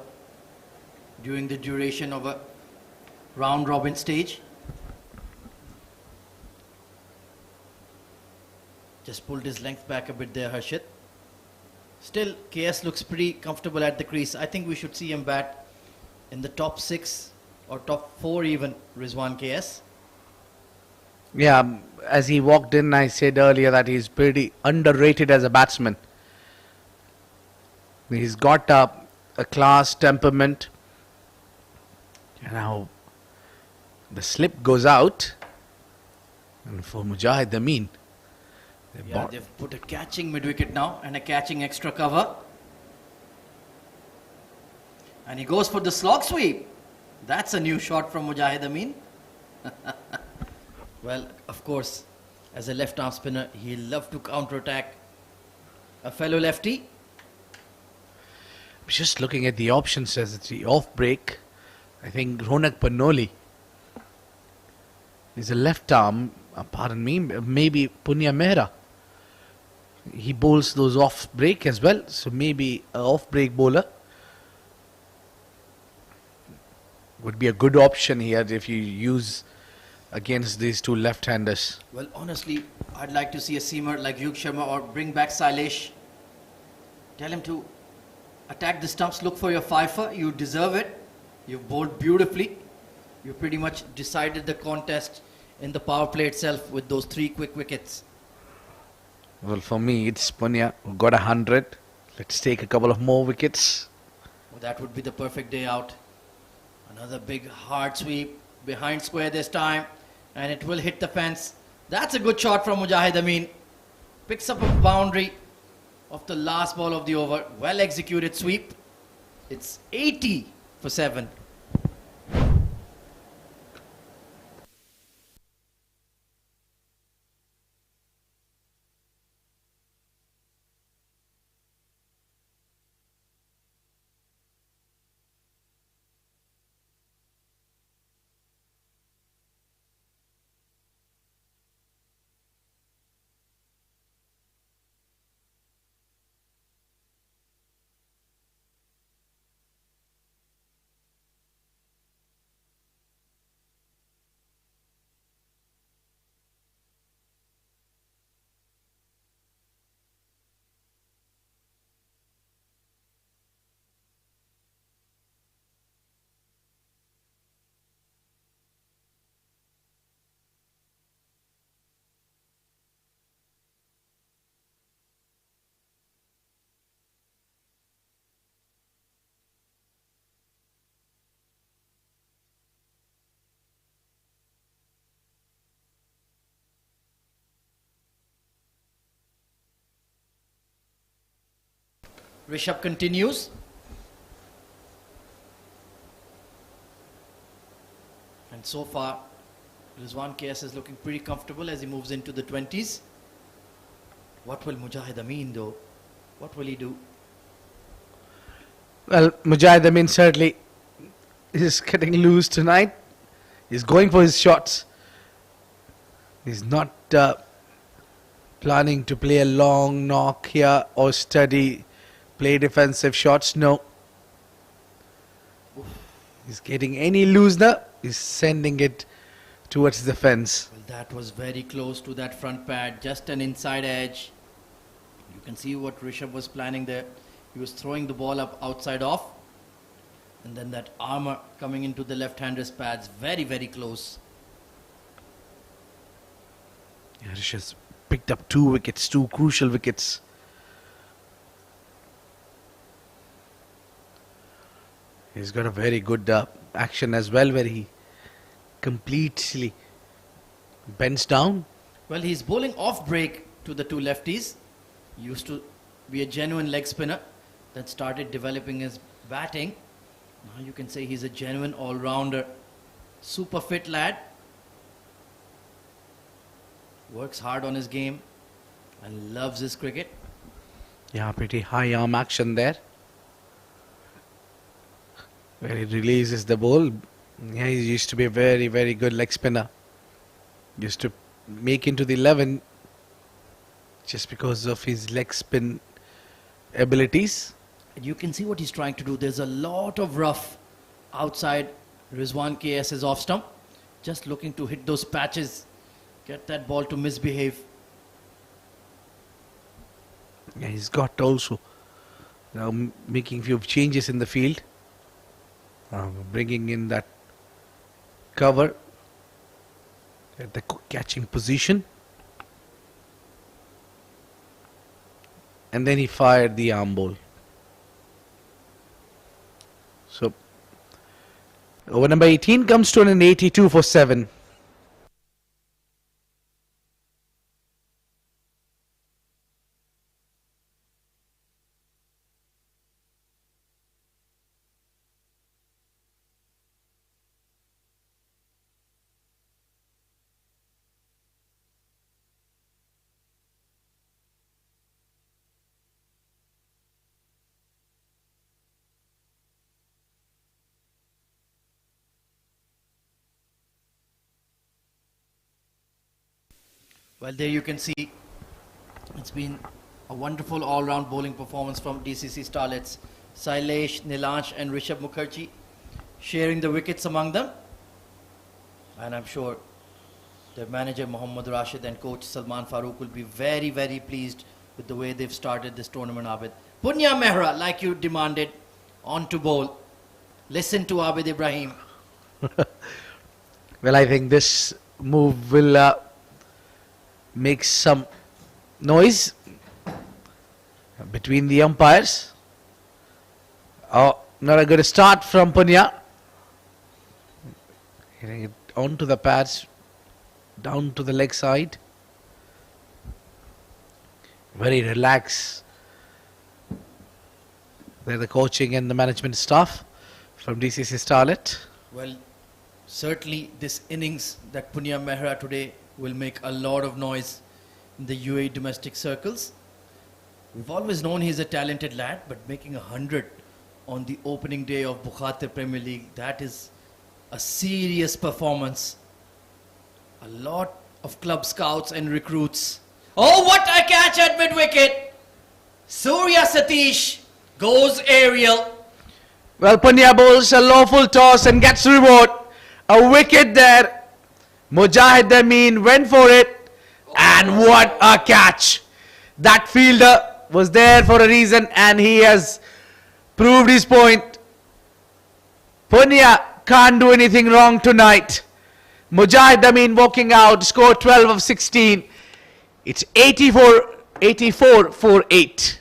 [SPEAKER 7] during the duration of a round robin stage. Just pulled his length back a bit there, Harshit. Still, KS looks pretty comfortable at the crease. I think we should see him bat in the top 6 or top 4 even, Rizwan KS.
[SPEAKER 2] Yeah, as he walked in, I said earlier that he's pretty underrated as a batsman. He's got a class, temperament. Now, the slip goes out. And for Mujahid Amin,
[SPEAKER 7] Yeah, they've put a catching mid-wicket now and a catching extra cover. And he goes for the slog sweep. That's a new shot from Mujahid Amin. Well, of course, as a left-arm spinner, he'll love to counter-attack a fellow lefty.
[SPEAKER 2] just looking at the options as the off break, I think Ronak Panoli is a left arm, pardon me, maybe Punya Mehra. He bowls those off break as well, so maybe an off break bowler. would be a good option here if you use against these two left-handers.
[SPEAKER 7] Well, honestly, I'd like to see a seamer like Yug Sharma or bring back Sailesh. Tell him to attack the stumps, look for your fifer. You deserve it. You've bowled beautifully. You pretty much decided the contest in the power play itself with those 3 quick wickets.
[SPEAKER 2] Well, for me, it's Punya who got 100. Let's take a couple of more wickets.
[SPEAKER 7] Well, that would be the perfect day out. Another big hard sweep behind square this time, and it will hit the fence. That's a good shot from Mujahid Amin. Picks up a boundary of the last ball of the over. Well executed sweep. It's 80 for 7. Rishabh continues. And so far, Rizwan KS is looking pretty comfortable as he moves into the 20s. What will Mujahid Amin do? What will he do?
[SPEAKER 2] Well, Mujahid Amin certainly is getting loose tonight. He's going for his shots. He's not planning to play a long knock here or play defensive shots. No. He's getting any loosener. He's sending it towards the fence.
[SPEAKER 7] Well, that was very close to that front pad. Just an inside edge. You can see what Rishabh was planning there. He was throwing the ball up outside off. And then that armor coming into the left-hander's pads. Very, very close.
[SPEAKER 2] Yeah, Rishabh's picked up 2 wickets, 2 crucial wickets. He's got a very good action as well, where he completely bends down.
[SPEAKER 7] Well, he's bowling off break to the 2 lefties. He used to be a genuine leg spinner that started developing his batting. Now you can say he's a genuine all-rounder. Super fit lad. Works hard on his game and loves his cricket.
[SPEAKER 2] Yeah, pretty high arm action there, where he releases the ball. Yeah, he used to be a very, very good leg spinner. Used to make into the 11 just because of his leg spin abilities.
[SPEAKER 7] And you can see what he's trying to do. There's a lot of rough outside Rizwan KS's off stump. Just looking to hit those patches. Get that ball to misbehave.
[SPEAKER 2] Yeah, he's got also now making few changes in the field. Bringing in that cover at the catching position. And then he fired the arm ball. So, over number 18 comes to an 82 for 7.
[SPEAKER 7] Well, there you can see it's been a wonderful all-round bowling performance from DCC Starlets. Sailesh, Nilansh and Rishabh Mukherjee sharing the wickets among them. And I'm sure their manager Mohammad Rashid and coach Salman Farooq will be very, very pleased with the way they've started this tournament, Abid. Punya Mehra, like you demanded, on to bowl. Listen to Abid Ibrahim.
[SPEAKER 2] Well, I think this move will make some noise between the umpires. Oh, not a good start from Punya. Hitting it onto the pads, down to the leg side. Very relaxed. They're the coaching and the management staff from DCC Starlet.
[SPEAKER 7] Well, certainly this innings that Punya Mehra today will make a lot of noise in the UAE domestic circles. We've always known he's a talented lad, but making 100 on the opening day of Bukhatir Premier League, that is a serious performance. A lot of club scouts and recruits. Oh, what a catch at mid-wicket! Surya Satish goes aerial.
[SPEAKER 2] Well, Punya bowls a lawful toss and gets reward. A wicket there. Mujahid Amin went for it. And what a catch. That fielder was there for a reason and he has proved his point. Punya can't do anything wrong tonight. Mujahid Amin walking out, score 12 of 16. It's 84 for 8.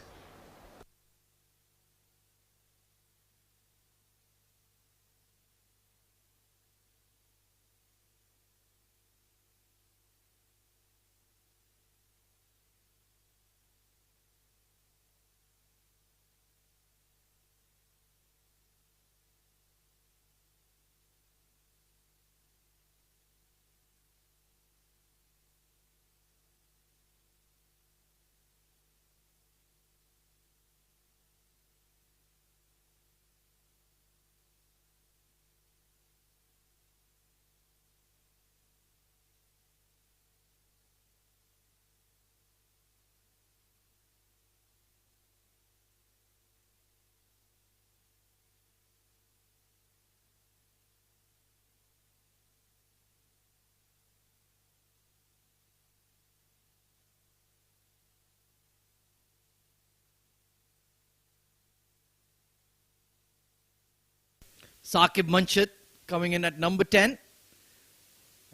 [SPEAKER 7] Saqib Manshid coming in at number 10.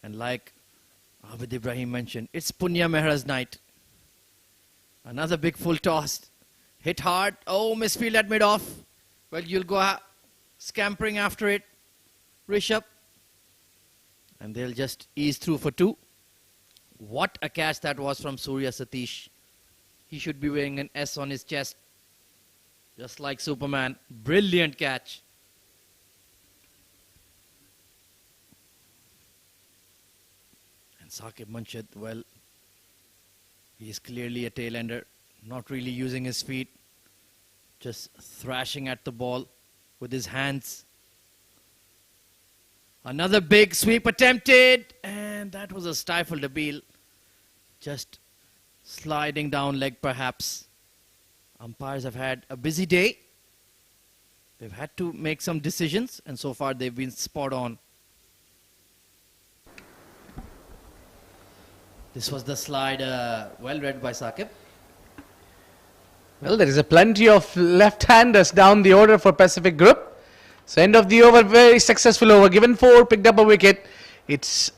[SPEAKER 7] And like Abid Ibrahim mentioned, it's Punya Mehra's night. Another big full toss. Hit hard. Oh, misfield at mid-off. Well, you'll go scampering after it. Rishabh. And they'll just ease through for 2. What a catch that was from Surya Satish. He should be wearing an S on his chest. Just like Superman. Brilliant catch. And Saqib Manshid, well, he is clearly a tail-ender. Not really using his feet. Just thrashing at the ball with his hands. Another big sweep attempted. And that was a stifled appeal. Just sliding down leg perhaps. Umpires have had a busy day. They've had to make some decisions. And so far they've been spot on. This was the slide well read by Saqib.
[SPEAKER 2] Well, there is a plenty of left-handers down the order for Pacific Group. So end of the over, very successful over. Given 4, picked up a wicket. It's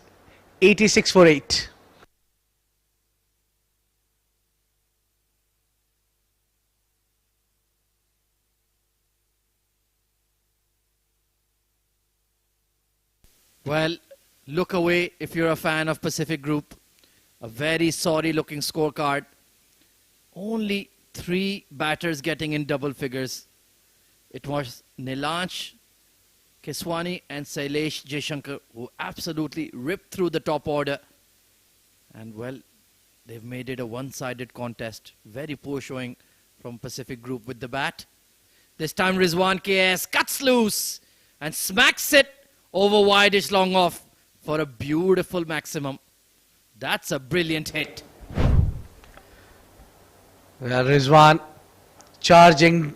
[SPEAKER 2] 86 for 8.
[SPEAKER 7] Well, look away if you're a fan of Pacific Group. A very sorry looking scorecard. Only 3 batters getting in double figures. It was Nilansh Keswani and Sailesh Jaishankar who absolutely ripped through the top order. And well, they've made it a one-sided contest. Very poor showing from Pacific Group with the bat. This time Rizwan KS cuts loose and smacks it over wide-ish long off for a beautiful maximum. That's a brilliant hit.
[SPEAKER 2] Well, Rizwan charging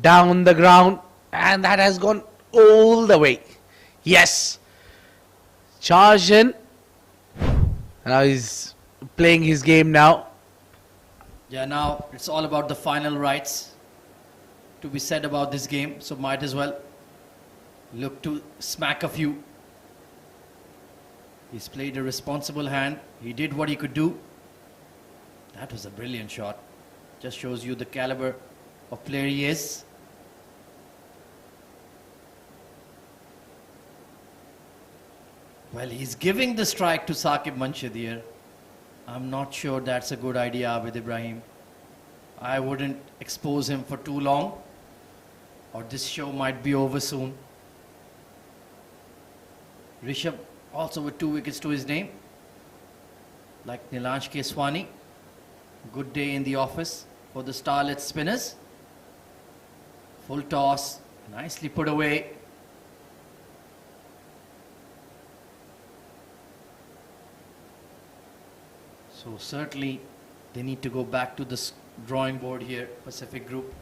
[SPEAKER 2] down the ground, and that has gone all the way. Yes. Charge in. Now he's playing his game now.
[SPEAKER 7] Yeah, now it's all about the final rights to be said about this game, so might as well look to smack a few. He's played a responsible hand. He did what he could do. That was a brilliant shot. Just shows you the caliber of player he is. Well, he's giving the strike to Saqib Munshid here. I'm not sure that's a good idea, Abid Ibrahim. I wouldn't expose him for too long, or this show might be over soon. Rishabh also with 2 wickets to his name, like Nilansh Keswani. Good day in the office for the Starlets spinners. Full toss, nicely put away. So certainly they need to go back to the drawing board here, Pacific Group.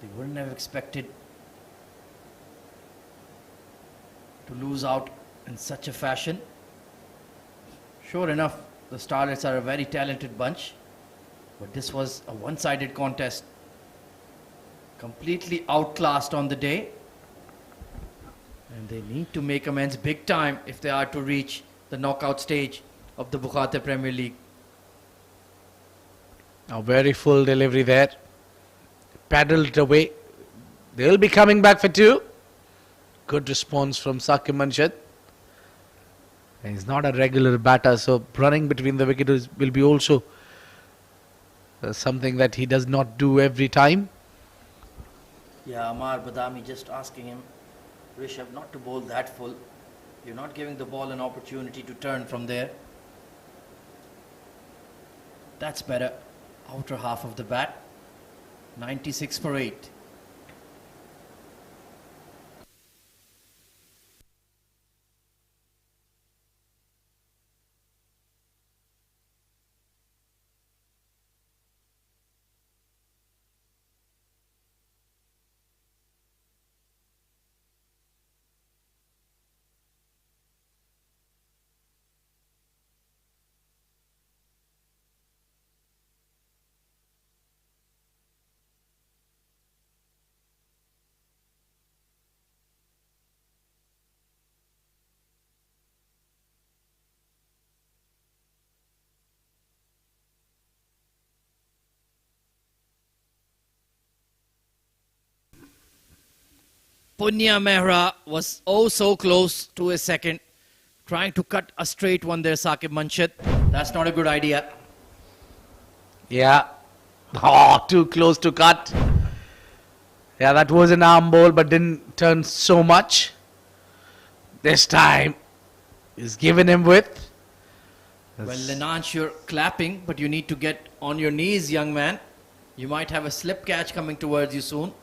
[SPEAKER 7] They wouldn't have expected to lose out in such a fashion. Sure enough, the Starlets are a very talented bunch, but this was a one-sided contest. Completely outclassed on the day. And they need to make amends big time if they are to reach the knockout stage of the Bukhatir Premier League.
[SPEAKER 2] A very full delivery there. Paddled away. They'll be coming back for 2. Good response from Saqib Munshid. And he's not a regular batter, so running between the wickets will be also something that he does not do every time.
[SPEAKER 7] Yeah, Amar Badami just asking him, Rishabh, not to bowl that full. You're not giving the ball an opportunity to turn from there. That's better. Outer half of the bat. 96 for 8. Punya Mehra was oh so close to a second, trying to cut a straight one there, Saqib Munshid. That's not a good idea.
[SPEAKER 2] Yeah. Oh, too close to cut. Yeah, that was an arm ball, but didn't turn so much. This time, he's given him width.
[SPEAKER 7] Well, Lenanch, you're clapping, but you need to get on your knees, young man. You might have a slip catch coming towards you soon.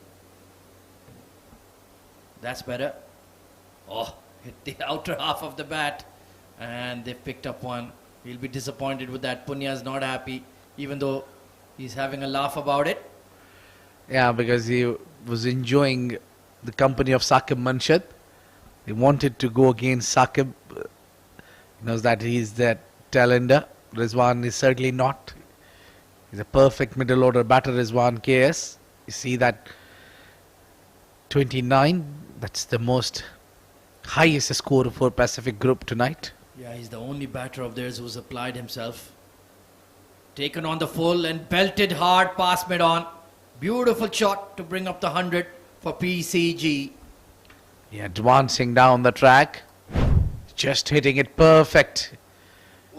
[SPEAKER 7] That's better. Oh, hit the outer half of the bat. And they've picked up one. He'll be disappointed with that. Punya's not happy, even though he's having a laugh about it.
[SPEAKER 2] Yeah, because he was enjoying the company of Saqib Munshid. He wanted to go against Saqib. He knows that he's that talender. Rizwan is certainly not. He's a perfect middle order batter, Rizwan KS. You see that 29, that's the most highest score for Pacific Group tonight.
[SPEAKER 7] Yeah, he's the only batter of theirs who's applied himself. Taken on the full and belted hard past mid-on. Beautiful shot to bring up the 100 for PCG.
[SPEAKER 2] Yeah, advancing down the track. Just hitting it perfect.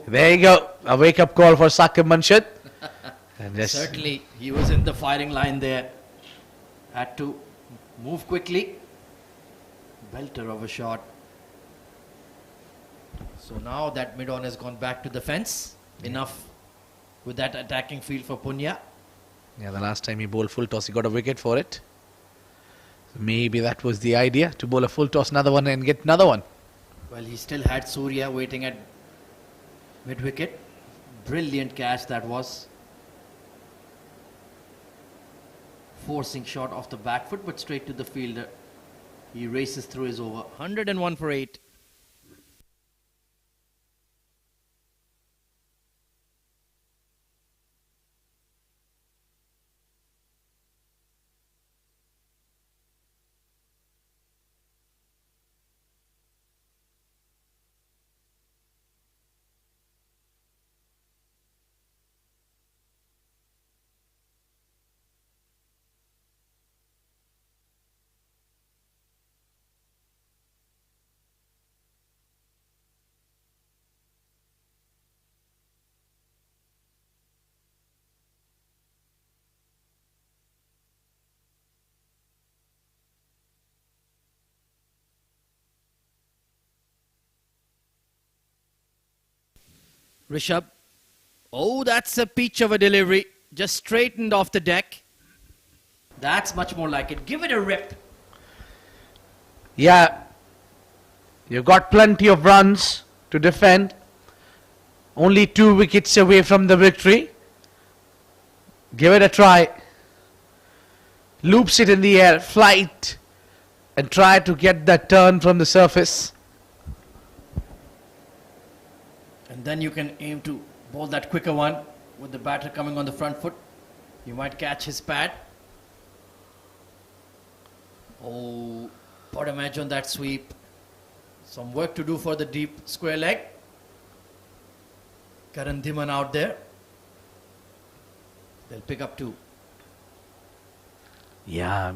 [SPEAKER 2] There you go. A wake-up call for Saqib Munshid. And
[SPEAKER 7] Certainly, he was in the firing line there. Had to move quickly. Belter of a shot. So now that mid-on has gone back to the fence. Enough with that attacking field for Punya.
[SPEAKER 2] Yeah, the last time he bowled full toss, he got a wicket for it. So maybe that was the idea, to bowl a full toss, another one and get another one.
[SPEAKER 7] Well, he still had Surya waiting at mid-wicket. Brilliant catch that was. Forcing shot off the back foot, but straight to the fielder. He races through his over. 101 for 8. Rishabh. Oh, that's a peach of a delivery. Just straightened off the deck. That's much more like it. Give it a rip.
[SPEAKER 2] Yeah, you've got plenty of runs to defend. Only 2 wickets away from the victory. Give it a try. Loops it in the air, flight, and try to get that turn from the surface.
[SPEAKER 7] And then you can aim to bowl that quicker one with the batter coming on the front foot. You might catch his pad. Oh, bottom edge on that sweep. Some work to do for the deep square leg. Karan Dhiman out there. They'll pick up 2.
[SPEAKER 2] Yeah,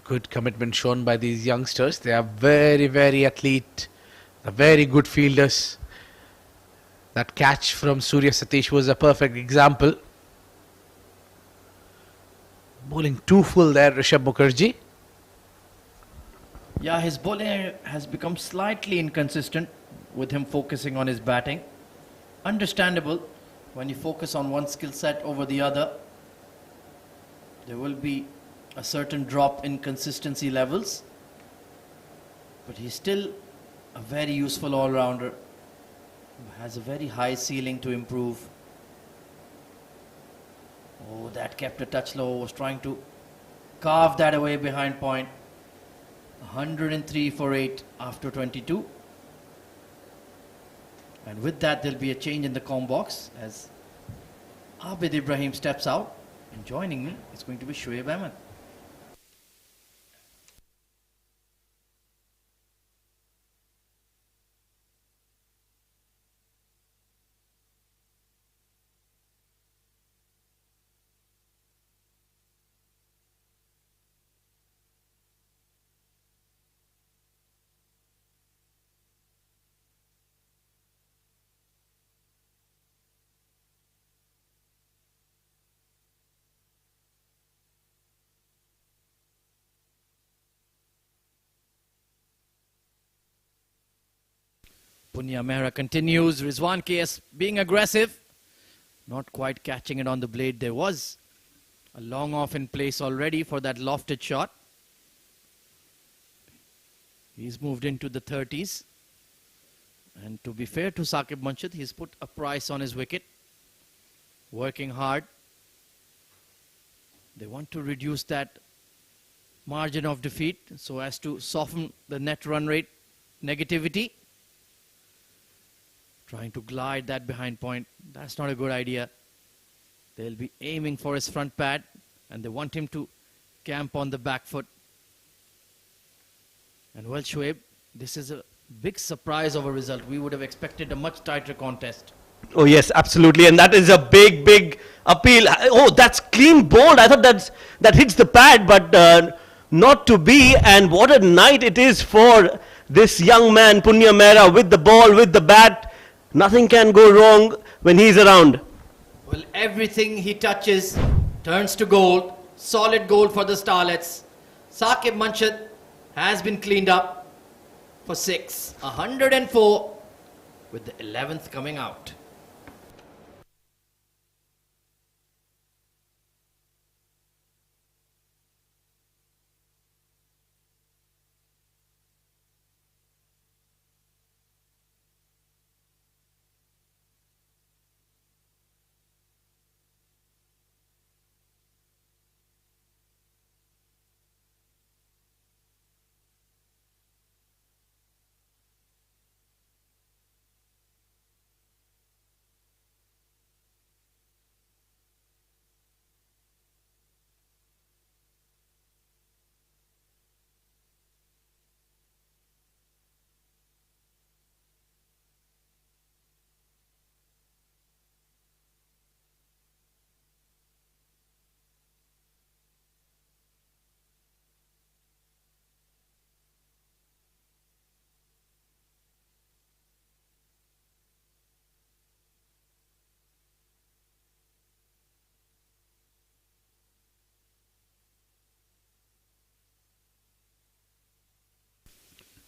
[SPEAKER 2] good commitment shown by these youngsters. They are very, very athlete. They're very good fielders. That catch from Surya Satish was a perfect example. Bowling too full there, Rishabh Mukherjee.
[SPEAKER 7] Yeah, his bowling has become slightly inconsistent with him focusing on his batting. Understandable when you focus on one skill set over the other. There will be a certain drop in consistency levels. But he's still a very useful all-rounder. Has a very high ceiling to improve. Oh, that kept a touch low. Was trying to carve that away behind point. 103 for 8 after 22. And with that, there'll be a change in the com box as Abid Ibrahim steps out. And joining me is going to be Shoaib Ahmed. Punya Mehra continues. Rizwan KS being aggressive. Not quite catching it on the blade. There was a long off in place already for that lofted shot. He's moved into the 30s. And to be fair to Saqib Manshad, he's put a price on his wicket. Working hard. They want to reduce that margin of defeat so as to soften the net run rate negativity. Trying to glide that behind point. That's not a good idea. They'll be aiming for his front pad and they want him to camp on the back foot. And well, Shoaib, this is a big surprise of a result. We would have expected a much tighter contest.
[SPEAKER 5] Oh yes, absolutely, and that is a big appeal. Oh, that's clean bowled. I thought that hits the pad, but not to be. And what a night it is for this young man, Punya Mehra, with the ball, with the bat. Nothing can go wrong when he's around.
[SPEAKER 7] Well, everything he touches turns to gold. Solid gold for the Starlets. Saqib Manshad has been cleaned up for 6. 104 with the 11th coming out.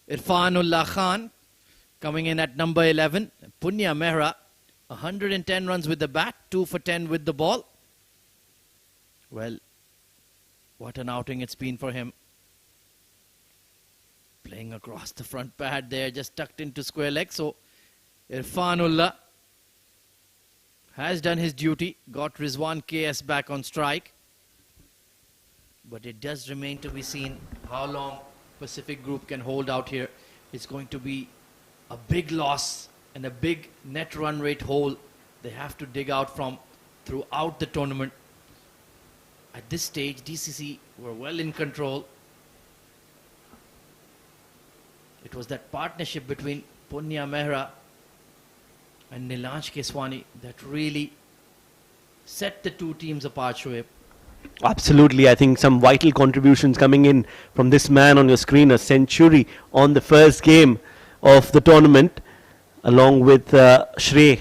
[SPEAKER 7] Irfanullah Khan coming in at number 11. Punya Mehra, 110 runs with the bat, 2 for 10 with the ball. Well, what an outing it's been for him. Playing across the front pad there, just tucked into square leg. So Irfanullah has done his duty, got Rizwan KS back on strike. But it does remain to be seen how long Pacific Group can hold out here. It's going to be a big loss and a big net run rate hole they have to dig out from throughout the tournament. At this stage, DCC were well in control. It was that partnership between Punya Mehra and Nilansh Keswani that really set the two teams apart, Shoaib.
[SPEAKER 5] Absolutely, I think some vital contributions coming in from this man on your screen. A century on the first game of the tournament, along with Shrey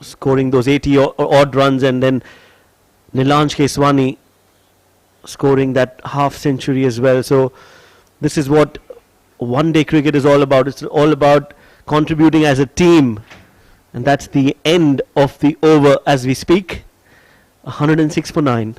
[SPEAKER 5] scoring those 80 odd runs, and then Nilansh Keswani scoring that half century as well. So this is what one-day cricket is all about. It's all about contributing as a team, and that's the end of the over as we speak. 106 for 9.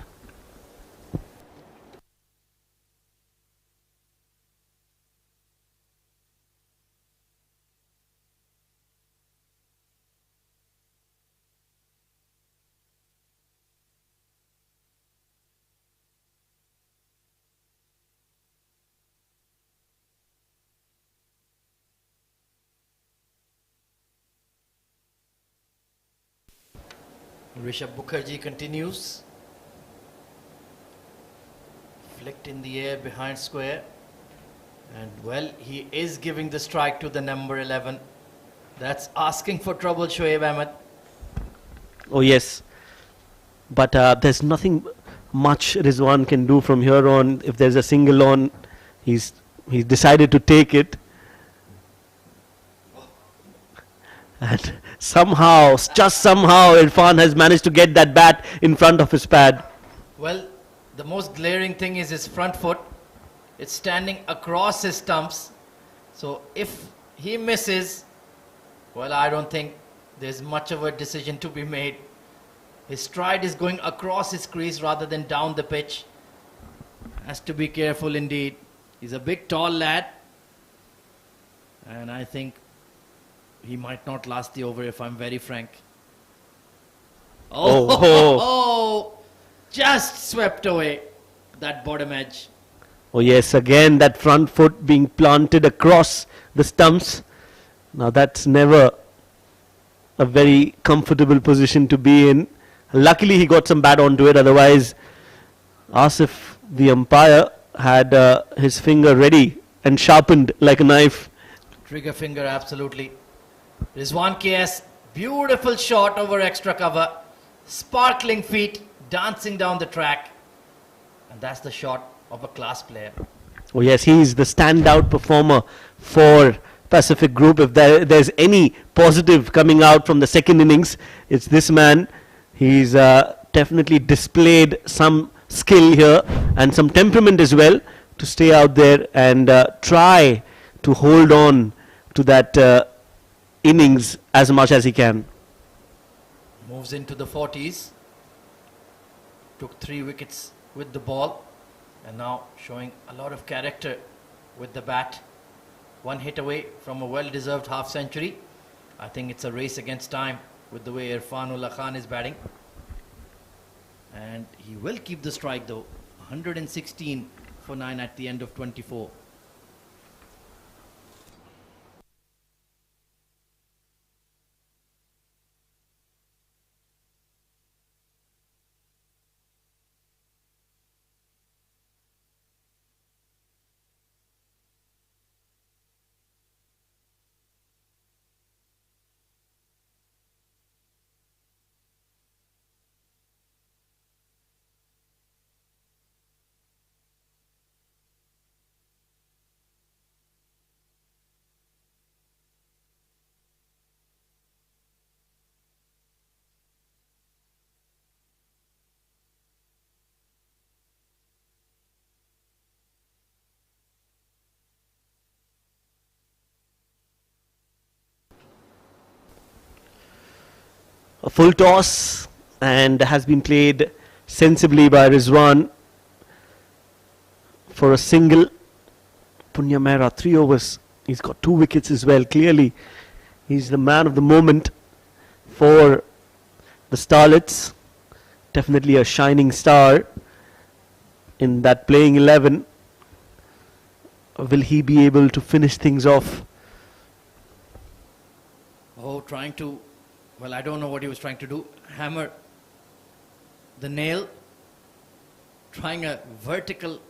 [SPEAKER 7] Rishabh Mukherjee continues. Flicked in the air behind square. And well, he is giving the strike to the number 11. That's asking for trouble, Shoaib Ahmed.
[SPEAKER 5] Oh yes, but there's nothing much Rizwan can do from here on. If there's a single on, he's decided to take it. And somehow, just somehow, Irfan has managed to get that bat in front of his pad.
[SPEAKER 7] Well, the most glaring thing is his front foot. It's standing across his stumps. So if he misses, well, I don't think there's much of a decision to be made. His stride is going across his crease rather than down the pitch. Has to be careful indeed. He's a big, tall lad. And I think he might not last the over, if I'm very frank. Oh, just swept away that bottom edge.
[SPEAKER 5] Oh yes, again that front foot being planted across the stumps. Now that's never a very comfortable position to be in. Luckily he got some bat onto it, otherwise Asif, the umpire, had his finger ready and sharpened like a knife.
[SPEAKER 7] Trigger finger, absolutely. Rizwan KS, beautiful shot over extra cover. Sparkling feet, dancing down the track. And that's the shot of a class player.
[SPEAKER 5] Oh yes, he is the standout performer for Pacific Group. If there's any positive coming out from the second innings, it's this man. He's definitely displayed some skill here and some temperament as well to stay out there and try to hold on to that innings as much as he can.
[SPEAKER 7] Moves into the 40s. Took 3 wickets with the ball. And now showing a lot of character with the bat. 1 hit away from a well-deserved half century. I think it's a race against time with the way Irfanullah Khan is batting. And he will keep the strike though. 116 for 9 at the end of 24.
[SPEAKER 5] A full toss and has been played sensibly by Rizwan for a single. Punya Mehra, 3 overs. He's got 2 wickets as well. Clearly, he's the man of the moment for the Starlets. Definitely a shining star in that playing 11. Will he be able to finish things off?
[SPEAKER 7] Oh, trying to, well, I don't know what he was trying to do. Hammer the nail, trying a vertical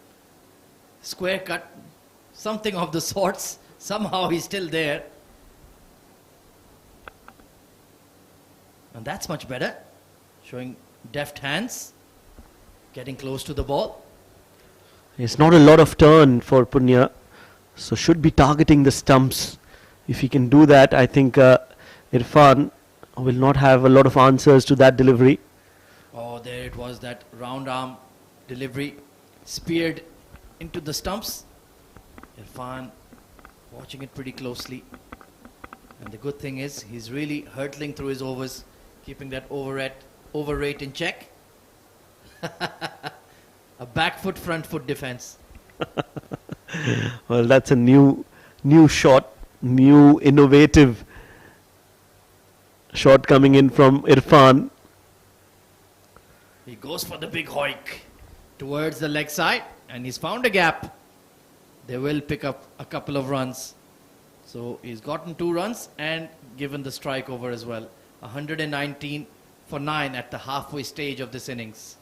[SPEAKER 7] square cut, something of the sorts. Somehow he's still there. And that's much better. Showing deft hands, getting close to the ball.
[SPEAKER 5] It's not a lot of turn for Punya, so should be targeting the stumps. If he can do that, I think Irfan will not have a lot of answers to that delivery.
[SPEAKER 7] Oh, there it was, that round arm delivery, speared into the stumps. Irfan watching it pretty closely. And the good thing is, he's really hurtling through his overs, keeping that over rate in check. A back foot, front foot defense.
[SPEAKER 5] Well, that's a new shot, new innovative shot coming in from Irfan.
[SPEAKER 7] He goes for the big hoik towards the leg side, and he's found a gap. They will pick up a couple of runs. So he's gotten 2 runs and given the strike over as well. 119 for 9 at the halfway stage of this innings.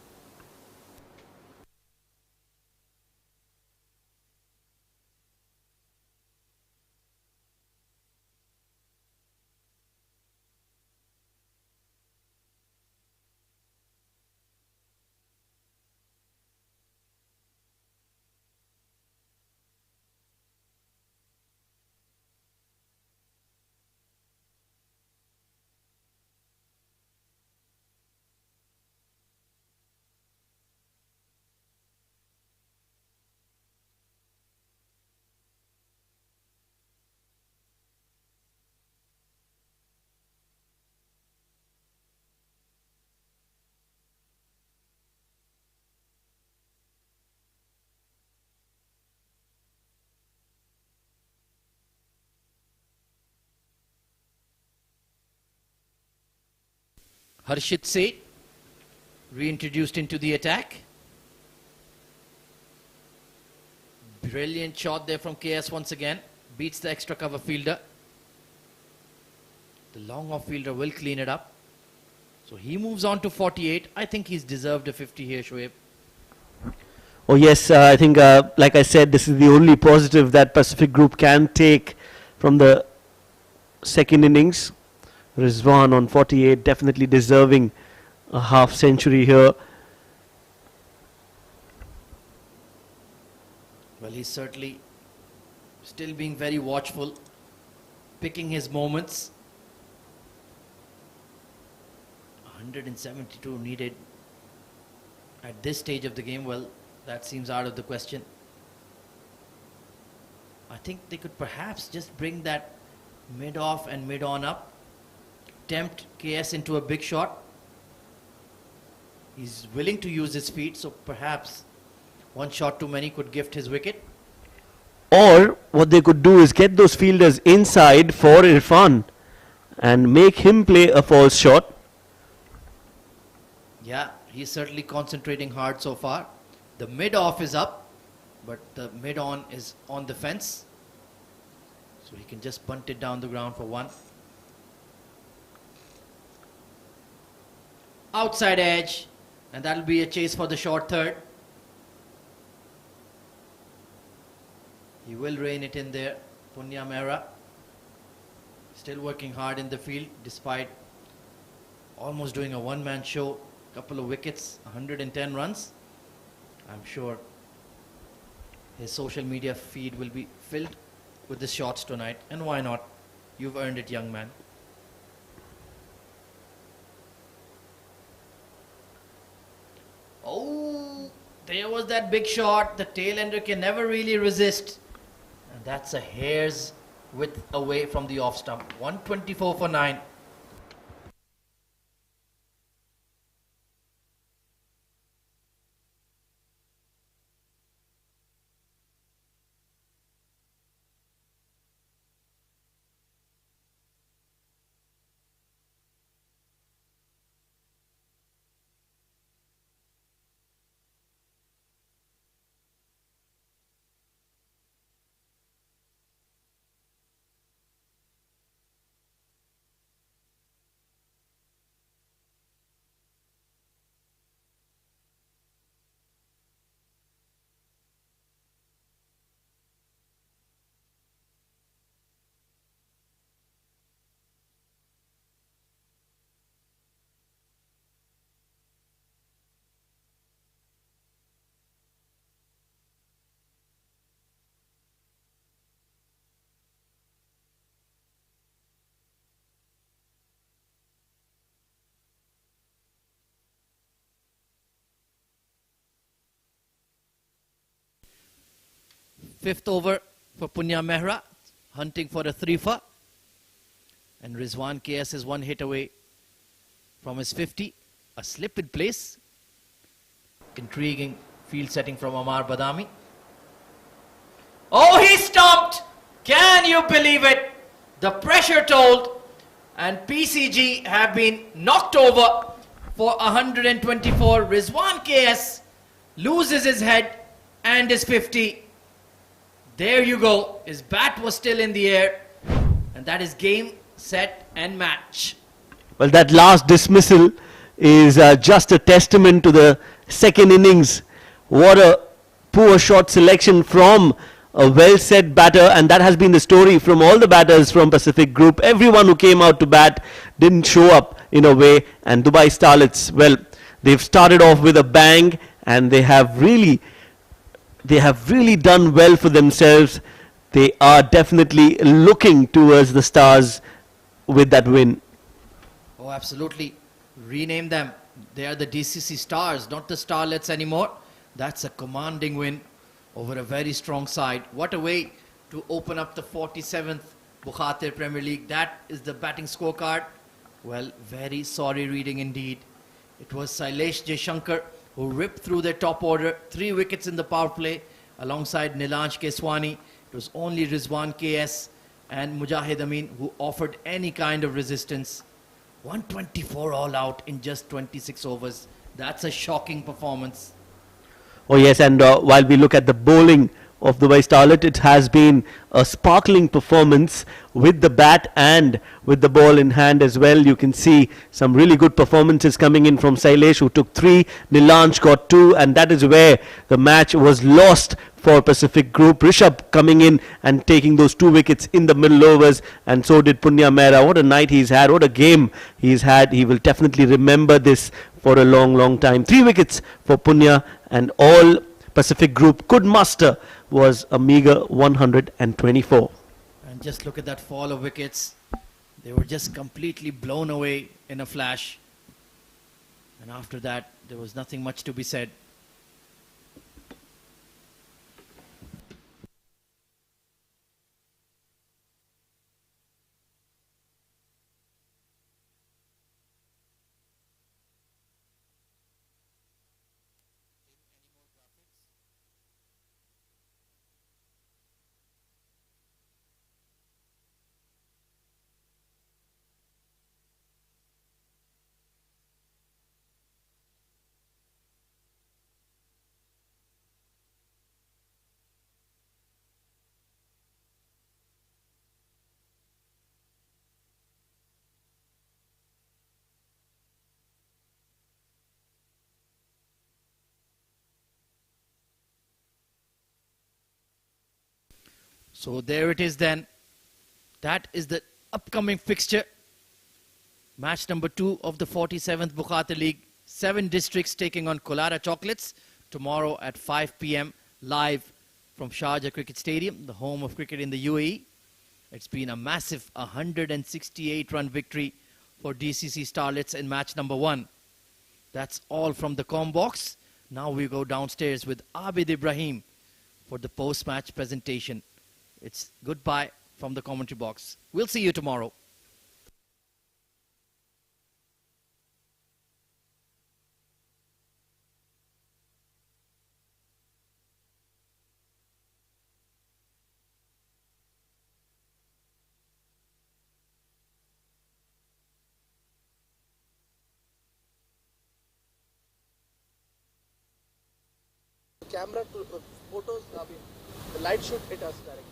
[SPEAKER 7] Harshit Seth reintroduced into the attack. Brilliant shot there from KS once again. Beats the extra cover fielder. The long off fielder will clean it up. So he moves on to 48. I think he's deserved a 50 here, Shoaib.
[SPEAKER 5] Oh yes, I think like I said, this is the only positive that Pacific Group can take from the second innings. Rizwan on 48, definitely deserving a half century here.
[SPEAKER 7] Well, he's certainly still being very watchful, picking his moments. 172 needed at this stage of the game. Well, that seems out of the question. I think they could perhaps just bring that mid off and mid on up, tempt KS into a big shot. He's willing to use his feet, so perhaps one shot too many could gift his wicket.
[SPEAKER 5] Or what they could do is get those fielders inside for Irfan and make him play a false shot.
[SPEAKER 7] Yeah, he's certainly concentrating hard so far. The mid off is up, but the mid on is on the fence. So he can just punt it down the ground for 1. Outside edge, and that'll be a chase for the short third. He will rein it in there. Punya Mehra still working hard in the field despite almost doing a one-man show. Couple of wickets, 110 runs. I'm sure his social media feed will be filled with the shots tonight. And why not? You've earned it, young man. Oh, there was that big shot. The tail ender can never really resist. And that's a hair's width away from the off stump. 124 for 9. Fifth over for Punya Mehra, hunting for a 3-for. And Rizwan KS is one hit away from his 50. A slip in place. Intriguing field setting from Amar Badami. Oh, he stomped! Can you believe it? The pressure told, and PCG have been knocked over for 124. Rizwan KS loses his head and his 50. There you go. His bat was still in the air, and that is game, set, and match.
[SPEAKER 5] Well, that last dismissal is just a testament to the second innings. What a poor shot selection from a well-set batter, and that has been the story from all the batters from Pacific Group. Everyone who came out to bat didn't show up in a way, and Dubai Starlets, well, they've started off with a bang, and they have really done well for themselves. They are definitely looking towards the stars with that win.
[SPEAKER 7] Oh, absolutely. Rename them. They are the DCC Stars, not the Starlets anymore. That's a commanding win over a very strong side. What a way to open up the 47th Bukhatir Premier League. That is the batting scorecard. Well, very sorry reading indeed. It was Sailesh Jaishankar who ripped through their top order. 3 wickets in the power play alongside Nilanj Keswani. It was only Rizwan KS and Mujahid Amin who offered any kind of resistance. 124 all out in just 26 overs. That's a shocking performance.
[SPEAKER 5] Oh yes, and while we look at the bowling of Dubai Starlet, it has been a sparkling performance with the bat and with the ball in hand as well. You can see some really good performances coming in from Sailesh, who took 3, Nilanj got 2, and that is where the match was lost for Pacific Group. Rishabh coming in and taking those 2 wickets in the middle overs, and so did Punya Mehra. What a night he's had, what a game he's had. He will definitely remember this for a long, long time. 3 wickets for Punya, and all Pacific Group could muster was a meager 124.
[SPEAKER 7] And just look at that fall of wickets. They were just completely blown away in a flash. And after that, there was nothing much to be said. So there it is then. That is the upcoming fixture. Match number 2 of the 47th Bukhatir League. 7 districts taking on Kolara Chocolates tomorrow at 5 p.m. live from Sharjah Cricket Stadium, the home of cricket in the UAE. It's been a massive 168-run victory for DCC Starlets in match number 1. That's all from the comm box. Now we go downstairs with Abid Ibrahim for the post-match presentation. It's goodbye from the commentary box. We'll see you tomorrow.
[SPEAKER 2] Camera to photos, the light should hit us directly.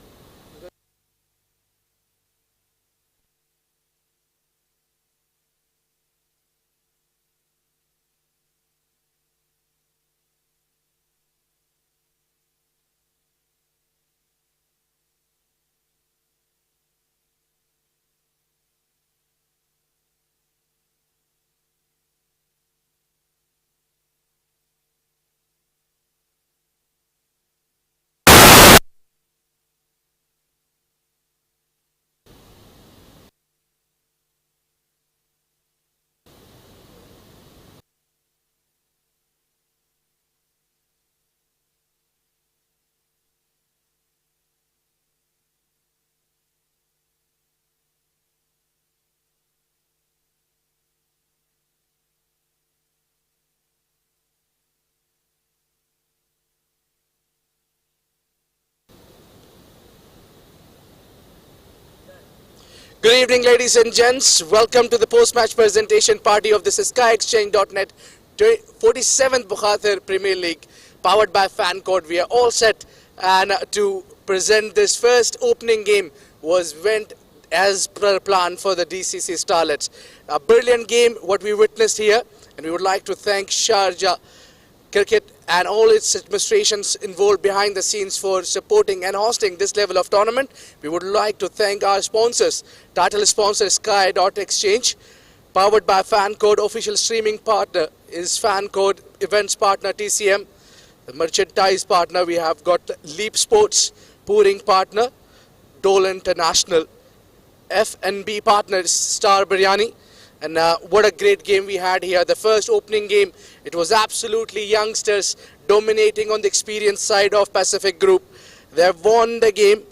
[SPEAKER 8] Good evening, ladies and gents. Welcome to the post-match presentation party of this SkyExchange.net 47th Bukhatir Premier League, powered by FanCode. We are all set, and to present this first opening game went as per plan for the DCC Starlets. A brilliant game, what we witnessed here, and we would like to thank Sharjah Cricket and all its administrations involved behind the scenes for supporting and hosting this level of tournament. We would like to thank our sponsors, title sponsor Sky.Exchange, powered by FanCode. Official streaming partner is FanCode, events partner TCM, the merchandise partner we have got Leap Sports, pouring partner Dole International, F&B partner is Star Biryani. And what a great game we had here. The first opening game, it was absolutely youngsters dominating on the experience side of Pacific Group. They have won the game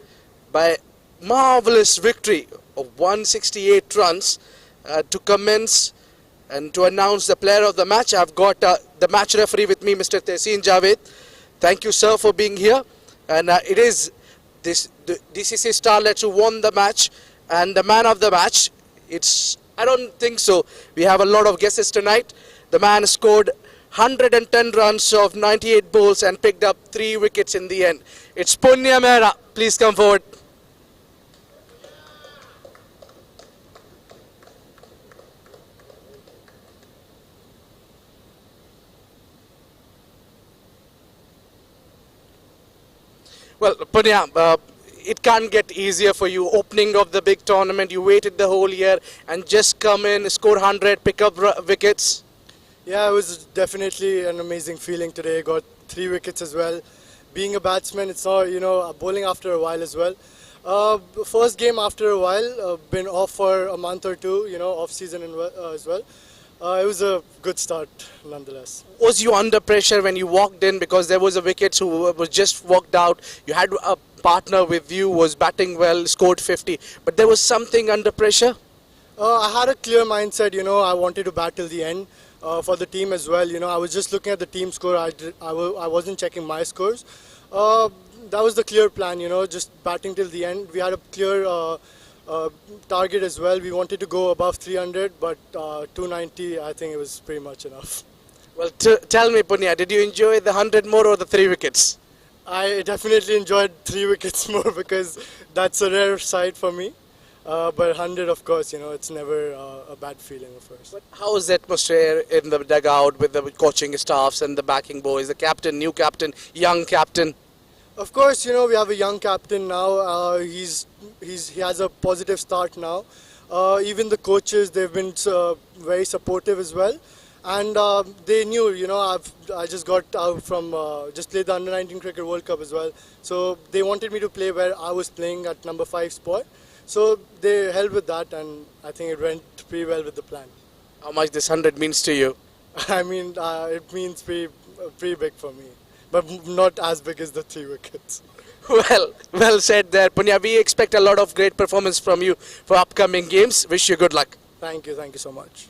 [SPEAKER 8] by marvelous victory of 168 runs. To commence and to announce the player of the match, I've got the match referee with me, Mr. Tehseen Javed. Thank you, sir, for being here. And it is the DCC Starlets who won the match. And the man of the match, I don't think so. We have a lot of guesses tonight. The man scored 110 runs of 98 balls and picked up 3 wickets in the end. It's Punya Mehra. Please come forward. Well, Punya, it can't get easier for you. Opening of the big tournament, you waited the whole year and just come in, score 100, pick up wickets.
[SPEAKER 9] Yeah, it was definitely an amazing feeling today. Got 3 wickets as well. Being a batsman, it's not, bowling after a while as well. First game after a while, been off for a month or two, off season as well. It was a good start nonetheless.
[SPEAKER 8] Was you under pressure when you walked in, because there was a wicket who was just walked out? You had a partner with you, was batting well, scored 50, but there was something under pressure?
[SPEAKER 9] I had a clear mindset, I wanted to bat till the end for the team as well. I was just looking at the team score, I wasn't checking my scores. That was the clear plan, just batting till the end. We had a clear target as well. We wanted to go above 300, but 290, I think it was pretty much enough.
[SPEAKER 8] Well, tell me, Punya, did you enjoy the 100 more or the 3 wickets?
[SPEAKER 9] I definitely enjoyed 3 wickets more, because that's a rare sight for me. But 100, of course, it's never a bad feeling, of course.
[SPEAKER 8] But how is the atmosphere in the dugout with the coaching staffs and the backing boys, the captain, new captain, young captain?
[SPEAKER 9] Of course, we have a young captain now. He has a positive start now. Even the coaches, they've been very supportive as well. And they knew, I just got out from, just played the Under-19 Cricket World Cup as well. So they wanted me to play where I was playing at number 5 spot. So they held with that, and I think it went pretty well with the plan.
[SPEAKER 8] How much this 100 means to you?
[SPEAKER 9] I mean, it means pretty big for me, but not as big as the 3 wickets.
[SPEAKER 8] Well said there, Punya. We expect a lot of great performance from you for upcoming games. Wish you good luck.
[SPEAKER 9] Thank you so much.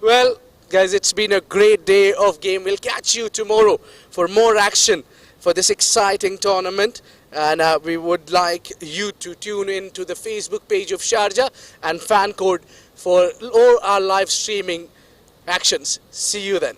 [SPEAKER 8] Well, guys, it's been a great day of game. We'll catch you tomorrow for more action for this exciting tournament. And we would like you to tune in to the Facebook page of Sharjah and FanCode for all our live streaming actions. See you then.